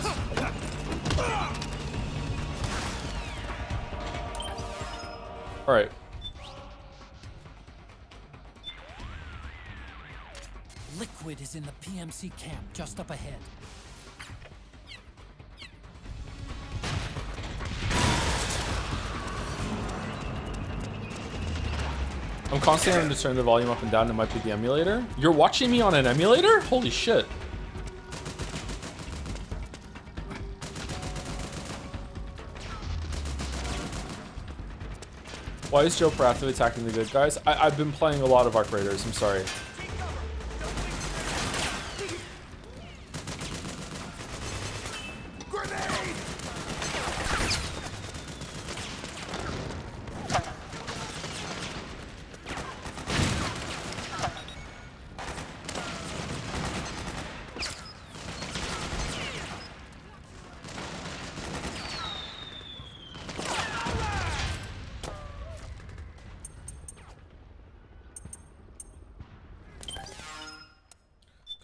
Alright. Liquid is in the PMC camp just up ahead. I'm constantly having to turn the volume up and down. It might be the emulator. You're watching me on an emulator? Holy shit. Why is Joe proactively attacking the good guys? I've been playing a lot of Arc Raiders. I'm sorry.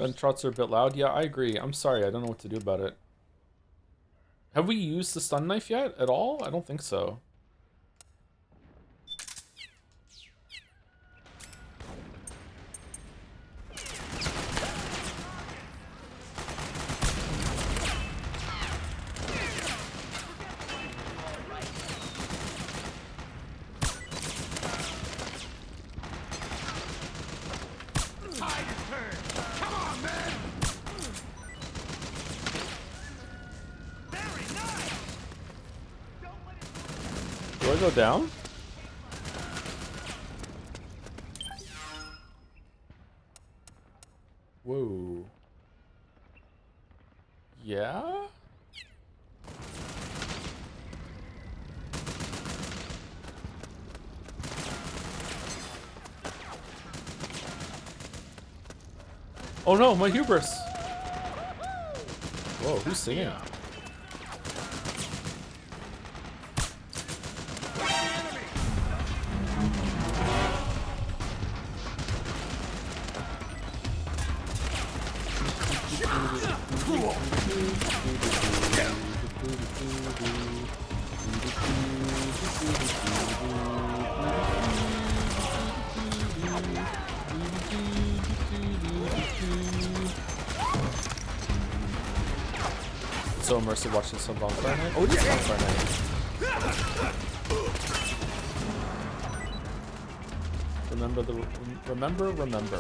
Gunshots are a bit loud. Yeah, I agree. I'm sorry. I don't know what to do about it. Have we used the stun knife yet at all? I don't think so. Do I go down? Whoa. Yeah? Oh no, my hubris! Whoa, who's singing? So immersive watching some Bonfire Night. Oh, it is Bonfire Night. Remember.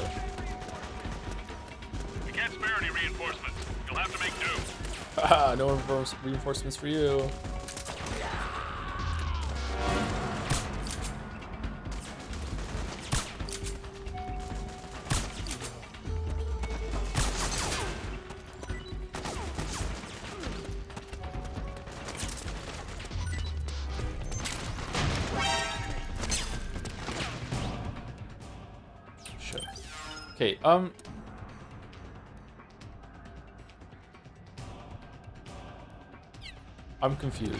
You can't spare any reinforcements. You'll have to make do. Ah, no reinforcements for you. Okay, I'm confused.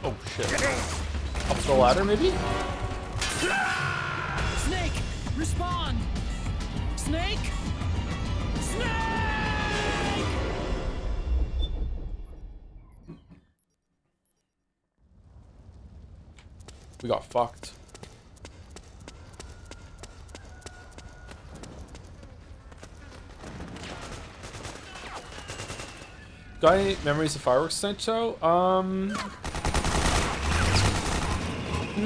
Oh shit. Up the ladder, maybe? Snake, respond! Snake! Snake! We got fucked. Got any memories of fireworks tonight, show? No,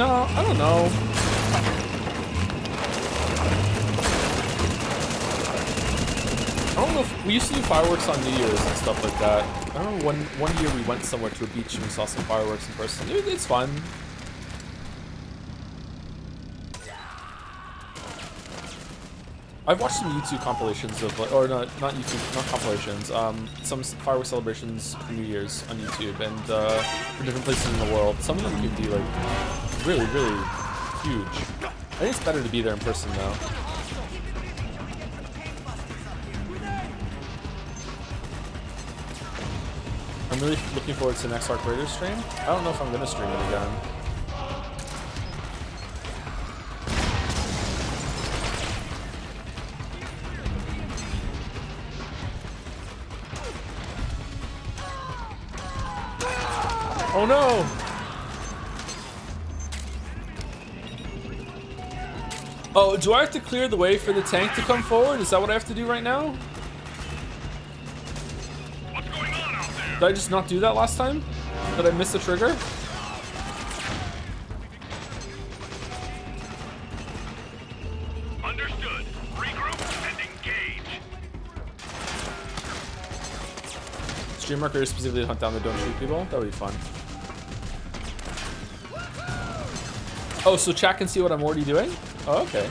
I don't know. I don't know if we used to do fireworks on New Year's and stuff like that. I don't know, one year we went somewhere to a beach and we saw some fireworks in person. It's fun. I've watched some YouTube compilations of, like, or not YouTube, not compilations, some fireworks celebrations for New Year's on YouTube and for different places in the world. Some of them can be like really, really huge. I think it's better to be there in person now. I'm really looking forward to the next Arc Raiders stream. I don't know if I'm gonna stream it again. Oh no! Oh, do I have to clear the way for the tank to come forward? Is that what I have to do right now? What's going on out there? Did I just not do that last time? Did I miss the trigger? Understood. Regroup and engage. Stream marker is specifically to hunt down the don't shoot people? That would be fun. Oh, so chat can see what I'm already doing? Oh, okay.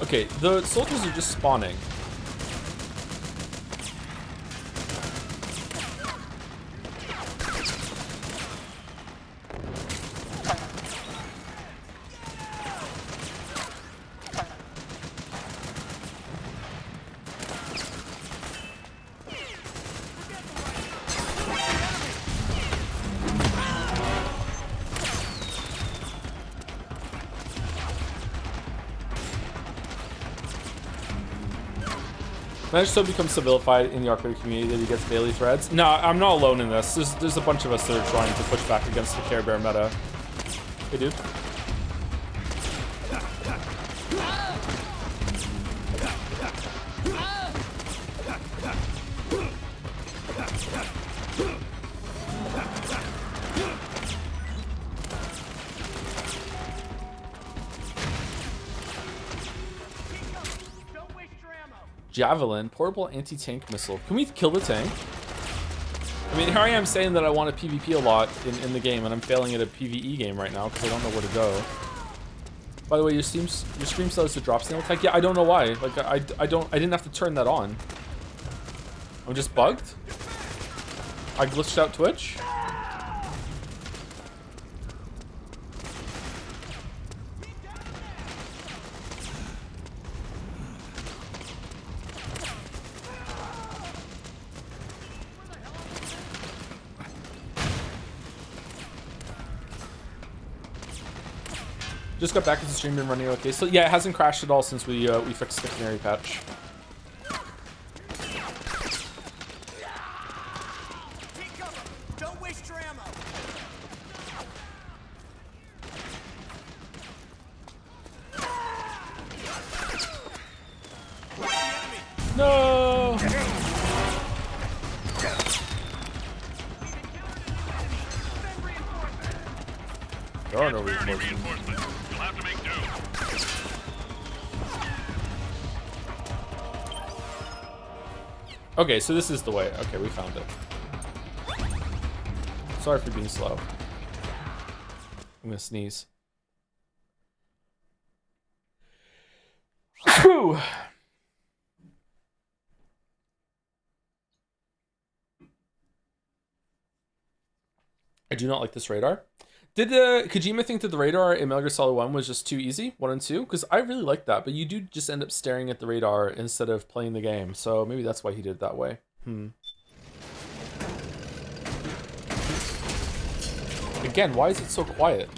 Okay, the soldiers are just spawning. I just hope he becomes civilified in the arcade community that he gets daily threads. No, I'm not alone in this. There's a bunch of us that are trying to push back against the Care Bear meta. Hey, dude. Javelin, portable anti-tank missile. Can we kill the tank? I mean, here I am saying that I want to PvP a lot in the game, and I'm failing at a PvE game right now because I don't know where to go. By the way, your stream still has the drop snail attack. Yeah, I don't know why. Like, I didn't have to turn that on. I'm just bugged. I glitched out Twitch. Just got back into stream and running okay. So yeah, it hasn't crashed at all since we fixed the canary patch. Don't waste your ammo. No. There are no reinforcements. You'll have to make do. Okay, so this is the way. Okay, we found it. Sorry for being slow. I'm gonna sneeze. Phew. I do not like this radar. Did Kojima think that the radar in Metal Gear Solid 1 was just too easy? 1 and 2? Because I really like that, but you do just end up staring at the radar instead of playing the game. So maybe that's why he did it that way. Again, why is it so quiet?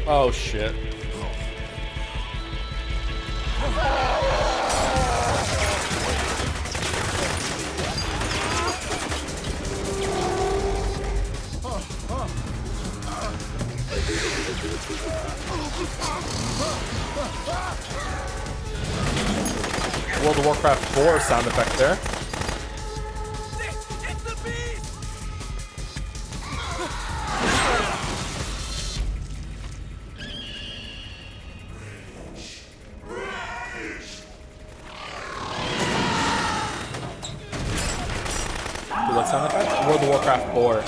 Oh shit. World of Warcraft 4 sound effect there. What sound effect? World of Warcraft 4.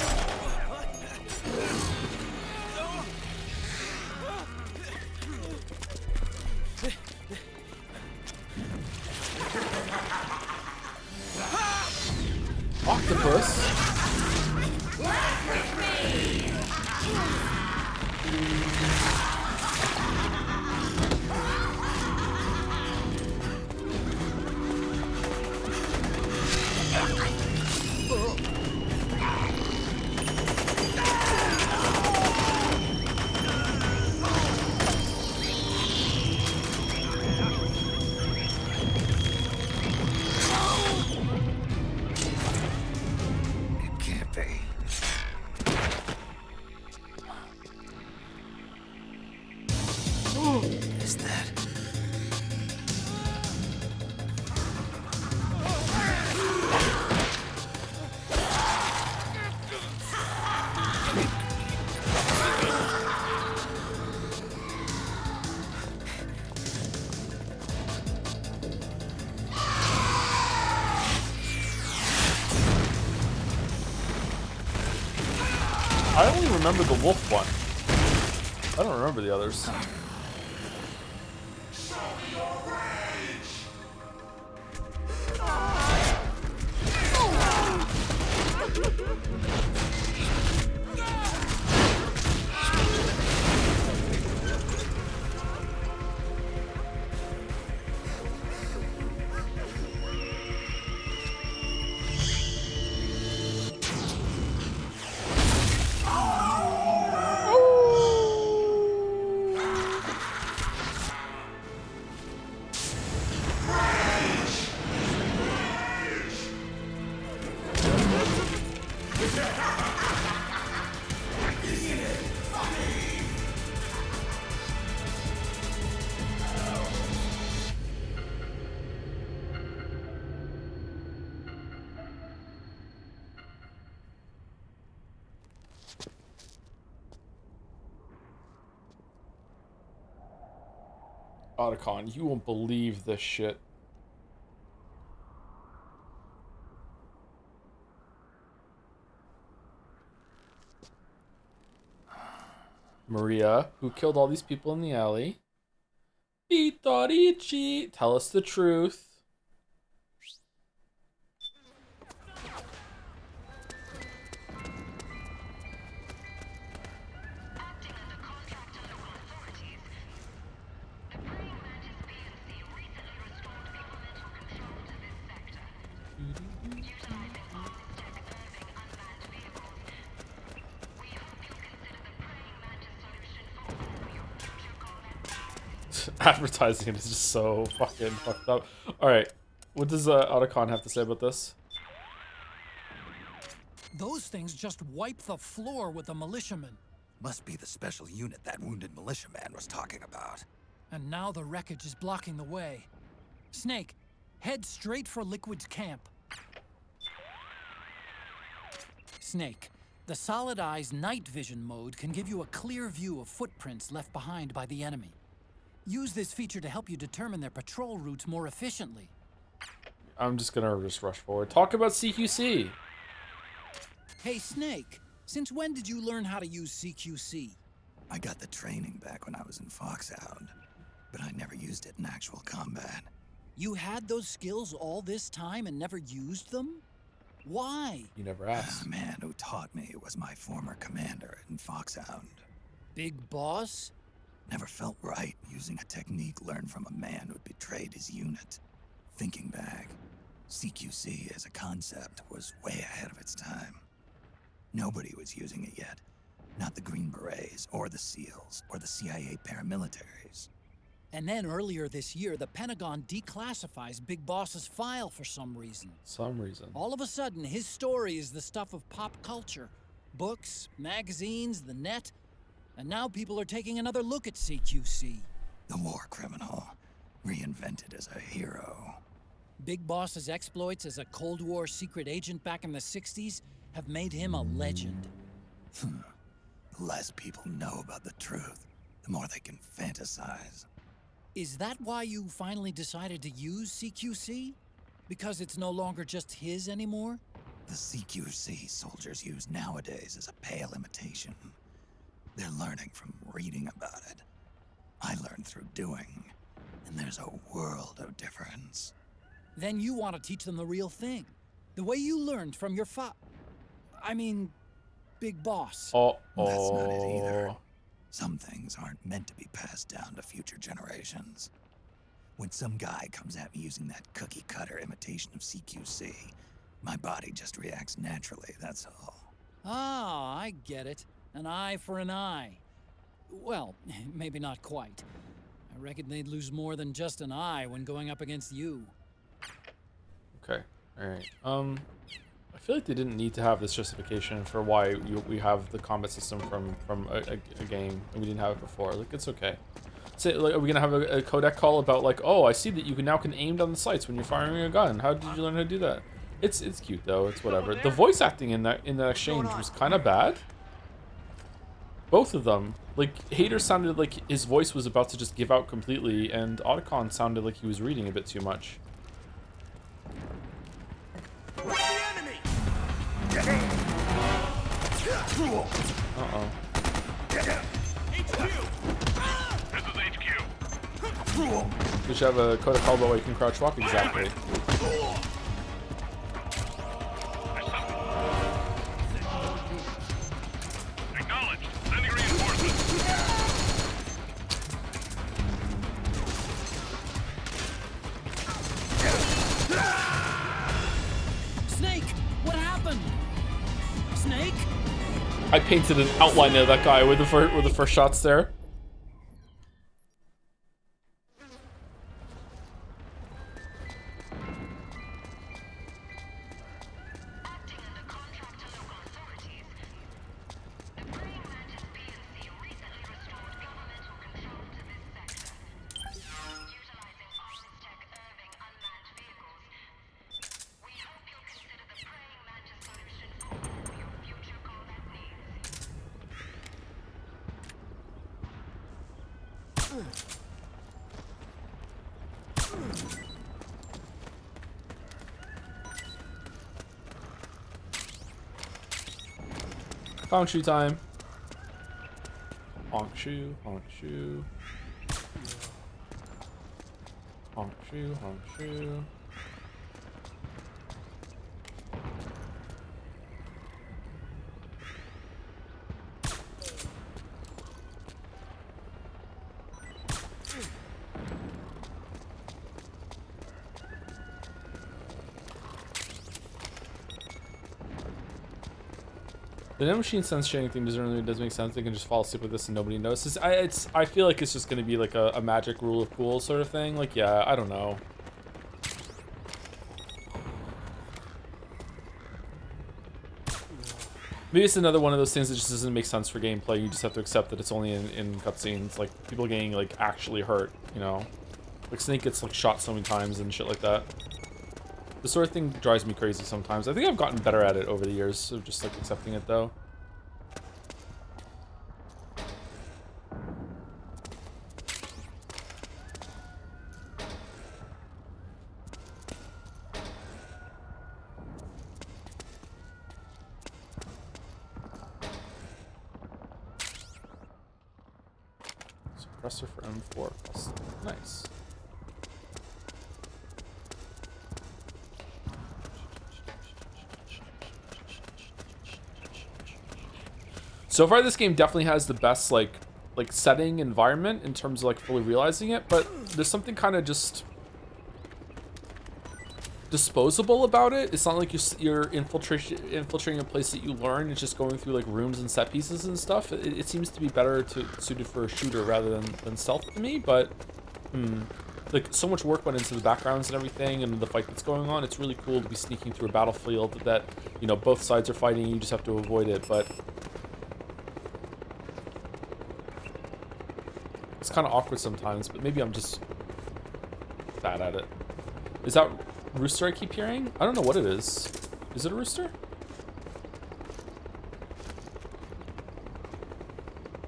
Octopus. Is that? I only remember the wolf one. I don't remember the others. Otacon, you won't believe this shit. Maria, who killed all these people in the alley. Vitorici, tell us the truth. Advertising is just so fucking fucked up. Alright, what does Otacon have to say about this? Those things just wipe the floor with the militiamen. Must be the special unit that wounded militiaman was talking about. And now the wreckage is blocking the way. Snake, head straight for Liquid's camp. Snake, the Solid Eye's night vision mode can give you a clear view of footprints left behind by the enemy. Use this feature to help you determine their patrol routes more efficiently. I'm just gonna rush forward. Talk about CQC. Hey, Snake, since when did you learn how to use CQC? I got the training back when I was in Foxhound, but I never used it in actual combat. You had those skills all this time and never used them? Why? You never asked. The man who taught me was my former commander in Foxhound. Big Boss? Never felt right using a technique learned from a man who'd betrayed his unit. Thinking back, CQC as a concept was way ahead of its time. Nobody was using it yet. Not the Green Berets, or the SEALs, or the CIA paramilitaries. And then earlier this year, the Pentagon declassifies Big Boss's file for some reason. All of a sudden, his story is the stuff of pop culture. Books, magazines, the net. And now people are taking another look at CQC. The war criminal, reinvented as a hero. Big Boss's exploits as a Cold War secret agent back in the 60s have made him a legend. The less people know about the truth, the more they can fantasize. Is that why you finally decided to use CQC? Because it's no longer just his anymore? The CQC soldiers use nowadays is a pale imitation. They're learning from reading about it. I learned through doing, and there's a world of difference. Then you want to teach them the real thing. The way you learned from your Big Boss. That's not it either. Some things aren't meant to be passed down to future generations. When some guy comes at me using that cookie-cutter imitation of CQC, my body just reacts naturally, that's all. Ah, I get it. An eye for an eye. Well, maybe not quite. I reckon they'd lose more than just an eye when going up against you. Okay, alright. I feel like they didn't need to have this justification for why we have the combat system from a game, and we didn't have it before. Like, it's okay. Say, like, are we gonna have a codec call about, like, oh, I see that you now can aim down the sights when you're firing a gun. How did you learn how to do that? It's cute though. It's whatever. The voice acting in that exchange was kind of bad. Both of them. Like, Hader sounded like his voice was about to just give out completely, and Otacon sounded like he was reading a bit too much. Uh-oh. We should have a code of call about where you can crouch walk exactly. Acknowledged. Sending reinforcements. Snake, what happened? Snake? I painted an outline of that guy with the first shots there. Honk shoe time. Honk shoe, honk shoe. Honk shoe, honk shoe. The no machine sense sharing thing doesn't make sense. They can just fall asleep with this and nobody notices. I feel like it's just going to be like a magic rule of cool sort of thing. Like, yeah, I don't know. Maybe it's another one of those things that just doesn't make sense for gameplay. You just have to accept that it's only in cutscenes. Like, people getting, like, actually hurt, you know? Like, Snake gets, like, shot so many times and shit like that. This sort of thing drives me crazy sometimes. I think I've gotten better at it over the years of just, like, accepting it, though. Suppressor for M4. Nice. So far, this game definitely has the best like setting environment in terms of like fully realizing it, but there's something kind of just disposable about it. It's not like you're infiltrating a place that you learn. It's just going through like rooms and set pieces and stuff. It seems to be better suited for a shooter rather than stealth to me, but like so much work went into the backgrounds and everything and the fight that's going on. It's really cool to be sneaking through a battlefield that, you know, both sides are fighting, you just have to avoid it, but it's kind of awkward sometimes, but maybe I'm just bad at it. Is that rooster I keep hearing? I don't know what it is. Is it a rooster?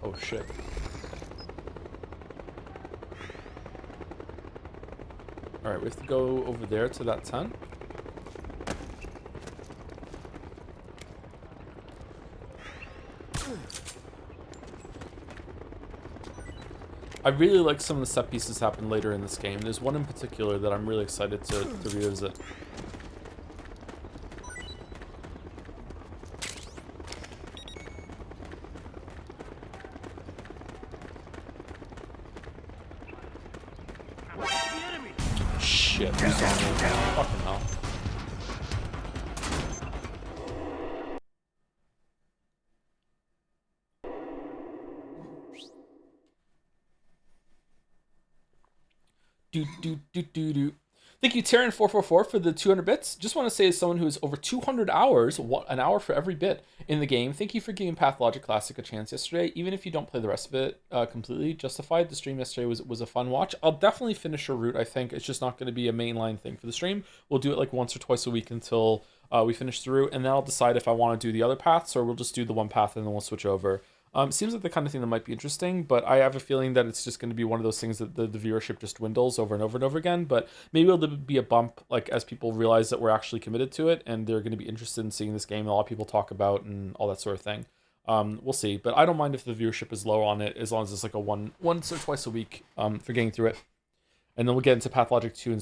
Oh shit. Alright, we have to go over there to that tent. I really like some of the set pieces happen later in this game. There's one in particular that I'm really excited to revisit. Shit, he's on me. Fucking hell. Thank you, Terran444, for the 200 bits. Just want to say, as someone who has over 200 hours, an hour for every bit in the game, thank you for giving Pathologic Classic a chance yesterday. Even if you don't play the rest of it completely, justified. The stream yesterday was a fun watch. I'll definitely finish a route, I think. It's just not going to be a mainline thing for the stream. We'll do it like once or twice a week until we finish the route, and then I'll decide if I want to do the other paths, or we'll just do the one path and then we'll switch over. Seems like the kind of thing that might be interesting, but I have a feeling that it's just going to be one of those things that the viewership just dwindles over and over and over again. But maybe it'll be a bump, like as people realize that we're actually committed to it and they're going to be interested in seeing this game and a lot of people talk about and all that sort of thing. We'll see, but I don't mind if the viewership is low on it as long as it's like a once or twice a week for getting through it. And then we'll get into Pathologic 2 and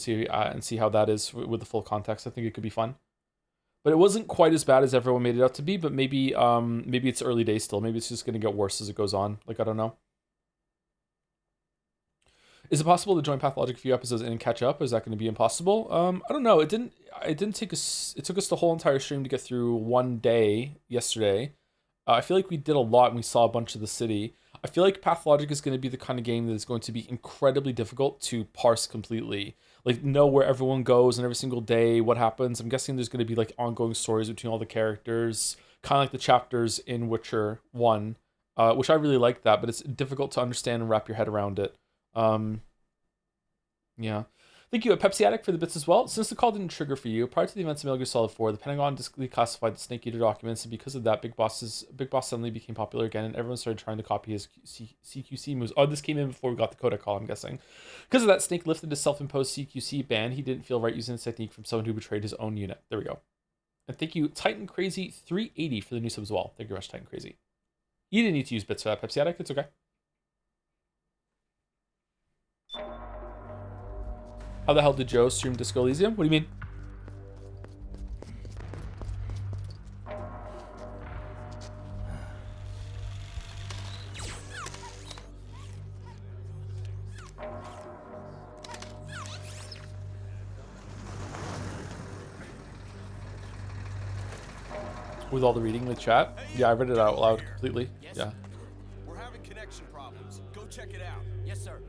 see how that is with the full context. I think it could be fun. But it wasn't quite as bad as everyone made it out to be, but maybe it's early days still. Maybe it's just going to get worse as it goes on. Like, I don't know. Is it possible to join Pathologic a few episodes in and catch up? Or is that going to be impossible? I don't know. It didn't take us... It took us the whole entire stream to get through one day yesterday. I feel like we did a lot and we saw a bunch of the city. I feel like Pathologic is going to be the kind of game that is going to be incredibly difficult to parse completely. Like, know where everyone goes and every single day, what happens. I'm guessing there's going to be, like, ongoing stories between all the characters. Kind of like the chapters in Witcher 1, which I really like that, but it's difficult to understand and wrap your head around it. Yeah. Thank you, Pepsi Addict, for the bits as well. Since the call didn't trigger for you, prior to the events of Metal Gear Solid 4, the Pentagon declassified the Snake Eater documents, and because of that, Big Boss suddenly became popular again, and everyone started trying to copy his CQC moves. Oh, this came in before we got the Coda call, I'm guessing. Because of that, Snake lifted his self-imposed CQC ban. He didn't feel right using this technique from someone who betrayed his own unit. There we go. And thank you, Titan Crazy 380 for the new sub as well. Thank you very much, Titan Crazy. You didn't need to use bits for that, Pepsi Addict. It's okay. How the hell did Joe stream Disco Elysium? What do you mean? With all the reading in the chat? Yeah, I read it out loud completely. Yeah. We're having connection problems. Go check it out. Yes, sir.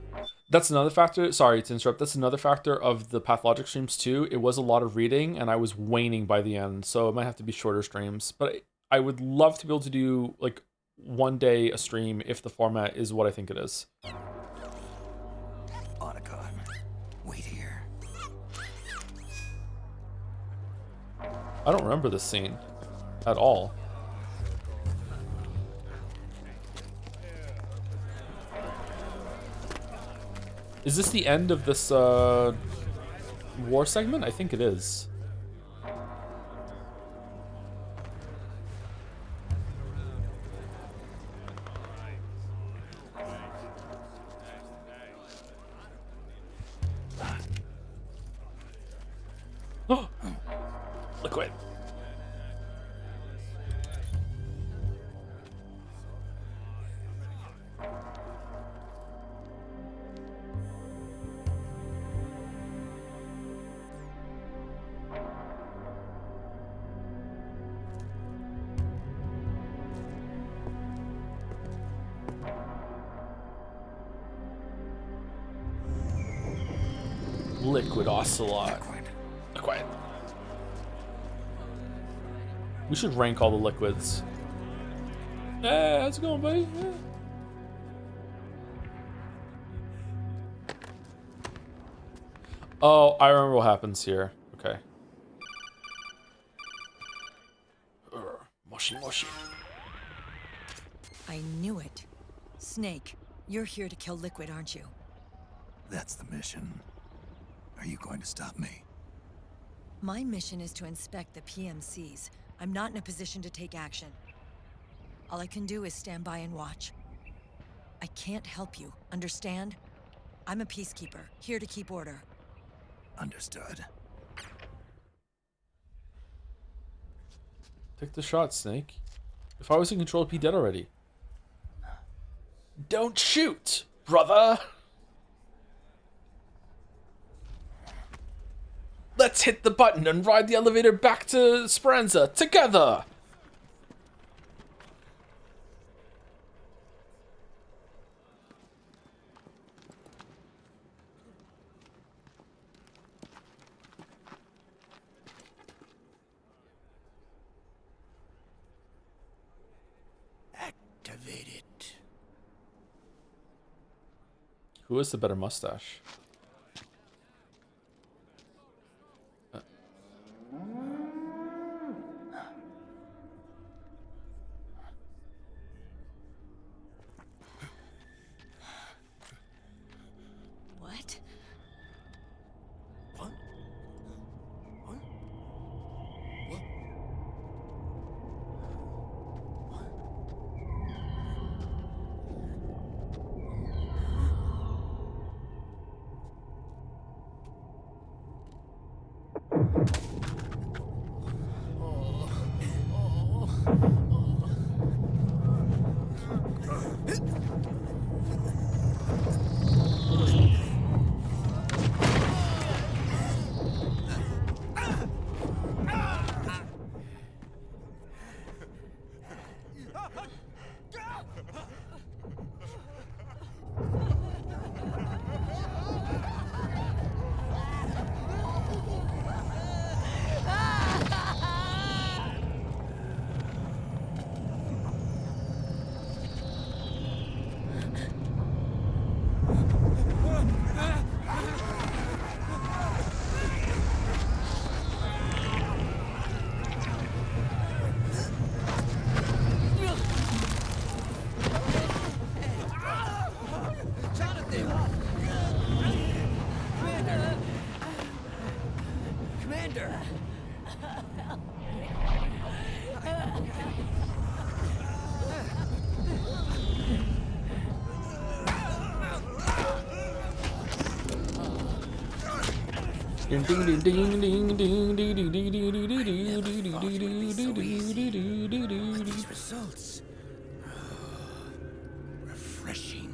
That's another factor. Sorry to interrupt. That's another factor of the Pathologic streams too. It was a lot of reading and I was waning by the end. So it might have to be shorter streams. But I would love to be able to do like one day a stream if the format is what I think it is. Otacon, wait here. I don't remember this scene at all. Is this the end of this war segment? I think it is. Oh, liquid. Liquid Ocelot. Liquid. We should rank all the liquids. Hey, how's it going, buddy? Yeah. Oh, I remember what happens here. Okay. Moshi moshi. I knew it. Snake, you're here to kill Liquid, aren't you? That's the mission. Are you going to stop me? My mission is to inspect the PMCs. I'm not in a position to take action. All I can do is stand by and watch. I can't help you, understand? I'm a peacekeeper, here to keep order. Understood. Take the shot, Snake. If I was in control, I'd be dead already. Don't shoot, brother! Let's hit the button and ride the elevator back to Speranza together! Activate it. Who has the better mustache? What? What? What? What? Commander! Ding ding ding ding ding ding ding ding ding These results. Refreshing,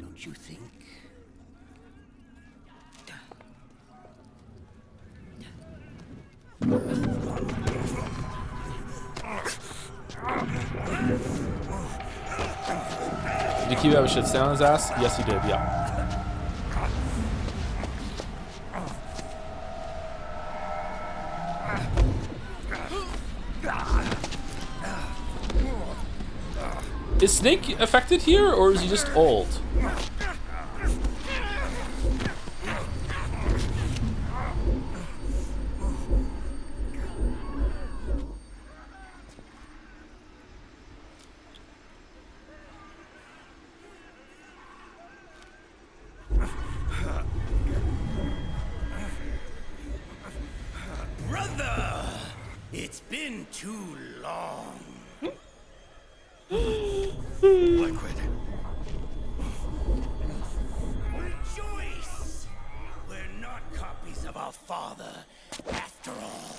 don't you think? Did Kiwi have a shit stand on his ass? Yes, he did, yeah. Is Snake affected here, or is he just old? Brother! It's been too long. Liquid. Rejoice! We're not copies of our father, after all.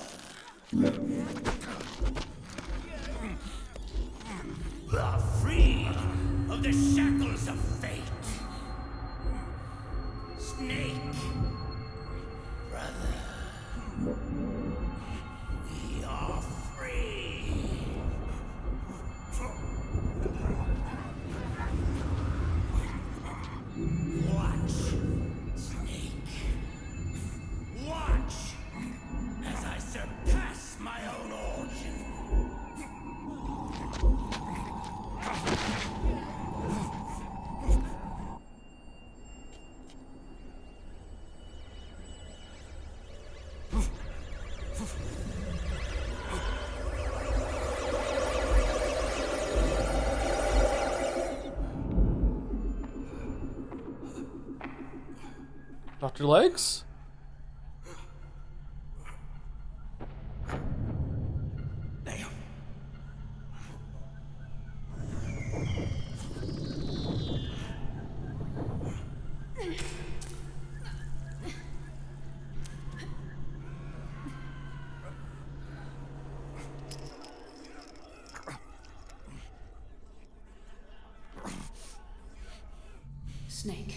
We are free of the shackles of fate. Snake, brother. We are free. Watch, Snake. Watch as I surpass my own origin. Dr. Legs? Snake,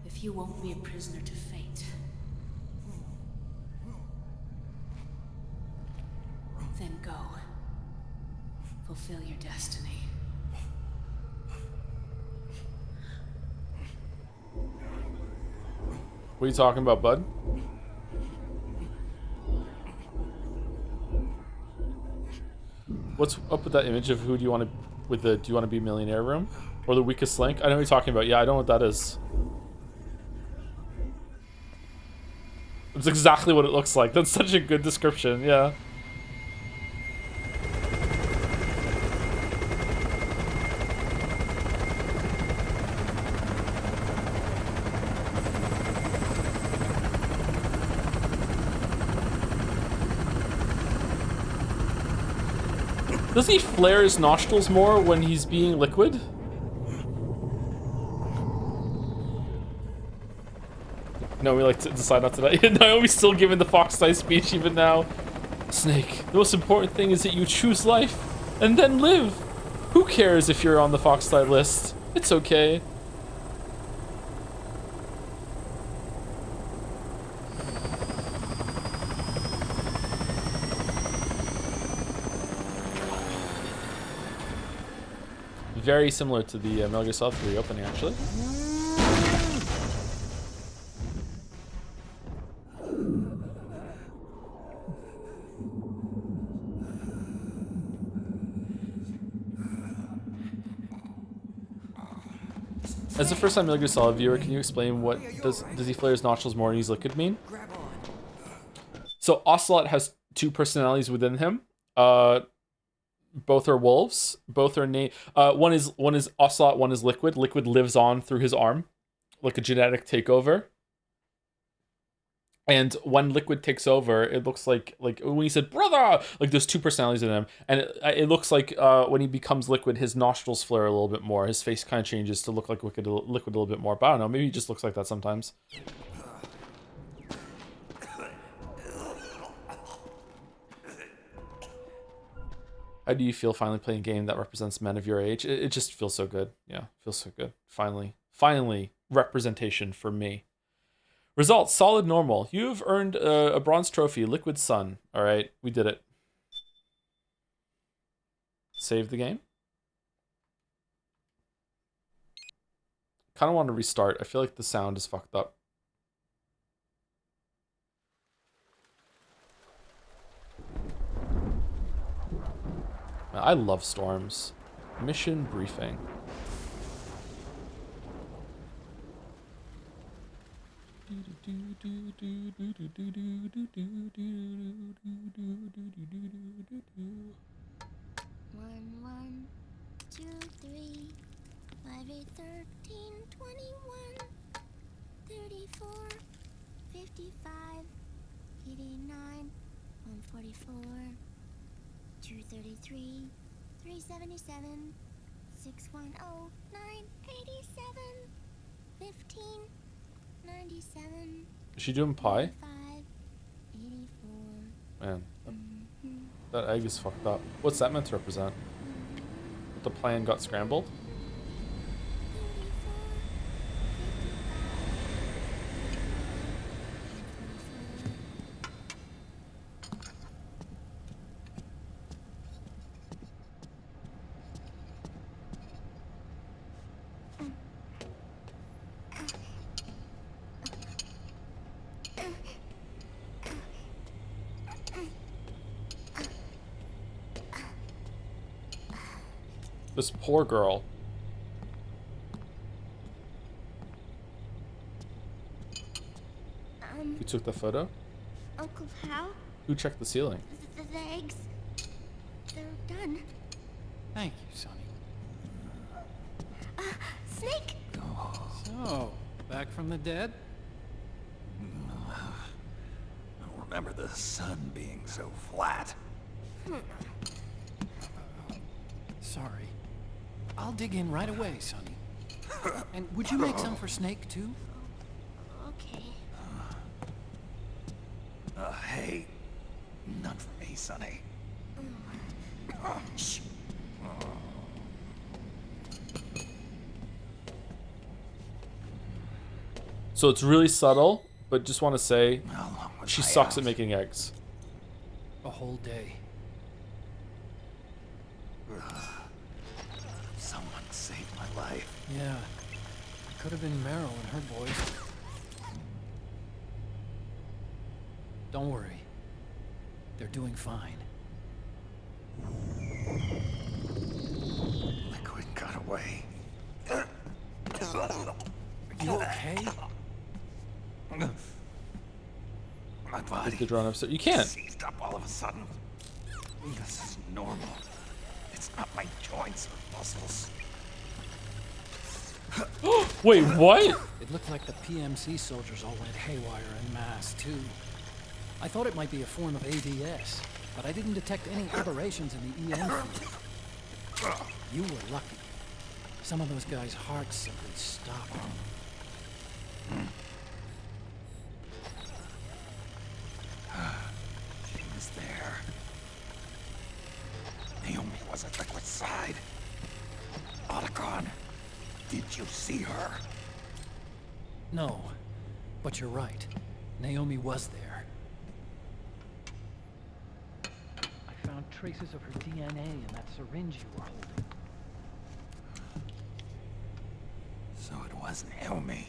if you won't be a prisoner to fate, then go. Fulfill your destiny. What are you talking about, bud? What's up with that image of who do you want to, with the do you want to be a millionaire room? Or the weakest link? I know what you're talking about. Yeah, I know what that is. It's exactly what it looks like. That's such a good description, yeah. Does he flare his nostrils more when he's being liquid? No, we like to decide not to. Naomi's still giving the fox size speech even now. Snake, the most important thing is that you choose life and then live. Who cares if you're on the fox side list? It's okay. Very similar to the Metal Gear Solid 3 opening, actually. As a first-time Metal Gear Solid viewer, can you explain what does he flare his nostrils more and use liquid mean? So Ocelot has two personalities within him. Both are wolves. Both are one is Ocelot, one is Liquid. Liquid lives on through his arm, like a genetic takeover. And when Liquid takes over, it looks like when he said brother, like there's two personalities in him, and it looks like when he becomes Liquid, his nostrils flare a little bit more. His face kind of changes to look like Liquid a little bit more. But I don't know, maybe he just looks like that sometimes. How do you feel finally playing a game that represents men of your age? It just feels so good. Yeah, feels so good. Finally, representation for me. Results, solid normal. You've earned a bronze trophy, Liquid Sun. All right, we did it. Save the game. Kind of want to restart. I feel like the sound is fucked up. Man, I love storms. Mission briefing. One, 2, 3, 5, 8, 13, 21, 34, 55, 89, 144, 233, 377, 610, 987, 15, 97. Is she doing pie? 84. Man, that egg is fucked up. What's that meant to represent? The plan got scrambled? This poor girl. Who took the photo? Uncle Hal? Who checked the ceiling? The eggs. They're done. Thank you, Sonny. Snake! So, back from the dead? I don't remember the sun being so flat. Sorry. I'll dig in right away, Sonny. And would you make some for Snake, too? Okay. Hey, none for me, Sonny. Shh. So it's really subtle, but just want to say she sucks at making eggs. A whole day. Someone saved my life. Yeah. It could have been Meryl and her boys. Don't worry. They're doing fine. Liquid got away. Are you okay? My body Get drawn upstairs. You can't. seized up all of a sudden. This is normal. It's not my joints or muscles. Wait, what? It looked like the PMC soldiers all went haywire en masse, too. I thought it might be a form of ADS, but I didn't detect any aberrations in the EM field. You were lucky. Some of those guys' hearts simply stopped. She was there. Naomi was at Liquid's side. Otacon, did you see her? No, but you're right. Naomi was there. I found traces of her DNA in that syringe you were holding. So it was Naomi.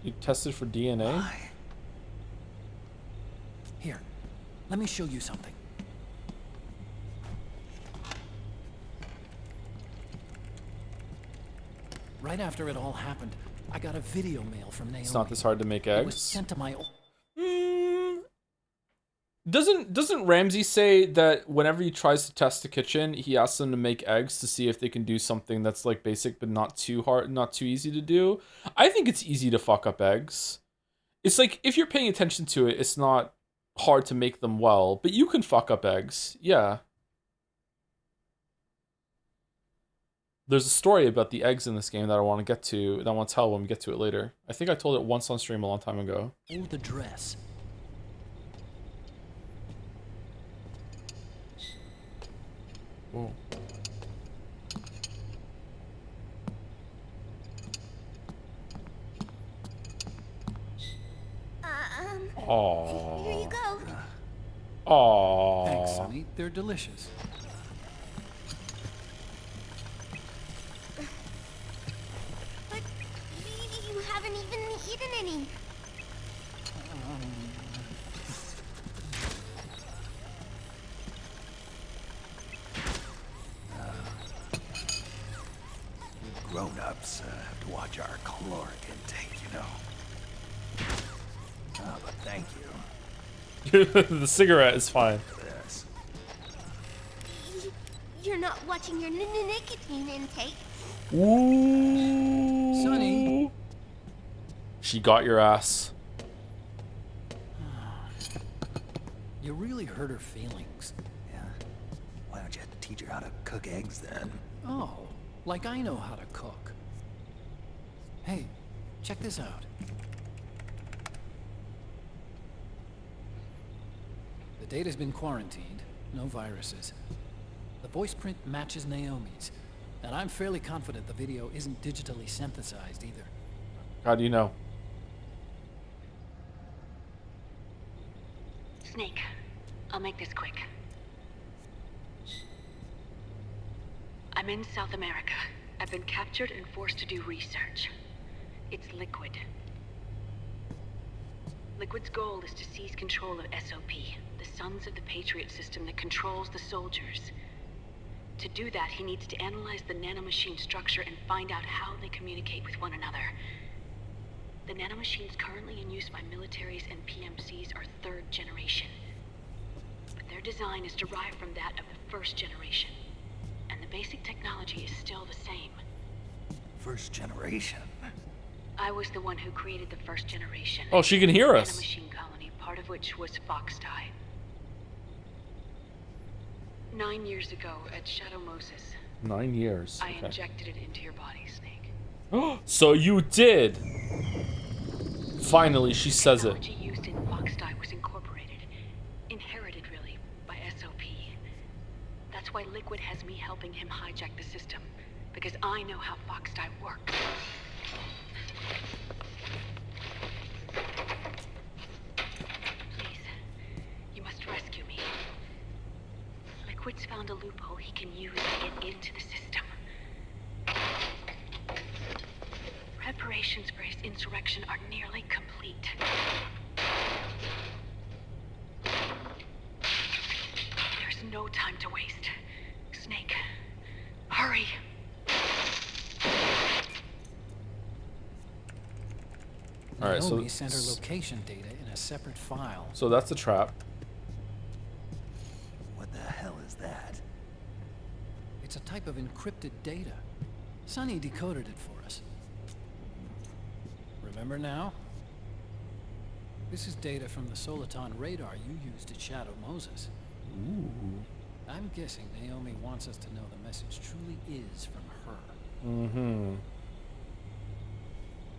You tested for DNA? Why? Here, let me show you something. Right after it all happened, I got a video mail from Naomi. It's not this hard to make It was eggs. sent to my... Doesn't Ramsey say that whenever he tries to test the kitchen, he asks them to make eggs to see if they can do something that's like basic but not too hard, not too easy to do? I think it's easy to fuck up eggs. It's like if you're paying attention to it, it's not hard to make them well, but you can fuck up eggs. Yeah. There's a story about the eggs in this game that I want to get to, that I want to tell when we get to it later. I think I told it once on stream a long time ago. Oh, the dress. Whoa. Aww. Here you go. Aww. Thanks, Sonny. They're delicious. hidden any. Grown-ups have to watch our caloric intake, you know. But thank you. The cigarette is fine. Yes. You're not watching your nicotine intake. Ooh. Sonny. She got your ass. You really hurt her feelings. Yeah. Why don't you teach her how to cook eggs then? Oh, like I know how to cook. Hey, check this out. The data's been quarantined, no viruses. The voice print matches Naomi's, and I'm fairly confident the video isn't digitally synthesized either. How do you know? Snake, I'll make this quick. I'm in South America. I've been captured and forced to do research. It's Liquid. Liquid's goal is to seize control of SOP, the Sons of the Patriot system that controls the soldiers. To do that, he needs to analyze the nanomachine structure and find out how they communicate with one another. The nanomachines currently in use by militaries and PMCs are 3rd generation. But their design is derived from that of the 1st generation. And the basic technology is still the same. 1st generation? I was the one who created the 1st generation. Oh, she can hear us. Nanomachine colony, part of which was Foxdie. 9 years ago at Shadow Moses. 9 years. I Okay. injected it into your body, Snake. So you did. Finally, she says it. Technology used in Foxdie was incorporated, inherited really, by SOP. That's why Liquid has me helping him hijack the system, because I know how Foxdie works. Please, you must rescue me. Liquid's found a loophole he can use to get into the system. Preparations for his insurrection are nearly complete. There's no time to waste. Snake, hurry. All right, Naomi sent her location data in a separate file. So that's a trap. What the hell is that? It's a type of encrypted data. Sonny decoded it for us. Remember now? This is data from the Soliton radar you used at Shadow Moses. Ooh. I'm guessing Naomi wants us to know the message truly is from her. Mm-hmm.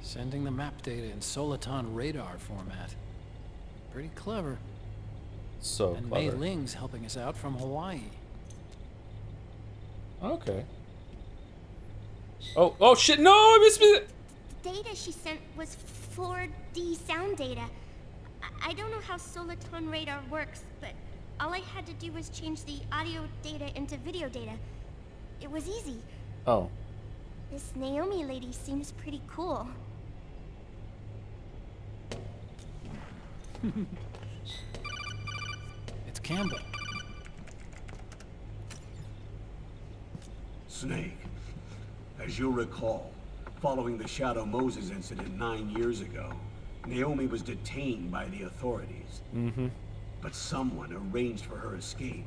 Sending the map data in Soliton radar format. Pretty clever. So and clever. Mei Ling's helping us out from Hawaii. Okay. Oh shit! No, I missed it. The data she sent was 4D sound data. I don't know how Soliton radar works, but all I had to do was change the audio data into video data. It was easy. Oh. This Naomi lady seems pretty cool. It's Campbell. Snake, as you'll recall, following the Shadow Moses incident 9 years ago, Naomi was detained by the authorities. Mm-hmm. But someone arranged for her escape.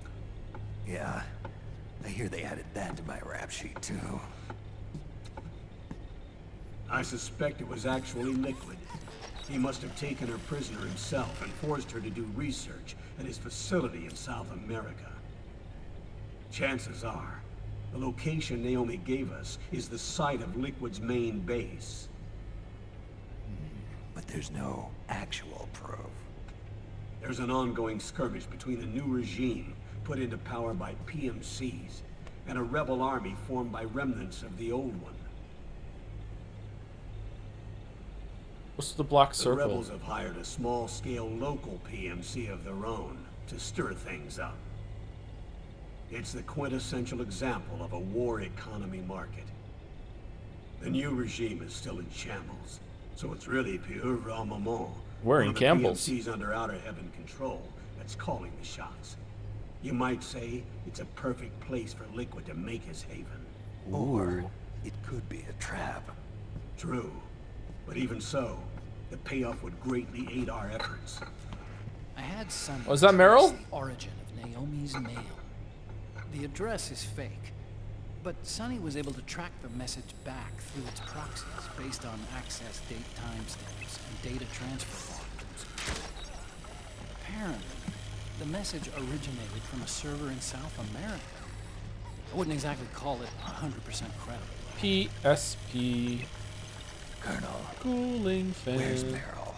Yeah, I hear they added that to my rap sheet too. I suspect it was actually Liquid. He must have taken her prisoner himself and forced her to do research at his facility in South America. Chances are, the location Naomi gave us is the site of Liquid's main base. But there's no actual proof. There's an ongoing skirmish between a new regime put into power by PMCs and a rebel army formed by remnants of the old one. What's the black The circle? rebels have hired a small-scale local PMC of their own to stir things up. It's the quintessential example of a war economy market. The new regime is still in shambles, So it's really pure raw maman. Wearing one of Campbell's. the PMCs under outer heaven control that's calling the shots. You might say it's a perfect place for Liquid to make his haven. Or it could be a trap. True. But even so, the payoff would greatly aid our efforts. I had Sonny Was that Meryl? trace the origin of Naomi's mail. The address is fake, but Sonny was able to track the message back through its proxies based on access date timestamps and data transfer volumes. Apparently, the message originated from a server in South America. I wouldn't exactly call it 100% credible. PSP. Colonel. Cooling fan. Where's Meryl?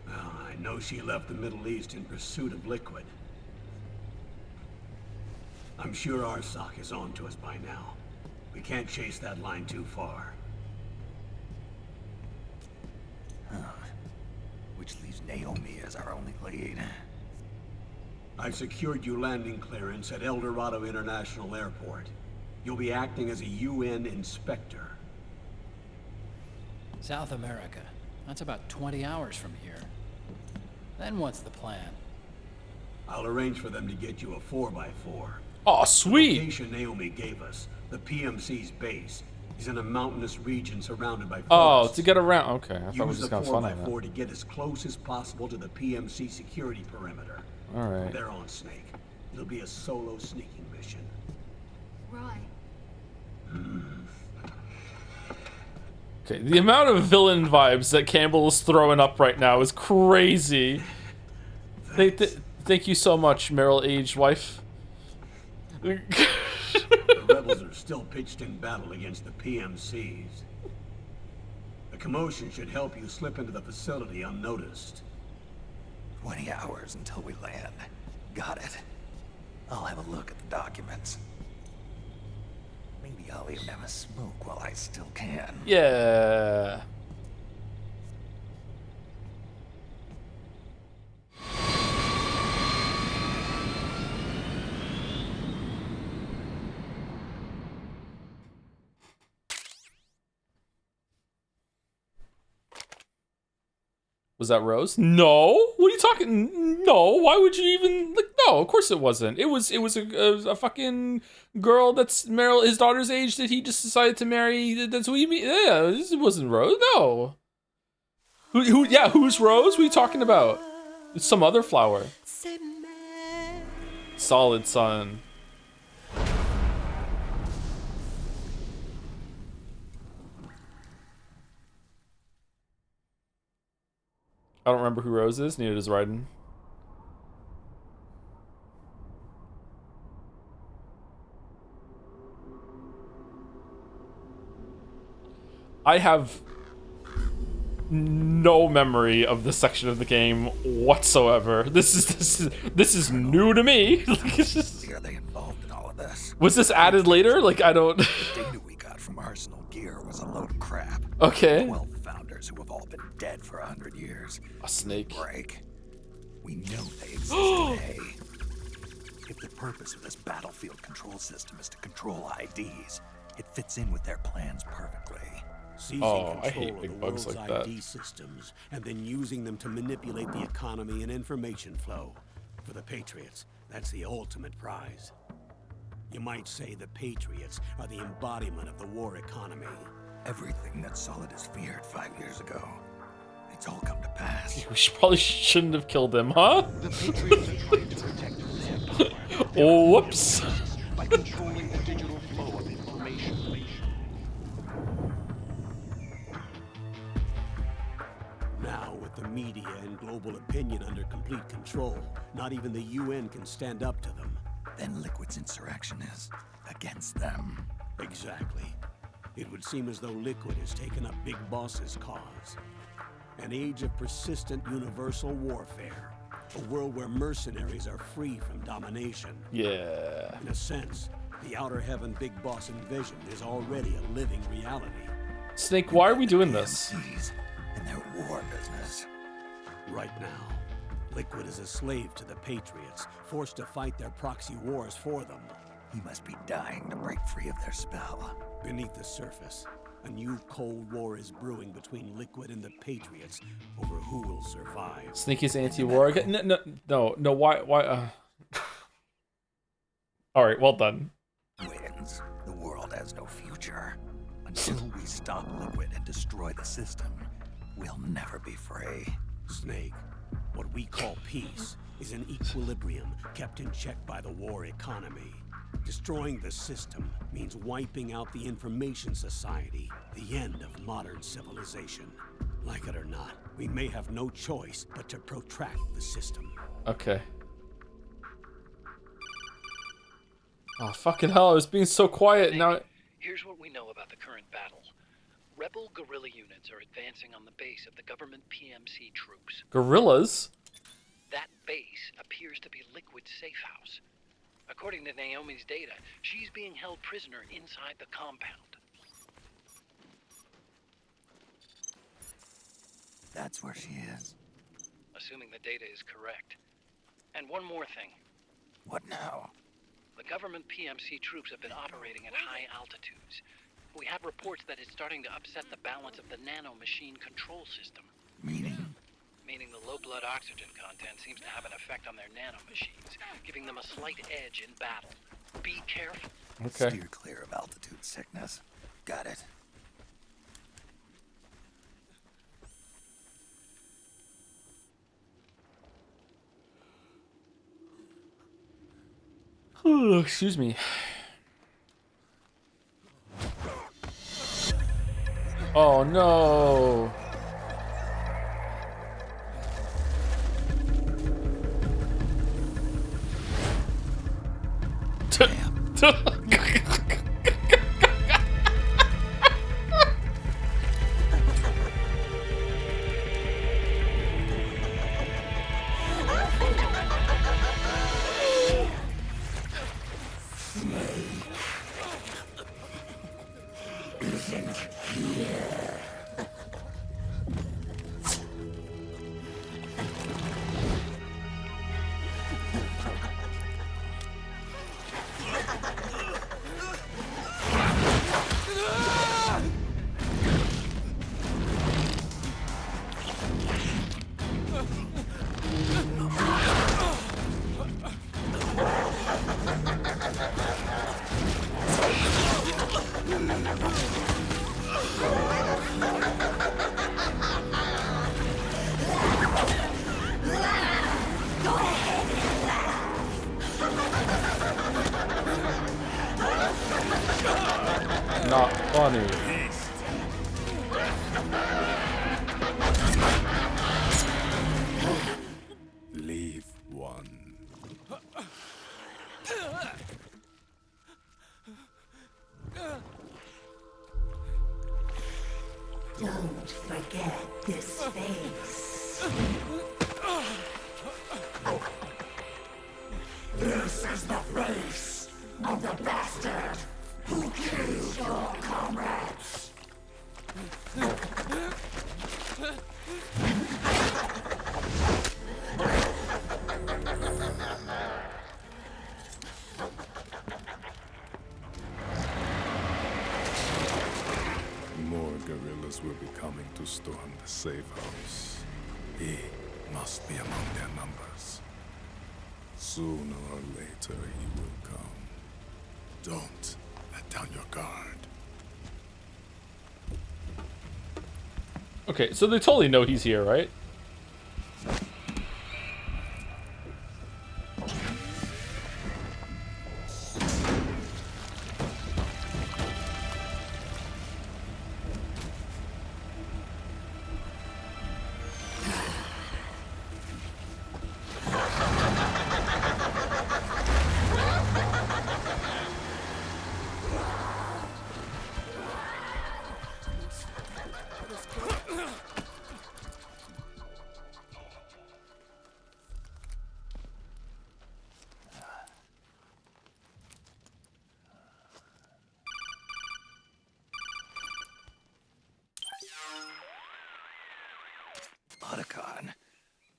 Well, I know she left the Middle East in pursuit of Liquid. I'm sure Arsak is on to us by now. We can't chase that line too far. Which leaves Naomi as our only lead. I've secured you landing clearance at El Dorado International Airport. You'll be acting as a UN inspector. South America. That's about 20 hours from here. Then what's the plan? I'll arrange for them to get you a 4x4. Oh, sweet! The location Naomi gave us, the PMC's base, is in a mountainous region surrounded by forests. Oh, to get around. Okay, I thought it was Use just the kind of fun on 4x4 that. to get as close as possible to the PMC security perimeter. All right. They're on Snake. It'll be a solo sneaking mission. Roy. Okay, the amount of villain vibes that Campbell is throwing up right now is crazy. Thank you so much, Meryl aged wife. The rebels are still pitched in battle against the PMCs. The commotion should help you slip into the facility unnoticed. 20 hours until we land. Got it. I'll have a look at the documents. Maybe I'll even have a smoke while I still can. Yeah. Was that Rose? No. What are you talking? No. Why would you even like? No, of course it wasn't. It was a fucking girl that's Meryl, his daughter's age that he just decided to marry. That's what you mean? Yeah, this wasn't Rose. No. Who? Yeah, who's Rose? What are you talking about? It's some other flower. Solid Sun. I don't remember who Rose is, neither does Raiden. I have no memory of this section of the game whatsoever. This is new to me. Are they involved in all of this? Was this added later? Like, I don't... The data we got from Arsenal Gear was a load of crap. Okay. 12 founders who have all been dead for 100 years. A snake. Break. We know they exist today. If the purpose of this battlefield control system is to control IDs, it fits in with their plans perfectly. Seizing I control hate of big the bugs world's like that. ID systems and then using them to manipulate the economy and information flow. For the Patriots, that's the ultimate prize. You might say the Patriots are the embodiment of the war economy. Everything that Solidus feared 5 years ago, it's all come to pass. We probably shouldn't have killed him, huh? The Patriots are trying to protect their power. Oh, whoops. By controlling the digital flow of information. Now, with the media and global opinion under complete control, not even the UN can stand up to them. Then Liquid's insurrection is against them. Exactly. It would seem as though Liquid has taken up Big Boss's cause. An age of persistent universal warfare. A world where mercenaries are free from domination. Yeah. In a sense, the Outer Heaven Big Boss invasion is already a living reality. Snake, why are we doing this? And their war business. Right now, Liquid is a slave to the Patriots, forced to fight their proxy wars for them. He must be dying to break free of their spell. Beneath the surface, A new Cold War is brewing between Liquid and the Patriots over who will survive. Sneaky's anti-war. No. Why? All right, well done. Wins. The world has no future. Until we stop Liquid and destroy the system, we'll never be free. Snake, what we call peace is an equilibrium kept in check by the war economy. Destroying the system means wiping out the information society, the end of modern civilization. Like it or not, we may have no choice but to protract the system. Okay. Oh, fucking hell, I was being so quiet now. Here's what we know about the current battle. Rebel guerrilla units are advancing on the base of the government PMC troops. Gorillas? That base appears to be Liquid's safe house. According to Naomi's data, she's being held prisoner inside the compound. That's where she is. Assuming the data is correct. And one more thing. What now? The government PMC troops have been operating at high altitudes. We have reports that it's starting to upset the balance of the nano-machine control system. Meaning? Meaning the low blood oxygen content seems to have an effect on their nano-machines, giving them a slight edge in battle. Be careful. Okay. Steer clear of altitude sickness. Got it. Excuse me. Oh no. Not funny. Leave one. Don't forget this face. This is the face of the bastard who killed your comrades. More guerrillas will be coming to storm the safe house. He must be among their numbers. Sooner or later he will come. Don't let down your guard. Okay, so they totally know he's here, right?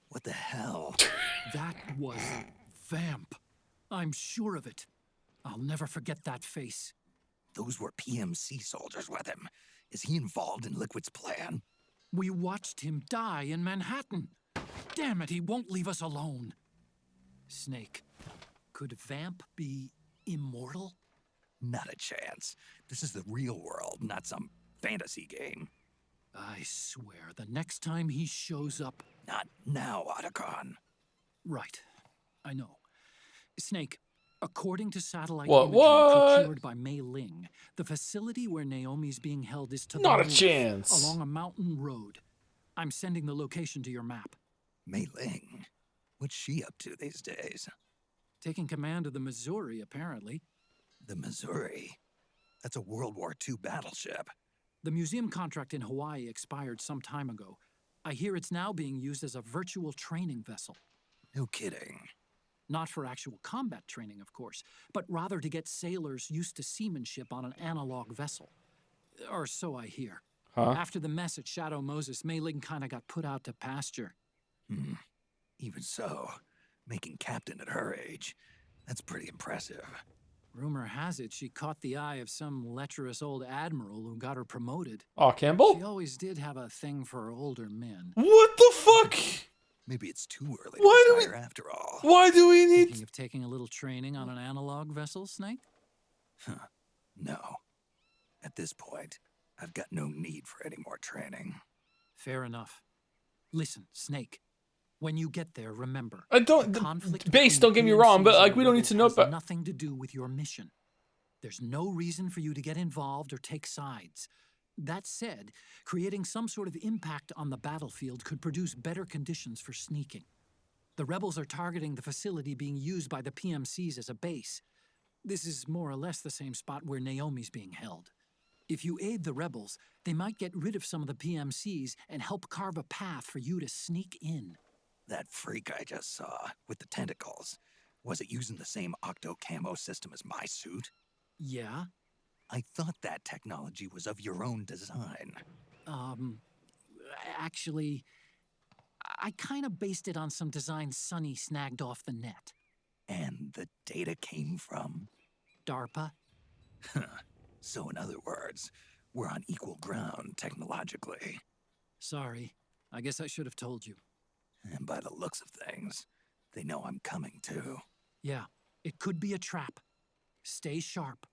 What the hell? That was Vamp. I'm sure of it. I'll never forget that face. Those were PMC soldiers with him. Is he involved in Liquid's plan? We watched him die in Manhattan. Damn it, he won't leave us alone. Snake, could Vamp be immortal? Not a chance. This is the real world, not some fantasy game. I swear, the next time he shows up... Not now, Otacon. Right. I know. Snake, according to satellite What? imagery What? procured by Mei Ling, the facility where Naomi's being held is to the Not a north, chance. along a mountain road. I'm sending the location to your map. Mei Ling? What's she up to these days? Taking command of the Missouri, apparently. The Missouri? That's a World War II battleship. The museum contract in Hawaii expired some time ago. I hear it's now being used as a virtual training vessel. No kidding. Not for actual combat training, of course, but rather to get sailors used to seamanship on an analog vessel. Or so I hear. Huh? After the mess at Shadow Moses, Mei Ling kinda got put out to pasture. Even so, making captain at her age, that's pretty impressive. Rumor has it she caught the eye of some lecherous old admiral who got her promoted. Aw, Campbell? She always did have a thing for older men. What the fuck? Maybe it's too early Why to do retire after all. Why do we need... Thinking of taking a little training on an analog vessel, Snake? No. At this point, I've got no need for any more training. Fair enough. Listen, Snake. When you get there, remember. I don't... the conflict Base, between don't get me wrong, but PMCs like and we don't need to know rebels about... has nothing to do with your mission. There's no reason for you to get involved or take sides. That said, creating some sort of impact on the battlefield could produce better conditions for sneaking. The rebels are targeting the facility being used by the PMCs as a base. This is more or less the same spot where Naomi's being held. If you aid the rebels, they might get rid of some of the PMCs and help carve a path for you to sneak in. That freak I just saw, with the tentacles, was it using the same octo-camo system as my suit? Yeah? I thought that technology was of your own design. Actually, I kind of based it on some designs Sonny snagged off the net. And the data came from? DARPA. So in other words, we're on equal ground technologically. Sorry, I guess I should have told you. And by the looks of things, they know I'm coming too. Yeah, it could be a trap. Stay sharp.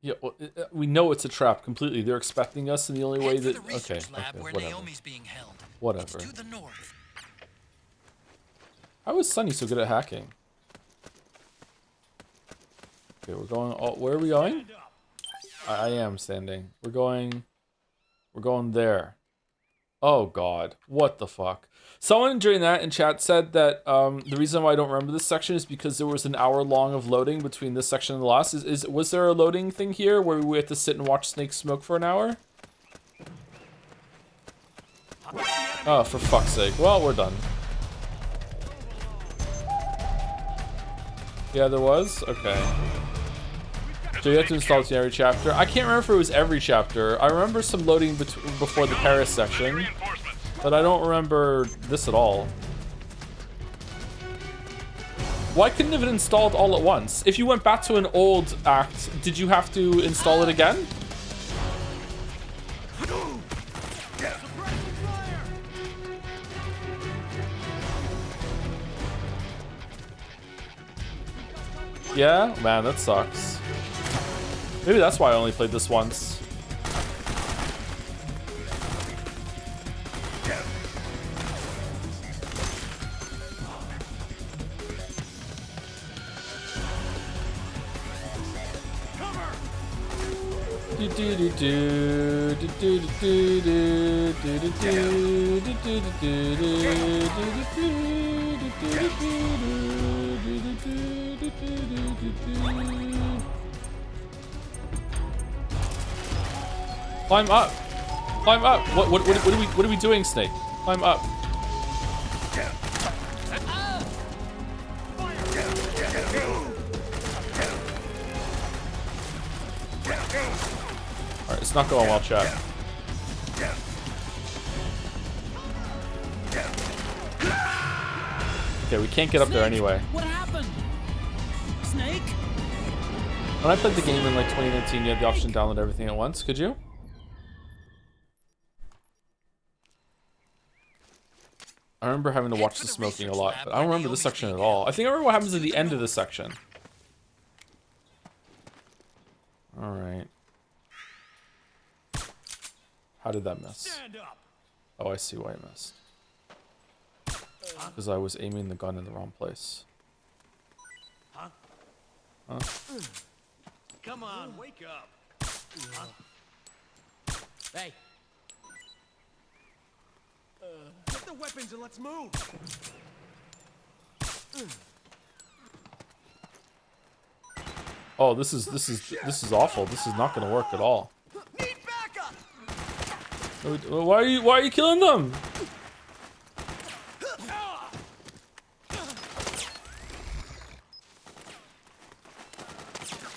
Yeah, well, we know it's a trap completely. They're expecting us, and the only way that... Okay, where whatever. Naomi's being held. Whatever. It's to the north. How is Sonny so good at hacking? Okay, we're going... where are we going? I am standing. We're going there. Oh, God. What the fuck? Someone during that in chat said that the reason why I don't remember this section is because there was an hour long of loading between this section and the last. Was there a loading thing here where we have to sit and watch Snake smoke for an hour? Oh, for fuck's sake. Well, we're done. Yeah, there was? Okay. So you have to install it in every chapter. I can't remember if it was every chapter. I remember some loading before the Paris section, but I don't remember this at all. Why couldn't it have installed all at once? If you went back to an old act, did you have to install it again? Yeah? Man, that sucks. Maybe that's why I only played this once. Climb up! Climb up! What are we doing, Snake? Climb up. Alright, it's not going well, chat. Okay, we can't get up there anyway. What happened? Snake? When I played the game in like 2019, you had the option to download everything at once. Could you? I remember having to watch the smoking a lot, but I don't remember this section at all. I think I remember what happens at the end of this section. Alright. How did that miss? Oh, I see why I missed. Because I was aiming the gun in the wrong place. Huh? Come on, wake up. Hey. Get the weapons and let's move. Oh, this is awful. This is not going to work at all. Why are you killing them?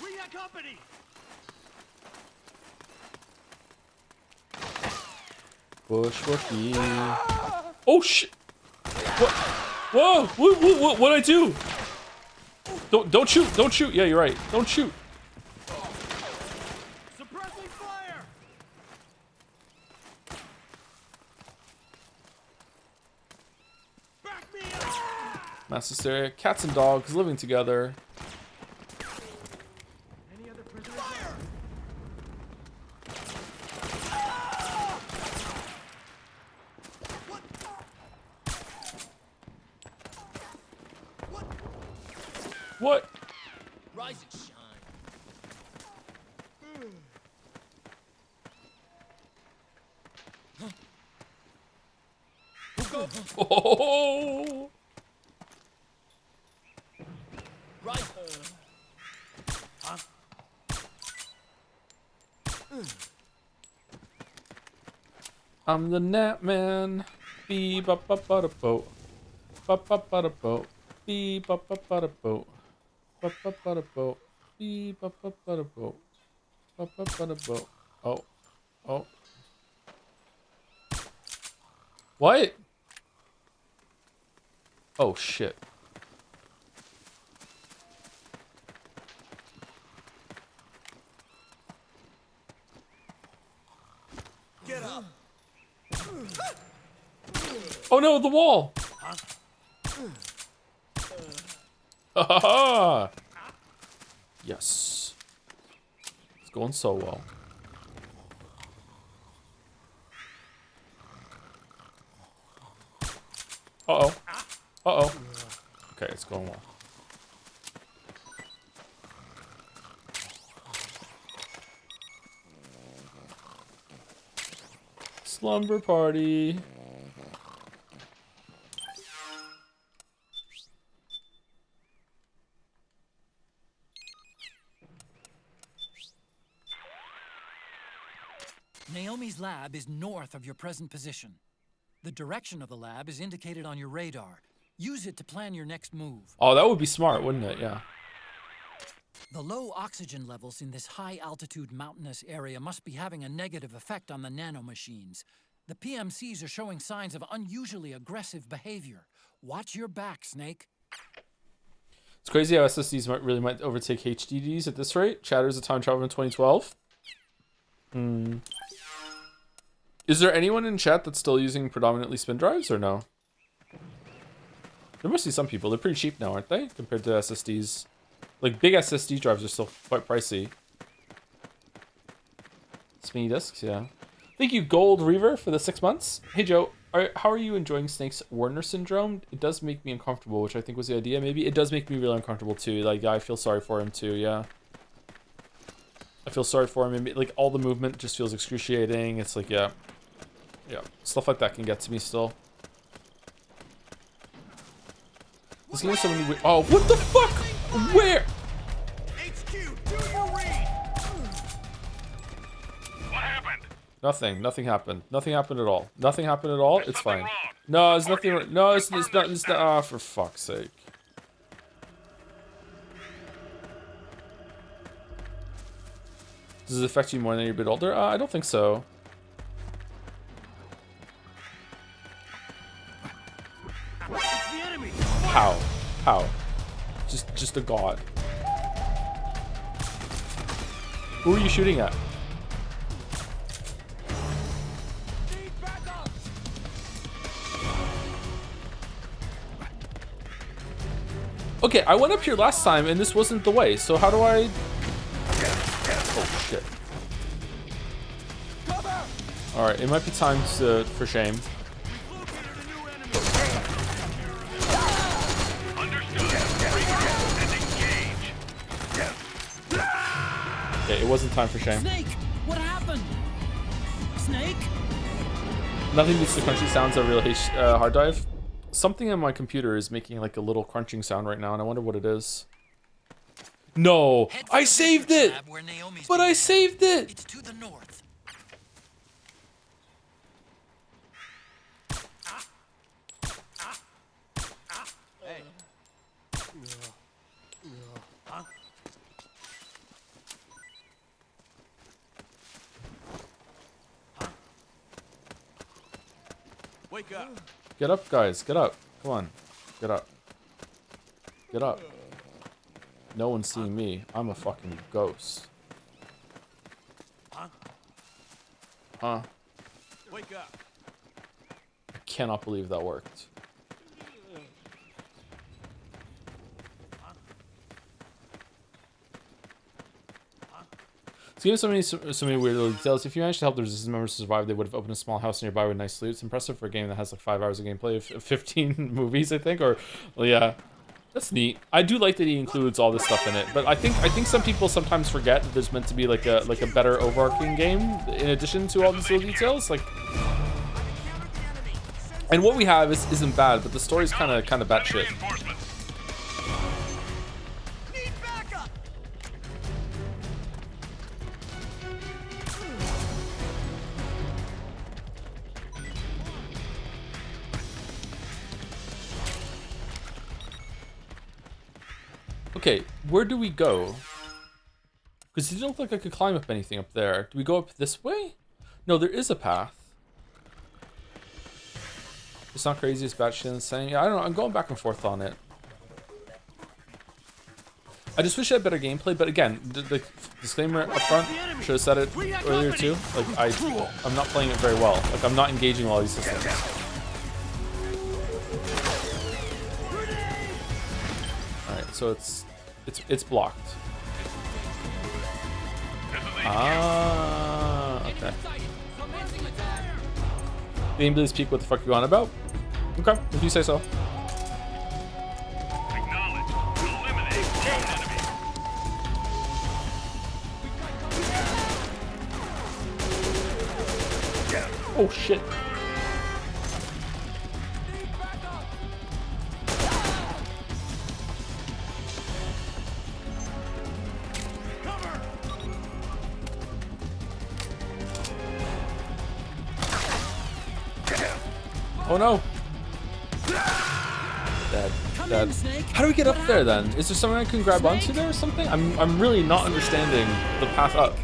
We got company. Bushwookie. Oh shit! What? Whoa! What'd I do? Don't shoot! Don't shoot! Yeah, you're right. Don't shoot. Suppressing fire. Back me up. Mass hysteria. Cats and dogs living together. Any other prisoners there? What? Rise and shine. Oh! Rise. Huh? I'm the Nat Man. Beep up up up a boat. Up up up a boat. Beep up up up a boat. Up up up a boat. Beep up up up a boat. Up up up a boat. Oh. Oh. What? Oh shit. Get up. Oh no, the wall. Huh? Yes. It's going so well. Uh-oh. Uh-oh. Okay, it's going well. Slumber party. Naomi's lab is north of your present position. The direction of the lab is indicated on your radar. Use it to plan your next move. Oh, that would be smart, wouldn't it? Yeah. The low oxygen levels in this high-altitude mountainous area must be having a negative effect on the nanomachines. The PMCs are showing signs of unusually aggressive behavior. Watch your back, Snake. It's crazy how SSDs might overtake HDDs at this rate. Chatters of time travel in 2012. Is there anyone in chat that's still using predominantly spin drives or no? There must be some people. They're pretty cheap now, aren't they? Compared to SSDs. Like, big SSD drives are still quite pricey. Spinny discs, yeah. Thank you, Gold Reaver, for the 6 months. Hey, Joe, how are you enjoying Snake's Werner syndrome? It does make me uncomfortable, which I think was the idea. Maybe it does make me really uncomfortable, too. Like, I feel sorry for him, too, yeah. I feel sorry for him. Maybe, like, all the movement just feels excruciating. It's like, yeah. Yeah, stuff like that can get to me still. This game has so many... Oh, what the fuck? Where? HQ, do your read. What happened? Nothing. Nothing happened. Nothing happened at all. Nothing happened at all. It's fine. No, there's nothing. No, it's not. It's not. Ah, for fuck's sake. Does it affect you more than you're a bit older? I don't think so. How? How? Just a god. Who are you shooting at? Okay, I went up here last time and this wasn't the way, so how do I... Oh, shit. Alright, it might be time for shame. Okay, it wasn't time for shame. Snake, what happened? Snake? Nothing beats the crunchy sounds of real hard dive. Something on my computer is making like a little crunching sound right now, and I wonder what it is. No, I saved it! But I saved it! It's to the north. Hey. Huh? Wake up. Get up, guys. Get up. Come on. Get up. Get up. No one's seeing me. I'm a fucking ghost. Huh? Huh? Wake up. I cannot believe that worked. This game has so many weird little details. If you managed to help the resistance members survive, they would have opened a small house nearby with nice loot. It's impressive for a game that has like 5 hours of gameplay of 15 movies, I think. Or, well, yeah, that's neat. I do like that he includes all this stuff in it, but I think some people sometimes forget that there's meant to be like a better overarching game in addition to all these little details. Like, and what we have isn't bad, but the story's kind of batshit. Okay, where do we go? Because it didn't look like I could climb up anything up there. Do we go up this way? No, there is a path. It's not crazy, it's batshit insane. Yeah, I don't know, I'm going back and forth on it. I just wish I had better gameplay, but again, the disclaimer up front, should have said it earlier too. Like, I'm not playing it very well. Like, I'm not engaging all these systems. Alright, so it's blocked. Ah, okay. Gamedle speak what the fuck you on about? Okay, if you say so. Oh shit. Oh no. Dead. How do we get up there then? Is there something I can grab onto there or something? I'm really not understanding the path up.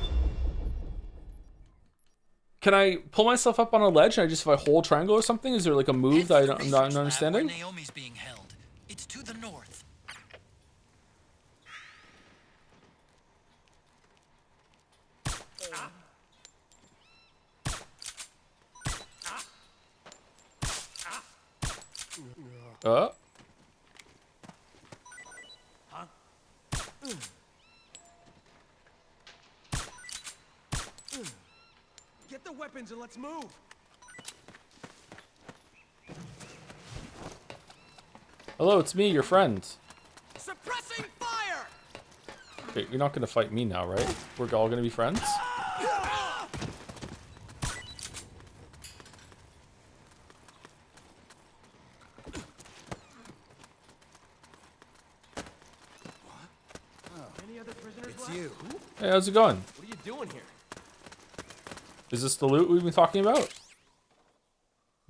Can I pull myself up on a ledge and if I hold triangle or something? Is there like a move that I'm not understanding? Naomi's being held. It's to the north. Get the weapons and let's move. Hello, it's me, your friend. Suppressing fire. Okay, you're not gonna fight me now, right? We're all gonna be friends? Any other prisoners It's left? you. Hey, how's it going? What are you doing here? Is this the loot we've been talking about?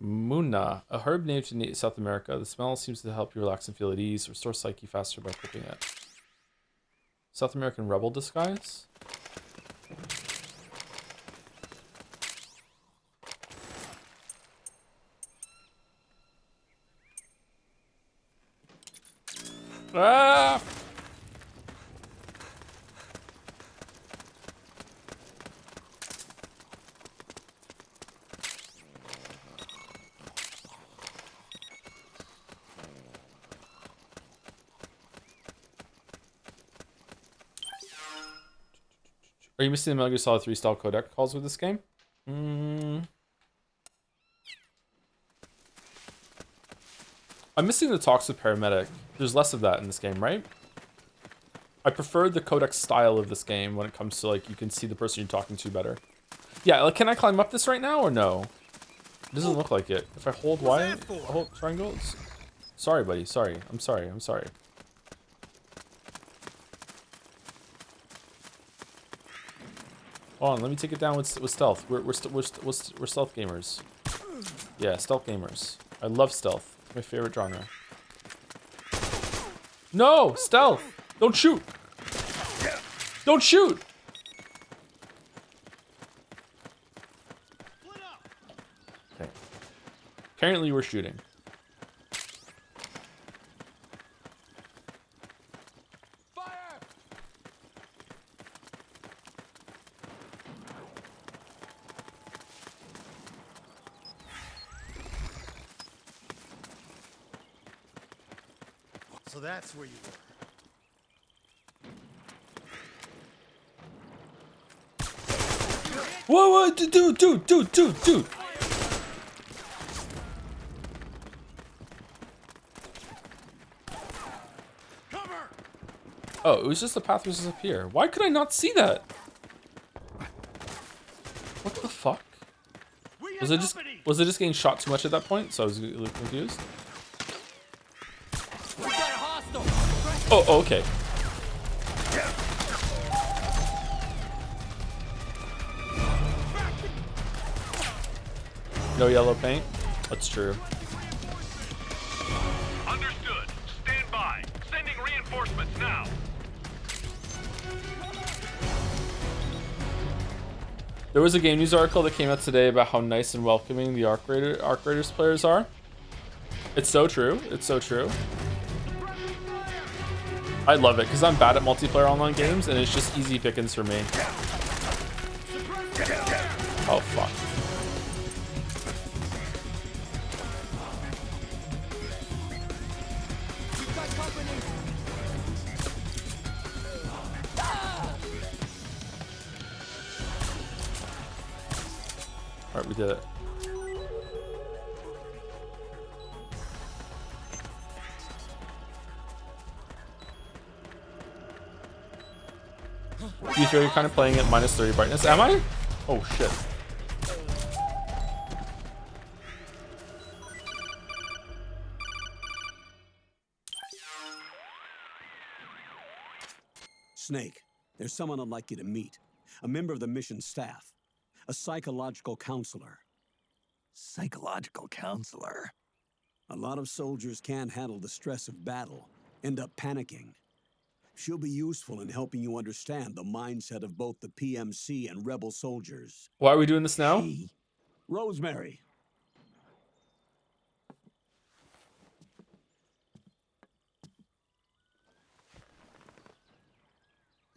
Muna, a herb native to South America. The smell seems to help you relax and feel at ease. Restore psyche faster by cooking it. South American rebel disguise? Ah! Are you missing the Metal Gear Solid 3 style codec calls with this game? I'm missing the talks with paramedic. There's less of that in this game, right? I prefer the codec style of this game when it comes to like you can see the person you're talking to better. Yeah, like can I climb up this right now or no? It doesn't look like it. If I hold Y, hold triangle. Sorry, buddy. Sorry. I'm sorry. I'm sorry. Hold on. Let me take it down with stealth. We're stealth gamers. Yeah, stealth gamers. I love stealth. It's my favorite genre. No, stealth. Don't shoot. Don't shoot. Okay. Apparently we're shooting. So that's where you were. Whoa, dude. Oh, it was just the path was just up here. Why could I not see that? What the fuck? Was it just getting shot too much at that point? So I was a little confused. Oh, okay. No yellow paint? That's true. Understood. Stand by. Sending reinforcements now. There was a game news article that came out today about how nice and welcoming the Arc Raiders players are. It's so true. It's so true. I love it because I'm bad at multiplayer online games and it's just easy pickings for me. Oh, fuck. Alright, we did it. Do you feel you're kind of playing at -30 brightness? Am I? Oh shit. Snake, there's someone I'd like you to meet. A member of the mission staff. A psychological counselor. Psychological counselor? A lot of soldiers can't handle the stress of battle, end up panicking. She'll be useful in helping you understand the mindset of both the PMC and rebel soldiers. Why are we doing this now? Rosemary.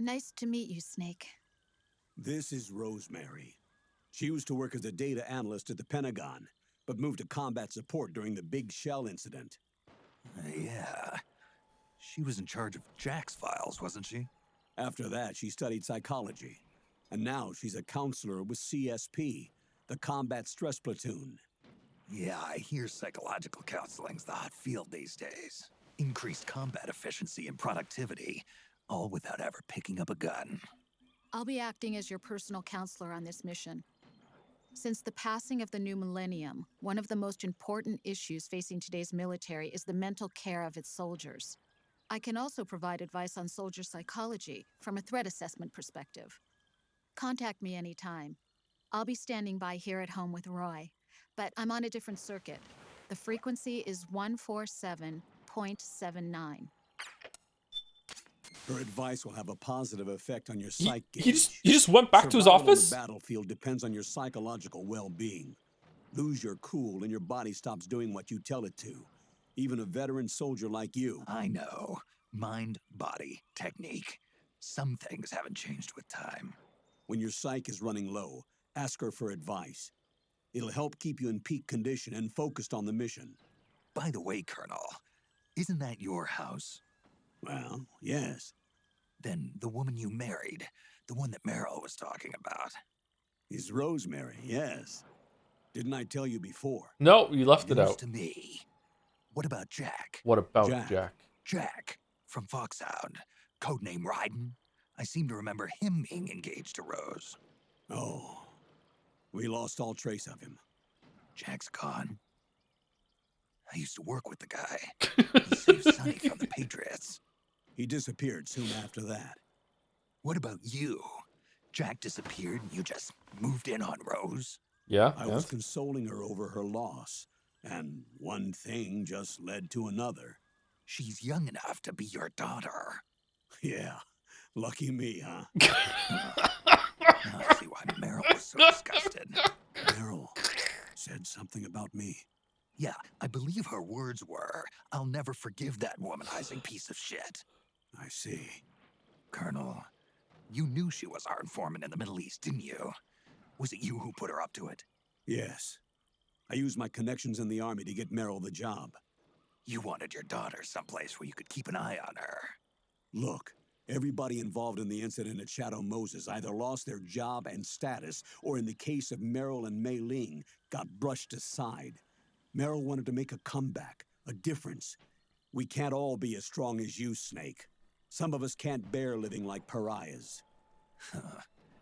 Nice to meet you, Snake. This is Rosemary. She used to work as a data analyst at the Pentagon, but moved to combat support during the Big Shell incident. Yeah. She was in charge of Jack's files, wasn't she? After that, she studied psychology. And now she's a counselor with CSP, the Combat Stress Platoon. Yeah, I hear psychological counseling's the hot field these days. Increased combat efficiency and productivity, all without ever picking up a gun. I'll be acting as your personal counselor on this mission. Since the passing of the new millennium, one of the most important issues facing today's military is the mental care of its soldiers. I can also provide advice on soldier psychology from a threat assessment perspective. Contact me anytime. I'll be standing by here at home with Roy, but I'm on a different circuit. The frequency is 147.79. Her advice will have a positive effect on your psyche. He just went back to his office? The battlefield depends on your psychological well-being. Lose your cool and your body stops doing what you tell it to. Even a veteran soldier like you. I know. Mind, body, technique. Some things haven't changed with time. When your psyche is running low, ask her for advice. It'll help keep you in peak condition and focused on the mission. By the way, Colonel, isn't that your house? Well, yes. Then the woman you married, the one that Meryl was talking about. Is Rosemary, yes. Didn't I tell you before? No, you left it News out. to me. What about Jack? What about Jack? Jack, from Foxhound, codename Ryden. I seem to remember him being engaged to Rose. Oh, we lost all trace of him. Jack's gone. I used to work with the guy. He saved Sonny from the Patriots. He disappeared soon after that. What about you? Jack disappeared and you just moved in on Rose? Yeah. I was consoling her over her loss, and one thing just led to another. She's young enough to be your daughter. Yeah, lucky me, huh? Now I see why Meryl was so disgusted. Meryl said something about me. Yeah, I believe her words were, "I'll never forgive that womanizing piece of shit." I see. Colonel, you knew she was our informant in the Middle East, didn't you? Was it you who put her up to it? Yes. I used my connections in the army to get Meryl the job. You wanted your daughter someplace where you could keep an eye on her. Look, everybody involved in the incident at Shadow Moses either lost their job and status, or in the case of Meryl and Mei Ling, got brushed aside. Meryl wanted to make a comeback, a difference. We can't all be as strong as you, Snake. Some of us can't bear living like pariahs.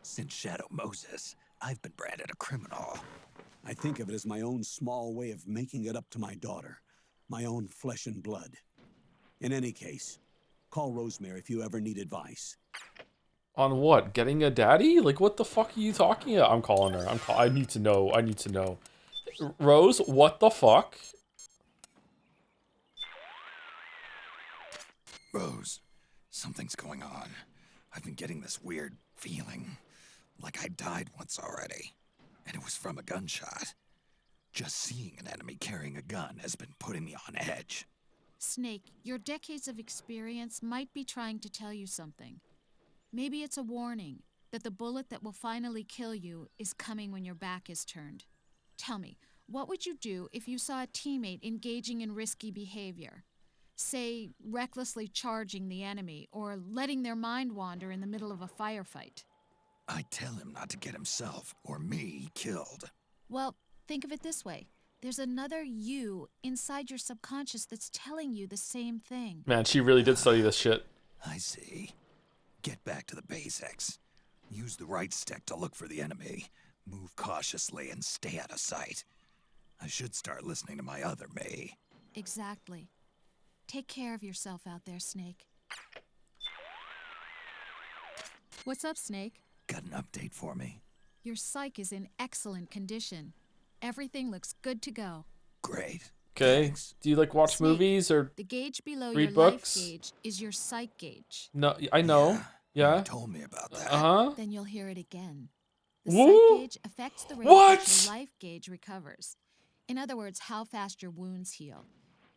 Since Shadow Moses, I've been branded a criminal. I think of it as my own small way of making it up to my daughter, my own flesh and blood. In any case, call Rosemary if you ever need advice. On what? Getting a daddy? Like, what the fuck are you talking about? I'm calling her. I need to know. I need to know. Rose, what the fuck? Rose, something's going on. I've been getting this weird feeling, like I died once already, and it was from a gunshot. Just seeing an enemy carrying a gun has been putting me on edge. Snake, your decades of experience might be trying to tell you something. Maybe it's a warning that the bullet that will finally kill you is coming when your back is turned. Tell me, what would you do if you saw a teammate engaging in risky behavior? Say, recklessly charging the enemy or letting their mind wander in the middle of a firefight. I'd tell him not to get himself or me killed. Well, think of it this way. There's another you inside your subconscious that's telling you the same thing. Man, she really did study this shit. I see. Get back to the basics. Use the right stick to look for the enemy. Move cautiously and stay out of sight. I should start listening to my other me. Exactly. Take care of yourself out there, Snake. What's up, Snake? Got an update for me? Your psych is in excellent condition. Everything looks good to go. Great. Okay. Thanks. Do you like watch Snake, movies or the gauge below read your books? life gauge is your psych gauge. No, I know. Yeah. You told me about that. Uh-huh. Then you'll hear it again. The Woo! psych gauge affects the rate at which your life gauge recovers. In other words, how fast your wounds heal.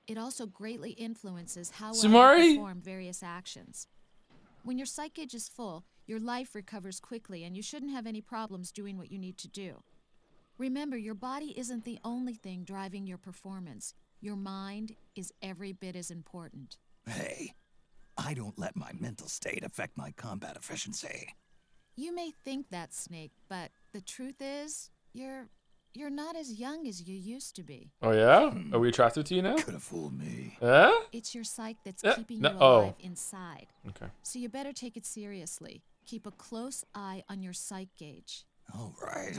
It also greatly influences how well Sumari? you perform various actions. When your psych gauge is full, your life recovers quickly and you shouldn't have any problems doing what you need to do. Remember, your body isn't the only thing driving your performance. Your mind is every bit as important. Hey, I don't let my mental state affect my combat efficiency. You may think that, Snake, but the truth is, you're not as young as you used to be. Oh yeah? Are we attracted to you now? Could have fooled me. It's your psyche that's Eh? keeping No- you oh. alive inside. Okay. So you better take it seriously. Keep a close eye on your psych gauge. All right.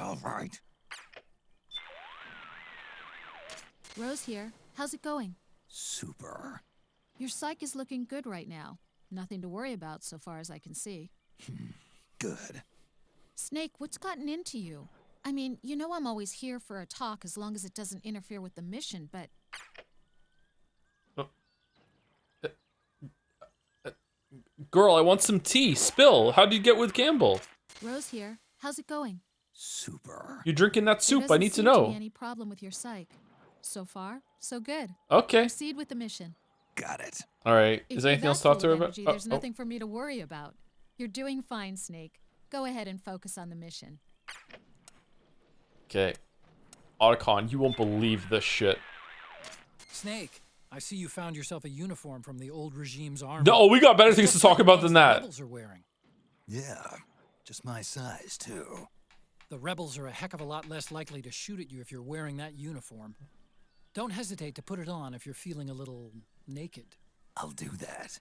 Rose here. How's it going? Super. Your psych is looking good right now. Nothing to worry about so far as I can see. Good. Snake, what's gotten into you? I mean, you know I'm always here for a talk as long as it doesn't interfere with the mission, but... Girl, I want some tea. Spill. How'd you get with Gamble? Rose here. How's it going? Super. You drinking that soup? I There need to doesn't seem know. be any problem with your psych. So far, so good. Okay. Proceed with the mission. Got it. All right. If Is you're anything else that to talk to her full of about? energy, there's nothing for me to worry about. You're doing fine, Snake. Go ahead and focus on the mission. Okay. Otacon, you won't believe this shit. Snake, I see you found yourself a uniform from the old regime's army. No, we got better things to talk about than The that. rebels are wearing. Yeah, just my size, too. The rebels are a heck of a lot less likely to shoot at you if you're wearing that uniform. Don't hesitate to put it on if you're feeling a little naked. I'll do that.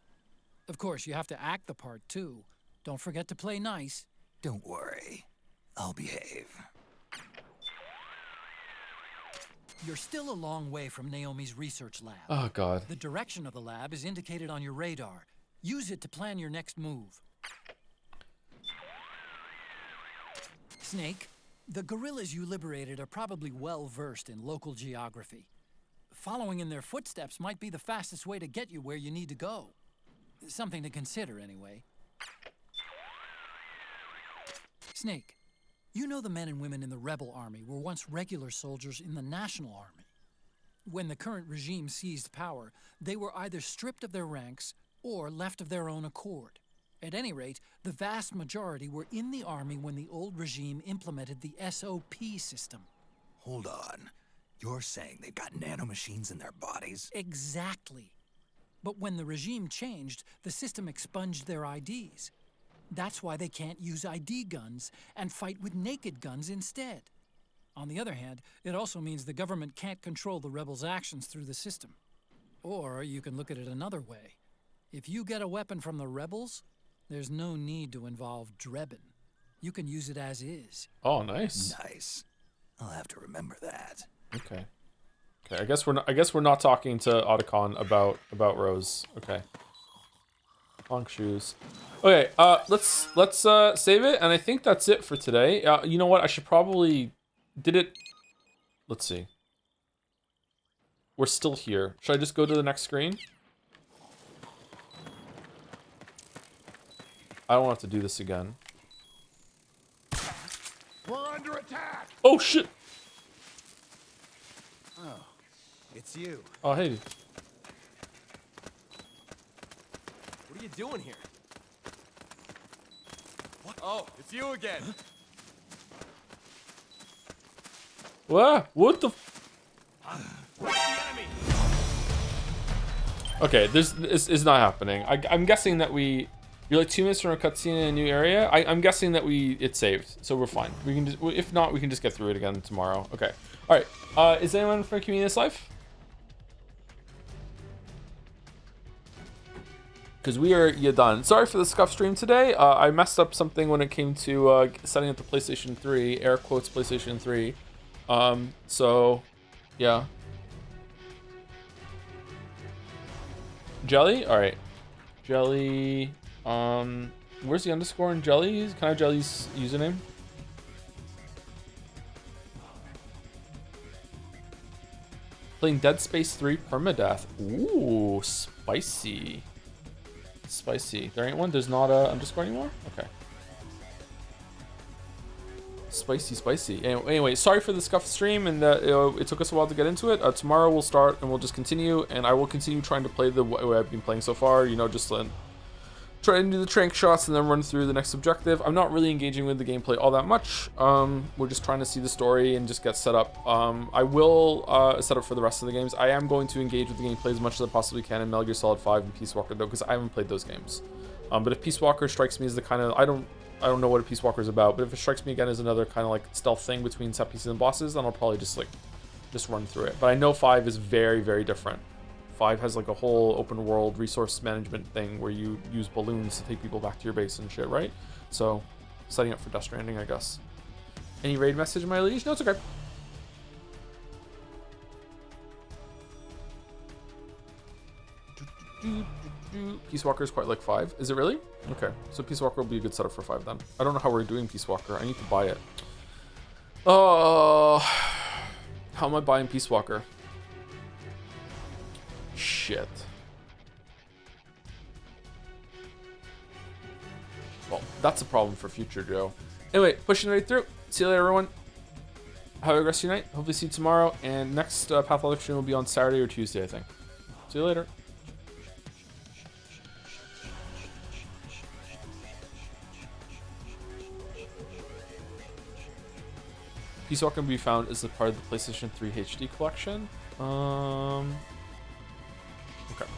Of course, you have to act the part, too. Don't forget to play nice. Don't worry. I'll behave. You're still a long way from Naomi's research lab. Oh, God. The direction of the lab is indicated on your radar. Use it to plan your next move. Snake, the guerrillas you liberated are probably well versed in local geography. Following in their footsteps might be the fastest way to get you where you need to go. Something to consider, anyway. Snake, you know the men and women in the rebel army were once regular soldiers in the national army. When the current regime seized power, they were either stripped of their ranks or left of their own accord. At any rate, the vast majority were in the army when the old regime implemented the SOP system. Hold on. You're saying they've got nanomachines in their bodies? Exactly. But when the regime changed, the system expunged their IDs. That's why they can't use ID guns and fight with naked guns instead. On the other hand, it also means the government can't control the rebels' actions through the system. Or you can look at it another way. If you get a weapon from the rebels, there's no need to involve Drebin. You can use it as is. Oh, nice. Nice. I'll have to remember that. Okay. Okay, I guess we're not talking to Otacon about Rose. Okay. Long shoes. Okay, let's save it, and I think that's it for today. You know what? I should probably let's see. We're still here. Should I just go to the next screen? I don't want to have to do this again. We're under attack. Oh shit. Oh, it's you. Oh hey. What are you doing here? What? Oh, it's you again. What? What the? Where's the enemy? Okay, this is not happening. I'm guessing that you're like 2 minutes from a cutscene in a new area. I'm guessing that it's saved, so we're fine. We can just, if not, we can just get through it again tomorrow. Okay. All right. Is anyone from Community Life? Because we are done. Sorry for the scuff stream today. I messed up something when it came to setting up the PlayStation 3, air quotes PlayStation 3. So, yeah. Jelly? All right. Jelly. Where's the underscore in Jelly? Can I have Jelly's username? Playing Dead Space 3 permadeath. Ooh, spicy. Spicy. There ain't one? There's not a underscore anymore? Okay. Spicy. Anyway, sorry for the scuffed stream and that it took us a while to get into it. Tomorrow we'll start and we'll just continue, and I will continue trying to play the way I've been playing so far. You know, just try and do the trank shots and then run through the next objective. I'm not really engaging with the gameplay all that much. We're just trying to see the story and just get set up. I will set up for the rest of the games. I am going to engage with the gameplay as much as I possibly can in Metal Gear Solid 5 and Peace Walker though, because I haven't played those games. But if Peace Walker strikes me as the kind of I don't know what a Peace Walker is about, but if it strikes me again as another kind of like stealth thing between set pieces and bosses, then I'll probably just run through it. But I know 5 is very, very different. 5 has like a whole open world resource management thing where you use balloons to take people back to your base and shit, right? So, setting up for Death Stranding, I guess. Any raid message, my liege? No, it's okay. Peace Walker is quite like 5. Is it really? Okay, so Peace Walker will be a good setup for 5 then. I don't know how we're doing Peace Walker. I need to buy it. Oh, how am I buying Peace Walker? Shit. Well, that's a problem for future Joe. Anyway, pushing right through. See you later, everyone. Have a good rest of your night. Hopefully see you tomorrow. And next Pathologic stream will be on Saturday or Tuesday, I think. See you later. Peace Walker can be found as a part of the PlayStation 3 HD collection. Okay.